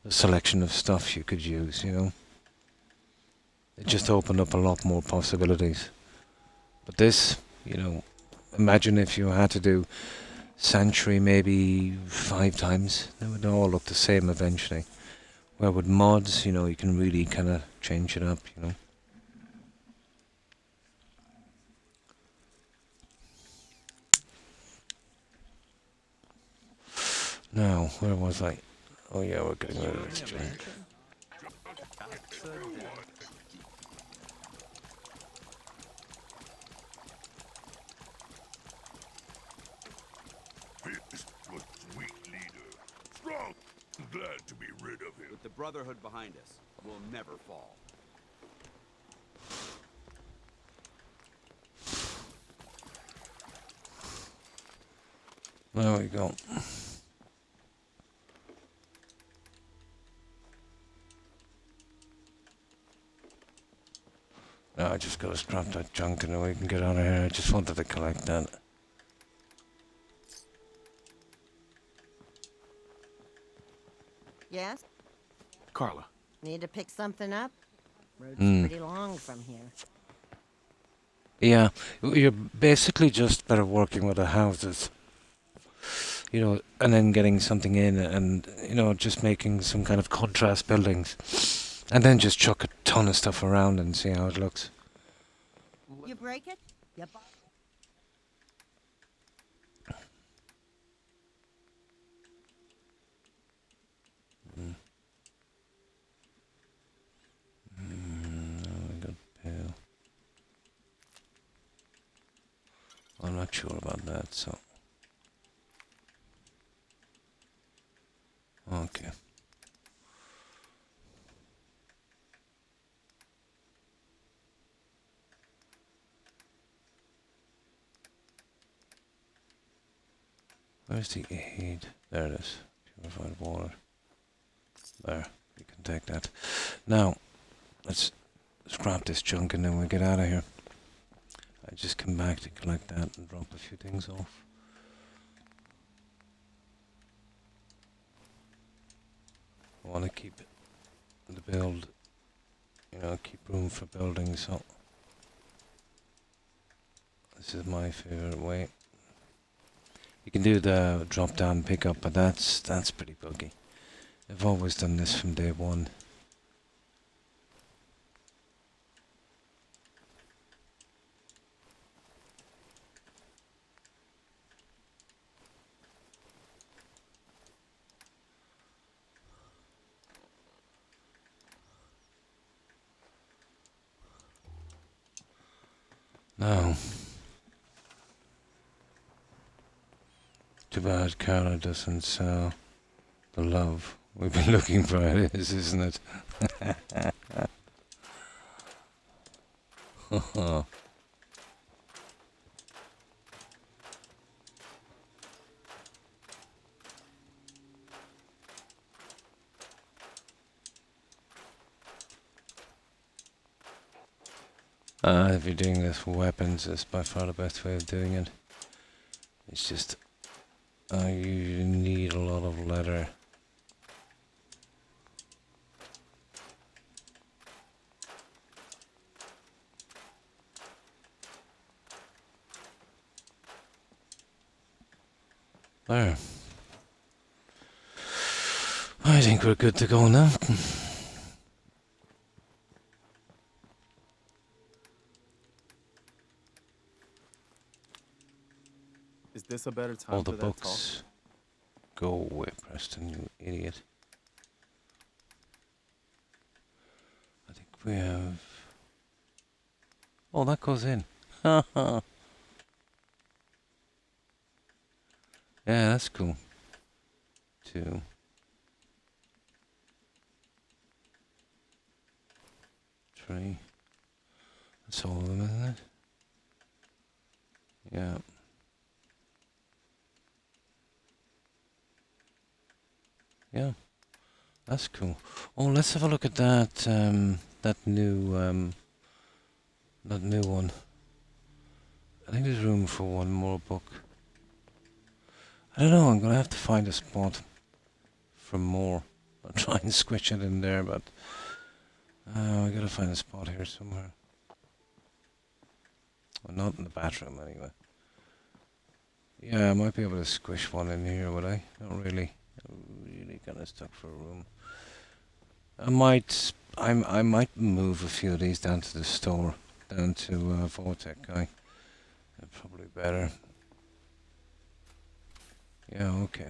selection of stuff you could use, you know. It just opened up a lot more possibilities. But this, you know, imagine if you had to do Sanctuary maybe 5 times. They would all look the same eventually. Where with mods, you know, you can really kind of change it up, you know. Now, where was I? Oh yeah, we're getting rid of this junk. Sweet leader. Strong. Glad to be rid of him. With the Brotherhood behind us, we'll never fall. There we go. Now I just gotta scrap that junk and then we can get out of here. I just wanted to collect that. Yes? Carla. Need to pick something up? Road's pretty long from here. Yeah, you're basically just better working with the houses. You know, and then getting something in and, you know, just making some kind of contrast buildings. And then just chuck a ton of stuff around and see how it looks. You break it? Yep. Good pale. I'm not sure about that, so... Okay. Where's the aid? There it is. Purified water. There. You can take that. Now, let's scrap this junk and then we'll get out of here. I just come back to collect that and drop a few things off. I want to keep the build, you know, keep room for building, so this is my favorite way. You can do the drop down pickup, but that's pretty buggy. I've always done this from day one. Now, too bad Carla doesn't sell the love we've been looking for. It is, isn't it? If you're doing this for weapons, it's by far the best way of doing it. It's just, you need a lot of leather. There. I think we're good to go now. Is this a better time All the for that talk? books. Go away, Preston, you idiot. I think we have... Oh, that goes in. Yeah, that's cool. 2. 3. That's all of them, isn't it? Yeah. Yeah. That's cool. Oh, let's have a look at that, that new one. I think there's room for one more book. I don't know, I'm gonna have to find a spot for more. I'll try and squish it in there, but I gotta find a spot here somewhere. Well, not in the bathroom anyway. Yeah, I might be able to squish one in here, would I? Not really. I'm really kinda stuck for a room. I might move a few of these down to the store, down to Vortec guy. That's probably better. Yeah, okay.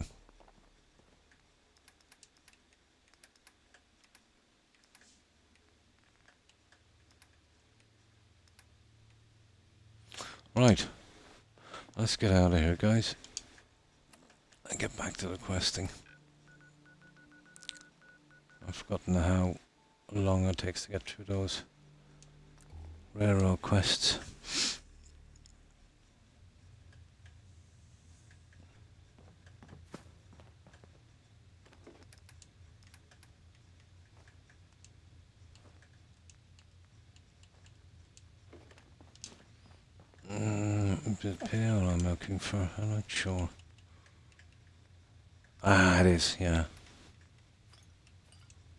Right. Let's get out of here, guys. And get back to the questing. I've forgotten how long it takes to get through those railroad quests. The pale I'm looking for, I'm not sure. Ah, it is, yeah.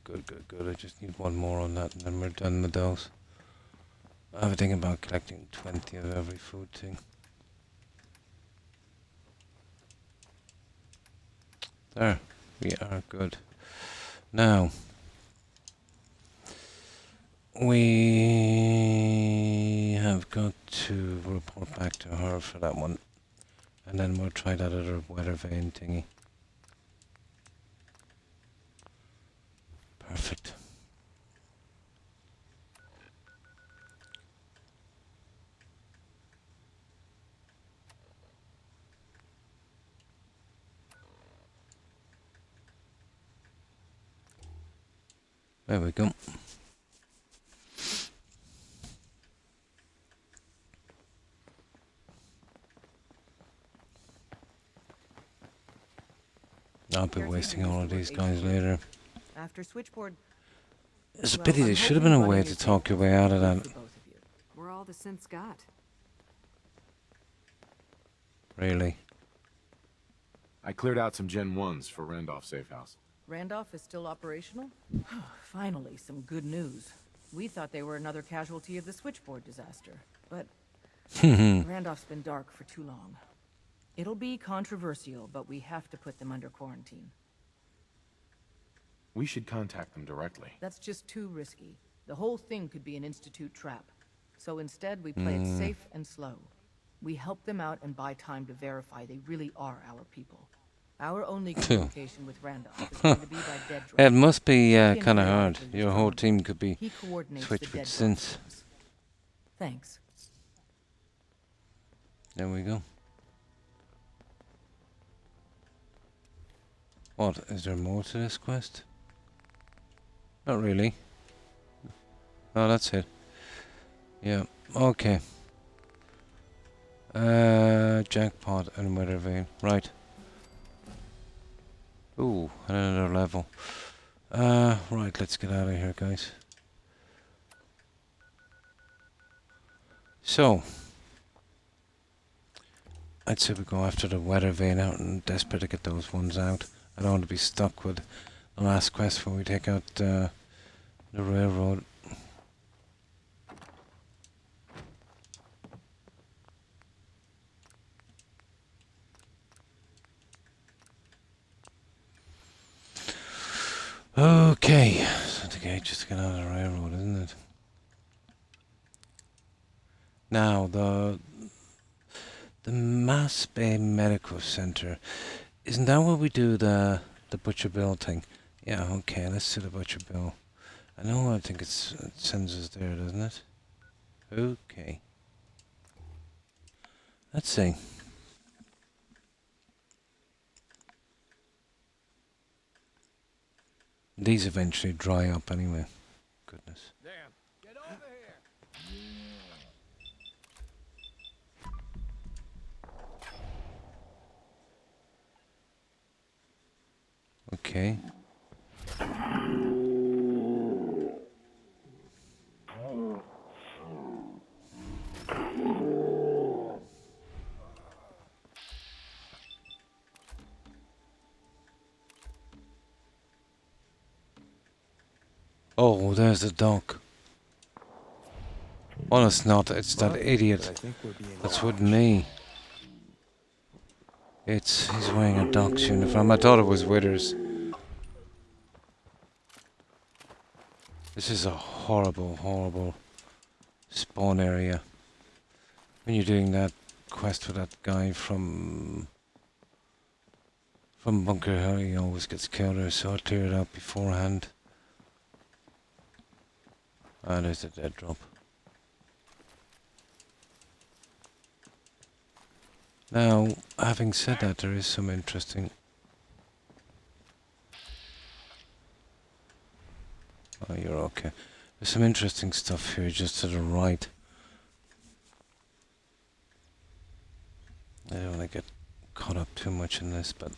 Good, good, good. I just need one more on that and then we're done with those. I have a thing about collecting 20 of every food thing. There, we are good. Now, we have got to report back to her for that one. And then we'll try that other weather vane thingy. Perfect. There we go. I'll be wasting all of these guys later. After switchboard, It's a pity, there should have been a way to talk your way out of that. we're all the synths got. Really. I cleared out some Gen 1s for Randolph Safe House. Randolph is still operational? Finally, some good news. We thought they were another casualty of the switchboard disaster, but Randolph's been dark for too long. It'll be controversial, but we have to put them under quarantine. We should contact them directly. That's just too risky. The whole thing could be an Institute trap. So instead, we play it safe and slow. We help them out and buy time to verify they really are our people. Our only communication with Randolph is going to be by dead drop. It must be kind of hard. Your whole team could be He coordinates switched the with dead synths. Thanks. There we go. What, is there more to this quest? Not really. Oh, that's it. Yeah, okay. Jackpot and weather vane. Right. Ooh, another level. Right, let's get out of here, guys. So, I'd say we go after the weather vane out and desperate to get those ones out. I don't want to be stuck with the last quest before we take out the railroad. Okay, so the gate just to get out of the railroad, isn't it? Now the Mass Bay Medical Center, isn't that where we do the Butcher Bill thing? Yeah, okay, let's do the Butcher Bill. I think it sends us there, doesn't it? Okay. Let's see. These eventually dry up anyway. Goodness. Damn. Get over here. Okay. Oh, there's the dog. Well, it's not. It's that idiot that's with me. He's wearing a dog's uniform. I thought it was Withers. This is a horrible, horrible spawn area. When you're doing that quest with that guy from Bunker Hill, he always gets killed there, so I clear it out beforehand. Ah, there's the dead drop. Now, having said that, there is some interesting... Oh, you're okay. There's some interesting stuff here just to the right. I don't want to get caught up too much in this, but...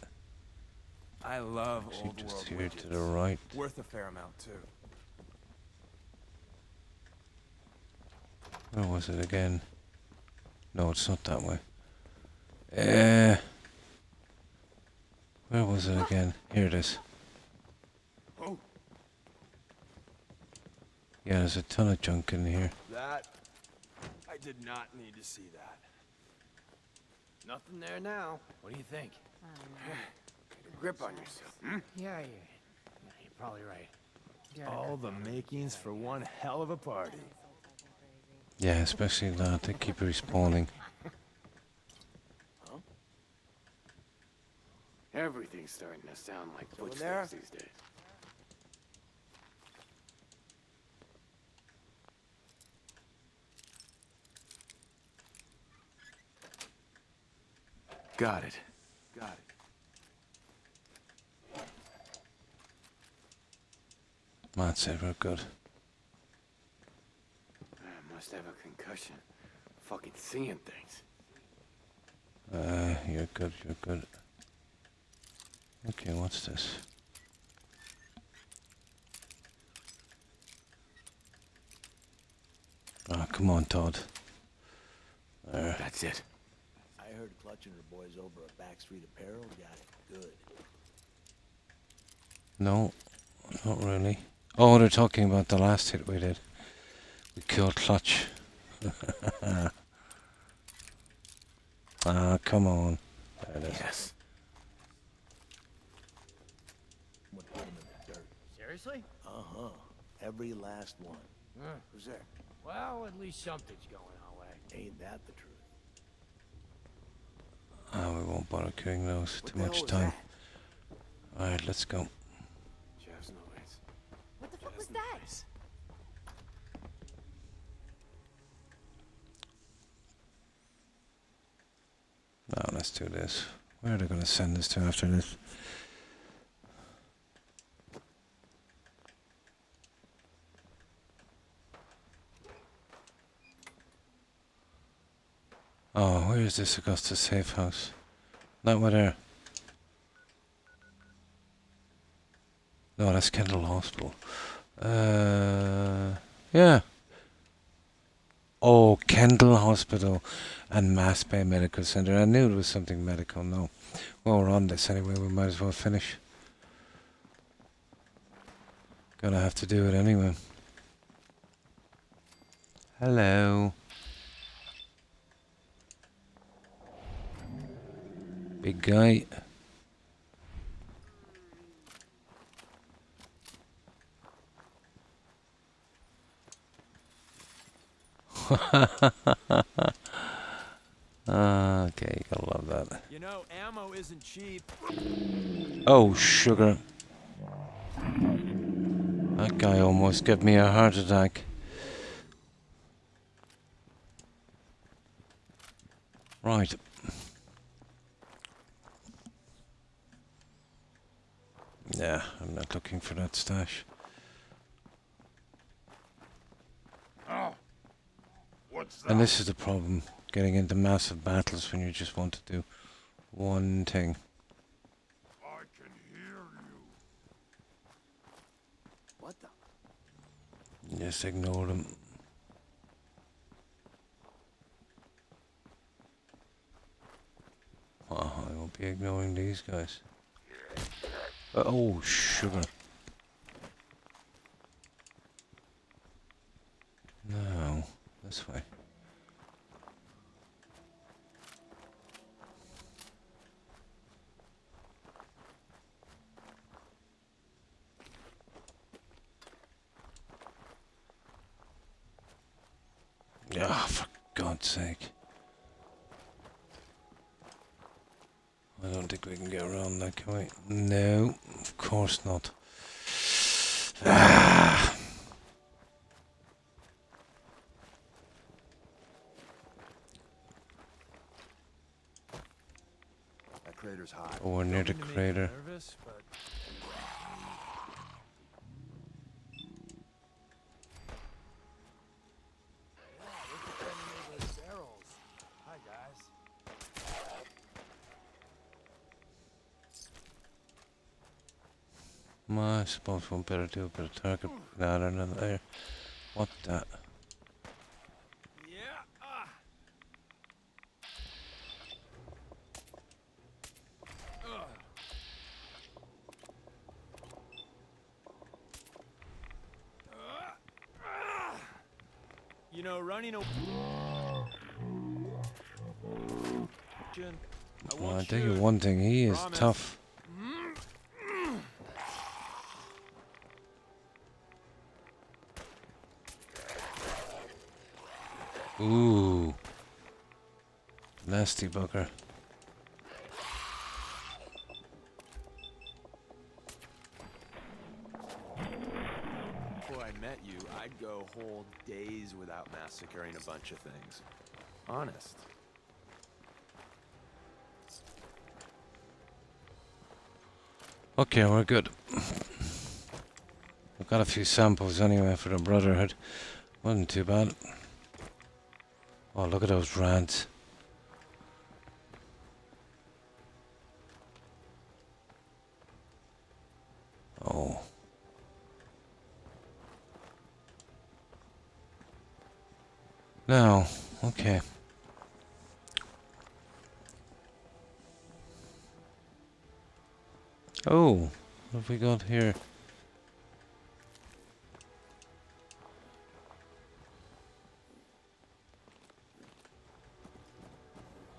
I love actually old just world here widgets. to the right. Worth a fair amount too. Where was it again? No, it's not that way. Where was it again? Here it is. Oh. Yeah, there's a ton of junk in here. That I did not need to see that. Nothing there now. What do you think? Get a grip on yourself. Hmm? Yeah, you're probably right. All the makings for one hell of a party. Yeah, especially that. They keep respawning. Huh? Everything's starting to sound like Someone there? footsteps these days. Got it. Got it. Matt said we're good. I must have a concussion. Fucking seeing things. You're good, you're good. Okay, what's this? Ah, come on, Todd. There. That's it. I heard Clutch and her boys over at Backstreet Apparel got it good. No, not really. Oh, they're talking about the last hit we did. We killed Clutch. Ah, come on. There it is. Yes. Would put 'em in the dirt. Seriously? Uh-huh. Every last one. Who's there? Well, at least something's going our way. Ain't that the truth? Ah, we won't bother killing those. What Too the much hell was time. that? Alright, let's go. Just noise. What the fuck was that? Now let's do this. Where are they going to send us to after this? Oh, where is this Augusta safe house? Not where there. No, that's Kendall Hospital. Yeah. Oh, Kendall Hospital and Mass Bay Medical Center. I knew it was something medical. No. Well, we're on this anyway. We might as well finish. Gonna have to do it anyway. Hello. Big guy. Okay, you gotta love that. You know, ammo isn't cheap. Oh, sugar. That guy almost gave me a heart attack. Right. Yeah, I'm not looking for that stash. Oh, what's that? And this is the problem, getting into massive battles when you just want to do one thing. I can hear you. What the? Just ignore them. Oh, I won't be ignoring these guys. Oh, sugar. No, this way. Yeah, for God's sake. I don't think we can get around that, can we? No, of course not. Ah. That crater's hot. Oh, we're near the Don't mean to make you crater. nervous, but hi guys. Well, I suppose we'll better do a bit of target ladder than there. What the? Yeah. You know, running a. Well, I tell you one thing, he is Promise. tough. Ooh. Nasty bugger. Before I met you, I'd go whole days without massacring a bunch of things. Honest. Okay, we're good. We've got a few samples anyway for the Brotherhood. Wasn't too bad. Oh, look at those rats. Oh. Now, okay. Oh, what have we got here?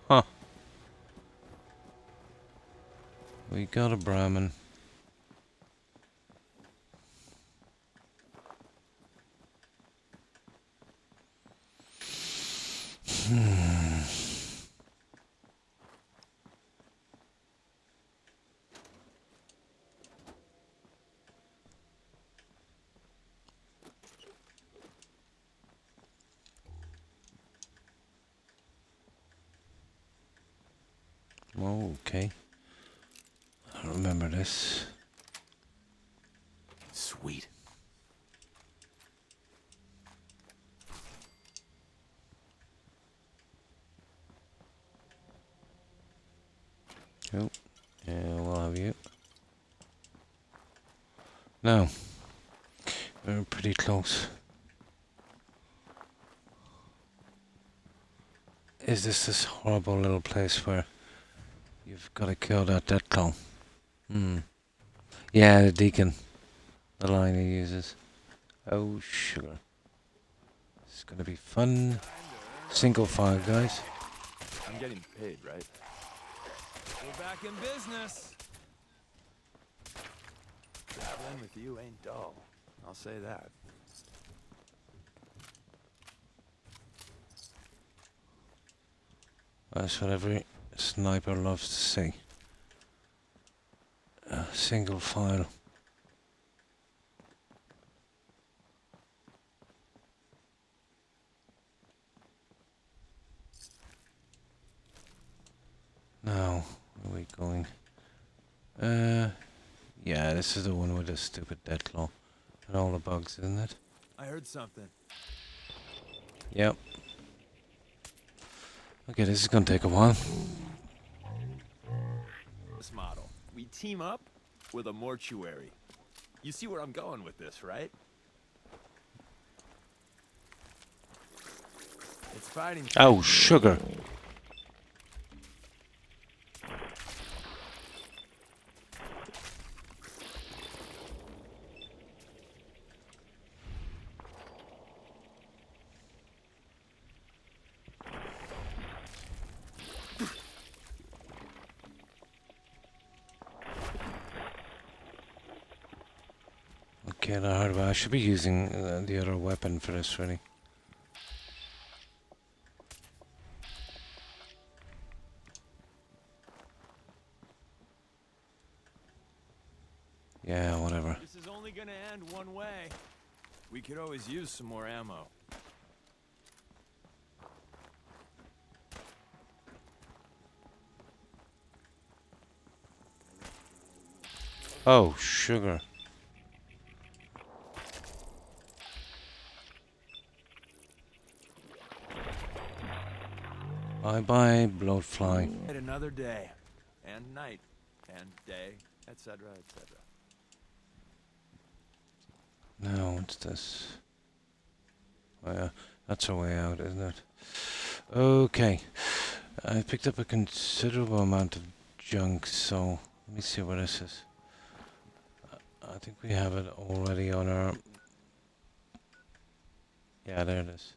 Huh. We got a Brahmin. Okay. I remember this. Sweet. Oh, yeah, we'll have you. Now, we're pretty close. Is this horrible little place where you've got to kill that death clone? Yeah, the deacon. The line he uses. Oh, sugar. It's gonna be fun. Single file, guys. I'm getting paid, right? We're back in business. Traveling with you ain't dull. I'll say that. That's what every sniper loves to see. A single file. Now, where are we going? Yeah, this is the one with the stupid deathclaw and all the bugs, isn't it? I heard something. Yep. Okay, this is gonna take a while. This model. We team up with a mortuary. You see where I'm going with this, right? It's fighting. Oh, sugar. Okay, I heard about. I should be using the other weapon for this, really. Yeah, whatever. This is only gonna end one way. We could always use some more ammo. Oh, sugar. Bye-bye, bloatfly. And another day, and night, and day, etc., etc. Now, what's this? Oh yeah, that's our way out, isn't it? Okay. I picked up a considerable amount of junk, so let me see what this is. I think we have it already on our... Yeah, there it is.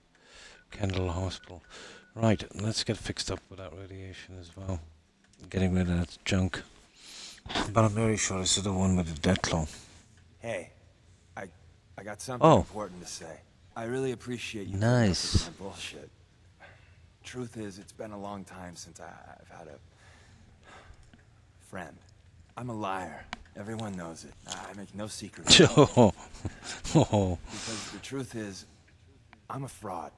Kendall Hospital. Right, let's get fixed up with that radiation as well. Getting rid of that junk. But I'm very sure this is the one with the deathclaw. Hey, I got something important to say. I really appreciate you. Nice. My bullshit. Truth is, it's been a long time since I've had a friend. I'm a liar. Everyone knows it. I make no secret. Oh. Because the truth is, I'm a fraud.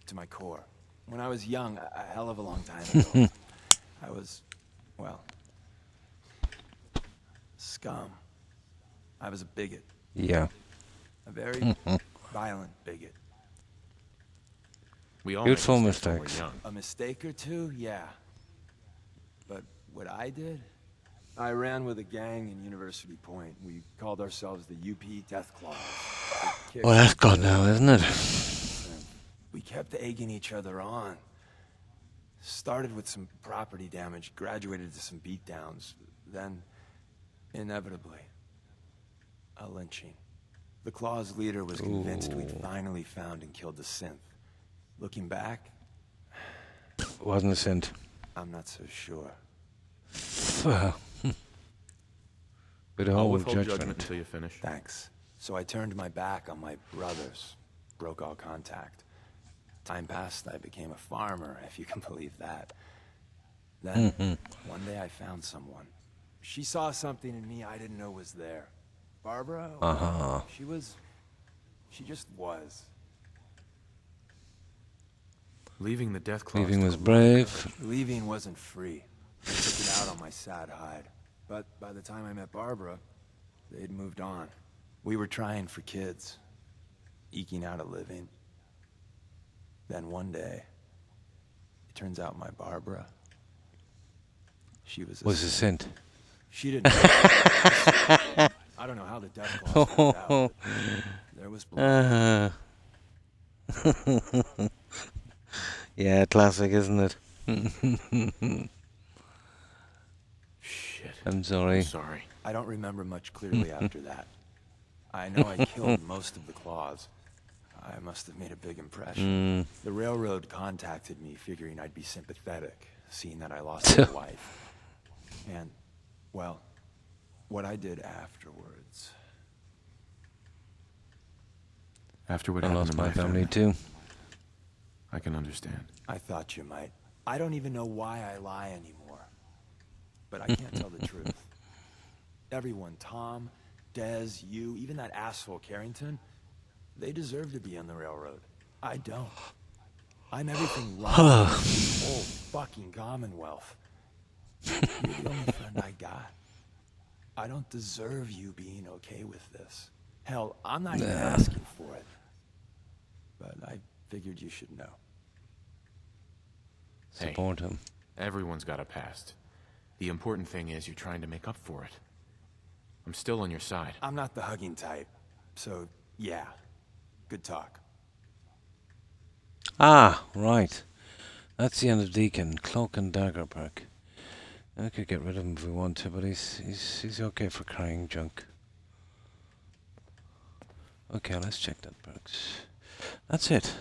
To my core. When I was young, a hell of a long time ago, I was, well, scum. I was a bigot. Yeah. A very violent bigot. We all Beautiful make mistakes when mistakes. we're young. A mistake or two, yeah. But what I did? I ran with a gang in University Point. We called ourselves the UP Deathclaws. Well, that's gone now, isn't it? We kept egging each other on. Started with some property damage, graduated to some beatdowns, then, inevitably, a lynching. The Claw's leader was convinced we'd finally found and killed the synth. Looking back, Wasn't a synth. I'm not so sure. Well, bit of I'll whole withhold judgment. until you finish. Thanks. So I turned my back on my brothers, broke all contact. Time passed, I became a farmer, if you can believe that. Then, one day I found someone. She saw something in me I didn't know was there. Barbara? Uh-huh. She just was. Leaving the Deathclaws. Leaving was brave. Leaving wasn't free. I took it out on my sad hide. But by the time I met Barbara, they'd moved on. We were trying for kids, eking out a living. Then one day, it turns out my Barbara, she was a synth. She didn't know. I don't know how the Deathclaws found out. There was blood. Yeah, classic, isn't it? Shit. I'm sorry. I don't remember much clearly after that. I know I killed most of the Claws. I must have made a big impression. The railroad contacted me, figuring I'd be sympathetic, seeing that I lost my wife. And, well, what I did afterwards. After what I happened lost to my family too. I can understand. I thought you might. I don't even know why I lie anymore. But I can't tell the truth. Everyone, Tom, Dez, you, even that asshole Carrington, they deserve to be on the railroad. I don't. I'm everything wrong with this whole fucking Commonwealth. You're the only friend I got. I don't deserve you being okay with this. Hell, I'm not even asking for it. But I figured you should know. Support him. Everyone's got a past. The important thing is you're trying to make up for it. I'm still on your side. I'm not the hugging type. So, yeah. Good talk. Ah, right. That's the end of Deacon. Cloak and Dagger perk. I could get rid of him if we want to, but he's okay for carrying junk. Okay, let's check that perks. That's it.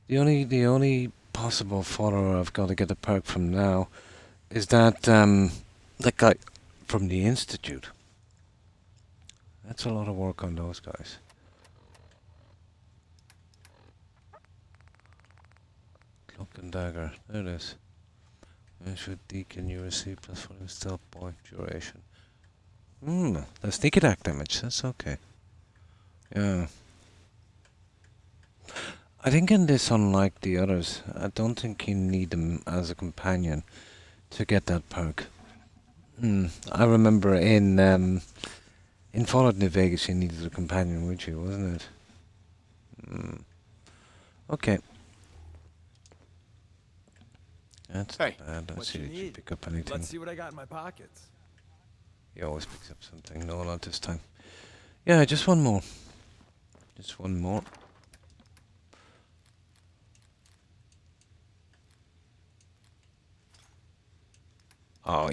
The only possible follower I've got to get the perk from now is that guy from the Institute. That's a lot of work on those guys. Cloak and Dagger. There it is. Should Deacon you receive +4 stealth point duration. The sneak attack damage, that's okay. Yeah. I think in this, unlike the others, I don't think you need them as a companion to get that perk. I remember in Fallout New Vegas you needed a companion with you, wasn't it? Okay. That's bad. Let's see if you pick up anything. Let's see what I got in my pockets. He always picks up something. No, not this time. Yeah, just one more. Just one more. Oh,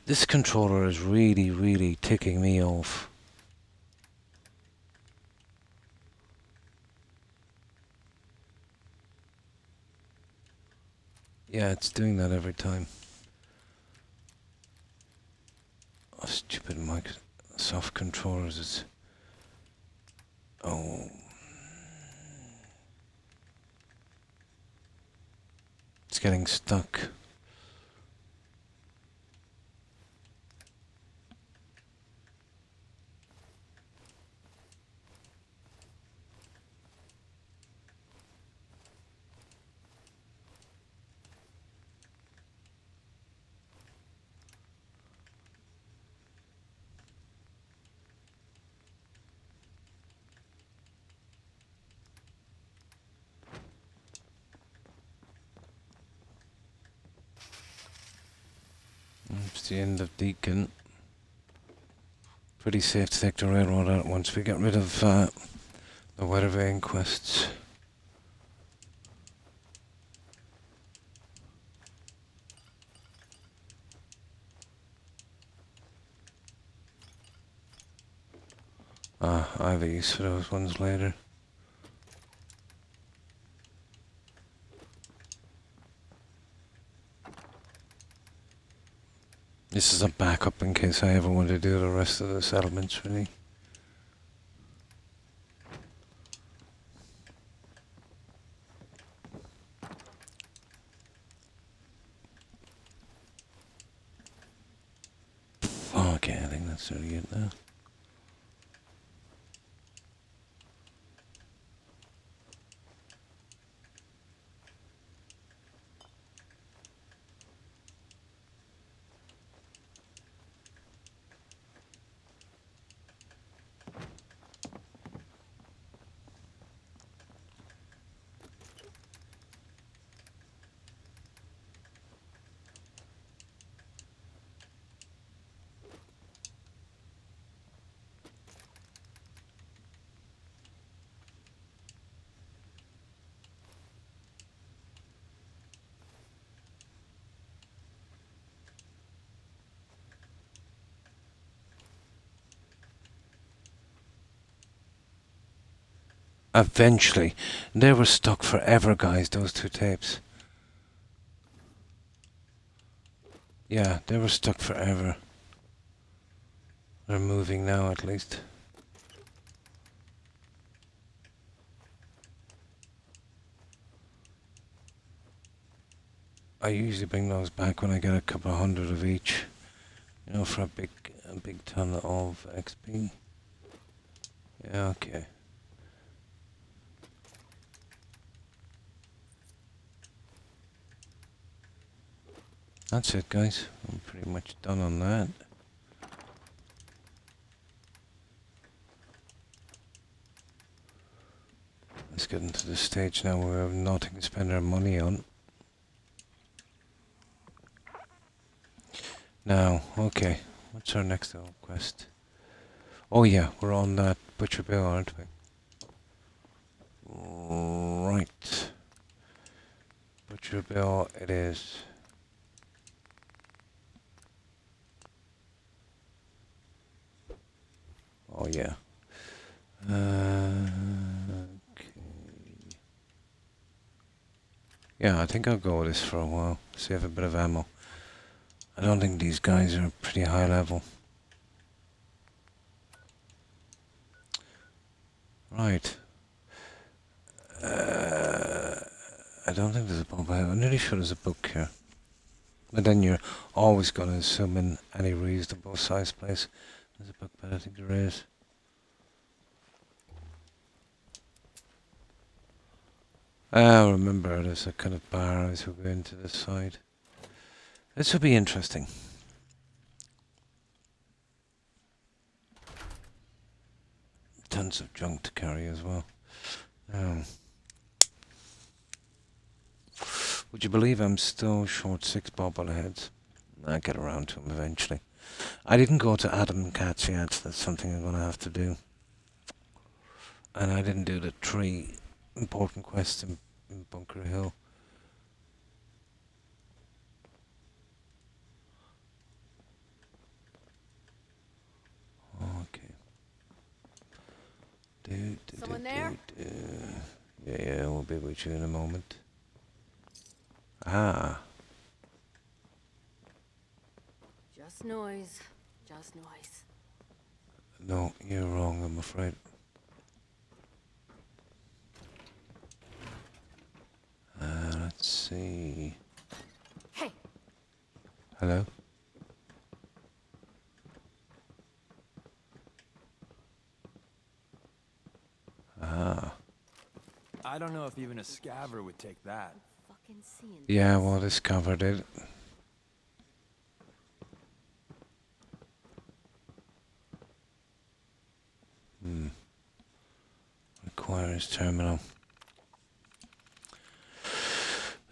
this controller is really, really ticking me off. Yeah, it's doing that every time. Oh, stupid Microsoft controllers. It's... Oh. It's getting stuck. It's the end of Deacon. Pretty safe to take the railroad out once we get rid of the weather vane quests. I have a use for those ones later. This is a backup in case I ever want to do the rest of the settlements, really. Okay, I think that's really it now. Eventually. They were stuck forever, guys, those two tapes. Yeah, they were stuck forever. They're moving now, at least. I usually bring those back when I get a couple of hundred of each. You know, for a big ton of XP. Yeah, okay. That's it, guys. I'm pretty much done on that. Let's get into the stage now where we have nothing to spend our money on. Now, okay. What's our next quest? Oh yeah, we're on that Butcher Bill, aren't we? Right. Butcher Bill it is. Oh yeah. Okay. Yeah, I think I'll go with this for a while. Save a bit of ammo. I don't think these guys are pretty high level. Right. I don't think there's a book. I'm nearly sure there's a book here. But then you're always going to assume in any reasonable size place there's a book, but I think there is. I remember there's a kind of bar as we go into this side. This will be interesting. Tons of junk to carry as well. Would you believe I'm still short 6 bobbleheads? I'll get around to them eventually. I didn't go to Adam Cats yet. That's something I'm going to have to do. And I didn't do the 3 important quests in Bunker Hill. Okay. Someone there? Yeah, we'll be with you in a moment. Ah. Just noise. Just noise. No, you're wrong, I'm afraid. Let's see. Hey. Hello? Ah. I don't know if even a scaver would take that. Fucking seeing. Yeah, well, this covered it. Requires terminal.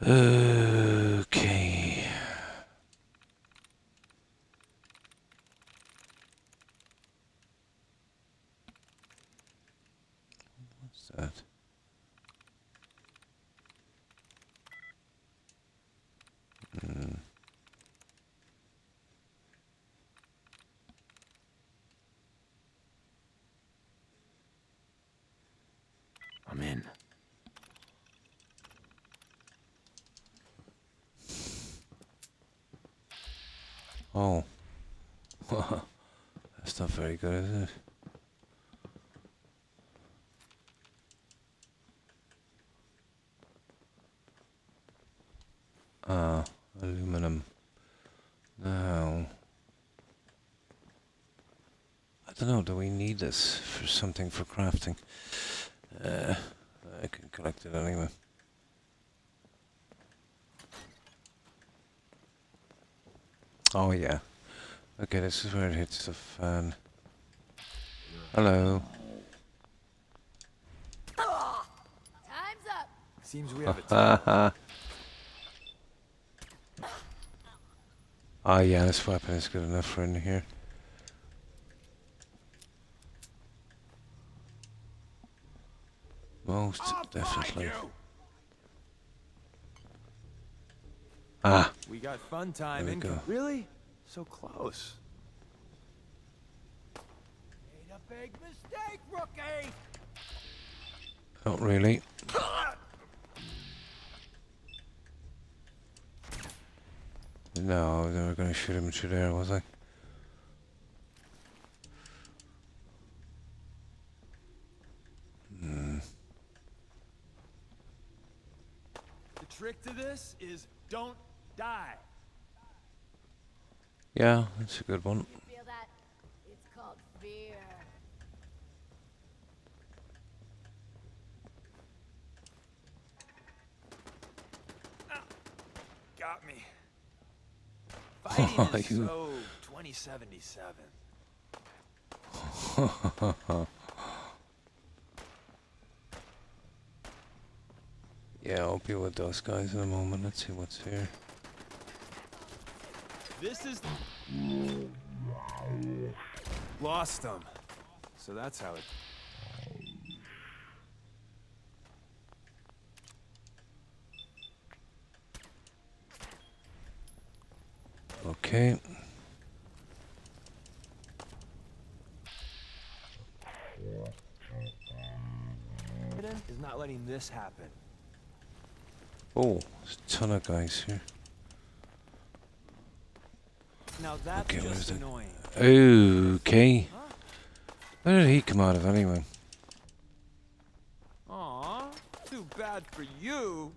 Okay. What's that? I'm in. Oh. That's not very good, is it? Aluminum. Now, I don't know, do we need this for something for crafting? I can collect it anyway. Oh yeah. Okay, this is where it hits the fan. Hello. Time's up. Seems we have a team. Oh yeah, this weapon is good enough for in here. Most definitely. Ah. We got fun time. There we go. Really? So close. Made a big mistake, rookie! Not really. No, I was never going to shoot him through there, was I? The trick to this is don't Die. Yeah, that's a good one. You feel that? It's called fear. Got me. Fighting is You. so 2077. Yeah, I'll be with those guys in a moment. Let's see what's here. This is lost them. So that's how it. Okay. Is not letting this happen. Oh, there's a ton of guys here. Now that's Okay, where's just the... annoying. Okay. Where did he come out of anyway? Aw, too bad for you.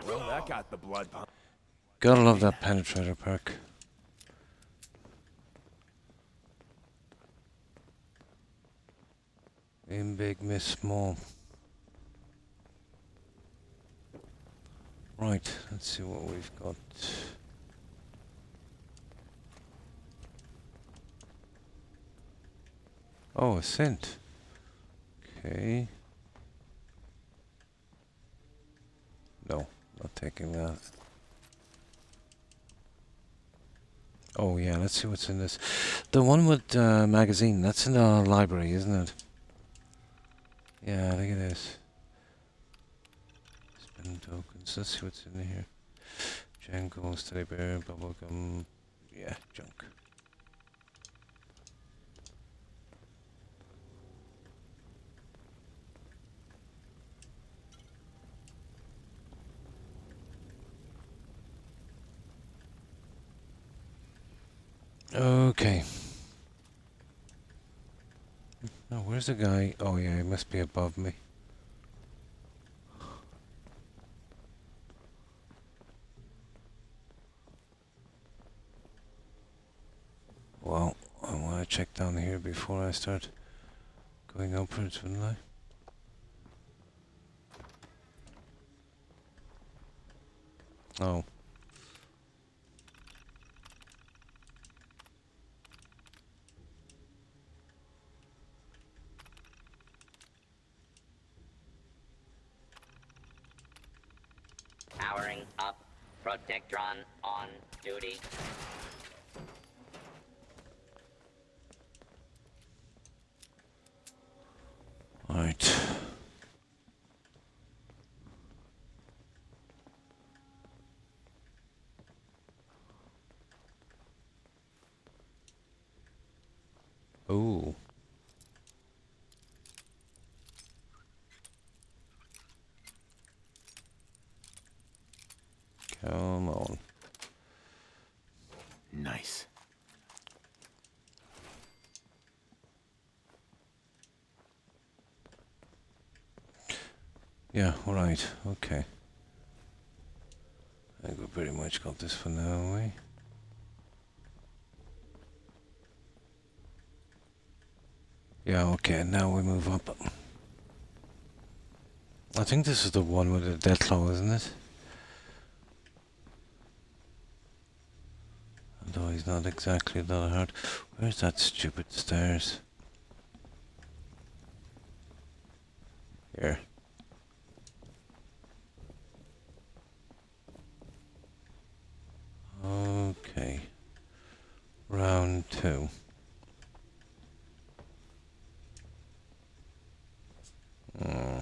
Well, that got the blood pump. Gotta love that penetrator perk. Aim big, miss small. Right, let's see what we've got. Oh, a scent. Okay. No, not taking that. Oh yeah, let's see what's in this. The one with magazine, that's in the library, isn't it? Yeah, look at this. Spin tokens, let's see what's in here. Jangle, Steady Bear, Bubblegum, yeah, junk. Okay. Oh, where's the guy? Oh yeah, he must be above me. Well, I want to check down here before I start going upwards, wouldn't I? Oh. Powering up. Protectron on duty. Right. Oh. Come on. Nice. Yeah, alright, okay. I think we pretty much got this for now, haven't we? Yeah, okay, now we move up. I think this is the one with the death claw, isn't it? Although he's not exactly that hard. Where's that stupid stairs? Here. Okay. Round 2. Hmm.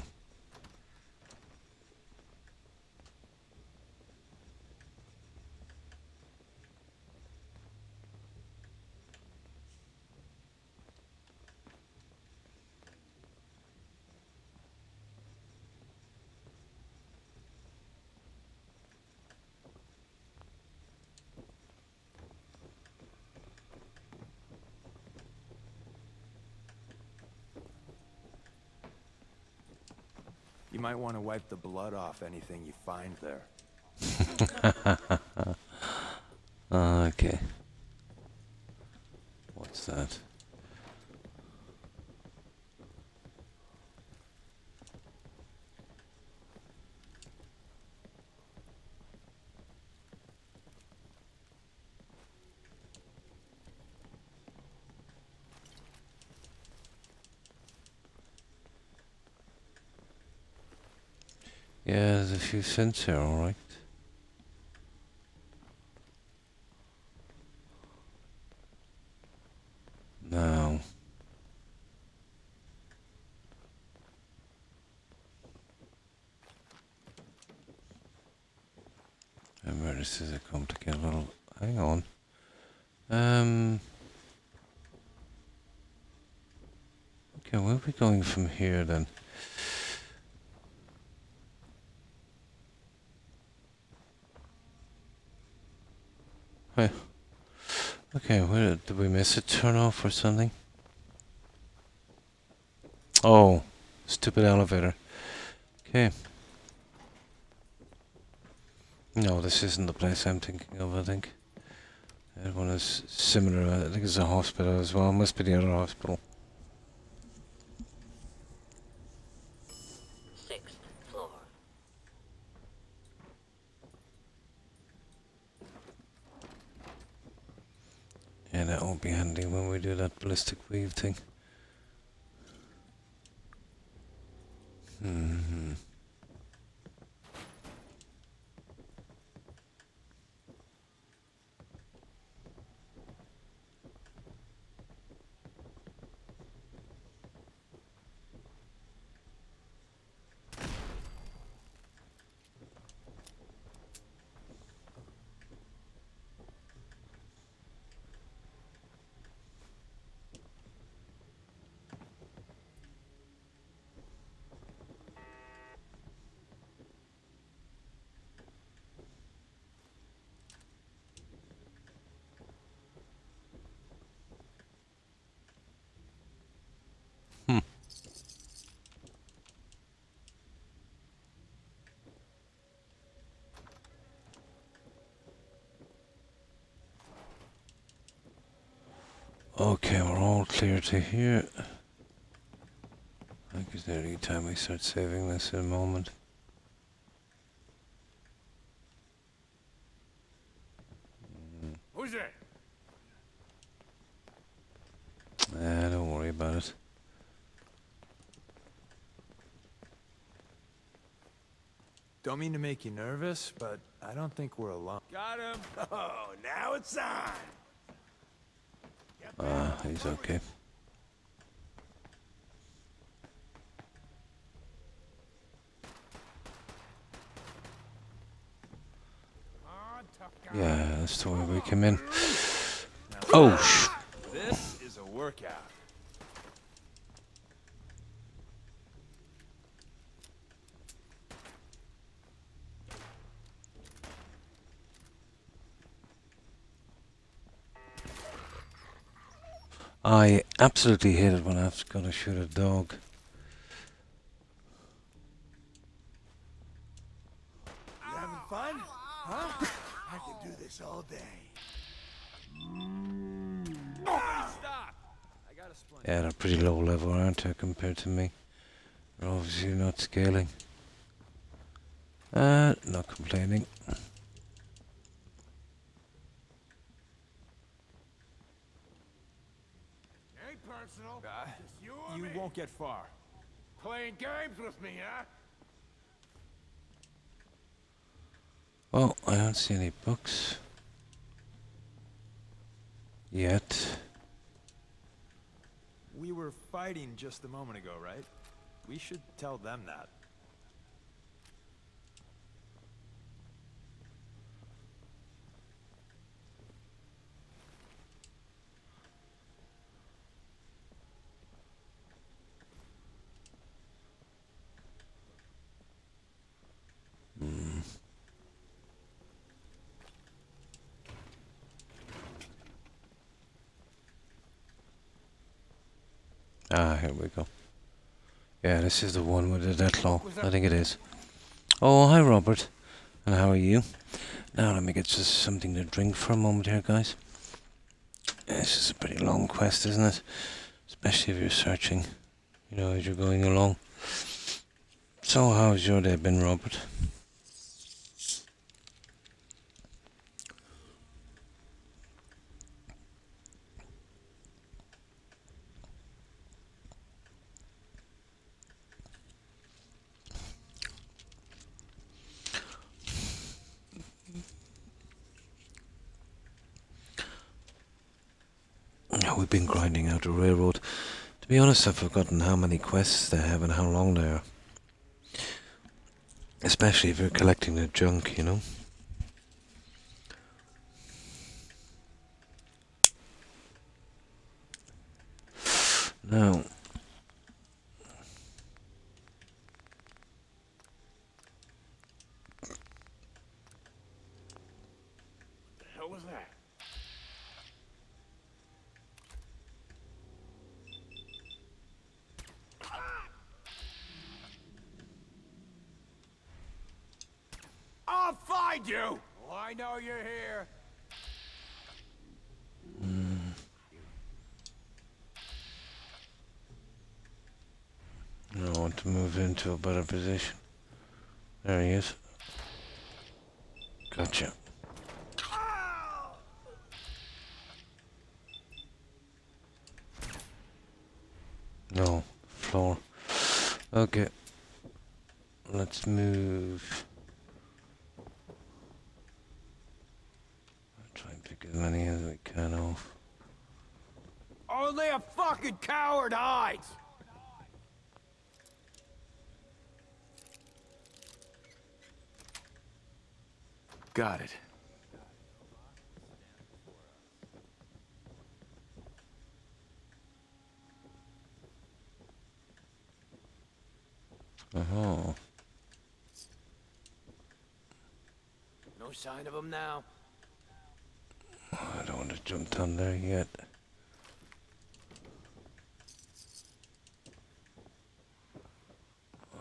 You might want to wipe the blood off anything you find there. Okay. What's that? Yeah, there's a few cents here, alright. Now. And where does it come to get a little... Hang on. Okay, where are we going from here then? Hey. Okay, where did we miss a turn off or something? Oh, stupid elevator. Okay. No, this isn't the place I'm thinking of, I think. That one is similar. I think it's a hospital as well. Must be the other hospital. 6th floor. Yeah, that won't be handy when we do that ballistic weave thing. Mm-hmm. Okay, we're all clear to here. I think it's nearly time we start saving this in a moment. Who's that? Don't worry about it. Don't mean to make you nervous, but I don't think we're alone. Got him. Oh, now it's on. He's okay. Yeah, that's the way we came in. Oh, This is a workout. I absolutely hate it when I've got to shoot a dog. You having fun? Huh? I can do this all day. Stop! I got a splint. Yeah, they're pretty low level, aren't they, compared to me? They're obviously not scaling. Not complaining. Ain't personal. Just you You me. won't get far. Playing games with me, huh? Well, I don't see any books. Yet. We were fighting just a moment ago, right? We should tell them that. Ah, here we go. Yeah, this is the one with the deathclaw. I think it is. Oh, hi, Robert. And how are you? Now, let me get just something to drink for a moment here, guys. This is a pretty long quest, isn't it? Especially if you're searching, you know, as you're going along. So, how's your day been, Robert? Yeah, we've been grinding out the railroad. To be honest, I've forgotten how many quests they have and how long they are. Especially if you're collecting the junk, you know. Now, The hell was that? I'll find you! Oh, I know you're here. I want to move into a better position. There he is. Gotcha. No, floor. Okay. Let's move. I'll try and pick as many as we can off. Only a fucking coward hides! Got it. Uh-huh. No sign of him now. I don't want to jump down there yet.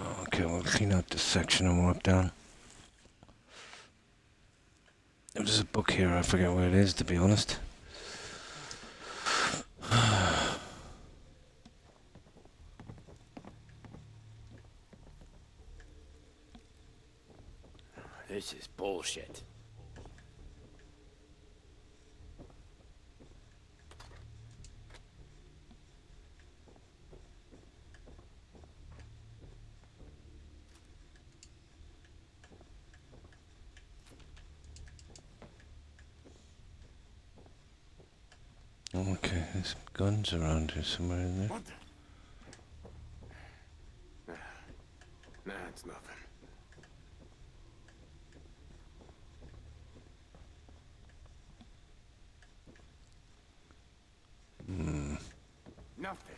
Okay, we'll clean out this section and work down. There's a book here, I forget where it is, to be honest. This is bullshit. Okay, there's guns around here somewhere in there. What the? Nah, it's nothing. Nothing.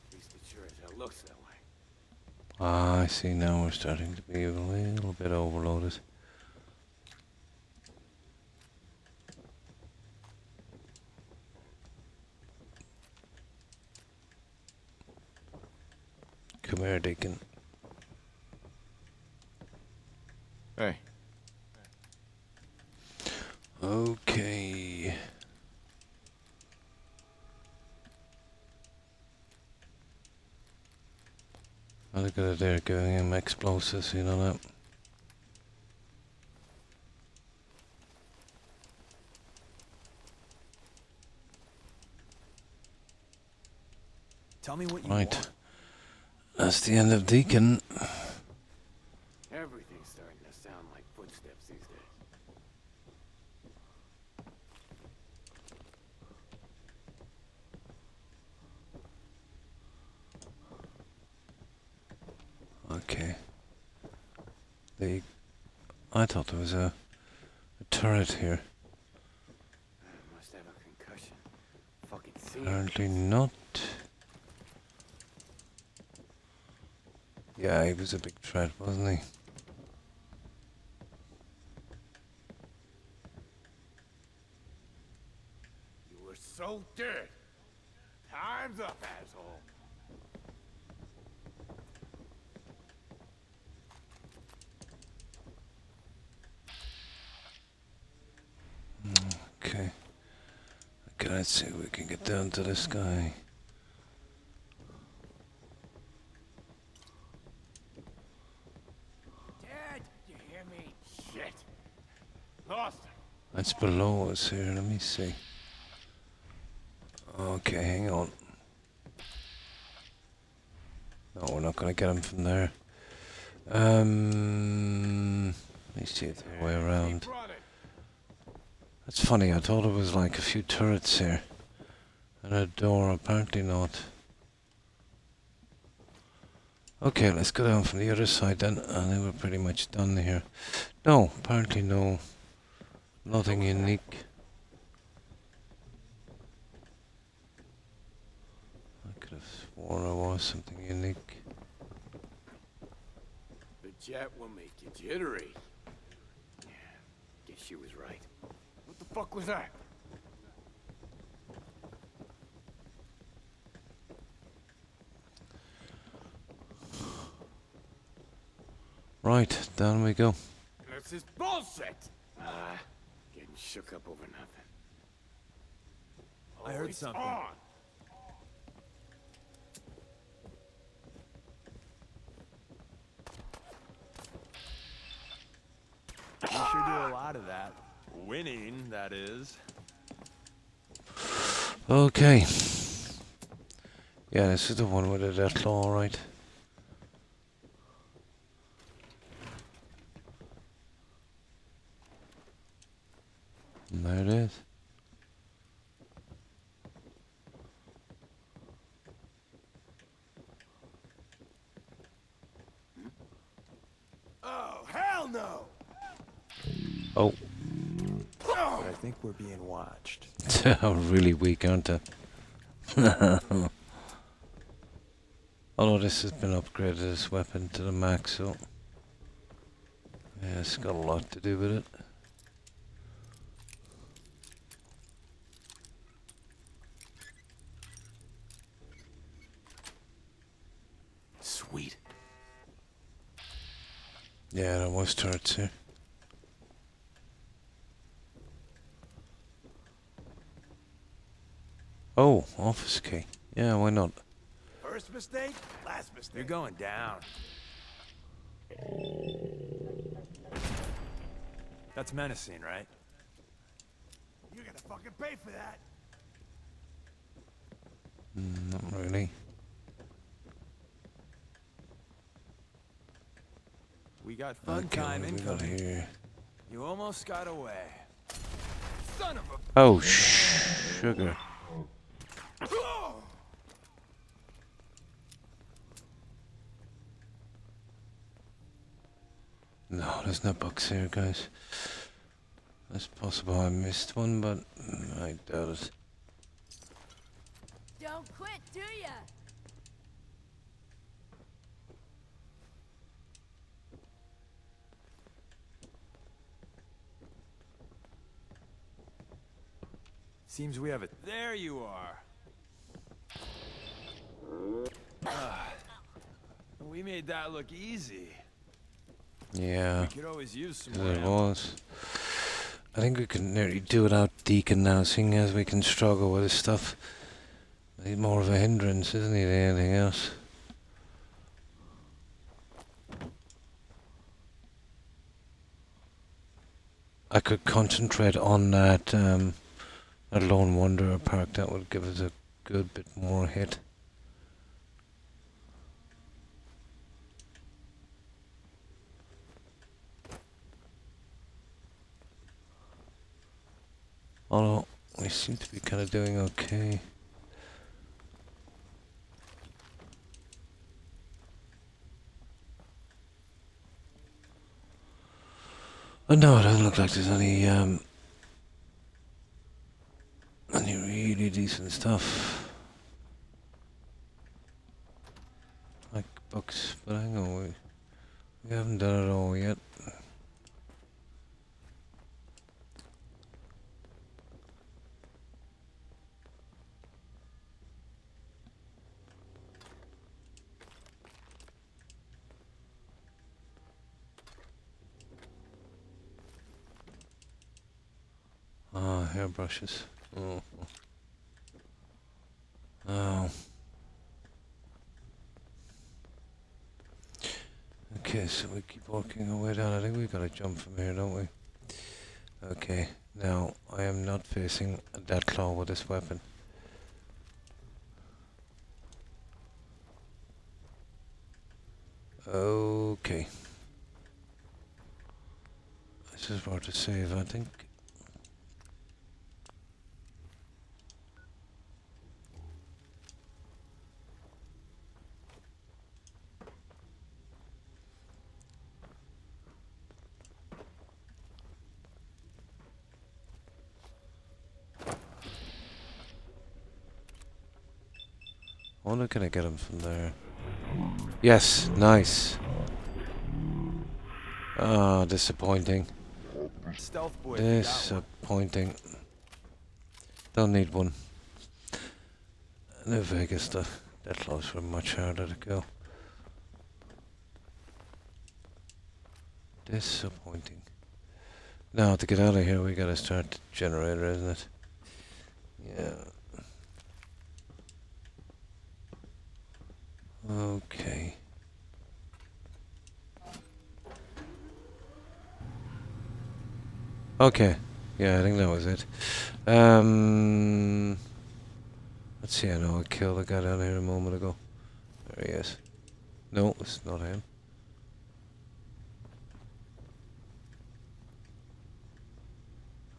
At least it sure as hell looks that way. Ah, I see now we're starting to be a little bit overloaded. Come here, Deacon. Hey. Okay. I look at it there, giving him explosives, you know that? Tell me what you Right. want. That's the end of Deacon. Everything's starting to sound like footsteps these days. Okay. I thought there was a turret here. Must have a concussion. Fucking see. Apparently not. Yeah, he was a big threat, wasn't he? You were so dead. Time's up, asshole. Let's see if we can get down to this guy. Dad, you hear me? Shit. Lost him. That's below us here. Let me see. Okay, hang on. No, we're not going to get him from there. Let me see the way around. That's funny, I thought it was like a few turrets here. And a door, apparently not. Okay, let's go down from the other side then. I think we're pretty much done here. No, apparently no. Nothing unique. I could have sworn there was something unique. The jet will make you jittery. Yeah, guess she was right. What the fuck was that? Right, down we go. This is bullshit! Getting shook up over nothing. I heard It's something. on! We sure do a lot of that. Winning, that is. Okay. Yeah, this is the one with the death claw, right? And there it is. Oh, hell no! Oh. But I think we're being watched. Really weak, aren't they? Although this has been upgraded, this weapon, to the max, so... yeah, it's got a lot to do with it. Sweet. Yeah, there was turrets here. Oh, office key. Yeah, why not? First mistake, last mistake. You're going down. That's menacing, right? You're gonna fucking pay for that. Not really. We got fun Okay, time what have we got incoming. here? You almost got away. Son of a... Oh, sugar. No, there's no books here, guys. It's possible I missed one, but I doubt it. Don't quit, do ya? Seems we have it. There you are. We made that look easy. Yeah, We could always use some there more. was. I think we can nearly do without Deacon now, seeing as we can struggle with his stuff. He's more of a hindrance, isn't he, than anything else? I could concentrate on that, that Lone Wanderer park. That would give us a good bit more hit. Although, we seem to be kind of doing okay. But no, it doesn't look like there's any really decent stuff. Like books, but hang on, we haven't done it all yet. Ah, hairbrushes. Oh. Okay, so we keep walking our way down. I think we gotta jump from here, don't we? Okay, now I am not facing a dead claw with this weapon. Okay. This is where to save, I think. I wonder, can I get him from there? Yes, nice. Ah, disappointing. Stealth boy. Disappointing. Don't need one. New Vegas, the deathclaws were much harder to kill. Disappointing. Now, to get out of here, we gotta start the generator, isn't it? Yeah. Okay. Okay. Yeah, I think that was it. Let's see, I know I killed a guy down here a moment ago. There he is. No, it's not him.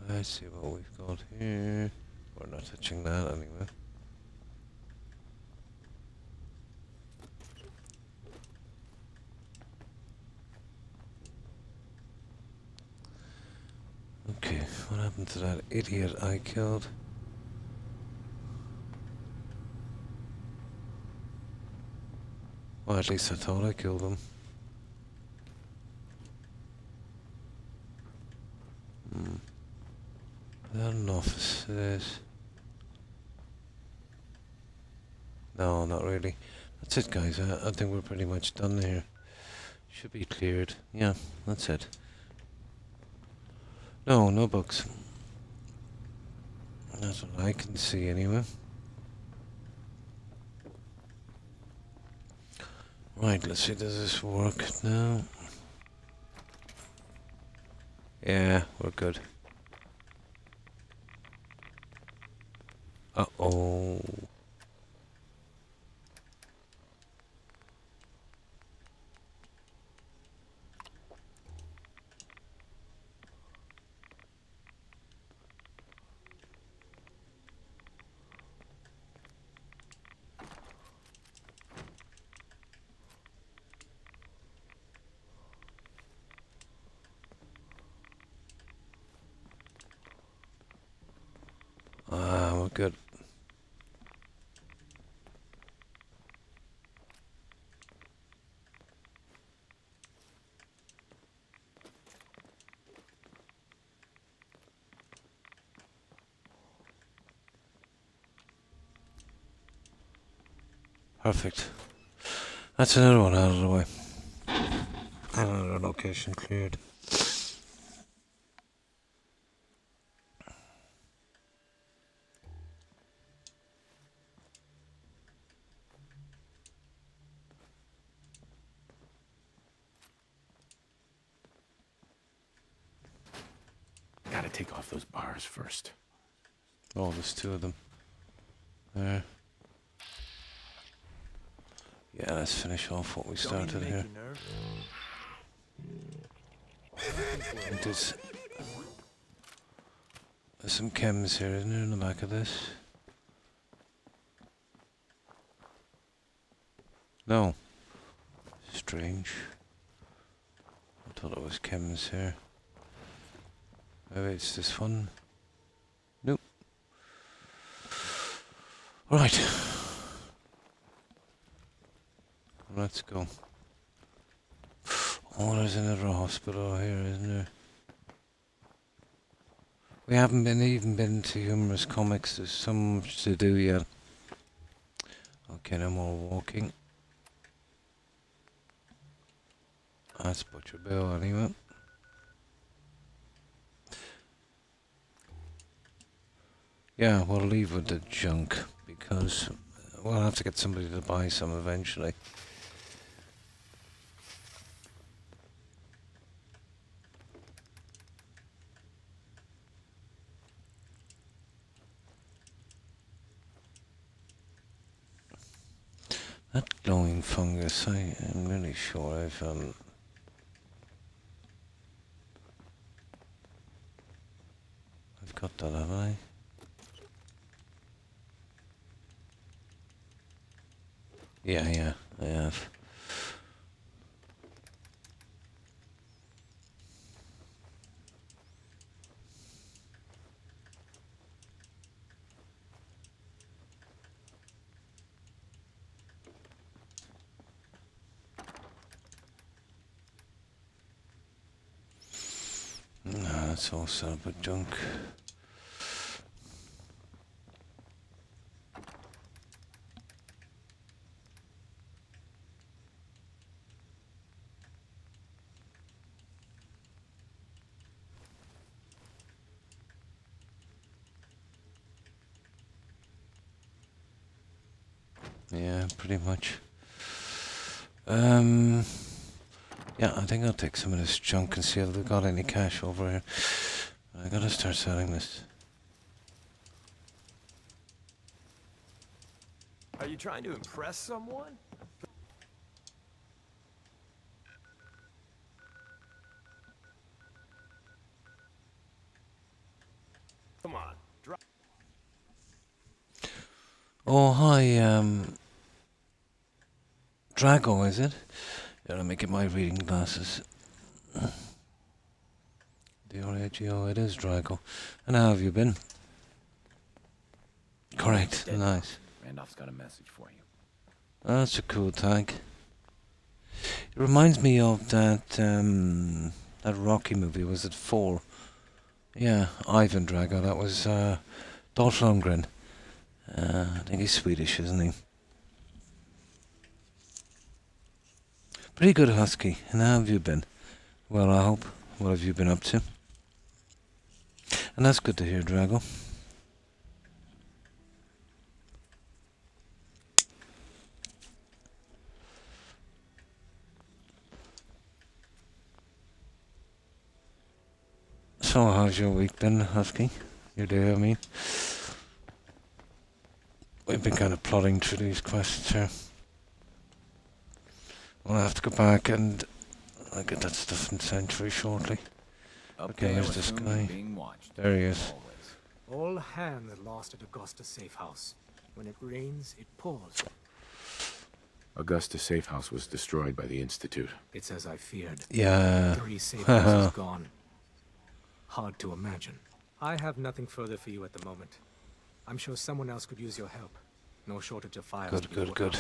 Let's see what we've got here. We're not touching that anyway. Okay, what happened to that idiot I killed? Well, at least I thought I killed him. Is that an office? It is. No, not really. That's it, guys. I think we're pretty much done here. Should be cleared. Yeah, that's it. No, no books. That's what I can see anyway. Right, let's see, does this work now? Yeah, we're good. Uh-oh. We're good. Perfect. That's another one out of the way. Another location cleared. Gotta take off those bars first. Oh, there's two of them. There. Yeah, let's finish off what we started here. There's some chems here, isn't there, in the back of this? No. Strange. I thought it was chems here. Maybe it's this one. Nope. Right. Let's go. Oh, there's another hospital here, isn't there? We haven't even been to Humorous Comics. There's so much to do yet. Okay, no more walking. That's Butcher Bill anyway. Yeah, we'll leave with the junk because we'll have to get somebody to buy some eventually. That glowing fungus, I am really sure I've got that, haven't I? Yeah, I have. No, that's all sort of a junk. Yeah, pretty much. Yeah, I think I'll take some of this junk and see if they've got any cash over here. I gotta start selling this. Are you trying to impress someone? Come on, drop. Oh, hi, Drago, is it? Yeah, let me get my reading glasses. D-R-A-G-O, it is Drago. And how have you been? Correct, nice. Randolph's got a message for you. That's a cool tag. It reminds me of that, that Rocky movie, was it 4? Yeah, Ivan Drago, that was, Dolph Lundgren. I think he's Swedish, isn't he? Pretty good husky. And how have you been? Well, I hope. What have you been up to? And that's good to hear, Drago. So, how's your week been, husky? Your day, I mean. We've been kind of plodding through these quests here. We'll have to go back and I'll get that stuff in Sanctuary shortly. Okay, where's this guy? There he is. All hands lost at Augusta Safe House. When it rains, it pours. Augusta Safe House was destroyed by the Institute. It's as I feared. Yeah. 3 safe houses gone. Hard to imagine. I have nothing further for you at the moment. I'm sure someone else could use your help. No shortage of fires. Good.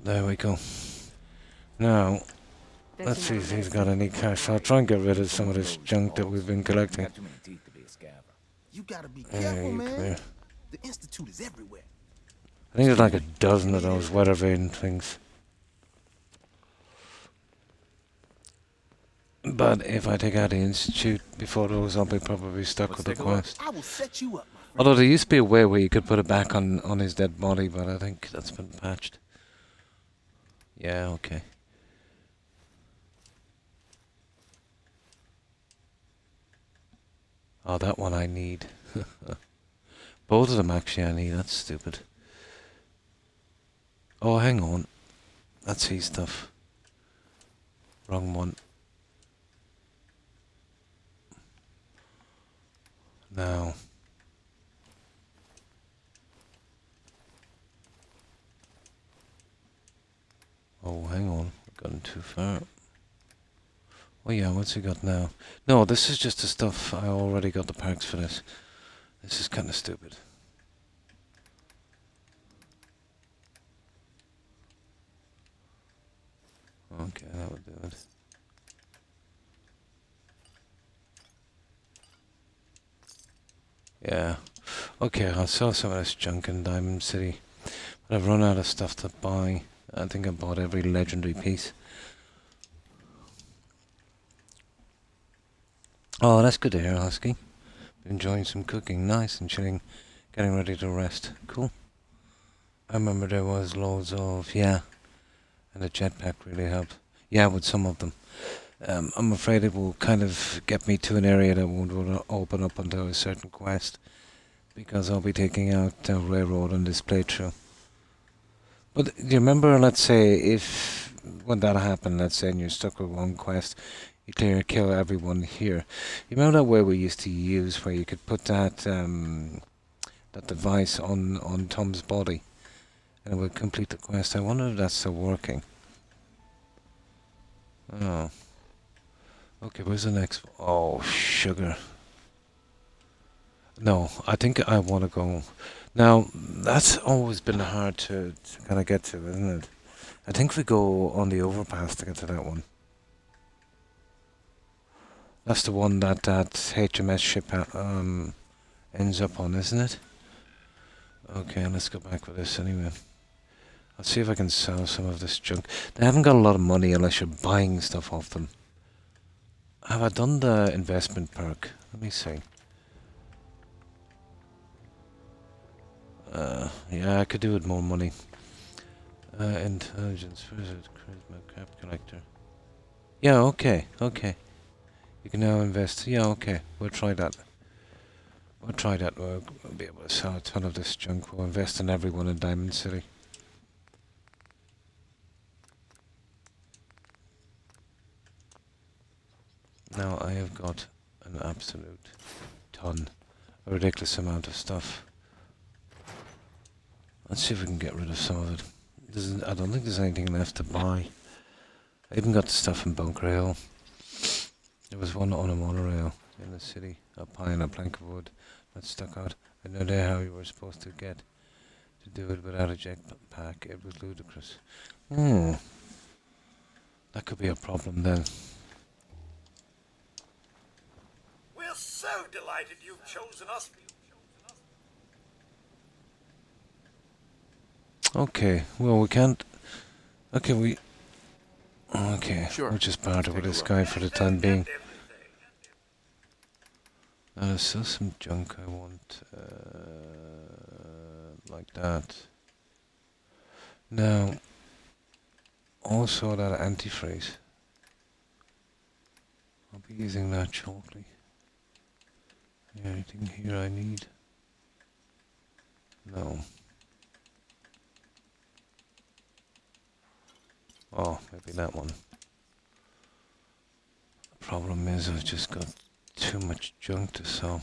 There we go. Now, let's see if he's got any cash. I'll try and get rid of some of this junk that we've been collecting. You gotta be careful, man. The Institute is everywhere. I think there's like a dozen of those weather vane things. But if I take out the Institute before those, I'll be probably stuck with the quest. I will set you up. Although there used to be a way where you could put it back on his dead body, but I think that's been patched. Yeah, okay. Oh, that one I need. Both of them actually I need, that's stupid. Oh, hang on. That's his stuff. Wrong one. Now. Oh, hang on. We've gotten too far. Oh yeah, what's he got now? No, this is just the stuff. I already got the perks for this. This is kind of stupid. Okay, that would do it. Yeah. Okay, I'll sell some of this junk in Diamond City. But I've run out of stuff to buy. I think I bought every legendary piece. Oh, that's good to hear, Husky. Enjoying some cooking. Nice and chilling. Getting ready to rest. Cool. I remember there was loads of... Yeah. And the jetpack really helped. Yeah, with some of them. I'm afraid it will kind of get me to an area that won't open up until a certain quest. Because I'll be taking out the railroad on this playthrough. But do you remember, let's say, if when that happened, let's say, and you're stuck with one quest, you kill everyone here. You remember that way we used to use where you could put that device on Tom's body, and it would complete the quest. I wonder if that's still working. Oh. Okay, where's the next? Oh, sugar. No, I think I want to go. Now, that's always been hard to kind of get to, isn't it? I think we go on the overpass to get to that one. That's the one that HMS ship ends up on, isn't it? Okay, let's go back with this anyway. I'll see if I can sell some of this junk. They haven't got a lot of money unless you're buying stuff off them. Have I done the investment perk? Let me see. Yeah, I could do with more money. Intelligence, where is it? Charisma, cap collector. Yeah, okay. You can now invest. Yeah, okay. We'll try that. We'll be able to sell a ton of this junk. We'll invest in everyone in Diamond City. Now I have got an absolute ton, a ridiculous amount of stuff. Let's see if we can get rid of some of it. I don't think there's anything left to buy. I even got the stuff in Bunker Hill. There was one on a monorail in the city, up high on a plank of wood that stuck out. I had no idea how you were supposed to get to do it without a jetpack. It was ludicrous. That could be a problem then. We're so delighted you've chosen us. Okay, well we can't... Okay, Sure. we'll just barter with this guy for the time being. There's still some junk I want, like that. Now, also that antifreeze. I'll be using that shortly. Anything here I need? No. Oh, maybe that one. The problem is I've just got too much junk to sell.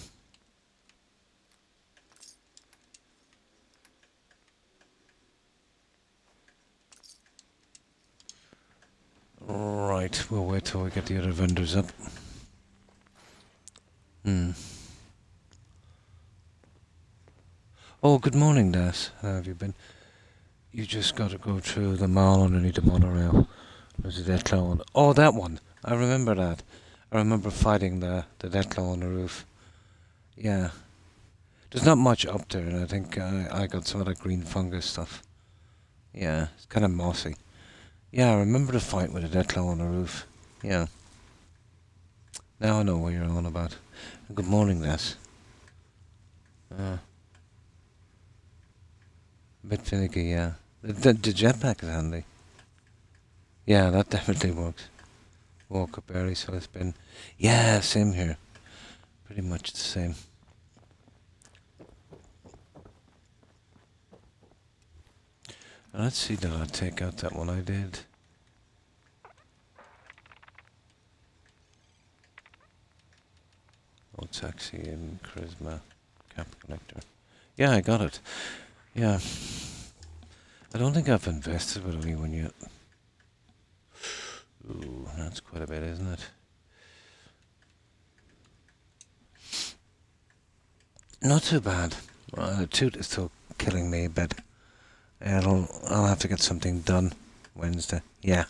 Right, we'll wait till we get the other vendors up. Oh, good morning, Das. How have you been? You just got to go through the mall underneath the monorail. There's a Deathclaw on... Oh, that one! I remember that. I remember fighting the Deathclaw on the roof. Yeah. There's not much up there, and I think I got some of that green fungus stuff. Yeah, it's kind of mossy. Yeah, I remember the fight with the Deathclaw on the roof. Yeah. Now I know what you're on about. Good morning, Das. A bit finicky, yeah. The jetpack is handy. Yeah, that definitely works. Walk up early, so it's been... Yeah, same here. Pretty much the same. Let's see, did I take out that one? I did. Oh, taxi and charisma. Cap collector. Yeah, I got it. Yeah. I don't think I've invested with anyone yet. Ooh, that's quite a bit, isn't it? Not too bad. The toot is still killing me a bit. I'll have to get something done Wednesday. Yeah.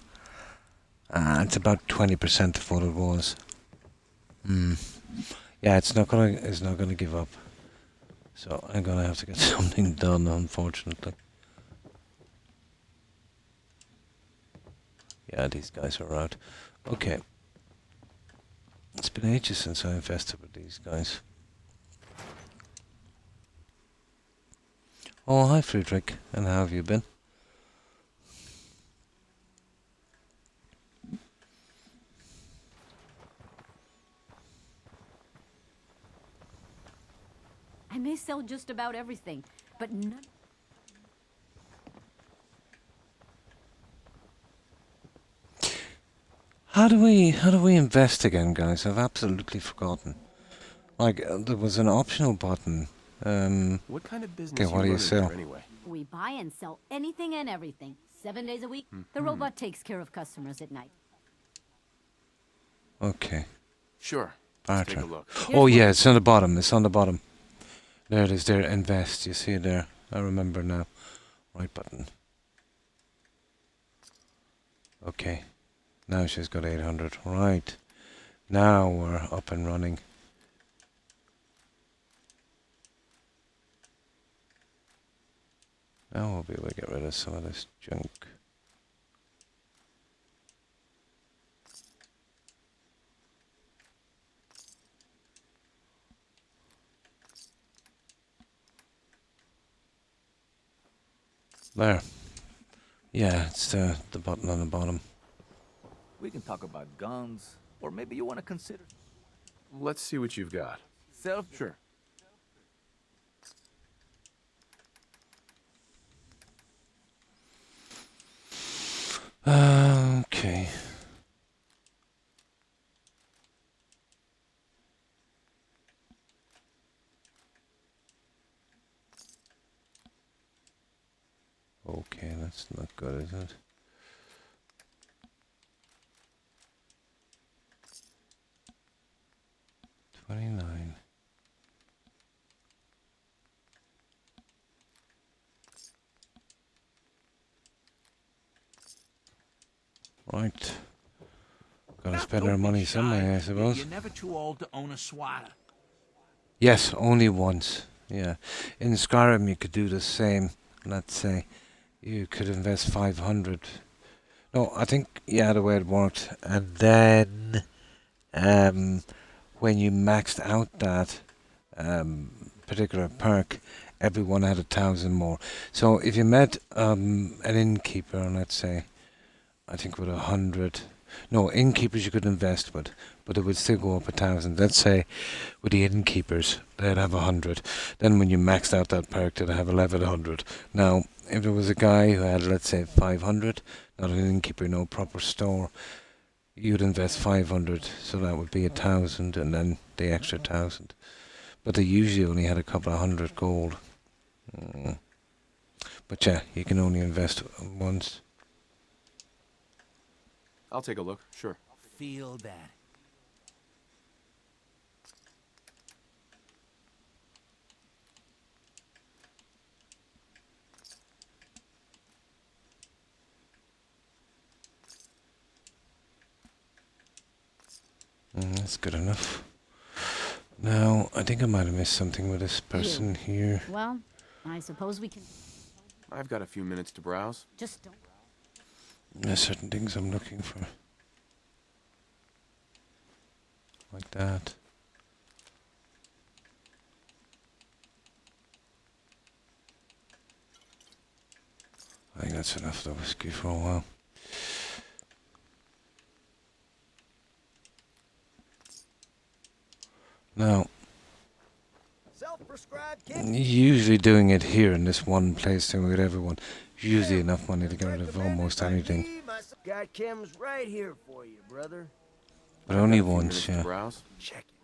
It's about 20% of what it was. Yeah, it's not gonna give up. So I'm gonna have to get something done, unfortunately. Yeah, these guys are out. Okay. It's been ages since I invested with these guys. Oh, hi Friedrich, and how have you been? I may sell just about everything, but none... How do we invest again, guys? I've absolutely forgotten. Like, there was an optional button. What kind of Okay, business what do you you running sell? there anyway? We buy and sell anything and everything. 7 days a week. The robot takes care of customers at night. Okay. Sure. Let's take Barter. a look. Oh yeah, it's on the bottom. It's on the bottom. There it is. There, invest. You see it there. I remember now. Right button. Okay. Now she's got 800. Right. Now we're up and running. Now we'll be able to get rid of some of this junk. There. Yeah, it's the button on the bottom. We can talk about guns, or maybe you want to consider Let's see what you've got. self. Sure. Okay. Okay, that's not good, is it? $29. Right. Gotta spend our money somewhere, I suppose. You're never too old to own a swatter. Yes, only once. Yeah. In Skyrim you could do the same. Let's say you could invest 500. No, I think, yeah, the way it worked. And then when you maxed out that particular perk, everyone had 1,000 more. So if you met an innkeeper, let's say, I think with 100. No, innkeepers you could invest with, but it would still go up 1,000. Let's say with the innkeepers, they'd have 100. Then when you maxed out that perk, they'd have 1,100. Now, if there was a guy who had, let's say, 500, not an innkeeper, no proper store, you'd invest 500, so that would be 1,000, and then the extra 1,000. But they usually only had a couple of hundred gold. But yeah, you can only invest once. I'll take a look, sure. Feel that. That's good enough. Now, I think I might have missed something with this person here. Well, I suppose we can. I've got a few minutes to browse. Just don't. There's certain things I'm looking for. Like that. I think that's enough of the whiskey for a while. Now, usually doing it here in this one place, doing it with everyone, usually enough money to get rid of almost anything. Got chems right here for you, brother. But only once, yeah. Check it.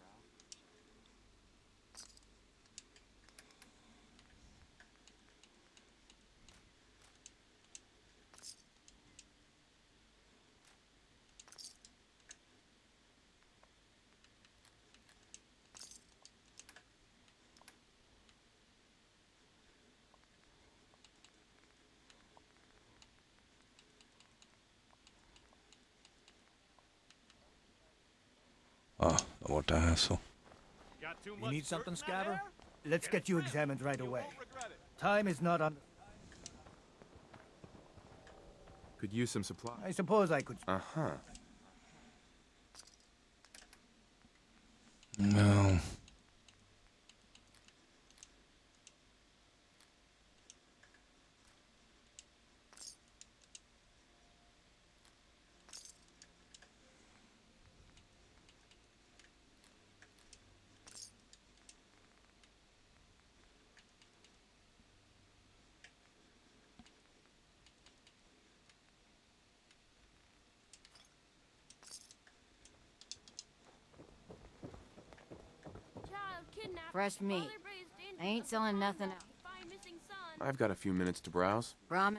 Oh, what the hassle. You need something, Scabber? Let's get you examined right away. Time is not on. Could use some supplies. I suppose I could. Uh-huh. No. fresh meat. I ain't selling nothing else. I've got a few minutes to browse. Ramen.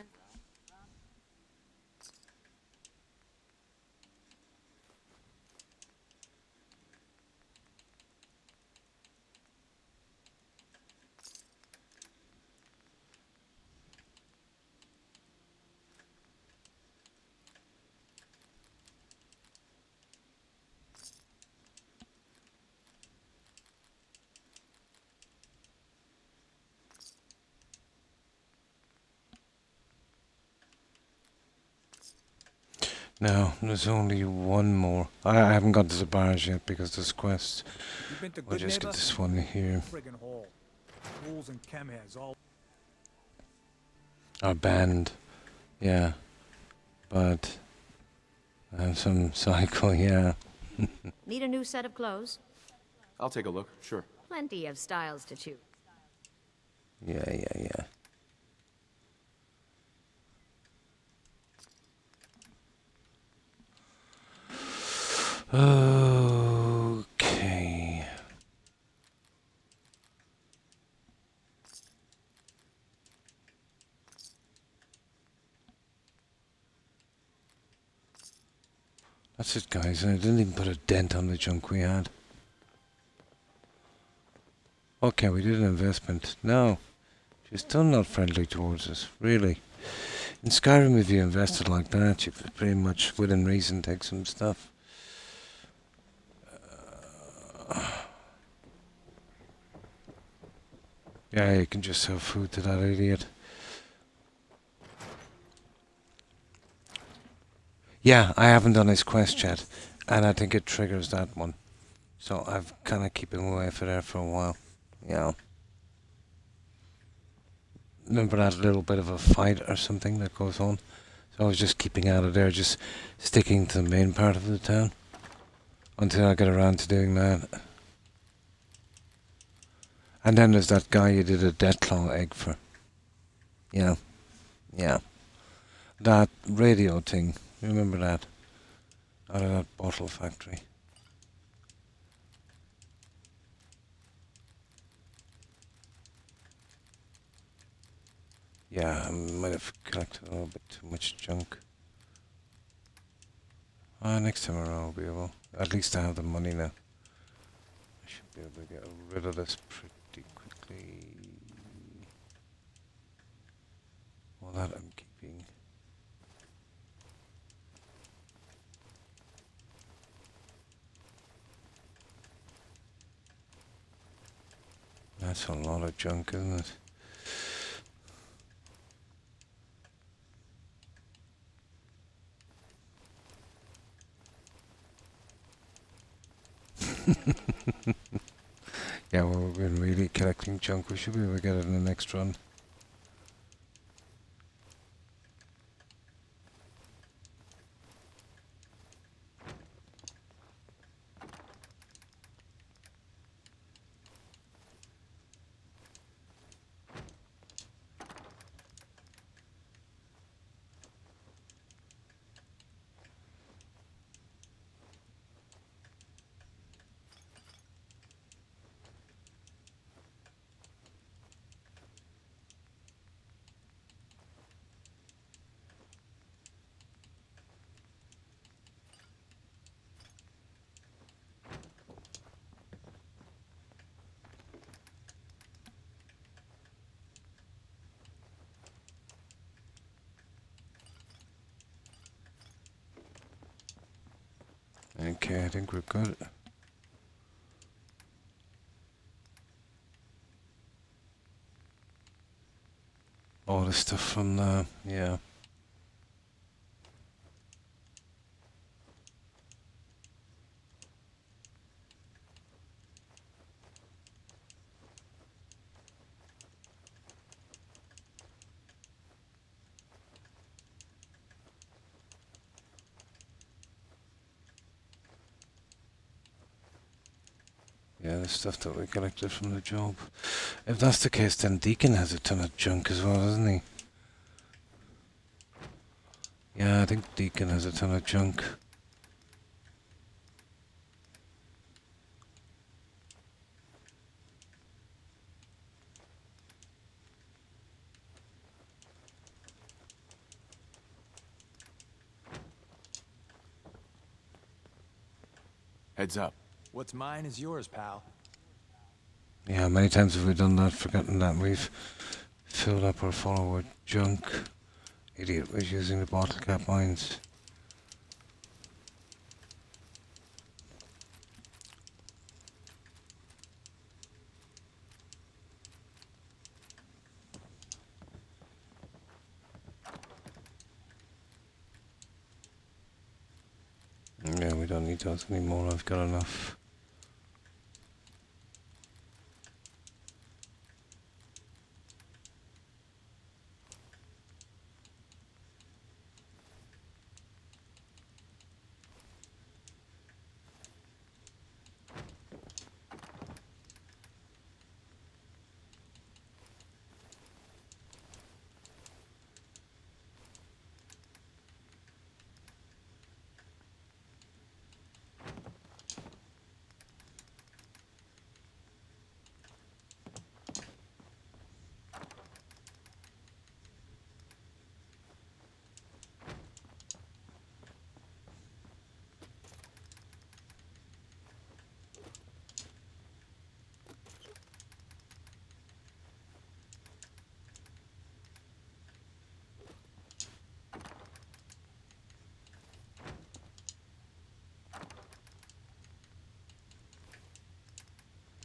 No, there's only one more. I haven't got to the bars yet because there's quests. You been to We'll Good just get Neighbor? this one here. Friggin' hole. Fools and chemheads all. Our band, yeah. But some cycle, yeah. Need a new set of clothes? I'll take a look, sure. Plenty of styles to choose. Yeah. Okay. That's it, guys. I didn't even put a dent on the junk we had. Okay, we did an investment. No. She's still not friendly towards us, really. In Skyrim, if you invested like that, you could pretty much, within reason, take some stuff. Yeah, you can just sell food to that idiot. Yeah, I haven't done his quest yet, and I think it triggers that one. So I've kind of keeping away for there for a while. Yeah. Remember that little bit of a fight or something that goes on? So I was just keeping out of there, just sticking to the main part of the town. Until I get around to doing that. And then there's that guy you did a Deathclaw egg for. Yeah. That radio thing. Remember that? Out of that bottle factory. Yeah, I might have collected a little bit too much junk. Next time around I'll be able. At least I have the money now. I should be able to get rid of this pretty quickly. All that I'm keeping. That's a lot of junk, isn't it? Yeah, well, we've been really collecting junk. We should be able to get it in the next run. Okay, I think we're good. All the stuff from the, yeah. Yeah, the stuff that we collected from the job. If that's the case, then Deacon has a ton of junk as well, doesn't he? Yeah, I think Deacon has a ton of junk. Heads up. What's mine is yours, pal. Yeah, many times have we done that, forgotten that we've filled up our funnel with junk. Idiot was using the bottle cap mines. Yeah, we don't need those anymore, I've got enough.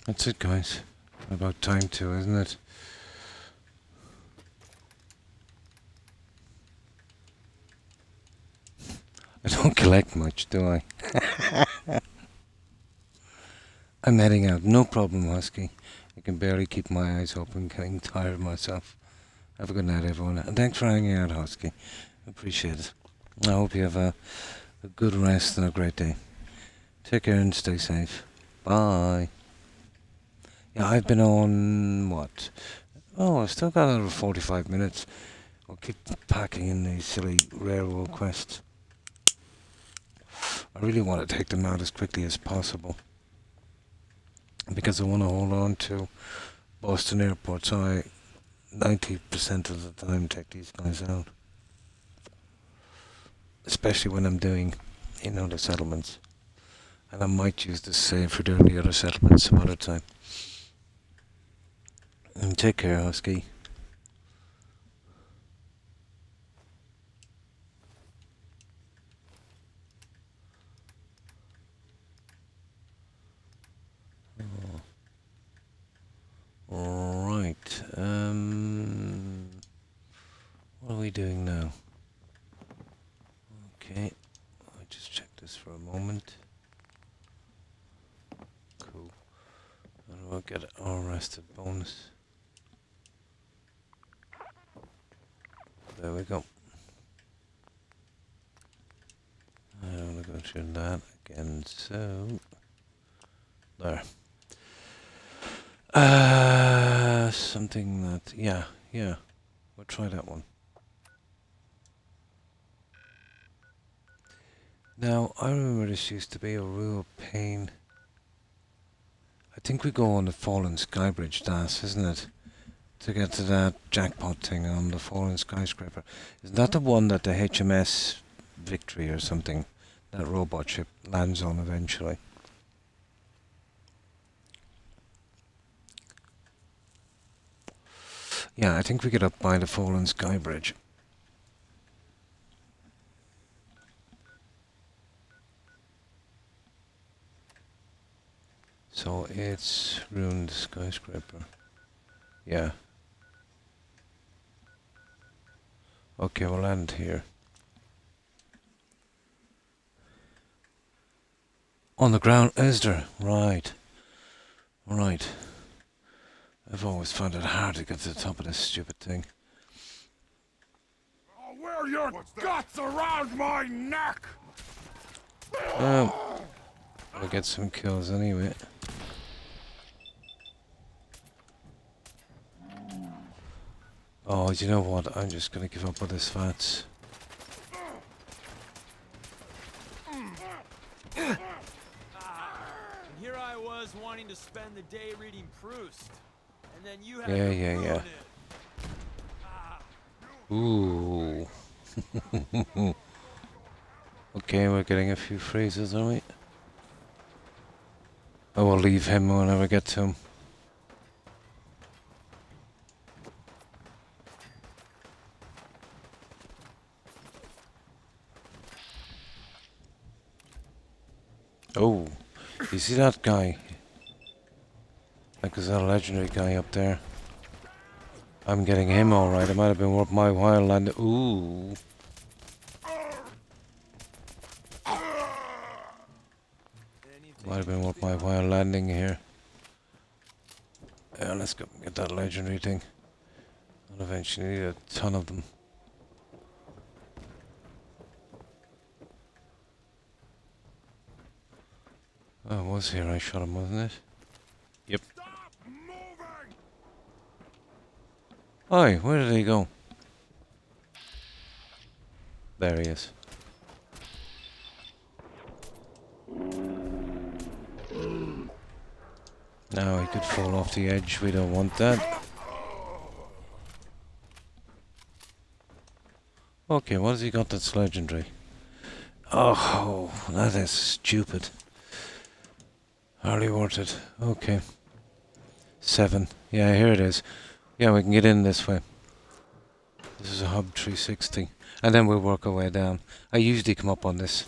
That's it, guys. About time too, isn't it? I don't collect much, do I? I'm heading out. No problem, Husky. I can barely keep my eyes open, getting tired of myself. Have a good night, everyone. And thanks for hanging out, Husky. Appreciate it. I hope you have a good rest and a great day. Take care and stay safe. Bye. Yeah, I've been on, what? Oh, I've still got another 45 minutes. I'll keep packing in these silly railroad quests. I really want to take them out as quickly as possible. Because I want to hold on to Boston Airport, so I 90% of the time take these guys out. Especially when I'm doing, the settlements. And I might use the same for doing the other settlements some other time. And take care, Husky. Right. What are we doing now? Okay. I'll just check this for a moment. Cool. And we'll get our rested bonus. There we go. I don't want to go through that again, so... There. Something that... Yeah. We'll try that one. Now, I remember this used to be a real pain. I think we go on the Fallen Skybridge, Das, isn't it? To get to that jackpot thing on the Fallen Skyscraper. Is that the one that the HMS Victory or something, that robot ship, lands on eventually? Yeah, I think we get up by the Fallen Skybridge. So it's ruined skyscraper. Yeah. Okay, we'll land here. On the ground, is there? Right. Right. I've always found it hard to get to the top of this stupid thing. I'll wear your guts around my neck! We'll get some kills anyway. Oh, you know what? I'm just gonna give up on this Fats. And here I was wanting to spend the day reading Proust, and then you had to ruin it. Ooh. Okay, we're getting a few phrases, aren't we? I will leave him whenever I get to him. Oh, you see that guy? Like, there's that legendary guy up there. I'm getting him alright. It might have been worth my while and ooh. Might have been worth my while landing here. Yeah, let's go get that legendary thing. I'll eventually need a ton of them. Oh, I was here. I shot him, wasn't it? Yep. Hi, where did he go? There he is. Now he could fall off the edge. We don't want that. Okay, what has he got that's legendary? Oh, that is stupid. Hardly worth it. Okay. 7. Yeah, here it is. Yeah, we can get in this way. This is a hub 360. And then we'll work our way down. I usually come up on this.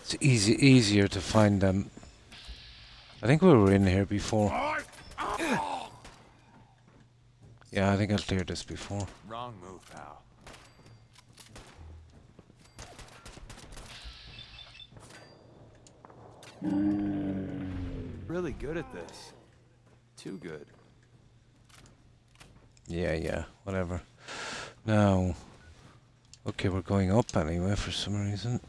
It's easier to find them. I think we were in here before. Yeah, I think I cleared this before. Wrong move, pal. Really good at this. Too good. Yeah, whatever. Now, okay, we're going up anyway for some reason.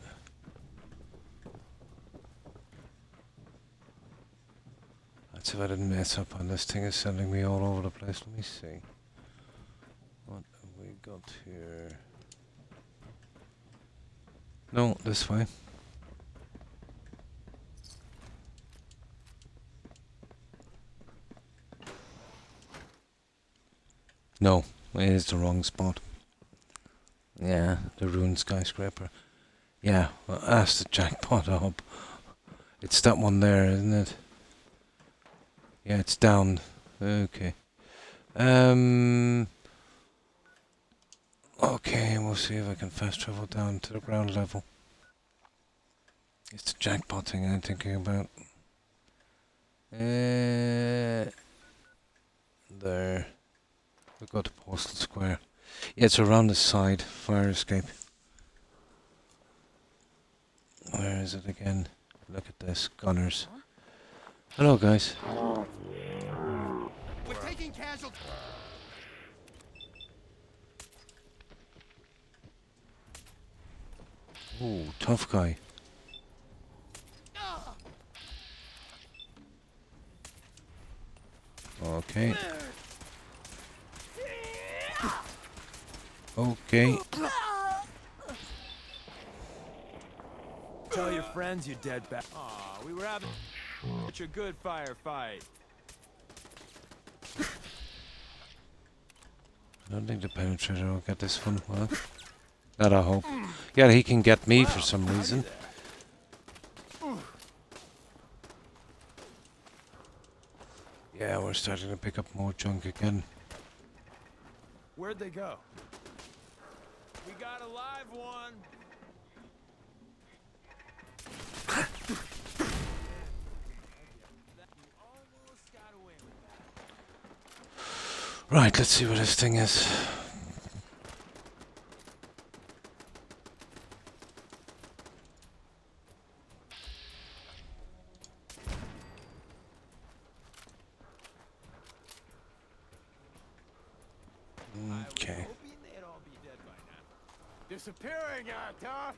Let's see if I didn't mess up on this thing. Is sending me all over the place. Let me see. What have we got here? No, this way. No, it is the wrong spot. Yeah, the ruined skyscraper. Yeah, well, that's the jackpot up. It's that one there, isn't it? Yeah, it's down. Okay. Okay, we'll see if I can fast travel down to the ground level. It's the jackpot thing I'm thinking about. There. We'll go to Postal Square. Yeah, it's around the side. Fire escape. Where is it again? Look at this. Gunners. Hello, guys. We're taking casualties. Ooh, tough guy. Okay. Okay. Tell your friends you dead bat. Aw, we were having such a good firefight. I don't think the penetrator will get this one. Well, that I hope. Yeah, he can get me for some reason. Yeah, we're starting to pick up more junk again. Where'd they go? We got a live one. Right, let's see what this thing is. Okay. Disappearing, huh?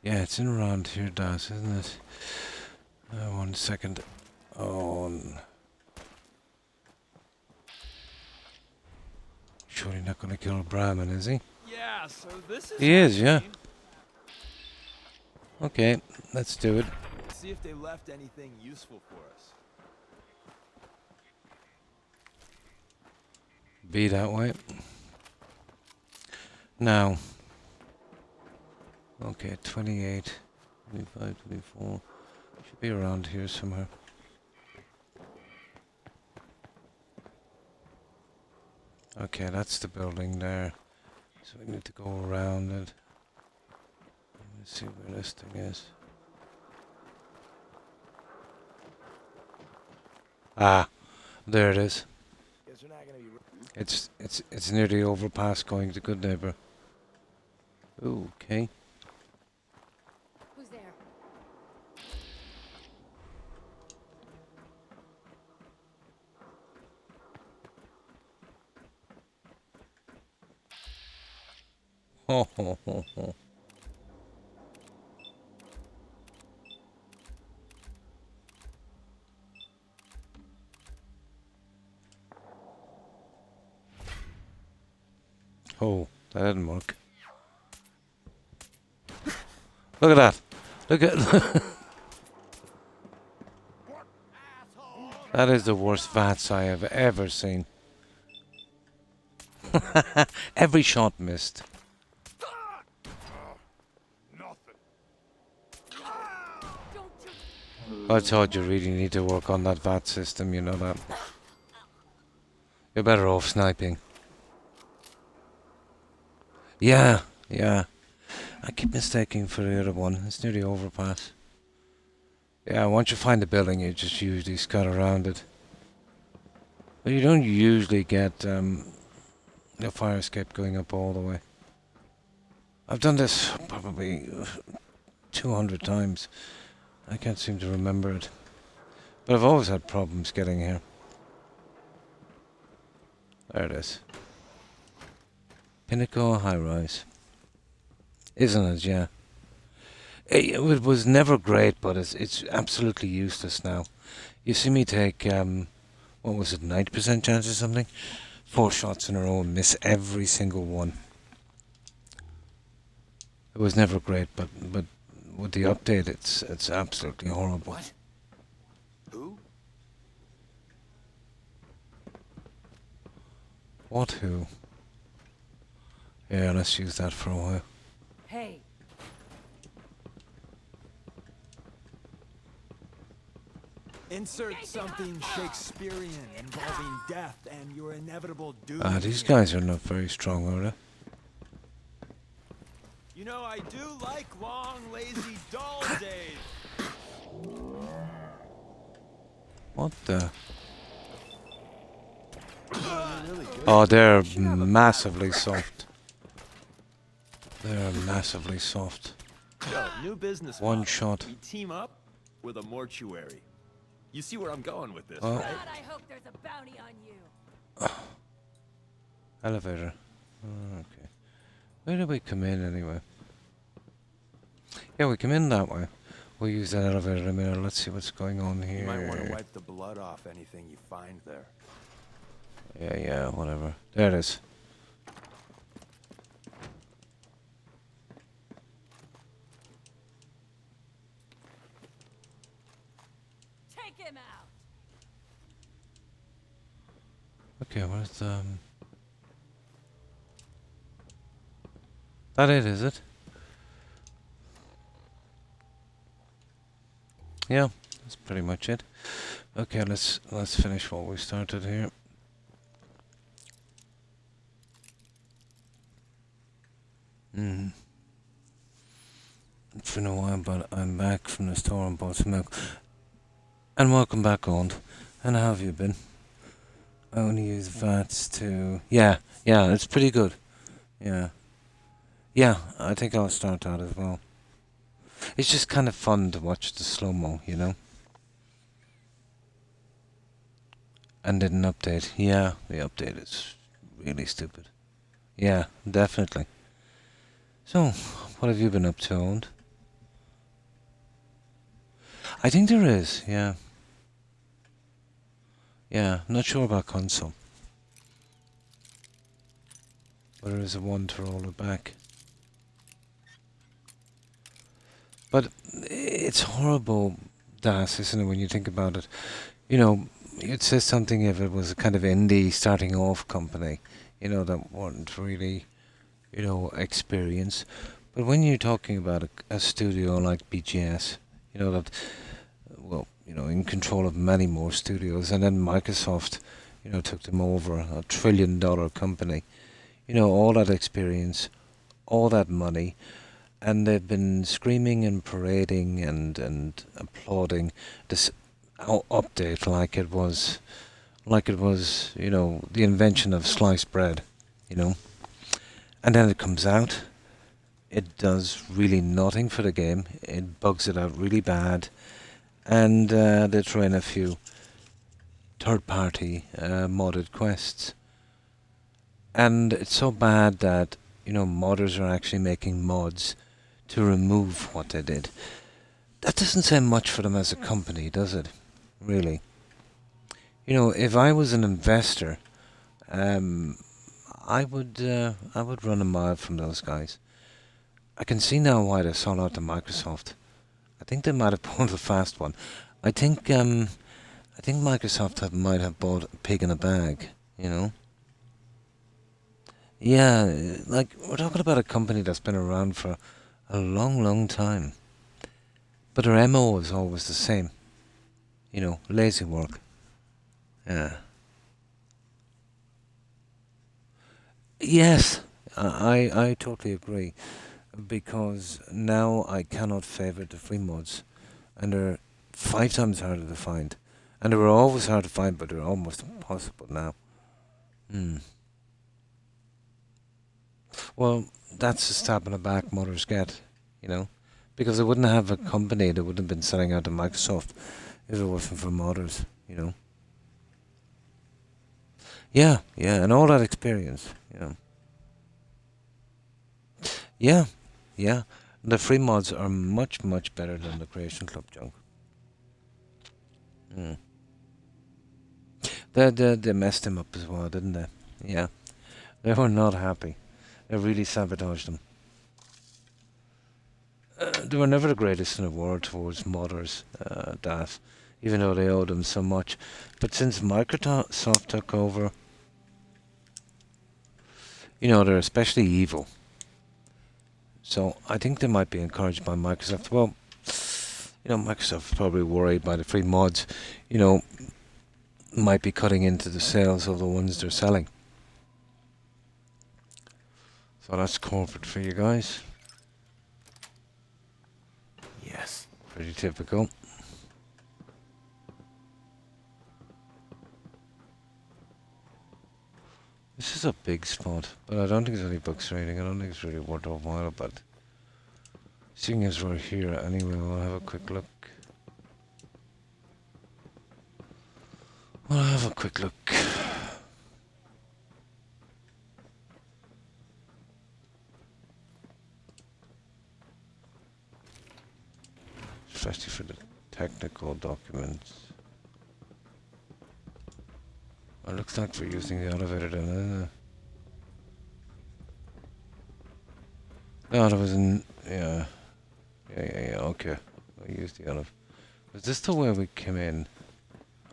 Yeah, it's in around here, does, isn't it? 1 second. Oh. Surely not going to kill Brahmin, is he? Yeah, so this is. He is, yeah. Okay, let's do it. See if they left anything useful for us. Be that way. Now. Okay, 28, 25, 24. Should be around here somewhere. Okay, that's the building there. So we need to go around it. Let's see where this thing is. Ah, there it is. It's near the overpass going to Good Neighbor. Okay. Who's there? Ho ho ho ho. Oh, that didn't work. Look at that. Look at that is the worst VATS I have ever seen. Every shot missed. I told you really need to work on that VAT system, you know that. You're better off sniping. Yeah, yeah. I keep mistaking for the other one. It's near the overpass. Yeah, once you find the building, you just usually scout around it. But you don't usually get the fire escape going up all the way. I've done this probably 200 times. I can't seem to remember it. But I've always had problems getting here. There it is. Pinnacle High Rise. Isn't it? Yeah. It was never great, but it's absolutely useless now. You see me take, what was it, 90% chance or something? 4 shots in a row and miss every single one. It was never great, but with the update, it's absolutely horrible. What? Who? What who? Yeah, let's use that for a while. Hey. Insert something Shakespearean involving death and your inevitable doom. These guys are not very strong, are they? You know, I do like long, lazy, dull days. What the? Oh, they're massively soft. They're massively soft. Yo, new business One model. shot. We team up with a mortuary. You see where I'm going with this, Oh. right? I hope there's a bounty on you. Elevator. Oh, okay. Where did we come in anyway? Yeah, we come in that way. We'll use that elevator in a minute. Let's see what's going on here. You might want to wipe the blood off anything you find there. Yeah, whatever. There it is. Take him out. Okay, where's the... That it, is it? Yeah, that's pretty much it. Okay, let's finish what we started here. It's been a while, but I'm back from the store and bought some milk. And welcome back on. And how have you been? I only use VATS to... Yeah, it's pretty good. Yeah, I think I'll start that as well. It's just kind of fun to watch the slow-mo, you know? And didn't update. Yeah, the update is really stupid. Yeah, definitely. So, what have you been up to, Owned? I think there is, yeah. Yeah, not sure about console. But there is a one to roll it back. But it's horrible, Das, isn't it, when you think about it? You know, it says something if it was a kind of indie starting off company, you know, that weren't really, you know, experienced. But when you're talking about a studio like BGS, you know, that in control of many more studios, and then Microsoft, took them over, a trillion-dollar company. All that experience, all that money, and they've been screaming and parading and applauding this update like it was, the invention of sliced bread, and then it comes out. It does really nothing for the game. It bugs it out really bad, and they throw in a few third-party modded quests. And it's so bad that, modders are actually making mods to remove what they did. That doesn't say much for them as a company, does it? Really. If I was an investor, I would run a mile from those guys. I can see now why they sold out to Microsoft. I think they might have pulled a fast one. I think Microsoft might have bought a pig in a bag, Yeah, like, we're talking about a company that's been around for a long, long time. But their MO is always the same. Lazy work. Yeah. Yes, I totally agree. Because now I cannot favourite the free mods. And they're 5 times harder to find. And they were always hard to find, but they're almost impossible now. Well, that's a stab in the back modders get, because they wouldn't have a company that wouldn't have been selling out to Microsoft if it wasn't for modders, Yeah, and all that experience, Yeah. The free mods are much, much better than the Creation Club junk. They messed him up as well, didn't they? Yeah. They were not happy. They really sabotaged them. They were never the greatest in the world towards modders, that, even though they owed them so much. But since Microsoft took over, they're especially evil. So I think they might be encouraged by Microsoft. Well, Microsoft's probably worried by the free mods, might be cutting into the sales of the ones they're selling. So that's corporate for you guys. Yes. Pretty typical. This is a big spot, but I don't think there's any books reading. I don't think it's really worth a while, but seeing as we're here anyway, we'll have a quick look. Especially for the technical documents. It looks like we're using the elevator then, isn't it? No, there was an... Yeah, okay. We used the elevator. Was this the way we came in?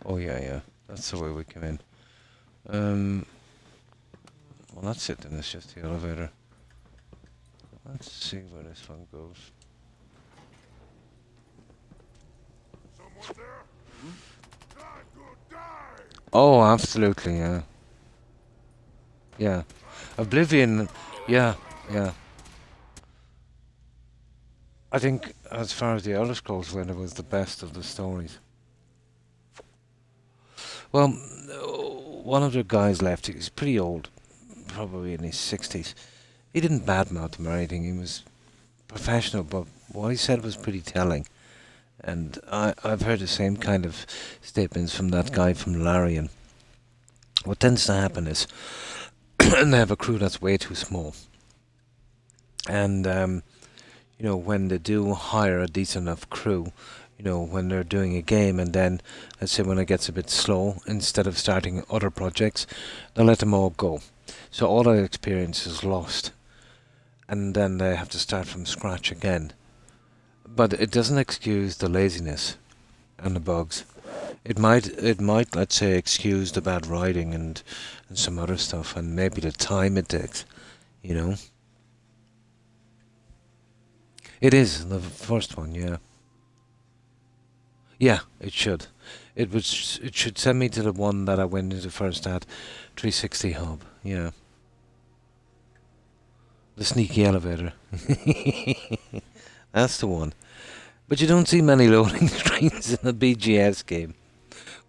Oh, yeah. That's the way we came in. Well, that's it then. It's just the elevator. Let's see where this one goes. Oh, absolutely, yeah. Yeah. Oblivion, yeah. I think, as far as the Elder Scrolls went, it was the best of the stories. Well, one of the guys left. He was pretty old, probably in his 60s. He didn't badmouth him or anything. He was professional, but what he said was pretty telling. And I've heard the same kind of statements from that guy from Larian. What tends to happen is they have a crew that's way too small. And, when they do hire a decent enough crew, when they're doing a game and then, let's say when it gets a bit slow, instead of starting other projects, they'll let them all go. So all that experience is lost. And then they have to start from scratch again. But it doesn't excuse the laziness and the bugs. It might, let's say, excuse the bad writing and some other stuff, and maybe the time it takes, It is, the first one, yeah. Yeah, it should. It should send me to the one that I went into first at, 360 hub. Yeah. The sneaky elevator. That's the one. But you don't see many loading screens in a BGS game.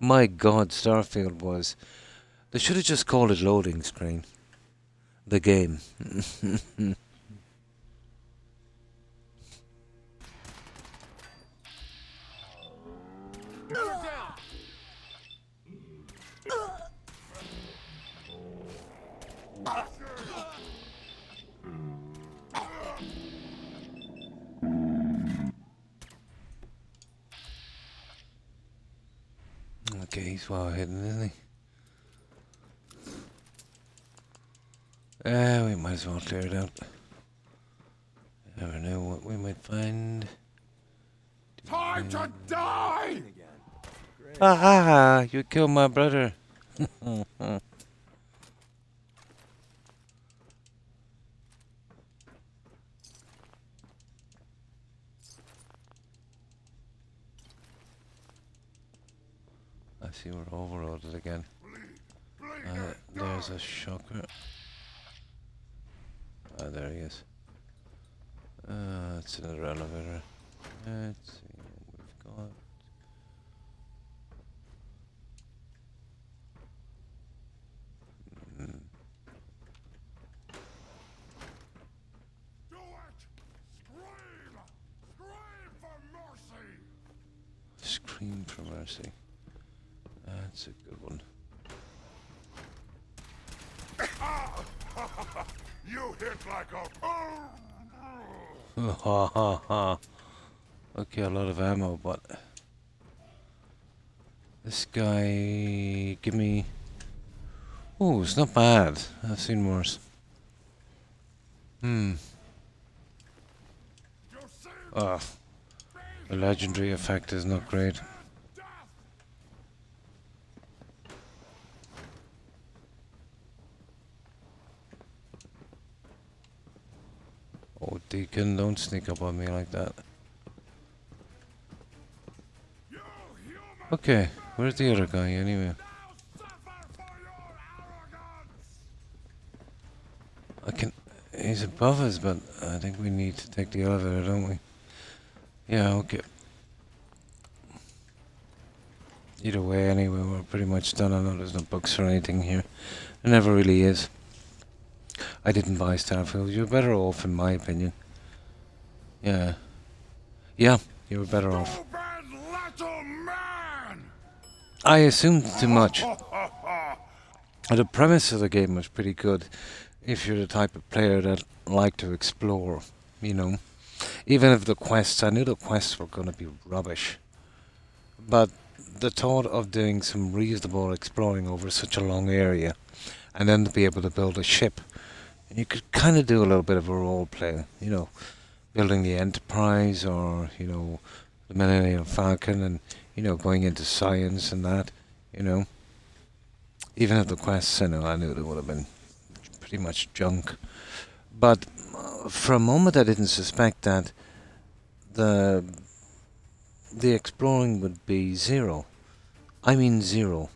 My God, Starfield was. They should have just called it loading screen. The game. Okay, he's well hidden, isn't he? We might as well clear it out. Never know what we might find. Time to die! Aha! You killed my brother. I see we're overloaded again. There's a shocker. Ah, there he is. It's another elevator. Let's see what we've got. Do it! Scream! Scream for mercy! Scream for mercy. That's a good one. You hit like a... Ha ha ha. Okay, a lot of ammo, but this guy, give me. Oh, it's not bad. I've seen worse. The legendary effect is not great. Oh, Deacon, don't sneak up on me like that. Okay, where's the other guy anyway? He's above us, but I think we need to take the elevator, don't we? Yeah, okay. Either way, anyway, we're pretty much done. I know there's no books or anything here. There never really is. I didn't buy Starfield. You're better off, in my opinion. Yeah. Yeah, you were better off. I assumed too much. The premise of the game was pretty good if you're the type of player that like to explore, you know. Even if the quests, I knew the quests were going to be rubbish. But the thought of doing some reasonable exploring over such a long area, and then to be able to build a ship, and you could kind of do a little bit of a role play, you know, building the Enterprise or, you know, the Millennium Falcon, and, you know, going into science and that, you know. Even if the quests, I knew they would have been pretty much junk. But for a moment I didn't suspect that the exploring would be zero. I mean zero.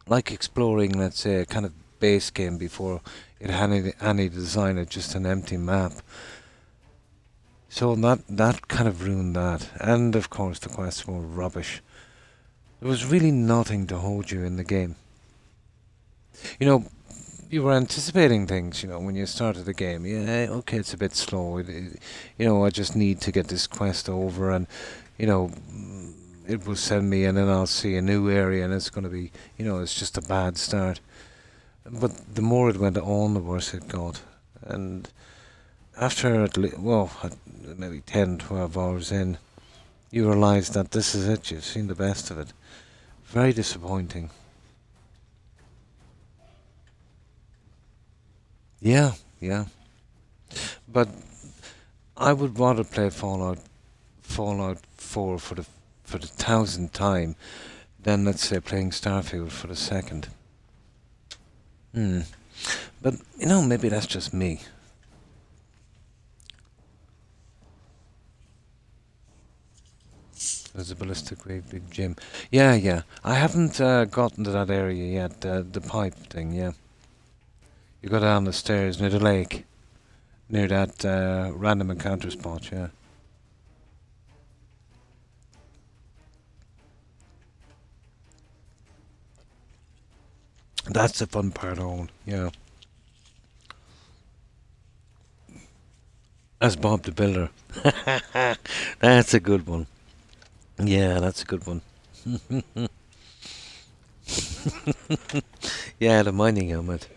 Like exploring, let's say, a kind of base game before it had any design of just an empty map. So that kind of ruined that. And of course the quests were rubbish. There was really nothing to hold you in the game. You know, you were anticipating things, you know, when you started the game. Yeah, okay, it's a bit slow. You know, I just need to get this quest over, and, you know, it will send me, and then I'll see a new area, and it's going to be, you know, it's just a bad start. But the more it went on, the worse it got. And after, maybe 10, 12 hours in, you realise that this is it. You've seen the best of it. Very disappointing. Yeah. But I would rather play Fallout 4 for the 1000th time than, let's say, playing Starfield for the second. But, you know, maybe that's just me. There's a ballistic wave, big gym. Yeah, yeah. I haven't gotten to that area yet. The pipe thing, yeah. You go down the stairs near the lake. Near that random encounter spot, yeah. That's the fun part, Owen, yeah. As Bob the Builder. That's a good one. Yeah, that's a good one. Yeah, the mining helmet.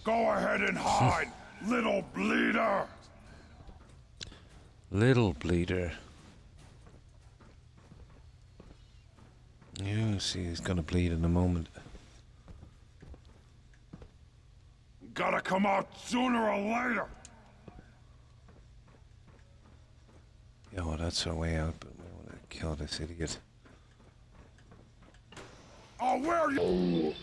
Go ahead and hide, little bleeder! Little bleeder. You see, he's gonna bleed in a moment. Gotta come out sooner or later! Yeah, well, that's our way out, but we want to kill this idiot. Oh, where are you?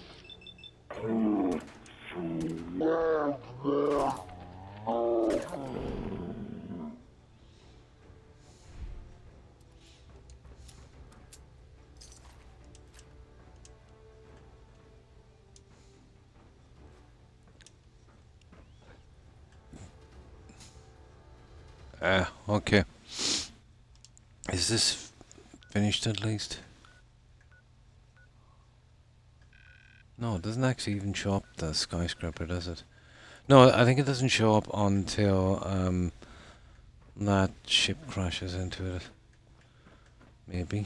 Okay. Is this finished at least? No, it doesn't actually even show up the skyscraper, does it? No, I think it doesn't show up until that ship crashes into it. Maybe.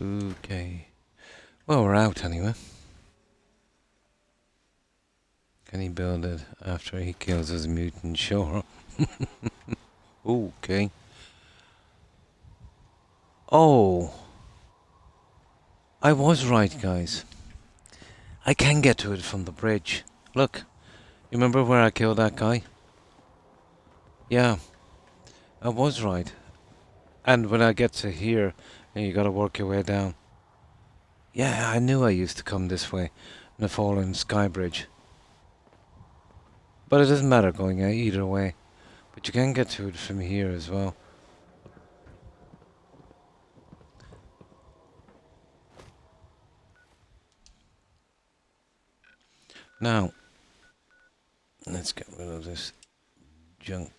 Okay. Well, we're out anyway. Can he build it after he kills his mutant? Sure. Okay. Oh. I was right, guys. I can get to it from the bridge. Look. You remember where I killed that guy? Yeah. I was right. And when I get to here, and you gotta work your way down. Yeah, I knew I used to come this way. In the fallen sky bridge. But it doesn't matter going either way. But you can get to it from here as well. Now, let's get rid of this junk.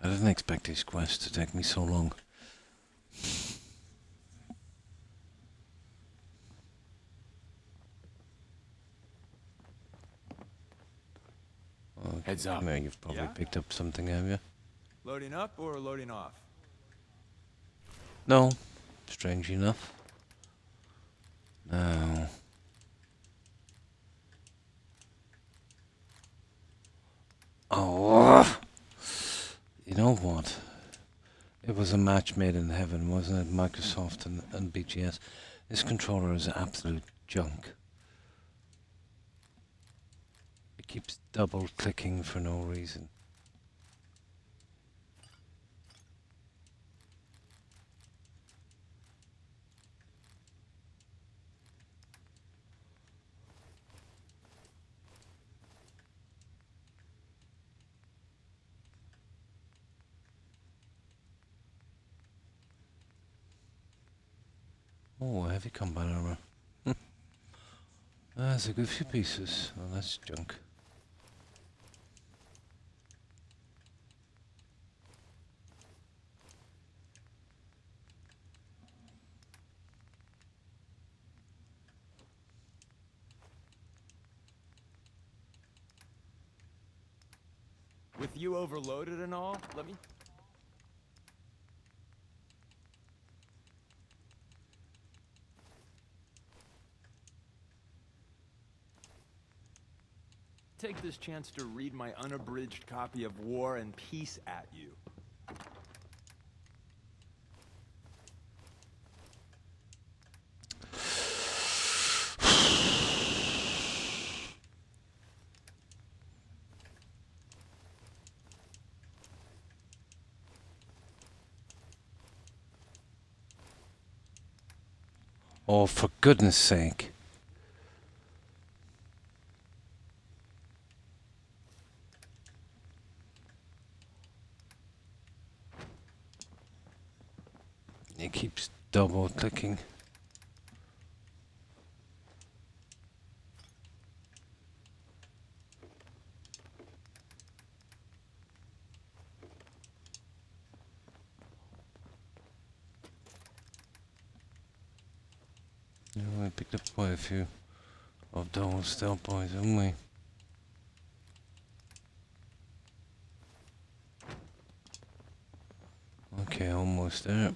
I didn't expect this quest to take me so long. Okay, Heads up. You've probably picked up something, have you? Loading up or loading off? No, strange enough. Now, oh, you know what? It was a match made in heaven, wasn't it? Microsoft and BGS. This controller is absolute junk. It keeps double clicking for no reason. Oh, heavy combat armor. That's a good few pieces. Oh, that's junk. With you overloaded and all, let me... take this chance to read my unabridged copy of War and Peace at you. Oh, for goodness sake. keyboard clicking. Yeah, we picked up quite a few of those stealth boys, haven't we? Okay, almost there.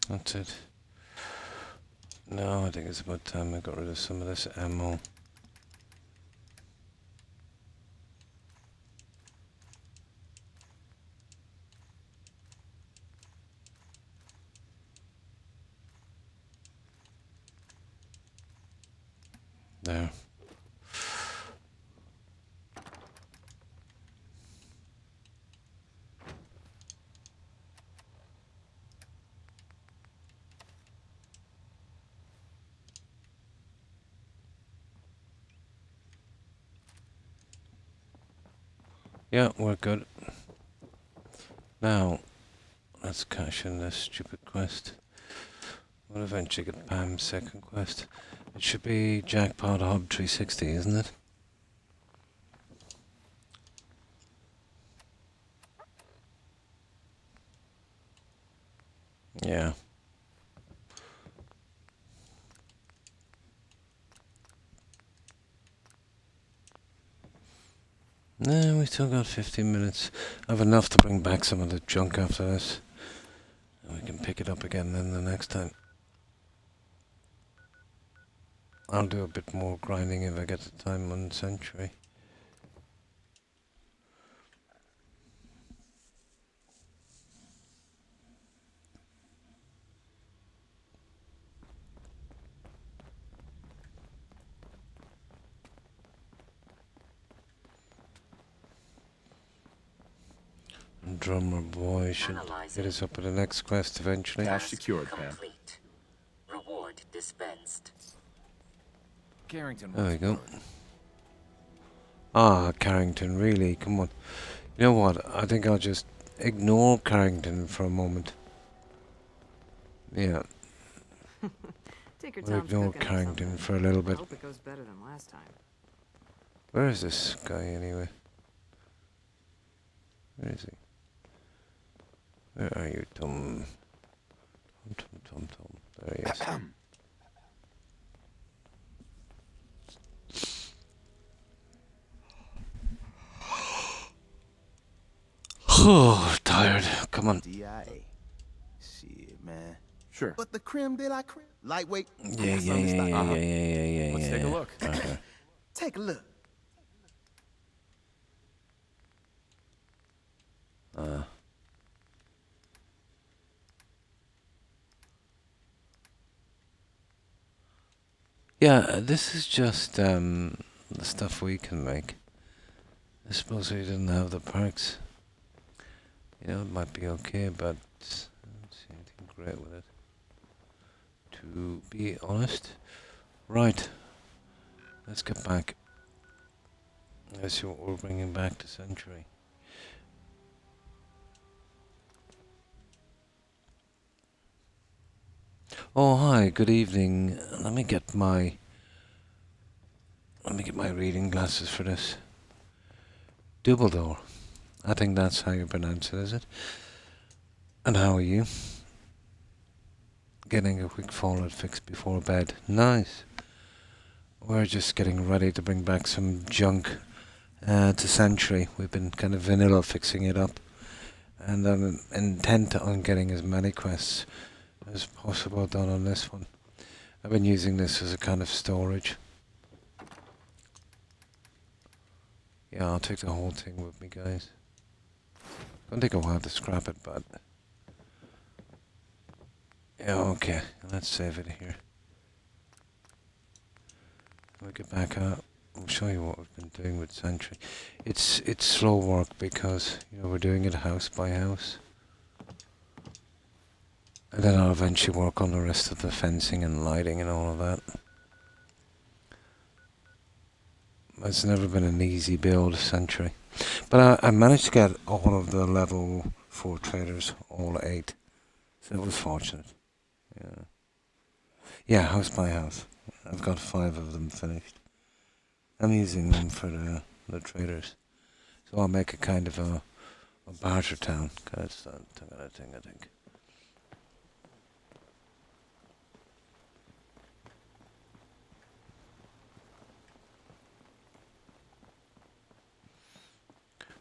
That's it. No, I think it's about time I got rid of some of this ammo. There. Yeah, we're good. Now, let's cash in this stupid quest. We'll eventually get Pam's second quest. It should be Jackpot Hub 360, isn't it? Yeah. No, we still got 15 minutes. I have enough to bring back some of the junk after this. And we can pick it up again then the next time. I'll do a bit more grinding if I get the time on Century. Drummer boy should get us up to the next quest eventually. Cash secured, Pam. Complete. Reward dispensed. Carrington. There we go. Ah, Carrington, really? Come on. You know what? I think I'll just ignore Carrington for a moment. Yeah. Take your We'll time ignore cooking up Carrington something. for a little I bit. hope it goes better than last time. Where is this guy anyway? Where is he? Where are you, Tom? Tom. There he is. Oh, tired. Come on. DIA. Shit, man. Sure. But the creme de la creme. Lightweight. Yeah. Let's take a look. Okay. Take a look. Yeah, this is just the stuff we can make. I suppose we didn't have the perks. You know, it might be okay, but I don't see anything great with it. To be honest. Right. Let's get back. Let's see what we're bringing back to Century. Oh, hi, good evening. Let me get my reading glasses for this. Dumbledore. I think that's how you pronounce it, is it? And how are you? Getting a quick fallout fix before bed. Nice. We're just getting ready to bring back some junk to Century. We've been kind of vanilla fixing it up. And I'm intent on getting as many quests as possible done on this one. I've been using this as a kind of storage. Yeah, I'll take the whole thing with me, guys. Gonna take a while to scrap it, but yeah, okay. Let's save it here. When we get back out, I'll show you what we've been doing with Sentry. It's slow work because we're doing it house by house, and then I'll eventually work on the rest of the fencing and lighting and all of that. It's never been an easy build, Sentry. But I managed to get all of the level 4 traders, all 8. So it was fortunate. Yeah, house by house. I've got 5 of them finished. I'm using them for the traders. So I'll make a kind of a barter town. That's that kind of thing, I think.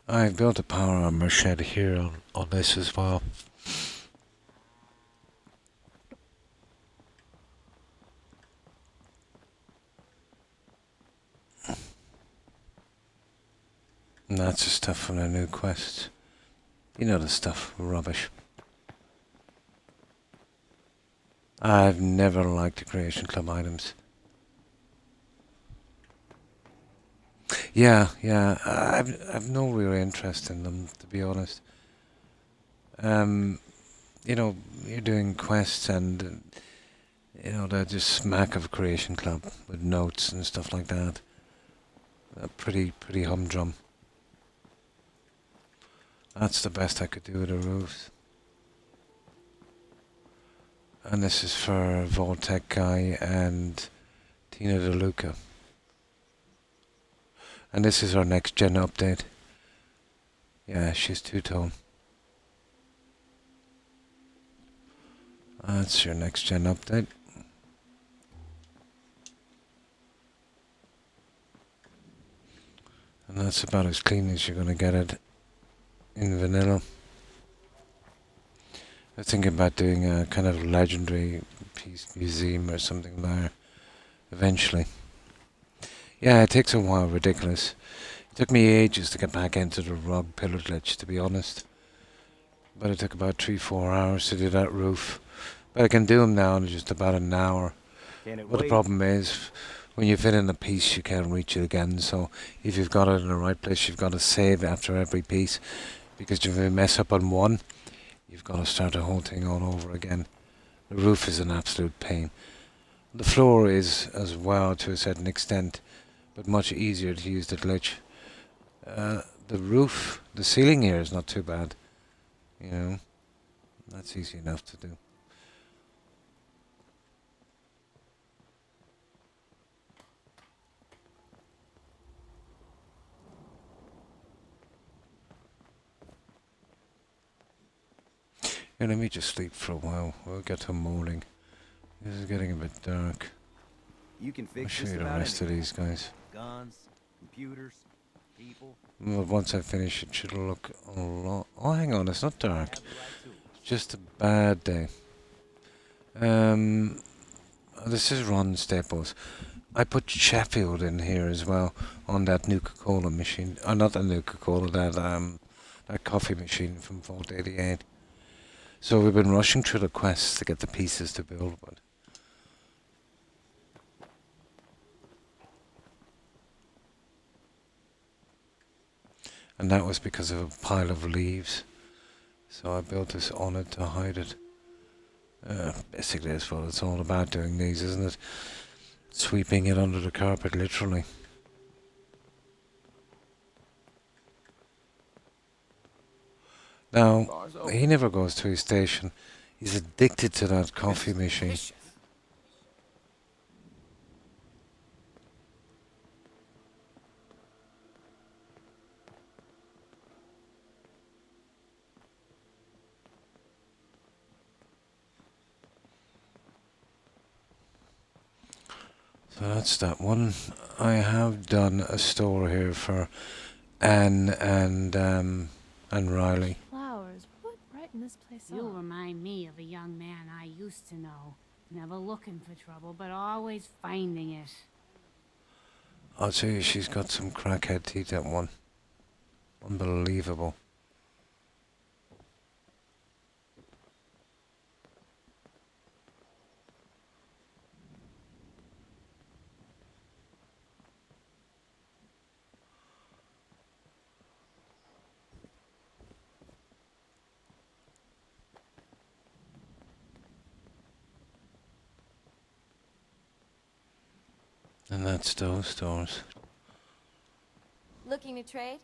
I've built a power armor shed here on this as well. And that's the stuff from the new quests. You know the stuff, rubbish. I've never liked the Creation Club items. Yeah, I've no real interest in them, to be honest. You're doing quests and, they're just smack of Creation Club with notes and stuff like that. Pretty humdrum. That's the best I could do with the roofs. And this is for Voltec Guy and Tina DeLuca. And this is our next gen update. Yeah, she's two-tone. That's your next gen update. And that's about as clean as you're going to get it in vanilla. I was thinking about doing a kind of legendary piece museum or something there eventually. Yeah, it takes a while, ridiculous. It took me ages to get back into the rug pillar glitch, to be honest. But it took about 3-4 hours to do that roof. But I can do them now in just about an hour. But the problem is, when you fit in a piece, you can't reach it again. So if you've got it in the right place, you've got to save after every piece. Because if you mess up on one, you've got to start the whole thing all over again. The roof is an absolute pain. The floor is as well, to a certain extent, but much easier to use the glitch. The roof, the ceiling here is not too bad. That's easy enough to do. Yeah, let me just sleep for a while. We'll get to morning. This is getting a bit dark. You can I'll fix show just you the about rest of anything. these guys. Guns, computers, people. Well, once I finish, it should look a lot. Oh, hang on, it's not dark. It's just a bad day. This is Ron Staples. I put Sheffield in here as well on that Nuka-Cola machine. Not the Nuka-Cola, that coffee machine from Vault 88. So we've been rushing through the quests to get the pieces to build with. And that was because of a pile of leaves. So I built this on it to hide it. Basically that's what it's all about, doing these, isn't it? Sweeping it under the carpet, literally. Now, he never goes to his station. He's addicted to that coffee machine. So that's that one. I have done a store here for Anne and Riley. Flowers, what brighten this place You up? remind me of a young man I used to know. Never look looking for trouble, but always finding it. I'll tell you, she's got some crackhead teeth, that one. Unbelievable. And that's those stores. Looking to trade?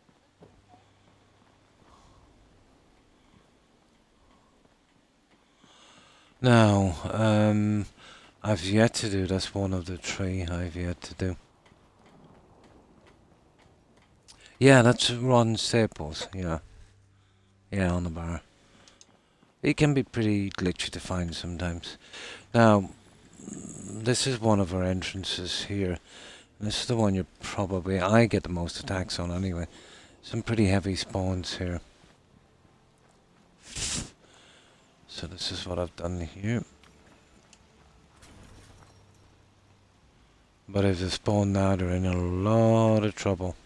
Now, I've yet to do, that's one of the three I've yet to do. Yeah, that's Ron Staples, yeah. Yeah, on the bar. It can be pretty glitchy to find sometimes. Now, this is one of our entrances here. And this is the one I get the most attacks on anyway. Some pretty heavy spawns here. So this is what I've done here. But if they spawn now, they're in a lot of trouble.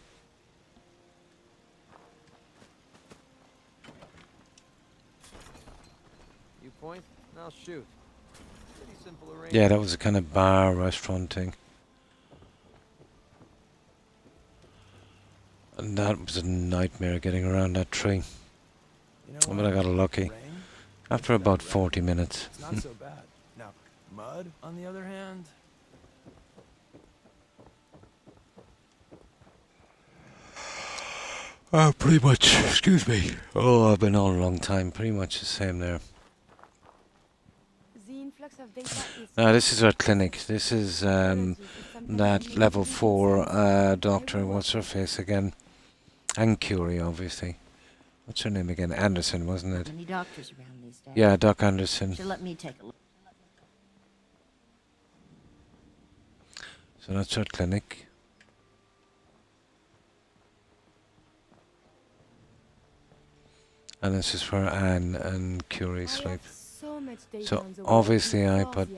You point, and I'll shoot. Pretty simple arrangement. Yeah, that was a kind of bar restaurant thing. And that was a nightmare getting around that tree. But I got lucky. After about 40 minutes. It's not so bad. Now, mud, on the other hand... Pretty much, excuse me. Oh, I've been on a long time. Pretty much the same there. The influx of data is Now, this is our clinic. This is that level 4 doctor. What's her face again? And Curie, obviously. What's her name again? Anderson, wasn't it? Many doctors around these days. Yeah, Doc Anderson. She'll let me take a look. So that's our clinic. And this is where Anne and Curie sleep. So obviously I put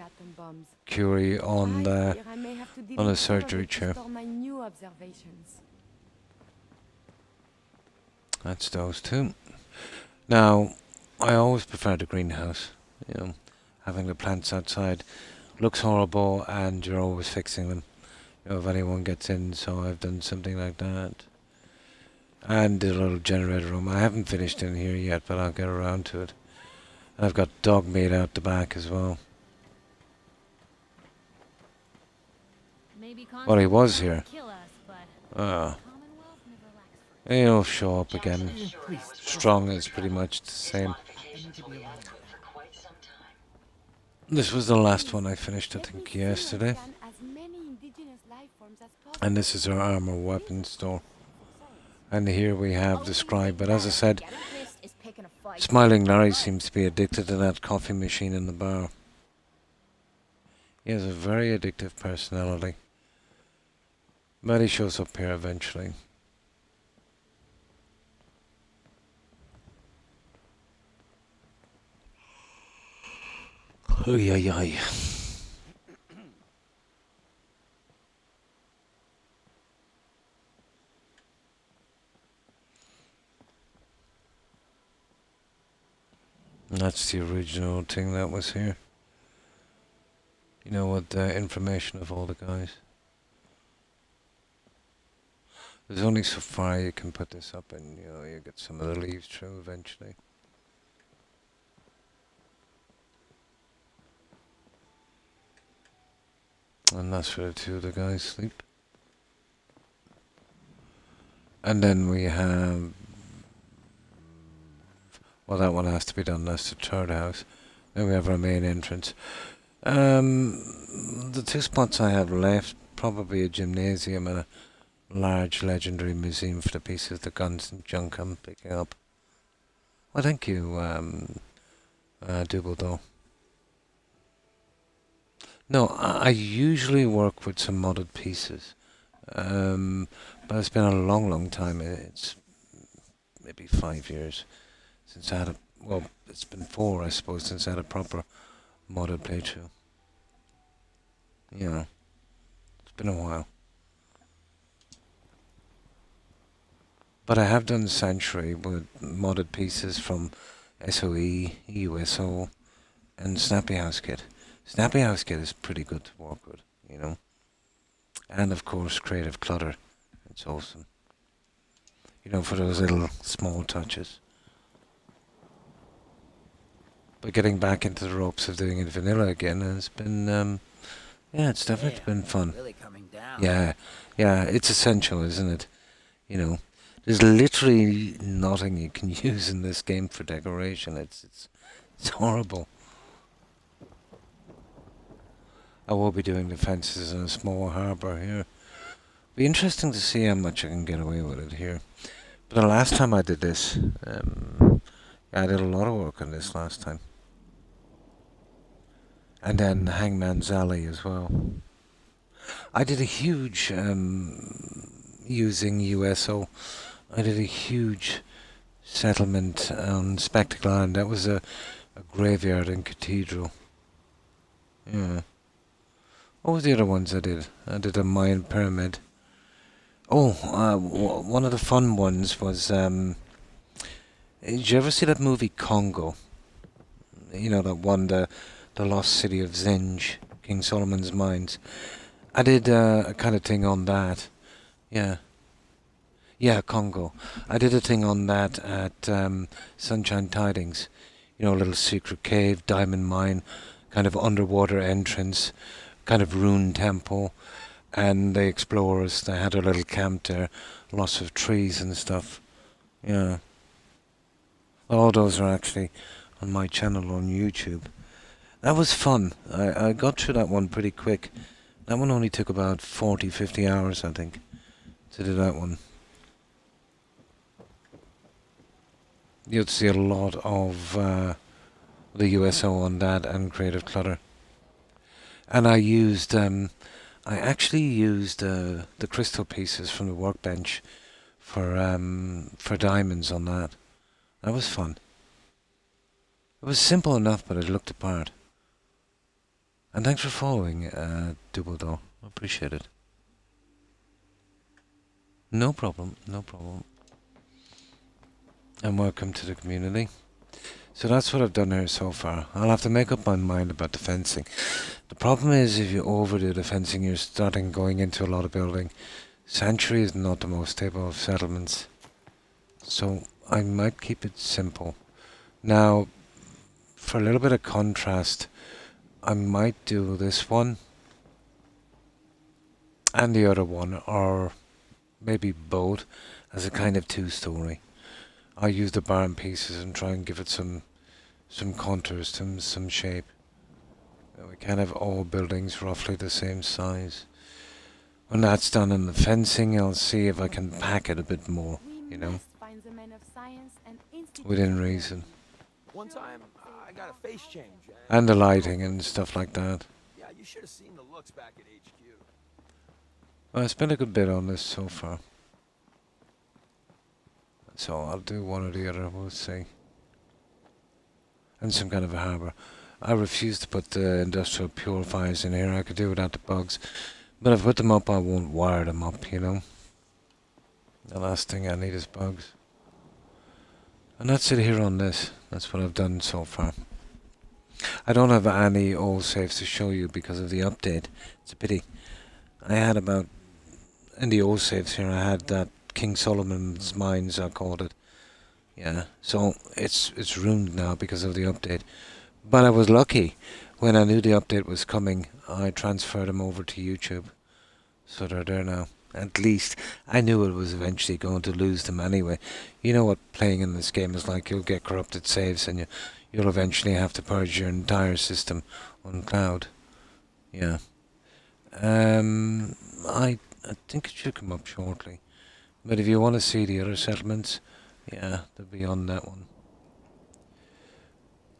Curie on a surgery chair. That's those two. Now, I always prefer the greenhouse. You know, having the plants outside looks horrible, and you're always fixing them. You know, if anyone gets in, so I've done something like that. And the little generator room. I haven't finished in here yet, but I'll get around to it. And I've got dog meat out the back as well. Well, he was here. He'll show up again. Strong is pretty much the same. This was the last one I finished, I think, yesterday. And this is our armor weapons store. And here we have the scribe. But as I said, Smiling Larry seems to be addicted to that coffee machine in the bar. He has a very addictive personality. But he shows up here eventually. Oy, oy, oy. That's the original thing that was here. You know, with the information of all the guys. There's only so far you can put this up, and you know, you get some of the leaves through eventually. And that's where the two of the guys sleep. And then we have... Well, that one has to be done. That's the third house. Then we have our main entrance. The two spots I have left, probably a gymnasium and a large legendary museum for the pieces, the guns and junk I'm picking up. Well, thank you, Dumbledore. No, I usually work with some modded pieces. But it's been a long, long time. It's maybe 5 years since I had a... Well, it's been 4, I suppose, since I had a proper modded playthrough. You know, it's been a while. But I have done Sanctuary with modded pieces from SOE, USO, and Snappy House Kit. Snappy House Kit is pretty good to work with, you know. And of course, Creative Clutter. It's awesome. You know, for those little small touches. But getting back into the ropes of doing it vanilla again has been, yeah, it's definitely been fun. Really coming down. Yeah, it's essential, isn't it? You know, there's literally nothing you can use in this game for decoration. It's horrible. I will be doing the fences in a small harbour here. Be interesting to see how much I can get away with it here. But the last time I did this, I did a lot of work on this last time. And then Hangman's Alley as well. I did a huge, using USO, I did a huge settlement on Spectacle Island. That was a graveyard and cathedral. Yeah. What was the other ones I did? I did a Mayan pyramid. Oh, one of the fun ones was, did you ever see that movie Congo? You know, that one, the Lost City of Zinj, King Solomon's Mines. I did a kind of thing on that. Yeah. Yeah, Congo. I did a thing on that at Sunshine Tidings. You know, a little secret cave, diamond mine, kind of underwater entrance, kind of ruined temple. And the explorers, they had a little camp there, lots of trees and stuff. Yeah. All those are actually on my channel on YouTube. That was fun. I got through that one pretty quick. That one only took about 40, 50 hours, I think, to do that one. You'd see a lot of the USO on that and Creative Clutter. And I used, I actually used the crystal pieces from the workbench for diamonds on that. That was fun. It was simple enough, but it looked the part. And thanks for following, Dumbledore. I appreciate it. No problem, no problem. And welcome to the community. So that's what I've done here so far. I'll have to make up my mind about the fencing. The problem is if you overdo the fencing, you're starting going into a lot of building. Sanctuary is not the most stable of settlements. So I might keep it simple. Now, for a little bit of contrast, I might do this one and the other one, or maybe both, as a kind of two-story. I use the barn pieces and try and give it some contours, some shape. We can have all buildings roughly the same size. When that's done in the fencing, I'll see if I can pack it a bit more, you know, within reason. One time, I got a face change. And the lighting and stuff like that. Yeah, you should have seen the looks back at HQ. Well, I spent a good bit on this so far. So I'll do one or the other, we'll see. And some kind of a harbour. I refuse to put the industrial purifiers in here. I could do without the bugs. But if I put them up, I won't wire them up, you know. The last thing I need is bugs. And that's it here on this. That's what I've done so far. I don't have any old saves to show you because of the update. It's a pity. I had about... In the old saves here, I had that King Solomon's Mines, I called it. Yeah, so it's ruined now because of the update. But I was lucky. When I knew the update was coming, I transferred them over to YouTube. So they're there now. At least I knew it was eventually going to lose them anyway. You know what playing in this game is like. You'll get corrupted saves and you'll eventually have to purge your entire system on cloud. Yeah. I think it should come up shortly. But if you want to see the other settlements, yeah, they'll be on that one.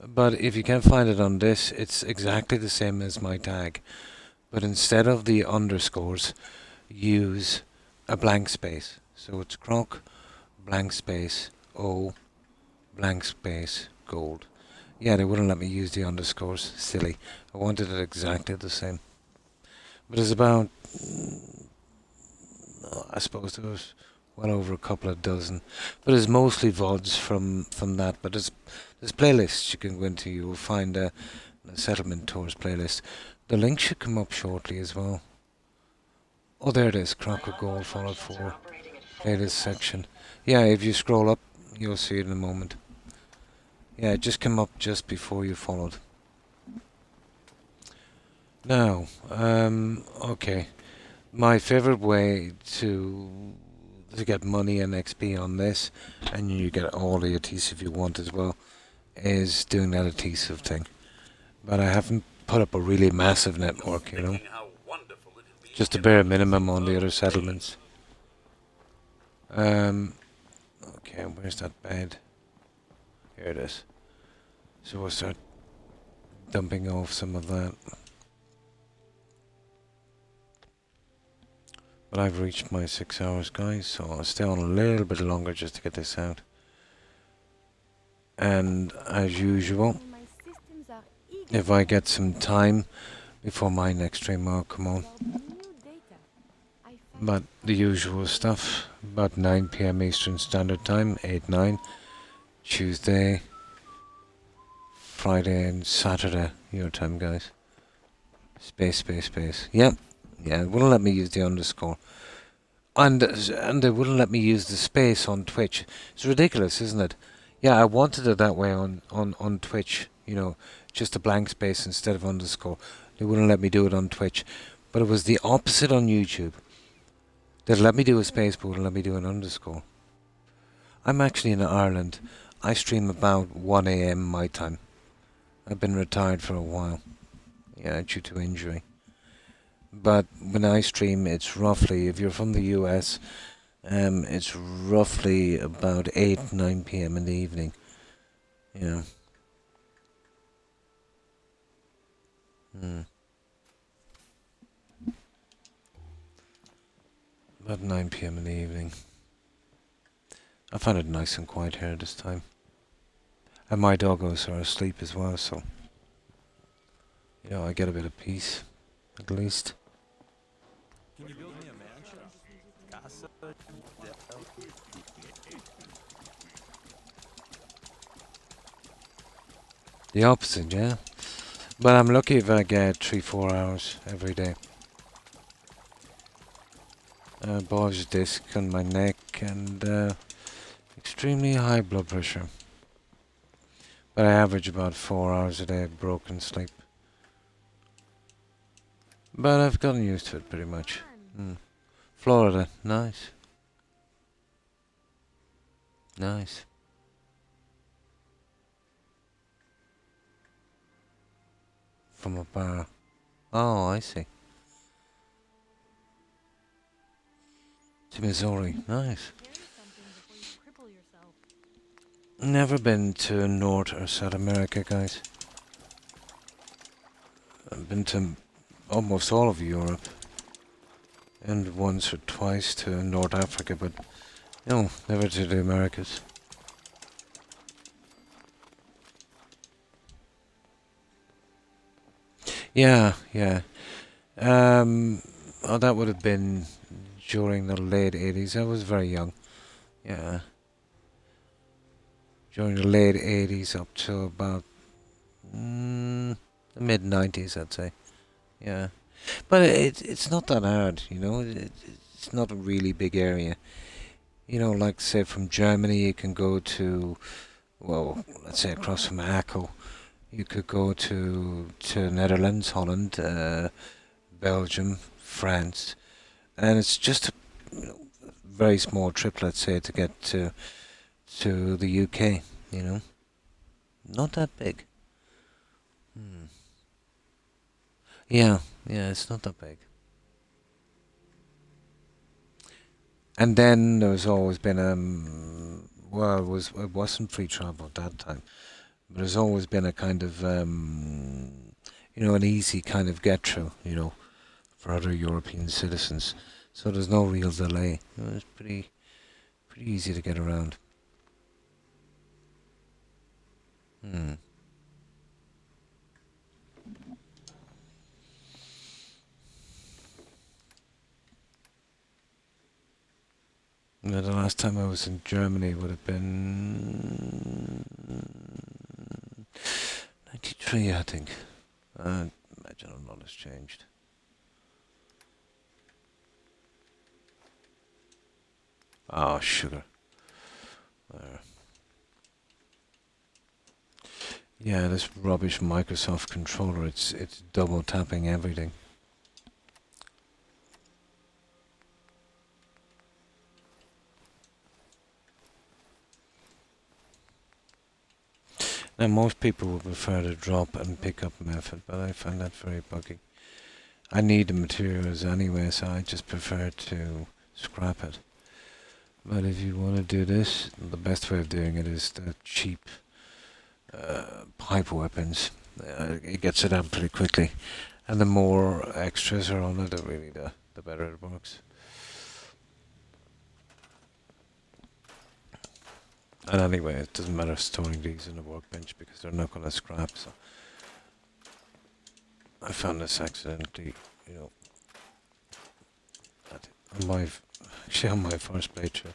But if you can't find it on this, it's exactly the same as my tag. But instead of the underscores, use a blank space. So it's Croc, blank space, O, blank space, gold. Yeah, they wouldn't let me use the underscores. Silly. I wanted it exactly the same. But it's about, I suppose there was well over a couple of dozen. But it's mostly VODs from that. But there's playlists you can go into. You'll find a settlement tours playlist. The link should come up shortly as well. Oh, there it is. Croc of Gold, Fallout 4 playlist section. Yeah, if you scroll up, you'll see it in a moment. Yeah, it just came up just before you followed. Now, okay. My favorite way to get money and XP on this, and you get all the adhesive you want as well, is doing that adhesive thing. But I haven't put up a really massive network, you know. Just a bare minimum on the other settlements. Okay, where's that bed? Here it is. So we'll start dumping off some of that. But I've reached my 6 hours, guys, so I'll stay on a little bit longer just to get this out. And as usual, if I get some time before my next stream, I'll come on. But the usual stuff, about 9 PM Eastern Standard Time, 8-9, Tuesday, Friday and Saturday, your time, guys. Space. Yep. Yeah, it wouldn't let me use the underscore. And they wouldn't let me use the space on Twitch. It's ridiculous, isn't it? Yeah, I wanted it that way on Twitch, you know, just a blank space instead of underscore. They wouldn't let me do it on Twitch. But it was the opposite on YouTube. They'd let me do a space, but wouldn't let me do an underscore. I'm actually in Ireland. I stream about 1 AM my time. I've been retired for a while. Yeah, due to injury. But when I stream, it's roughly, if you're from the US, it's roughly about 8-9 PM in the evening. Yeah. About 9 PM in the evening. I find it nice and quiet here this time. And my doggos are asleep as well, so you know, I get a bit of peace, at least. Can you build me a mansion? Casa The opposite, yeah. But I'm lucky if I get 3-4 hours every day. Bulge disc on my neck and extremely high blood pressure. But I average about 4 hours a day of broken sleep. But I've gotten used to it pretty much. Florida, nice. Nice. From a bar. Oh, I see. To Missouri, nice. Never been to North or South America, guys. I've been to almost all of Europe. And once or twice to North Africa, but no, never to the Americas. Yeah. Oh, that would have been during the late 80s. I was very young. Yeah. During the late 80s up to about the mid 90s, I'd say. Yeah. But it's not that hard, you know. It's not a really big area. You know, like say from Germany you can go to, well, let's say across from Aachen. You could go to Netherlands, Holland, Belgium, France, and it's just a very small trip, let's say, to get to the UK. You know, not that big. Yeah, it's not that big. And then there's always been well, it wasn't free travel at that time, but there's always been a kind of you know, an easy kind of get through, you know, for other European citizens. So there's no real delay. You know, it's pretty easy to get around. The last time I was in Germany would have been 93, I think. Imagine a lot has changed. Oh, sugar. There. Yeah, this rubbish Microsoft controller, it's double tapping everything. Now, most people would prefer the drop and pick up method, but I find that very buggy. I need the materials anyway, so I just prefer to scrap it. But if you want to do this, the best way of doing it is the cheap pipe weapons. It gets it out pretty quickly, and the more extras are on it, the better it works. And anyway, it doesn't matter storing these in a workbench because they're not going to scrap. So I found this accidentally, on my first playthrough.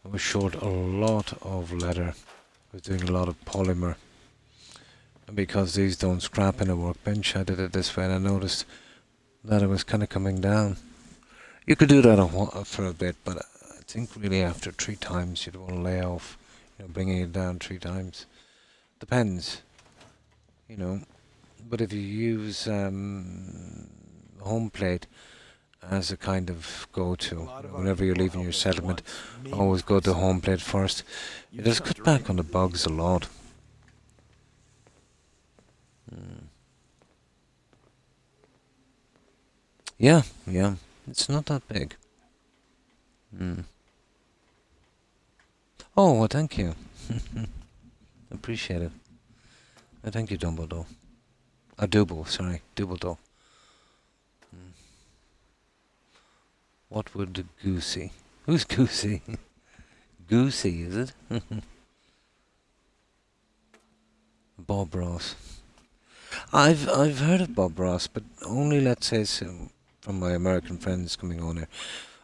I was short a lot of leather. I was doing a lot of polymer, and because these don't scrap in a workbench, I did it this way, and I noticed that it was kind of coming down. You could do that for a bit, but I think really after 3 times you'd want to lay off. Bringing it down 3 times. Depends, But if you use home plate as a kind of go-to, whenever you're leaving your settlement, always go to home plate first. It does cut back on the bugs a lot. Yeah, it's not that big. Oh, well, thank you. Appreciate it. Thank you, Dumbledore. Dumbledore. What would the Goosey? Who's Goosey? Goosey, is it? Bob Ross. I've heard of Bob Ross, but only, let's say, from my American friends coming on here.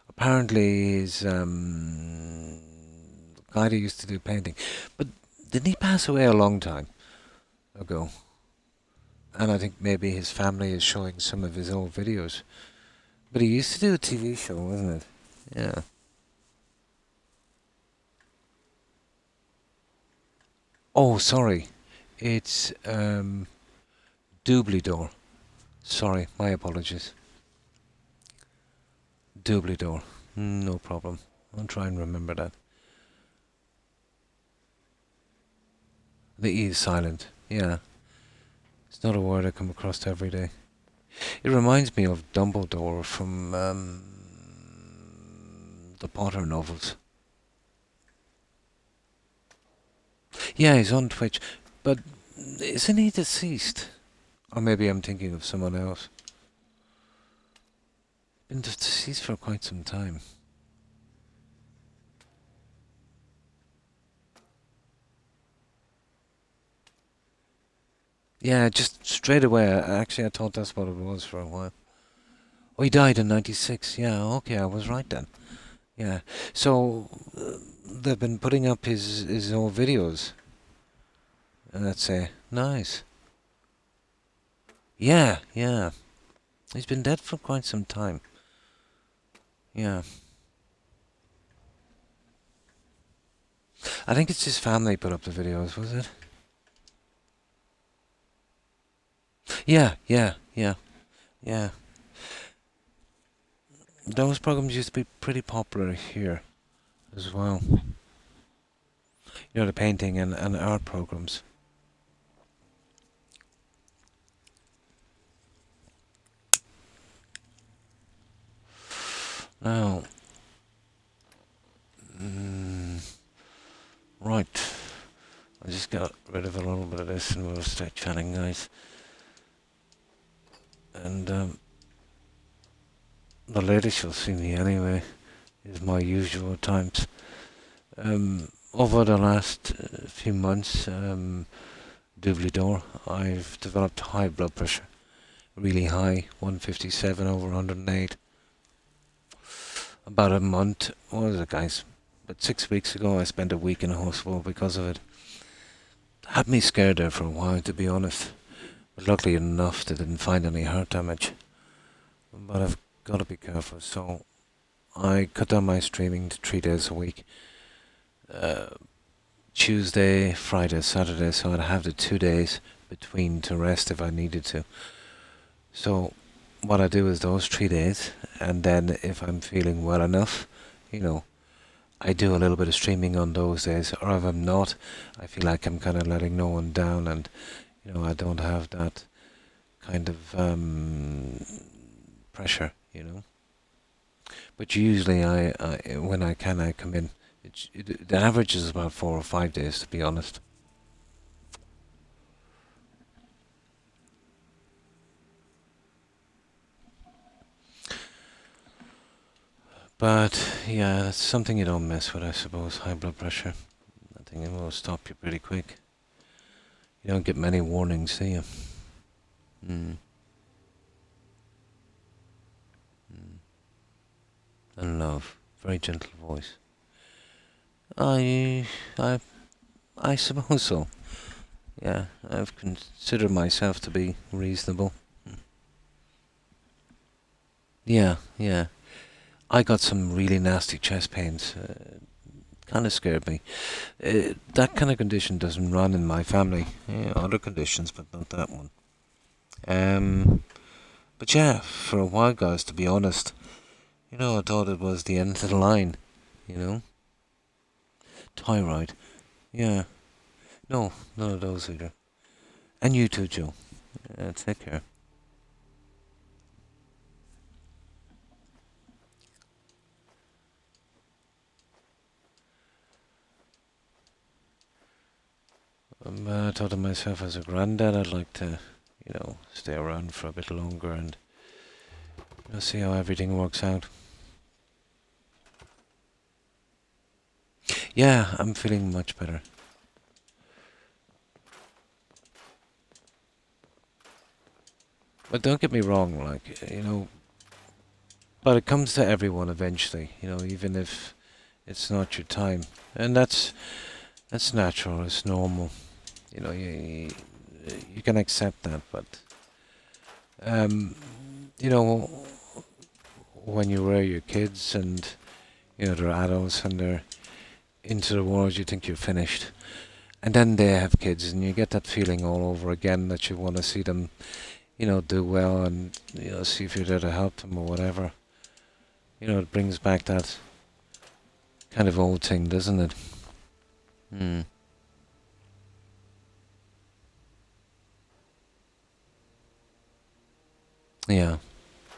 Apparently, he's the guy who used to do painting. But didn't he pass away a long time ago? And I think maybe his family is showing some of his old videos. But he used to do a TV show, wasn't it? Yeah. Oh, sorry. It's Doobly-Door. Sorry, my apologies. Doobly-Door. No problem. I'll try and remember that. The E is silent. Yeah. It's not a word I come across every day. It reminds me of Dumbledore from the Potter novels. Yeah, he's on Twitch. But isn't he deceased? Or maybe I'm thinking of someone else. Been deceased for quite some time. Yeah, just straight away. Actually, I thought that's what it was for a while. Oh, he died in 96. Yeah, okay, I was right then. Yeah. So, they've been putting up his old videos. And that's nice. Yeah. He's been dead for quite some time. Yeah. I think it's his family put up the videos, was it? Yeah. Those programs used to be pretty popular here as well. The painting and art programs. Now, right. I just got rid of a little bit of this and we'll start chatting, guys. And the ladies shall see me anyway, is my usual times. Over the last few months, Doobly-Door, I've developed high blood pressure. Really high, 157 over 108. about a month. What was it, guys? But 6 weeks ago, I spent a week in a hospital because of it. Had me scared there for a while, to be honest. But luckily enough, they didn't find any heart damage. But I've got to be careful, so I cut down my streaming to 3 days a week. Tuesday, Friday, Saturday, so I'd have the 2 days between to rest if I needed to. So what I do is those 3 days, and then if I'm feeling well enough, I do a little bit of streaming on those days, or if I'm not, I feel like I'm kind of letting no one down, and I don't have that kind of pressure, But usually, when I can, I come in. The average is about 4 or 5 days, to be honest. But yeah, that's something you don't mess with, I suppose. High blood pressure. I think it will stop you pretty quick. You don't get many warnings, do you? And love, very gentle voice. I suppose so. Yeah, I've considered myself to be reasonable. Yeah. I got some really nasty chest pains. Kind of scared me. That kind of condition doesn't run in my family. Other conditions, but not that one. But yeah, for a while, guys, to be honest, I thought it was the end of the line, Thyroid. Yeah. No, none of those either. And you too, Joe. Take care. I thought to myself, as a granddad, I'd like to, stay around for a bit longer and see how everything works out. Yeah, I'm feeling much better. But don't get me wrong, but it comes to everyone eventually, even if it's not your time. And that's natural, it's normal. You can accept that, but when you rear your kids and they're adults and they're into the world, you think you're finished, and then they have kids and you get that feeling all over again that you want to see them do well and see if you're there to help them or whatever. It brings back that kind of old thing, doesn't it?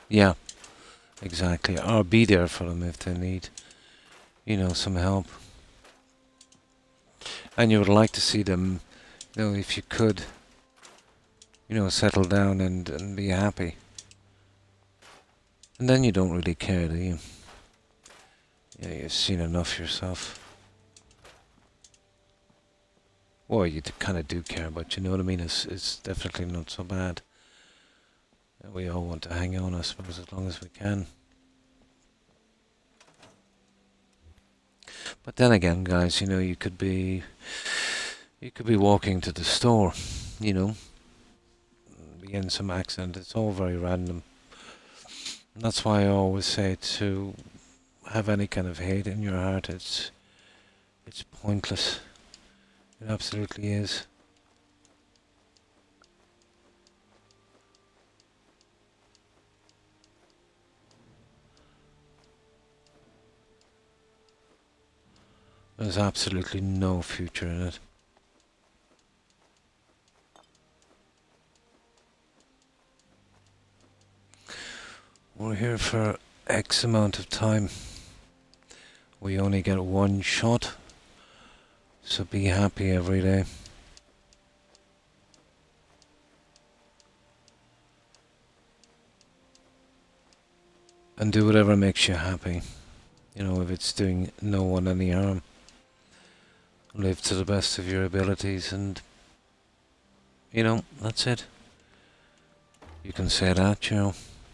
Yeah, exactly. Or be there for them if they need, some help. And you would like to see them, if you could, settle down and be happy. And then you don't really care, do you? You've seen enough yourself. Well, you kind of do care, but you know what I mean? It's definitely not so bad. We all want to hang on, I suppose, as long as we can. But then again, guys, you could be walking to the store, be in some accident. It's all very random. And that's why I always say to have any kind of hate in your heart, it's pointless. It absolutely is. There's absolutely no future in it. We're here for X amount of time. We only get one shot, so be happy every day. And do whatever makes you happy. If it's doing no one any harm. Live to the best of your abilities and, that's it. You can say that,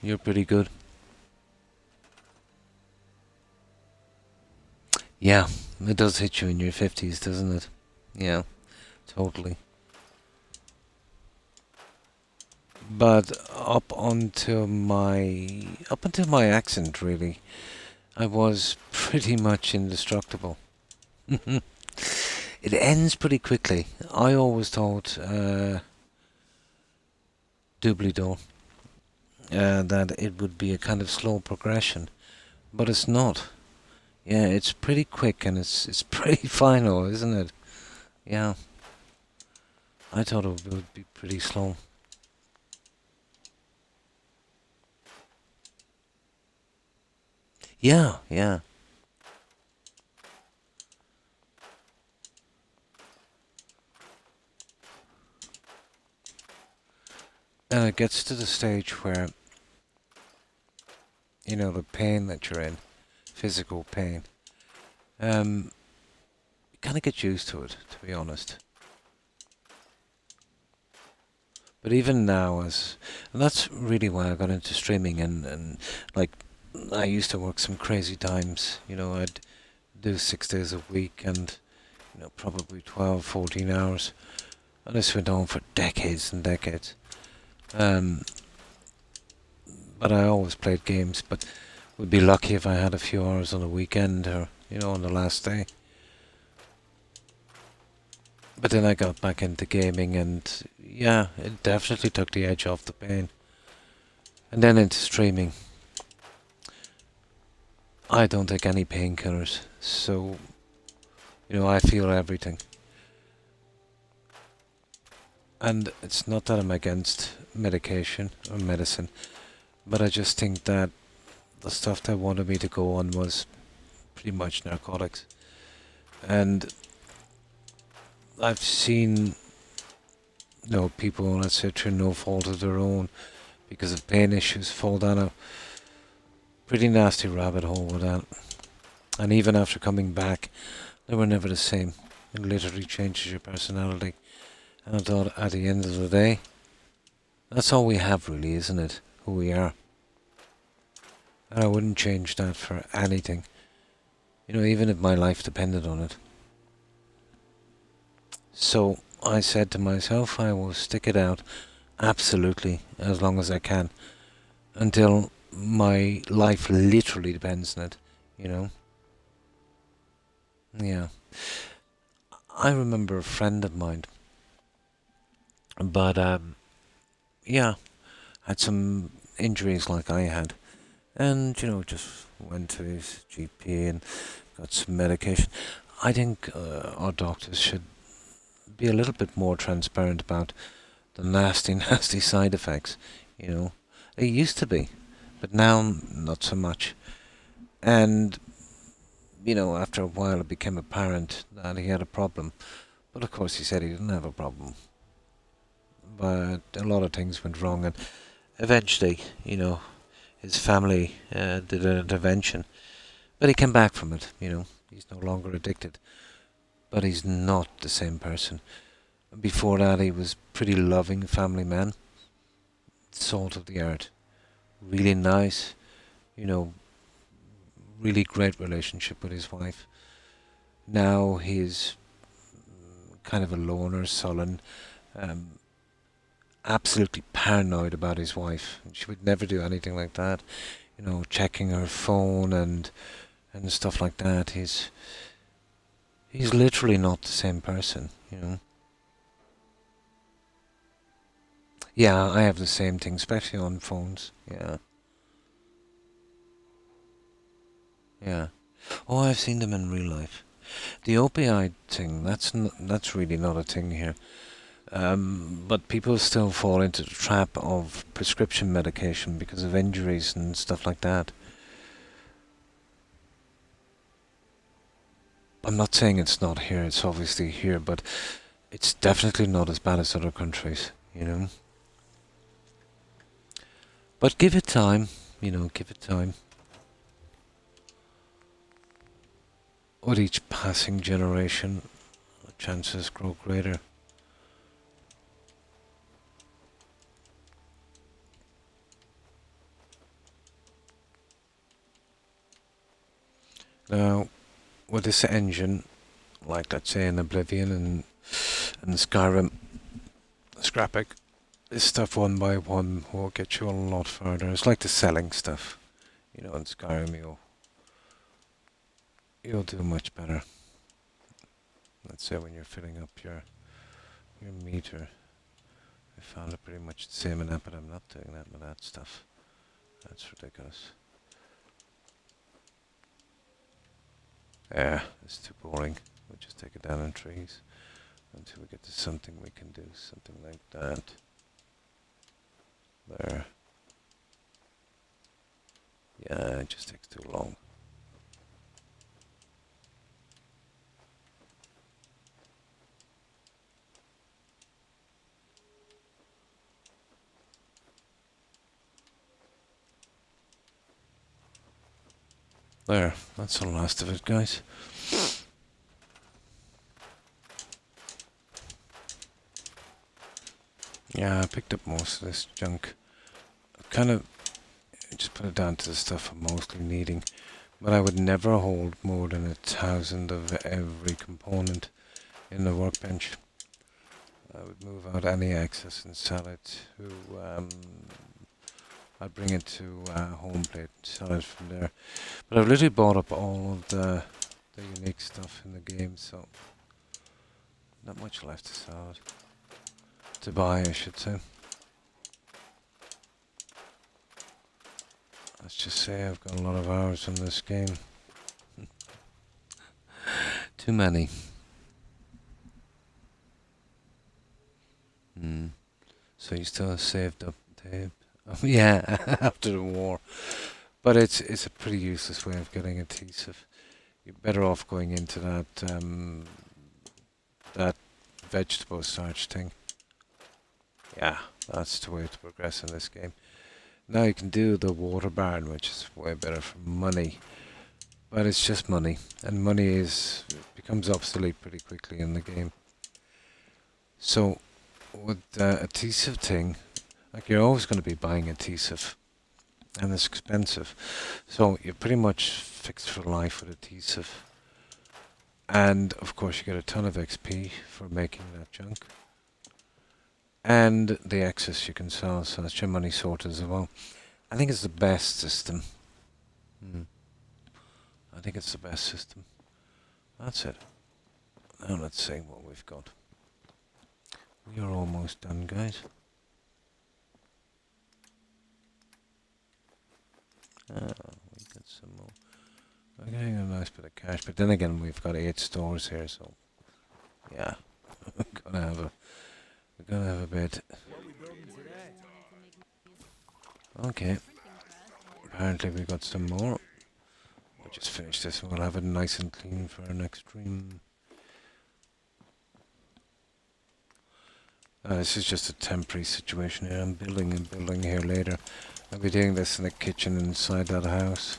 you're pretty good. Yeah, it does hit you in your 50s, doesn't it? Yeah, totally. But up until my accent, really, I was pretty much indestructible. It ends pretty quickly. I always thought, doobly-doo, that it would be a kind of slow progression, but it's not. Yeah, it's pretty quick and it's pretty final, isn't it? Yeah, I thought it would be pretty slow. Yeah, yeah. And it gets to the stage where, the pain that you're in, physical pain, you kind of get used to it, to be honest. But even now, and that's really why I got into streaming, and like, I used to work some crazy times, I'd do 6 days a week and, probably 12, 14 hours. And this went on for decades and decades. Um, but I always played games, but would be lucky if I had a few hours on a weekend or, on the last day. But then I got back into gaming and, yeah, it definitely took the edge off the pain. And then into streaming. I don't take any painkillers, so, I feel everything. And it's not that I'm against medication or medicine, but I just think that the stuff they wanted me to go on was pretty much narcotics. And I've seen, people, let's say, through no fault of their own, because of pain issues, fall down a pretty nasty rabbit hole with that. And even after coming back, they were never the same. It literally changes your personality. And I thought, at the end of the day, that's all we have really, isn't it? Who we are. And I wouldn't change that for anything. Even if my life depended on it. So I said to myself, I will stick it out absolutely as long as I can. Until my life literally depends on it, Yeah. I remember a friend of mine, but yeah, had some injuries like I had, and just went to his GP and got some medication. I think our doctors should be a little bit more transparent about the nasty, nasty side effects. It used to be, but now not so much. And after a while, it became apparent that he had a problem. But of course, he said he didn't have a problem. But a lot of things went wrong, and eventually, his family did an intervention. But he came back from it, He's no longer addicted. But he's not the same person. Before that, he was pretty loving family man. Salt of the earth. Really nice, really great relationship with his wife. Now he's kind of a loner, sullen, absolutely paranoid about his wife. She would never do anything like that, checking her phone and stuff like that. He's literally not the same person, Yeah, I have the same thing, especially on phones. Yeah. Yeah. Oh, I've seen them in real life. The opioid thing, that's really not a thing here. But people still fall into the trap of prescription medication because of injuries and stuff like that. I'm not saying it's not here, it's obviously here, but it's definitely not as bad as other countries, But give it time, give it time. With each passing generation, the chances grow greater. Now, with this engine, like let's say in Oblivion and Skyrim, Scrappic, this stuff one by one will get you a lot further. It's like the selling stuff, you know. In Skyrim, you'll do much better. Let's say when you're filling up your meter. I found it pretty much the same in that, but I'm not doing that with that stuff. That's ridiculous. Yeah, it's too boring. We'll just take it down in trees until we get to something we can do, something like that. There. Yeah, it just takes too long. There, that's the last of it, guys. Yeah, I picked up most of this junk. I kind of just put it down to the stuff I'm mostly needing. But I would never hold more than 1,000 of every component in the workbench. I would move out any excess and sell it to... I'd bring it to home plate and sell it from there. But I've literally bought up all of the unique stuff in the game, so not much left to sell it. To buy, I should say. Let's just say I've got a lot of hours on this game. Too many. So you still saved up tape? Yeah, after the war. But it's a pretty useless way of getting adhesive. You're better off going into that vegetable starch thing. Yeah, that's the way to progress in this game. Now you can do the water barn, which is way better for money. But it's just money. And money becomes obsolete pretty quickly in the game. So with the adhesive thing, like you're always going to be buying adhesive, and it's expensive. So you're pretty much fixed for life with adhesive. And of course you get a ton of XP for making that junk. And the excess you can sell, so that's your money sorted as well. I think it's the best system. I think it's the best system. That's it. Now let's see what we've got. We are almost done, guys. We got some more. We're getting a nice bit of cash, but then again we've got 8 stores here, so yeah, we're gonna have a bit. Okay. Apparently we got some more. We'll just finish this and we'll have it nice and clean for our next stream. This is just a temporary situation here. I'm building and building here later. I'll be doing this in the kitchen inside that house.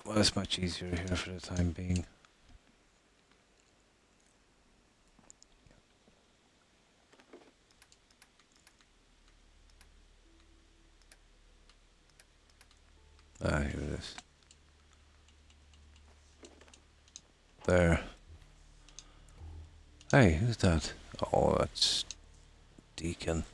Well, it's much easier here for the time being. Here it is. There. Hey, who's that? Oh, that's Deacon.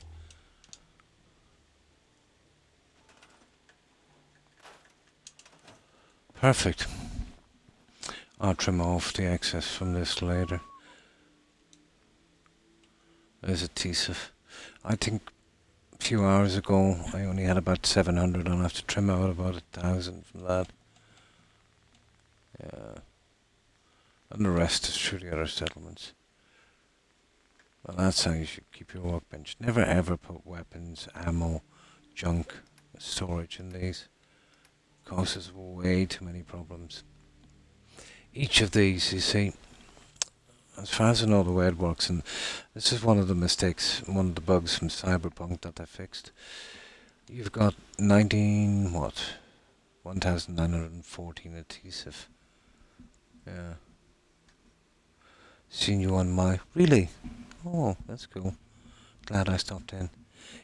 Perfect. I'll trim off the excess from this later. There's adhesive. I think a few hours ago I only had about 700. I'll have to trim out about 1,000 from that. Yeah. And the rest is through the other settlements. Well, that's how you should keep your workbench. Never ever put weapons, ammo, junk, storage in these. Causes way too many problems. Each of these, you see, as far as I know the way it works, and this is one of the mistakes, one of the bugs from Cyberpunk that I fixed. You've got 1,914 adhesive. Yeah. Seen you on my... Really? Oh, that's cool. Glad I stopped in.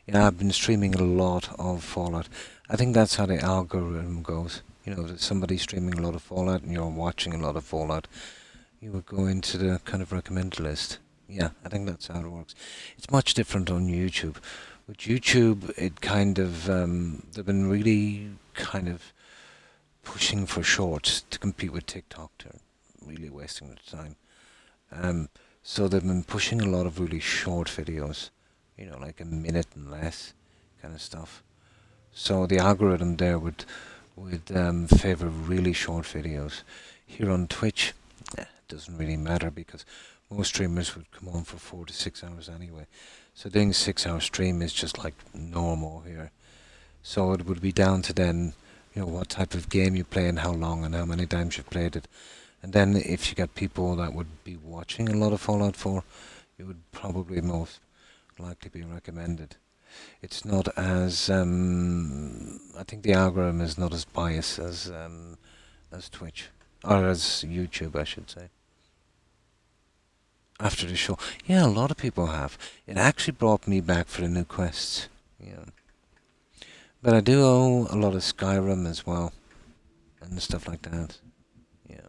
Yeah, I've been streaming a lot of Fallout. I think that's how the algorithm goes. You know, if somebody's streaming a lot of Fallout and you're watching a lot of Fallout, you would go into the kind of recommended list. Yeah, I think that's how it works. It's much different on YouTube. With YouTube, it kind of, they've been really kind of pushing for shorts to compete with TikTok. They're really wasting their time. So they've been pushing a lot of really short videos, you know, like a minute and less kind of stuff. So the algorithm there would favor really short videos. Here on Twitch, it doesn't really matter because most streamers would come on for 4 to 6 hours anyway. So doing a 6-hour stream is just like normal here. So it would be down to then, you know, what type of game you play and how long and how many times you've played it. And then if you get people that would be watching a lot of Fallout 4, it would probably most likely be recommended. It's not as, I think the algorithm is not as biased as Twitch, or as YouTube, I should say. After the show, yeah, a lot of people have. It actually brought me back for the new quests, yeah. But I do owe a lot of Skyrim as well, and stuff like that, yeah.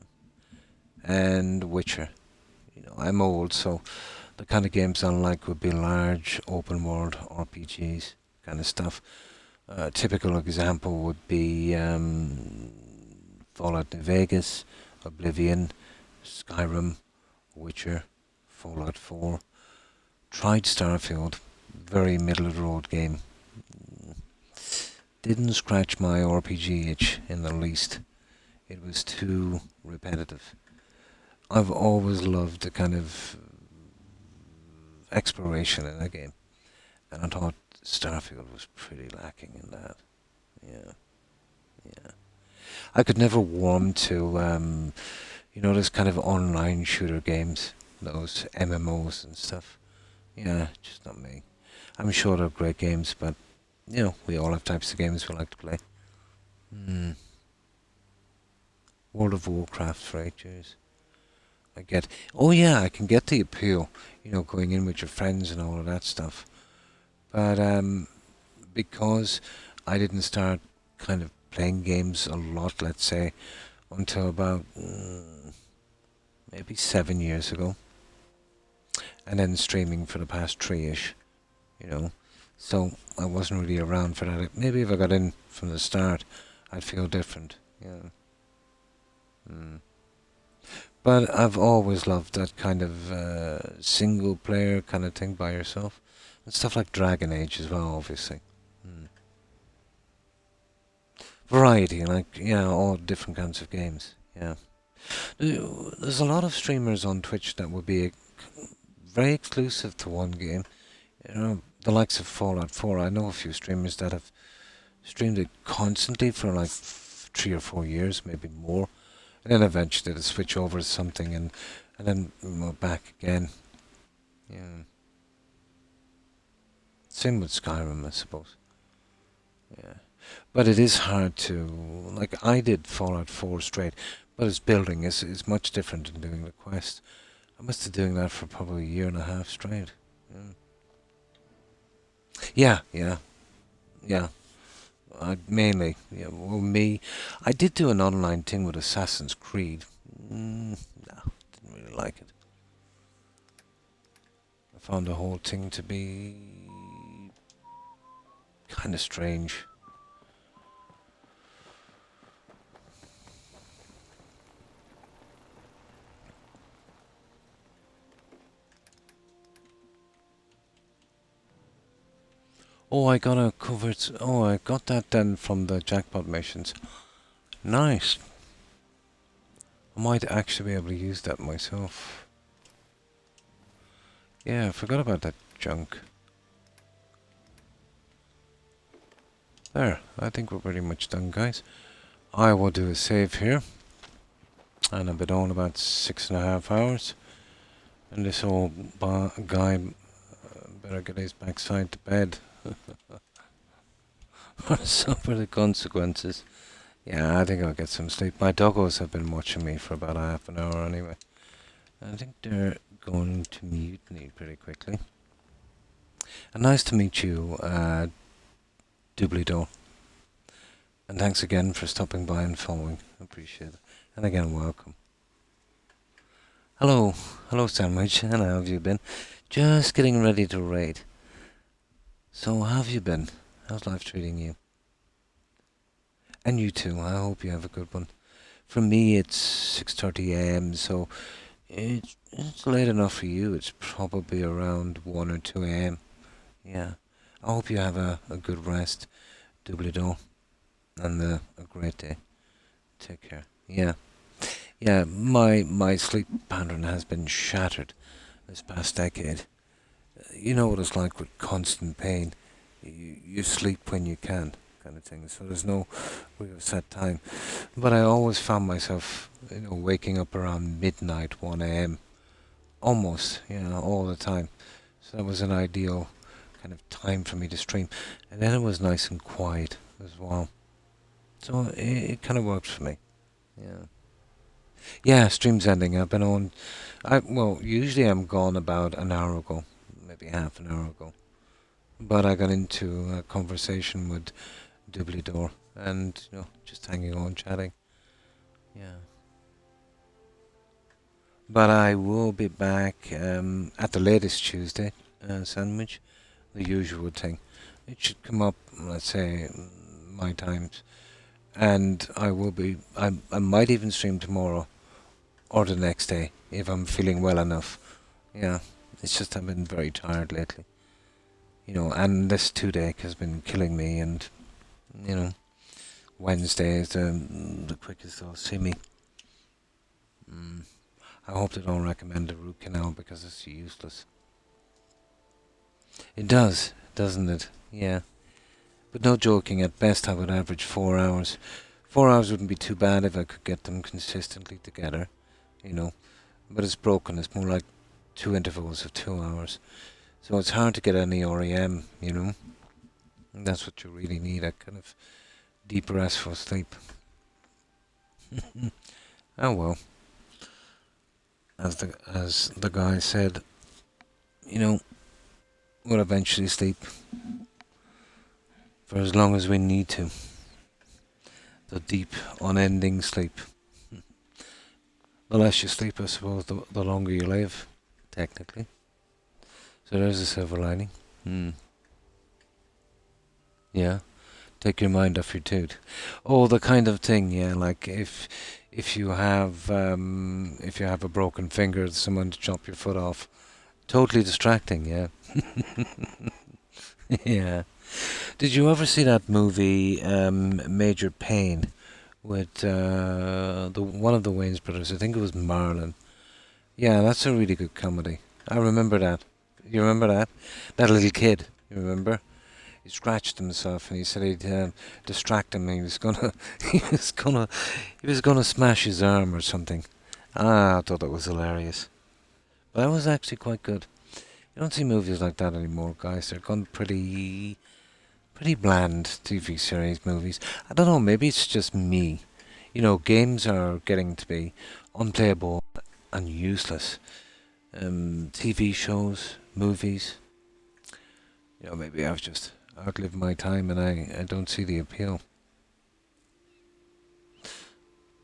And Witcher. You know, I'm old, so the kind of games I like would be large, open world RPGs kind of stuff. A typical example would be Fallout New Vegas, Oblivion, Skyrim, Witcher, Fallout 4. Tried Starfield, very middle of the road game. Didn't scratch my RPG itch in the least. It was too repetitive. I've always loved the kind of exploration in a game, and I thought Starfield was pretty lacking in that. Yeah, yeah. I could never warm to, you know, those kind of online shooter games, those MMOs and stuff. Yeah, just not me. I'm sure they're great games, but you know, we all have types of games we like to play. World of Warcraft for 8 years. I get, oh yeah, I can get the appeal, you know, going in with your friends and all of that stuff. But because I didn't start kind of playing games a lot, let's say, until about maybe 7 years ago, and then streaming for the past 3-ish, you know, so I wasn't really around for that. Maybe if I got in from the start, I'd feel different, yeah. But I've always loved that kind of single player kind of thing by yourself. And stuff like Dragon Age as well, obviously. Variety, like, yeah, all different kinds of games, yeah. There's a lot of streamers on Twitch that would be very exclusive to one game. You know, the likes of Fallout 4. I know a few streamers that have streamed it constantly for like 3 or 4 years, maybe more. And then eventually they switch over to something and then back again. Yeah. Same with Skyrim, I suppose. Yeah. But it is hard to, like, I did Fallout 4 straight, but its building is much different than doing the quest. I must have been doing that for probably a year and a half straight. Yeah, yeah, yeah. Mainly, yeah. Well, me, I did do an online thing with Assassin's Creed. No, didn't really like it. I found the whole thing to be kind of strange. Oh, I got a covered. Oh, I got that then from the jackpot missions. Nice. I might actually be able to use that myself. Yeah, I forgot about that junk. There, I think we're pretty much done, guys. I will do a save here. And I've been on about 6.5 hours. And this old guy better get his backside to bed. Or suffer the consequences. Yeah, I think I'll get some sleep. My doggos have been watching me for about half an hour anyway. I think they're going to mutiny pretty quickly. And nice to meet you, Doobly-Doo. And thanks again for stopping by and following. Appreciate it. And again, welcome. Hello. Hello, Sandwich. And how have you been? Just getting ready to raid. So, how have you been? How's life treating you? And you too. I hope you have a good one. For me, it's 6:30 a.m., so it's late enough for you. It's probably around 1 or 2 a.m. Yeah. I hope you have a good rest. Doobly do. And a great day. Take care. Yeah. Yeah, my sleep pattern has been shattered this past decade. You know what it's like with constant pain. You sleep when you can, kind of thing. So there's no real set time. But I always found myself, waking up around midnight, 1 a.m. Almost, all the time. So that was an ideal kind of time for me to stream. And then it was nice and quiet as well. So it kind of worked for me. Yeah. Yeah, stream's ending. I've been on. Usually I'm gone about an hour ago, maybe half an hour ago. But I got into a conversation with Doobly Door and, just hanging on, chatting. Yeah. But I will be back at the latest Tuesday, Sandwich, the usual thing. It should come up, let's say, my times. And I might even stream tomorrow or the next day if I'm feeling well enough. Yeah, it's just I've been very tired lately. And this 2 day has been killing me, and, Wednesday is the quickest they'll see me. I hope they don't recommend a root canal because it's useless. It does, doesn't it? Yeah. But no joking, at best I would average 4 hours. 4 hours wouldn't be too bad if I could get them consistently together, But it's broken, it's more like 2 intervals of 2 hours. So it's hard to get any REM, And that's what you really need, a kind of deep restful sleep. Oh well. As the guy said, we'll eventually sleep. For as long as we need to. The deep, unending sleep. The less you sleep, I suppose, the longer you live, technically. So there's a silver lining. Yeah. Take your mind off your dude. Oh, the kind of thing, yeah, like if you have a broken finger, someone to chop your foot off. Totally distracting, yeah. Yeah. Did you ever see that movie, Major Payne, with one of the Wayans brothers? I think it was Marlon. Yeah, that's a really good comedy. I remember that. You remember that? That little kid, you remember? He scratched himself and he said he'd distract him. He was gonna smash his arm or something. I thought that was hilarious. But that was actually quite good. You don't see movies like that anymore, guys. They're gone pretty bland TV series movies. I don't know, maybe it's just me. Games are getting to be unplayable and useless. TV shows, movies. Maybe I've just outlived my time and I don't see the appeal.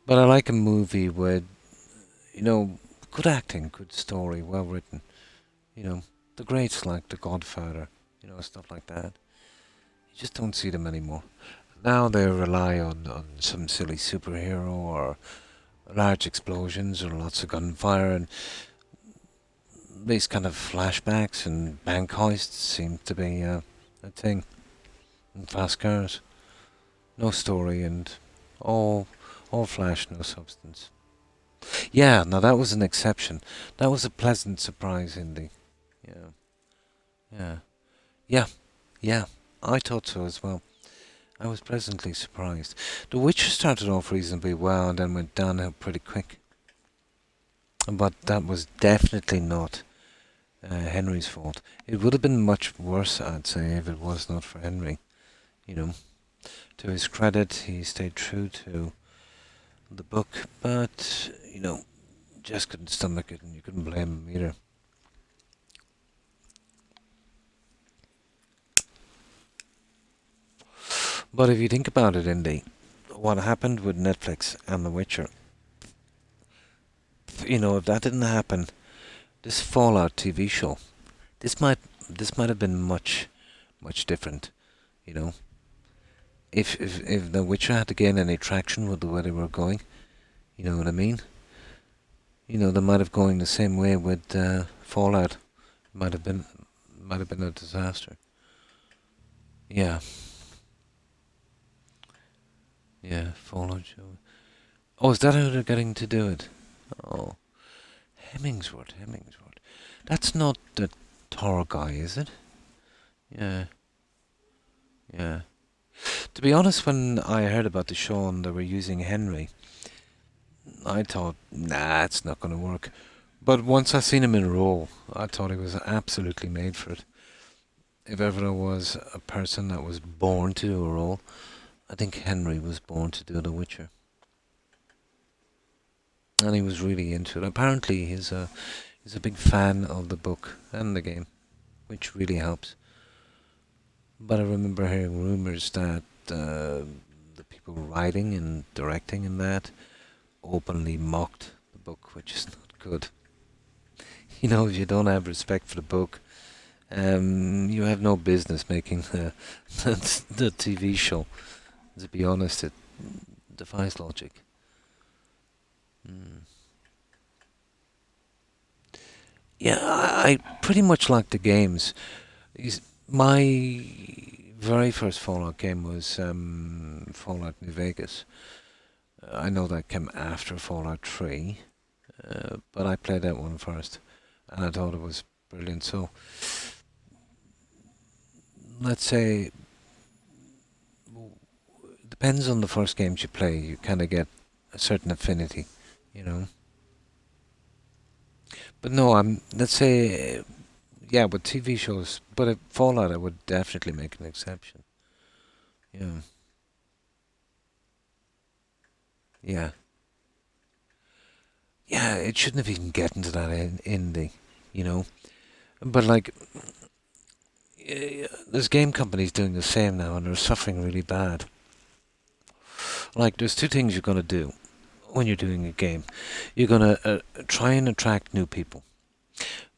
But I like a movie with, good acting, good story, well written. The greats like The Godfather, stuff like that. You just don't see them anymore. Now they rely on some silly superhero or large explosions or lots of gunfire, and these kind of flashbacks and bank heists seem to be a thing. And fast cars. No story and all flash, no substance. Yeah, now that was an exception. That was a pleasant surprise, Indy. Yeah, I thought so as well. I was pleasantly surprised. The Witcher started off reasonably well and then went downhill pretty quick. But that was definitely not Henry's fault. It would have been much worse, I'd say, if it was not for Henry. To his credit, he stayed true to the book, but, just couldn't stomach it, and you couldn't blame him either. But if you think about it, Indy, what happened with Netflix and The Witcher, if that didn't happen, this Fallout TV show, this might this might have been much different. You know, if The Witcher had to gain any traction with the way they were going, you know what I mean? They might have going the same way with Fallout. Might have been a disaster. Yeah. Yeah, Fallout show. Oh, is that how they're getting to do it? Oh, Hemmingsworth. That's not the Thor guy, is it? Yeah. Yeah. To be honest, when I heard about the show and they were using Henry, I thought, nah, it's not going to work. But once I seen him in a role, I thought he was absolutely made for it. If ever there was a person that was born to do a role, I think Henry was born to do The Witcher. And he was really into it. Apparently he's a big fan of the book and the game, which really helps. But I remember hearing rumours that the people writing and directing in that openly mocked the book, which is not good. If you don't have respect for the book, you have no business making the TV show. To be honest, it defies logic. Yeah, I pretty much like the games. My very first Fallout game was Fallout New Vegas. I know that came after Fallout 3, but I played that one first, and I thought it was brilliant. So, let's say, depends on the first games you play, you kind of get a certain affinity, But no, let's say, yeah, with TV shows, but at Fallout I would definitely make an exception. Yeah. Yeah. Yeah, it shouldn't have even gotten to that indie. But like, there's game companies doing the same now, and they're suffering really bad. Like, there's two things you're gonna do when you're doing a game. You're gonna try and attract new people,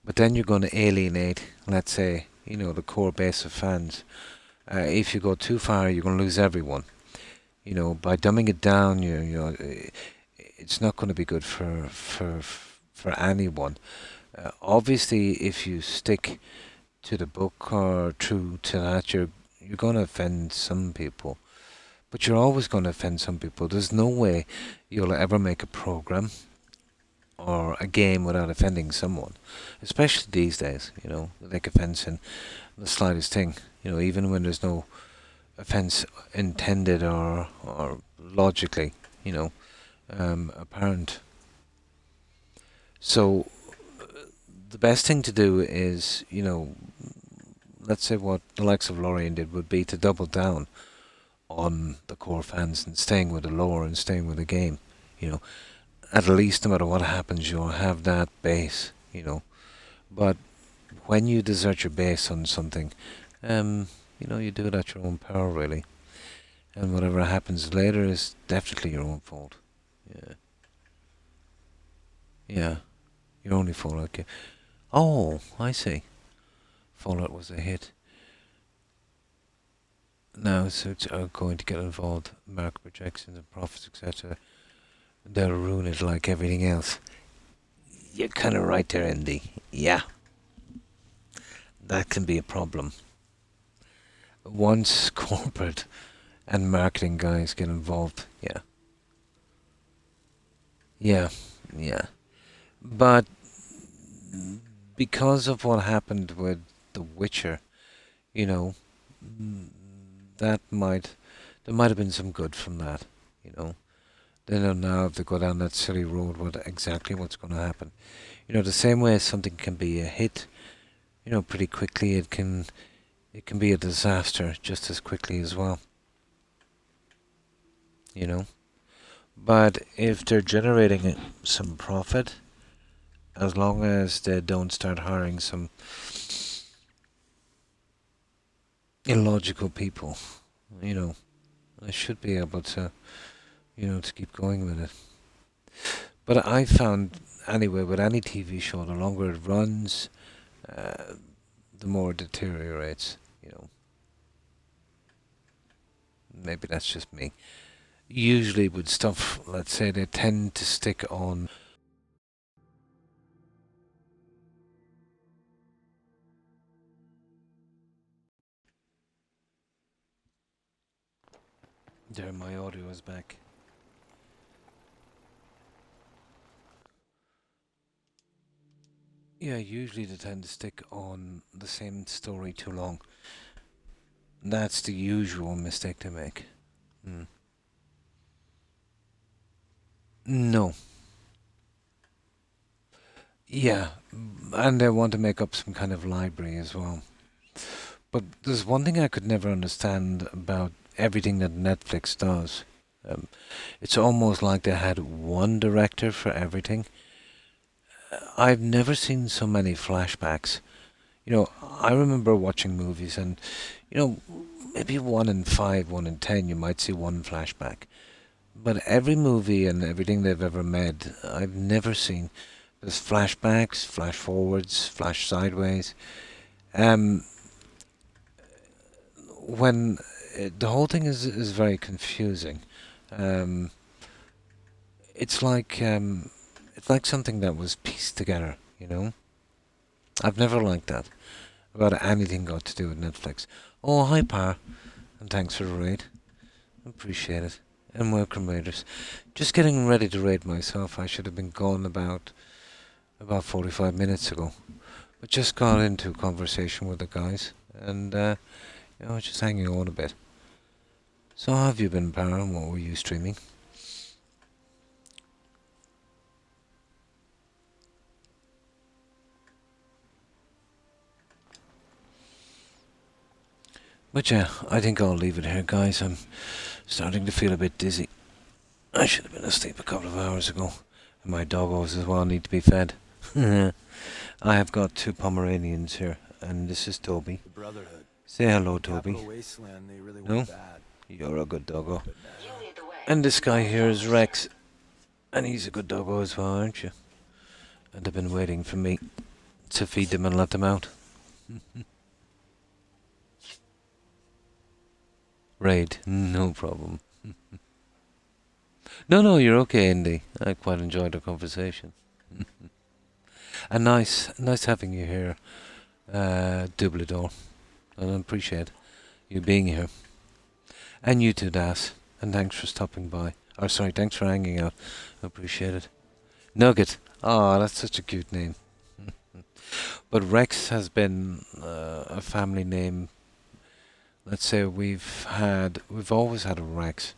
but then you're gonna alienate, let's say, the core base of fans. If you go too far, you're gonna lose everyone. By dumbing it down, it's not going to be good for anyone. Obviously, if you stick to the book or true to that, you're going to offend some people. But you're always going to offend some people. There's no way you'll ever make a program or a game without offending someone. Especially these days, they take offense in the slightest thing. Even when there's no offense intended or logically, apparent. So the best thing to do is, let's say what the likes of Lorien did would be to double down on the core fans and staying with the lore and staying with the game. At least no matter what happens, you'll have that base. But when you desert your base on something, you do it at your own peril, really. And whatever happens later is definitely your own fault. Yeah. Yeah. Your only Fallout game. Oh, I see. Fallout was a hit. Now suits are going to get involved. Market projections and profits, etc. They'll ruin it like everything else. You're kind of right there, Andy. Yeah. That can be a problem. Once corporate and marketing guys get involved, yeah. But because of what happened with The Witcher, there might have been some good from that, They don't know if they go down that silly road exactly what's going to happen. The same way something can be a hit, pretty quickly, it can be a disaster just as quickly as well. But if they're generating some profit, as long as they don't start hiring some illogical people, I should be able to, to keep going with it. But I found, anyway, with any TV show, the longer it runs, the more it deteriorates, Maybe that's just me. Usually with stuff, let's say, they tend to stick on. There, my audio is back. Yeah, usually they tend to stick on the same story too long. That's the usual mistake they make. No. Yeah, and they want to make up some kind of library as well. But there's one thing I could never understand about everything that Netflix does. It's almost like they had one director for everything. I've never seen so many flashbacks. I remember watching movies and, maybe 1 in 5, 1 in 10, you might see one flashback. But every movie and everything they've ever made, I've never seen. There's flashbacks, flash forwards, flash sideways. When the whole thing is very confusing. It's like something that was pieced together. I've never liked that about anything got to do with Netflix. Oh, hi, Pa, and thanks for the raid. Appreciate it. And welcome, raiders. Just getting ready to raid myself. I should have been gone about 45 minutes ago, but just got into a conversation with the guys, and just hanging on a bit. So how have you been, Para, and what were you streaming? But yeah, I think I'll leave it here, guys. I'm starting to feel a bit dizzy. I should have been asleep a couple of hours ago. And my doggos as well need to be fed. I have got 2 Pomeranians here, and this is Toby. The Brotherhood. Say hello, Toby. Wasteland, they really No? went bad. You're a good doggo. And this guy here is Rex. And he's a good doggo as well, aren't you? And they've been waiting for me to feed them and let them out. Raid, no problem. No, you're okay, Indy. I quite enjoyed the conversation. And nice having you here, Dublador. And I appreciate you being here. And you too, Das. And thanks for stopping by. Or sorry, thanks for hanging out. I appreciate it. Nugget. Oh, that's such a cute name. But Rex has been a family name. Let's say we've always had a Rex.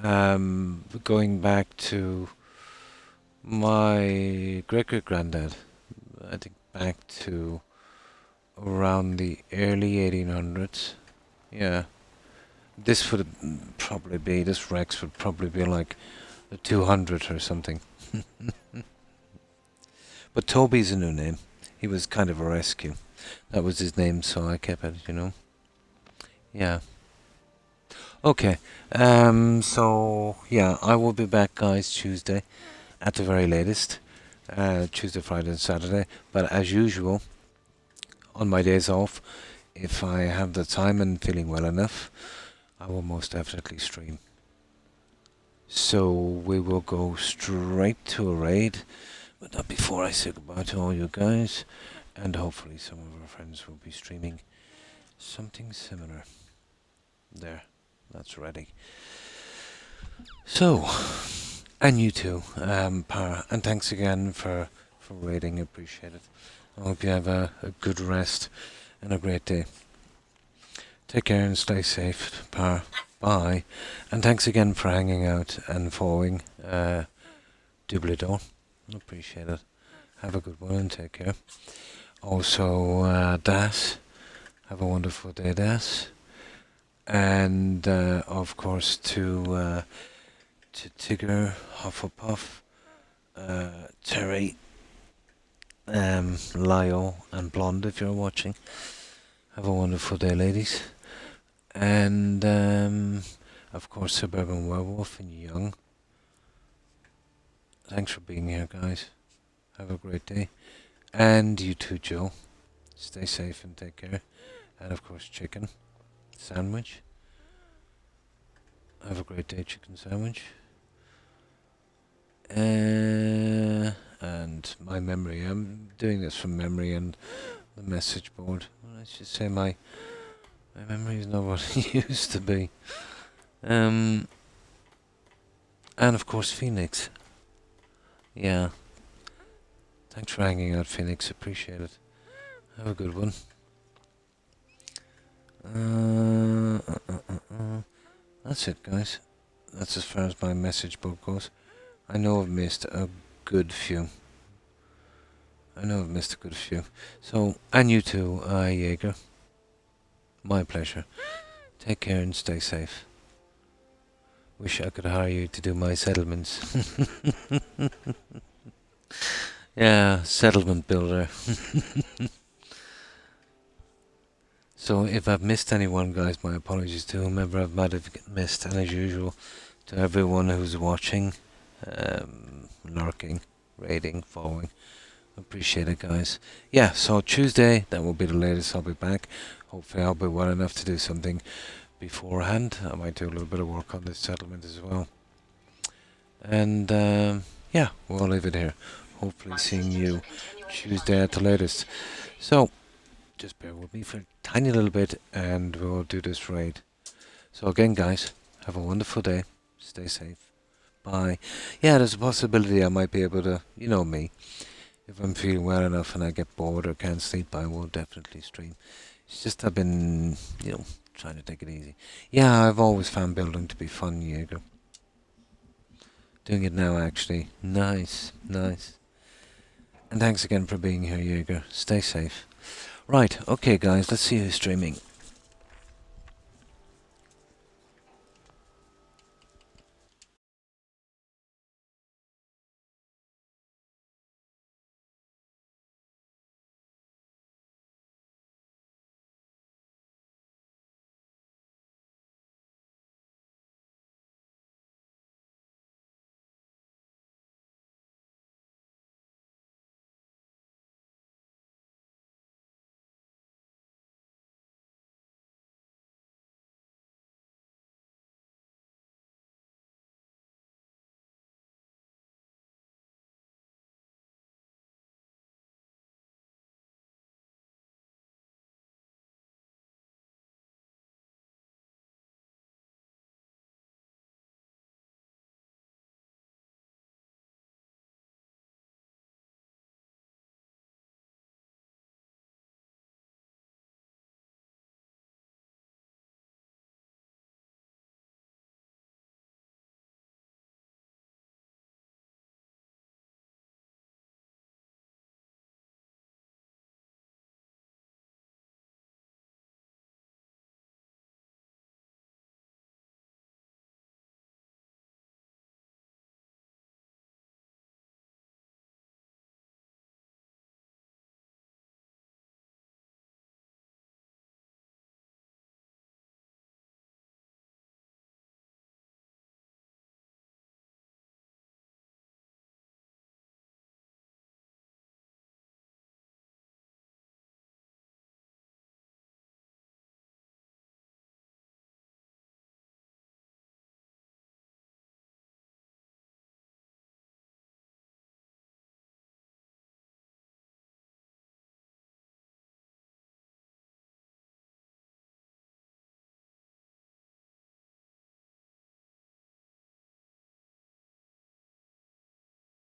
Going back to my great-great-granddad. I think back to around the early 1800s. Yeah. This Rex would probably be like a 200 or something. But Toby's a new name. He was kind of a rescue. That was his name, so I kept it, Yeah. Okay. So, yeah, I will be back, guys, Tuesday at the very latest. Tuesday, Friday, and Saturday. But as usual, on my days off, if I have the time and feeling well enough, I will most definitely stream. So we will go straight to a raid, but not before I say goodbye to all you guys, and hopefully some of our friends will be streaming something similar. There, that's ready. So, and you too, Para, and thanks again for raiding, appreciate it. I hope you have a good rest and a great day. Take care and stay safe, Par. Bye. And thanks again for hanging out and following Dublador. Appreciate it. Have a good one and take care. Also, Das. Have a wonderful day, Das. And, of course, to Tigger, Hufflepuff, Terry, Lyle, and Blonde, if you're watching. Have a wonderful day, ladies. And Of course, Suburban Werewolf and Young. Thanks for being here, guys. Have a great day. And you too, Joe. Stay safe and take care. And of course, Chicken Sandwich. Have a great day, Chicken Sandwich. And my memory. I'm doing this from memory and the message board. Well, let's just say my memory is not what it used to be. And of course, Phoenix. Yeah. Thanks for hanging out, Phoenix. Appreciate it. Have a good one. That's it, guys. That's as far as my message book goes. I know I've missed a good few. So, and you too, Jaeger. My pleasure. Take care and stay safe. Wish I could hire you to do my settlements. Yeah, settlement builder. So if I've missed anyone, guys, my apologies to whomever I might have missed. And as usual, to everyone who's watching, lurking, raiding, following. Appreciate it, guys. Yeah, so Tuesday, that will be the latest. I'll be back. Hopefully I'll be well enough to do something beforehand. I might do a little bit of work on this settlement as well. And yeah, we'll leave it here. Hopefully seeing you Tuesday at the latest. So, just bear with me for a tiny little bit and we'll do this raid. So again, guys, have a wonderful day. Stay safe. Bye. Yeah, there's a possibility I might be able to, you know me, if I'm feeling well enough and I get bored or can't sleep, I will definitely stream. It's just I've been, trying to take it easy. Yeah, I've always found building to be fun, Jaeger. Doing it now, actually. Nice, nice. And thanks again for being here, Jaeger. Stay safe. Right, okay, guys, let's see who's streaming.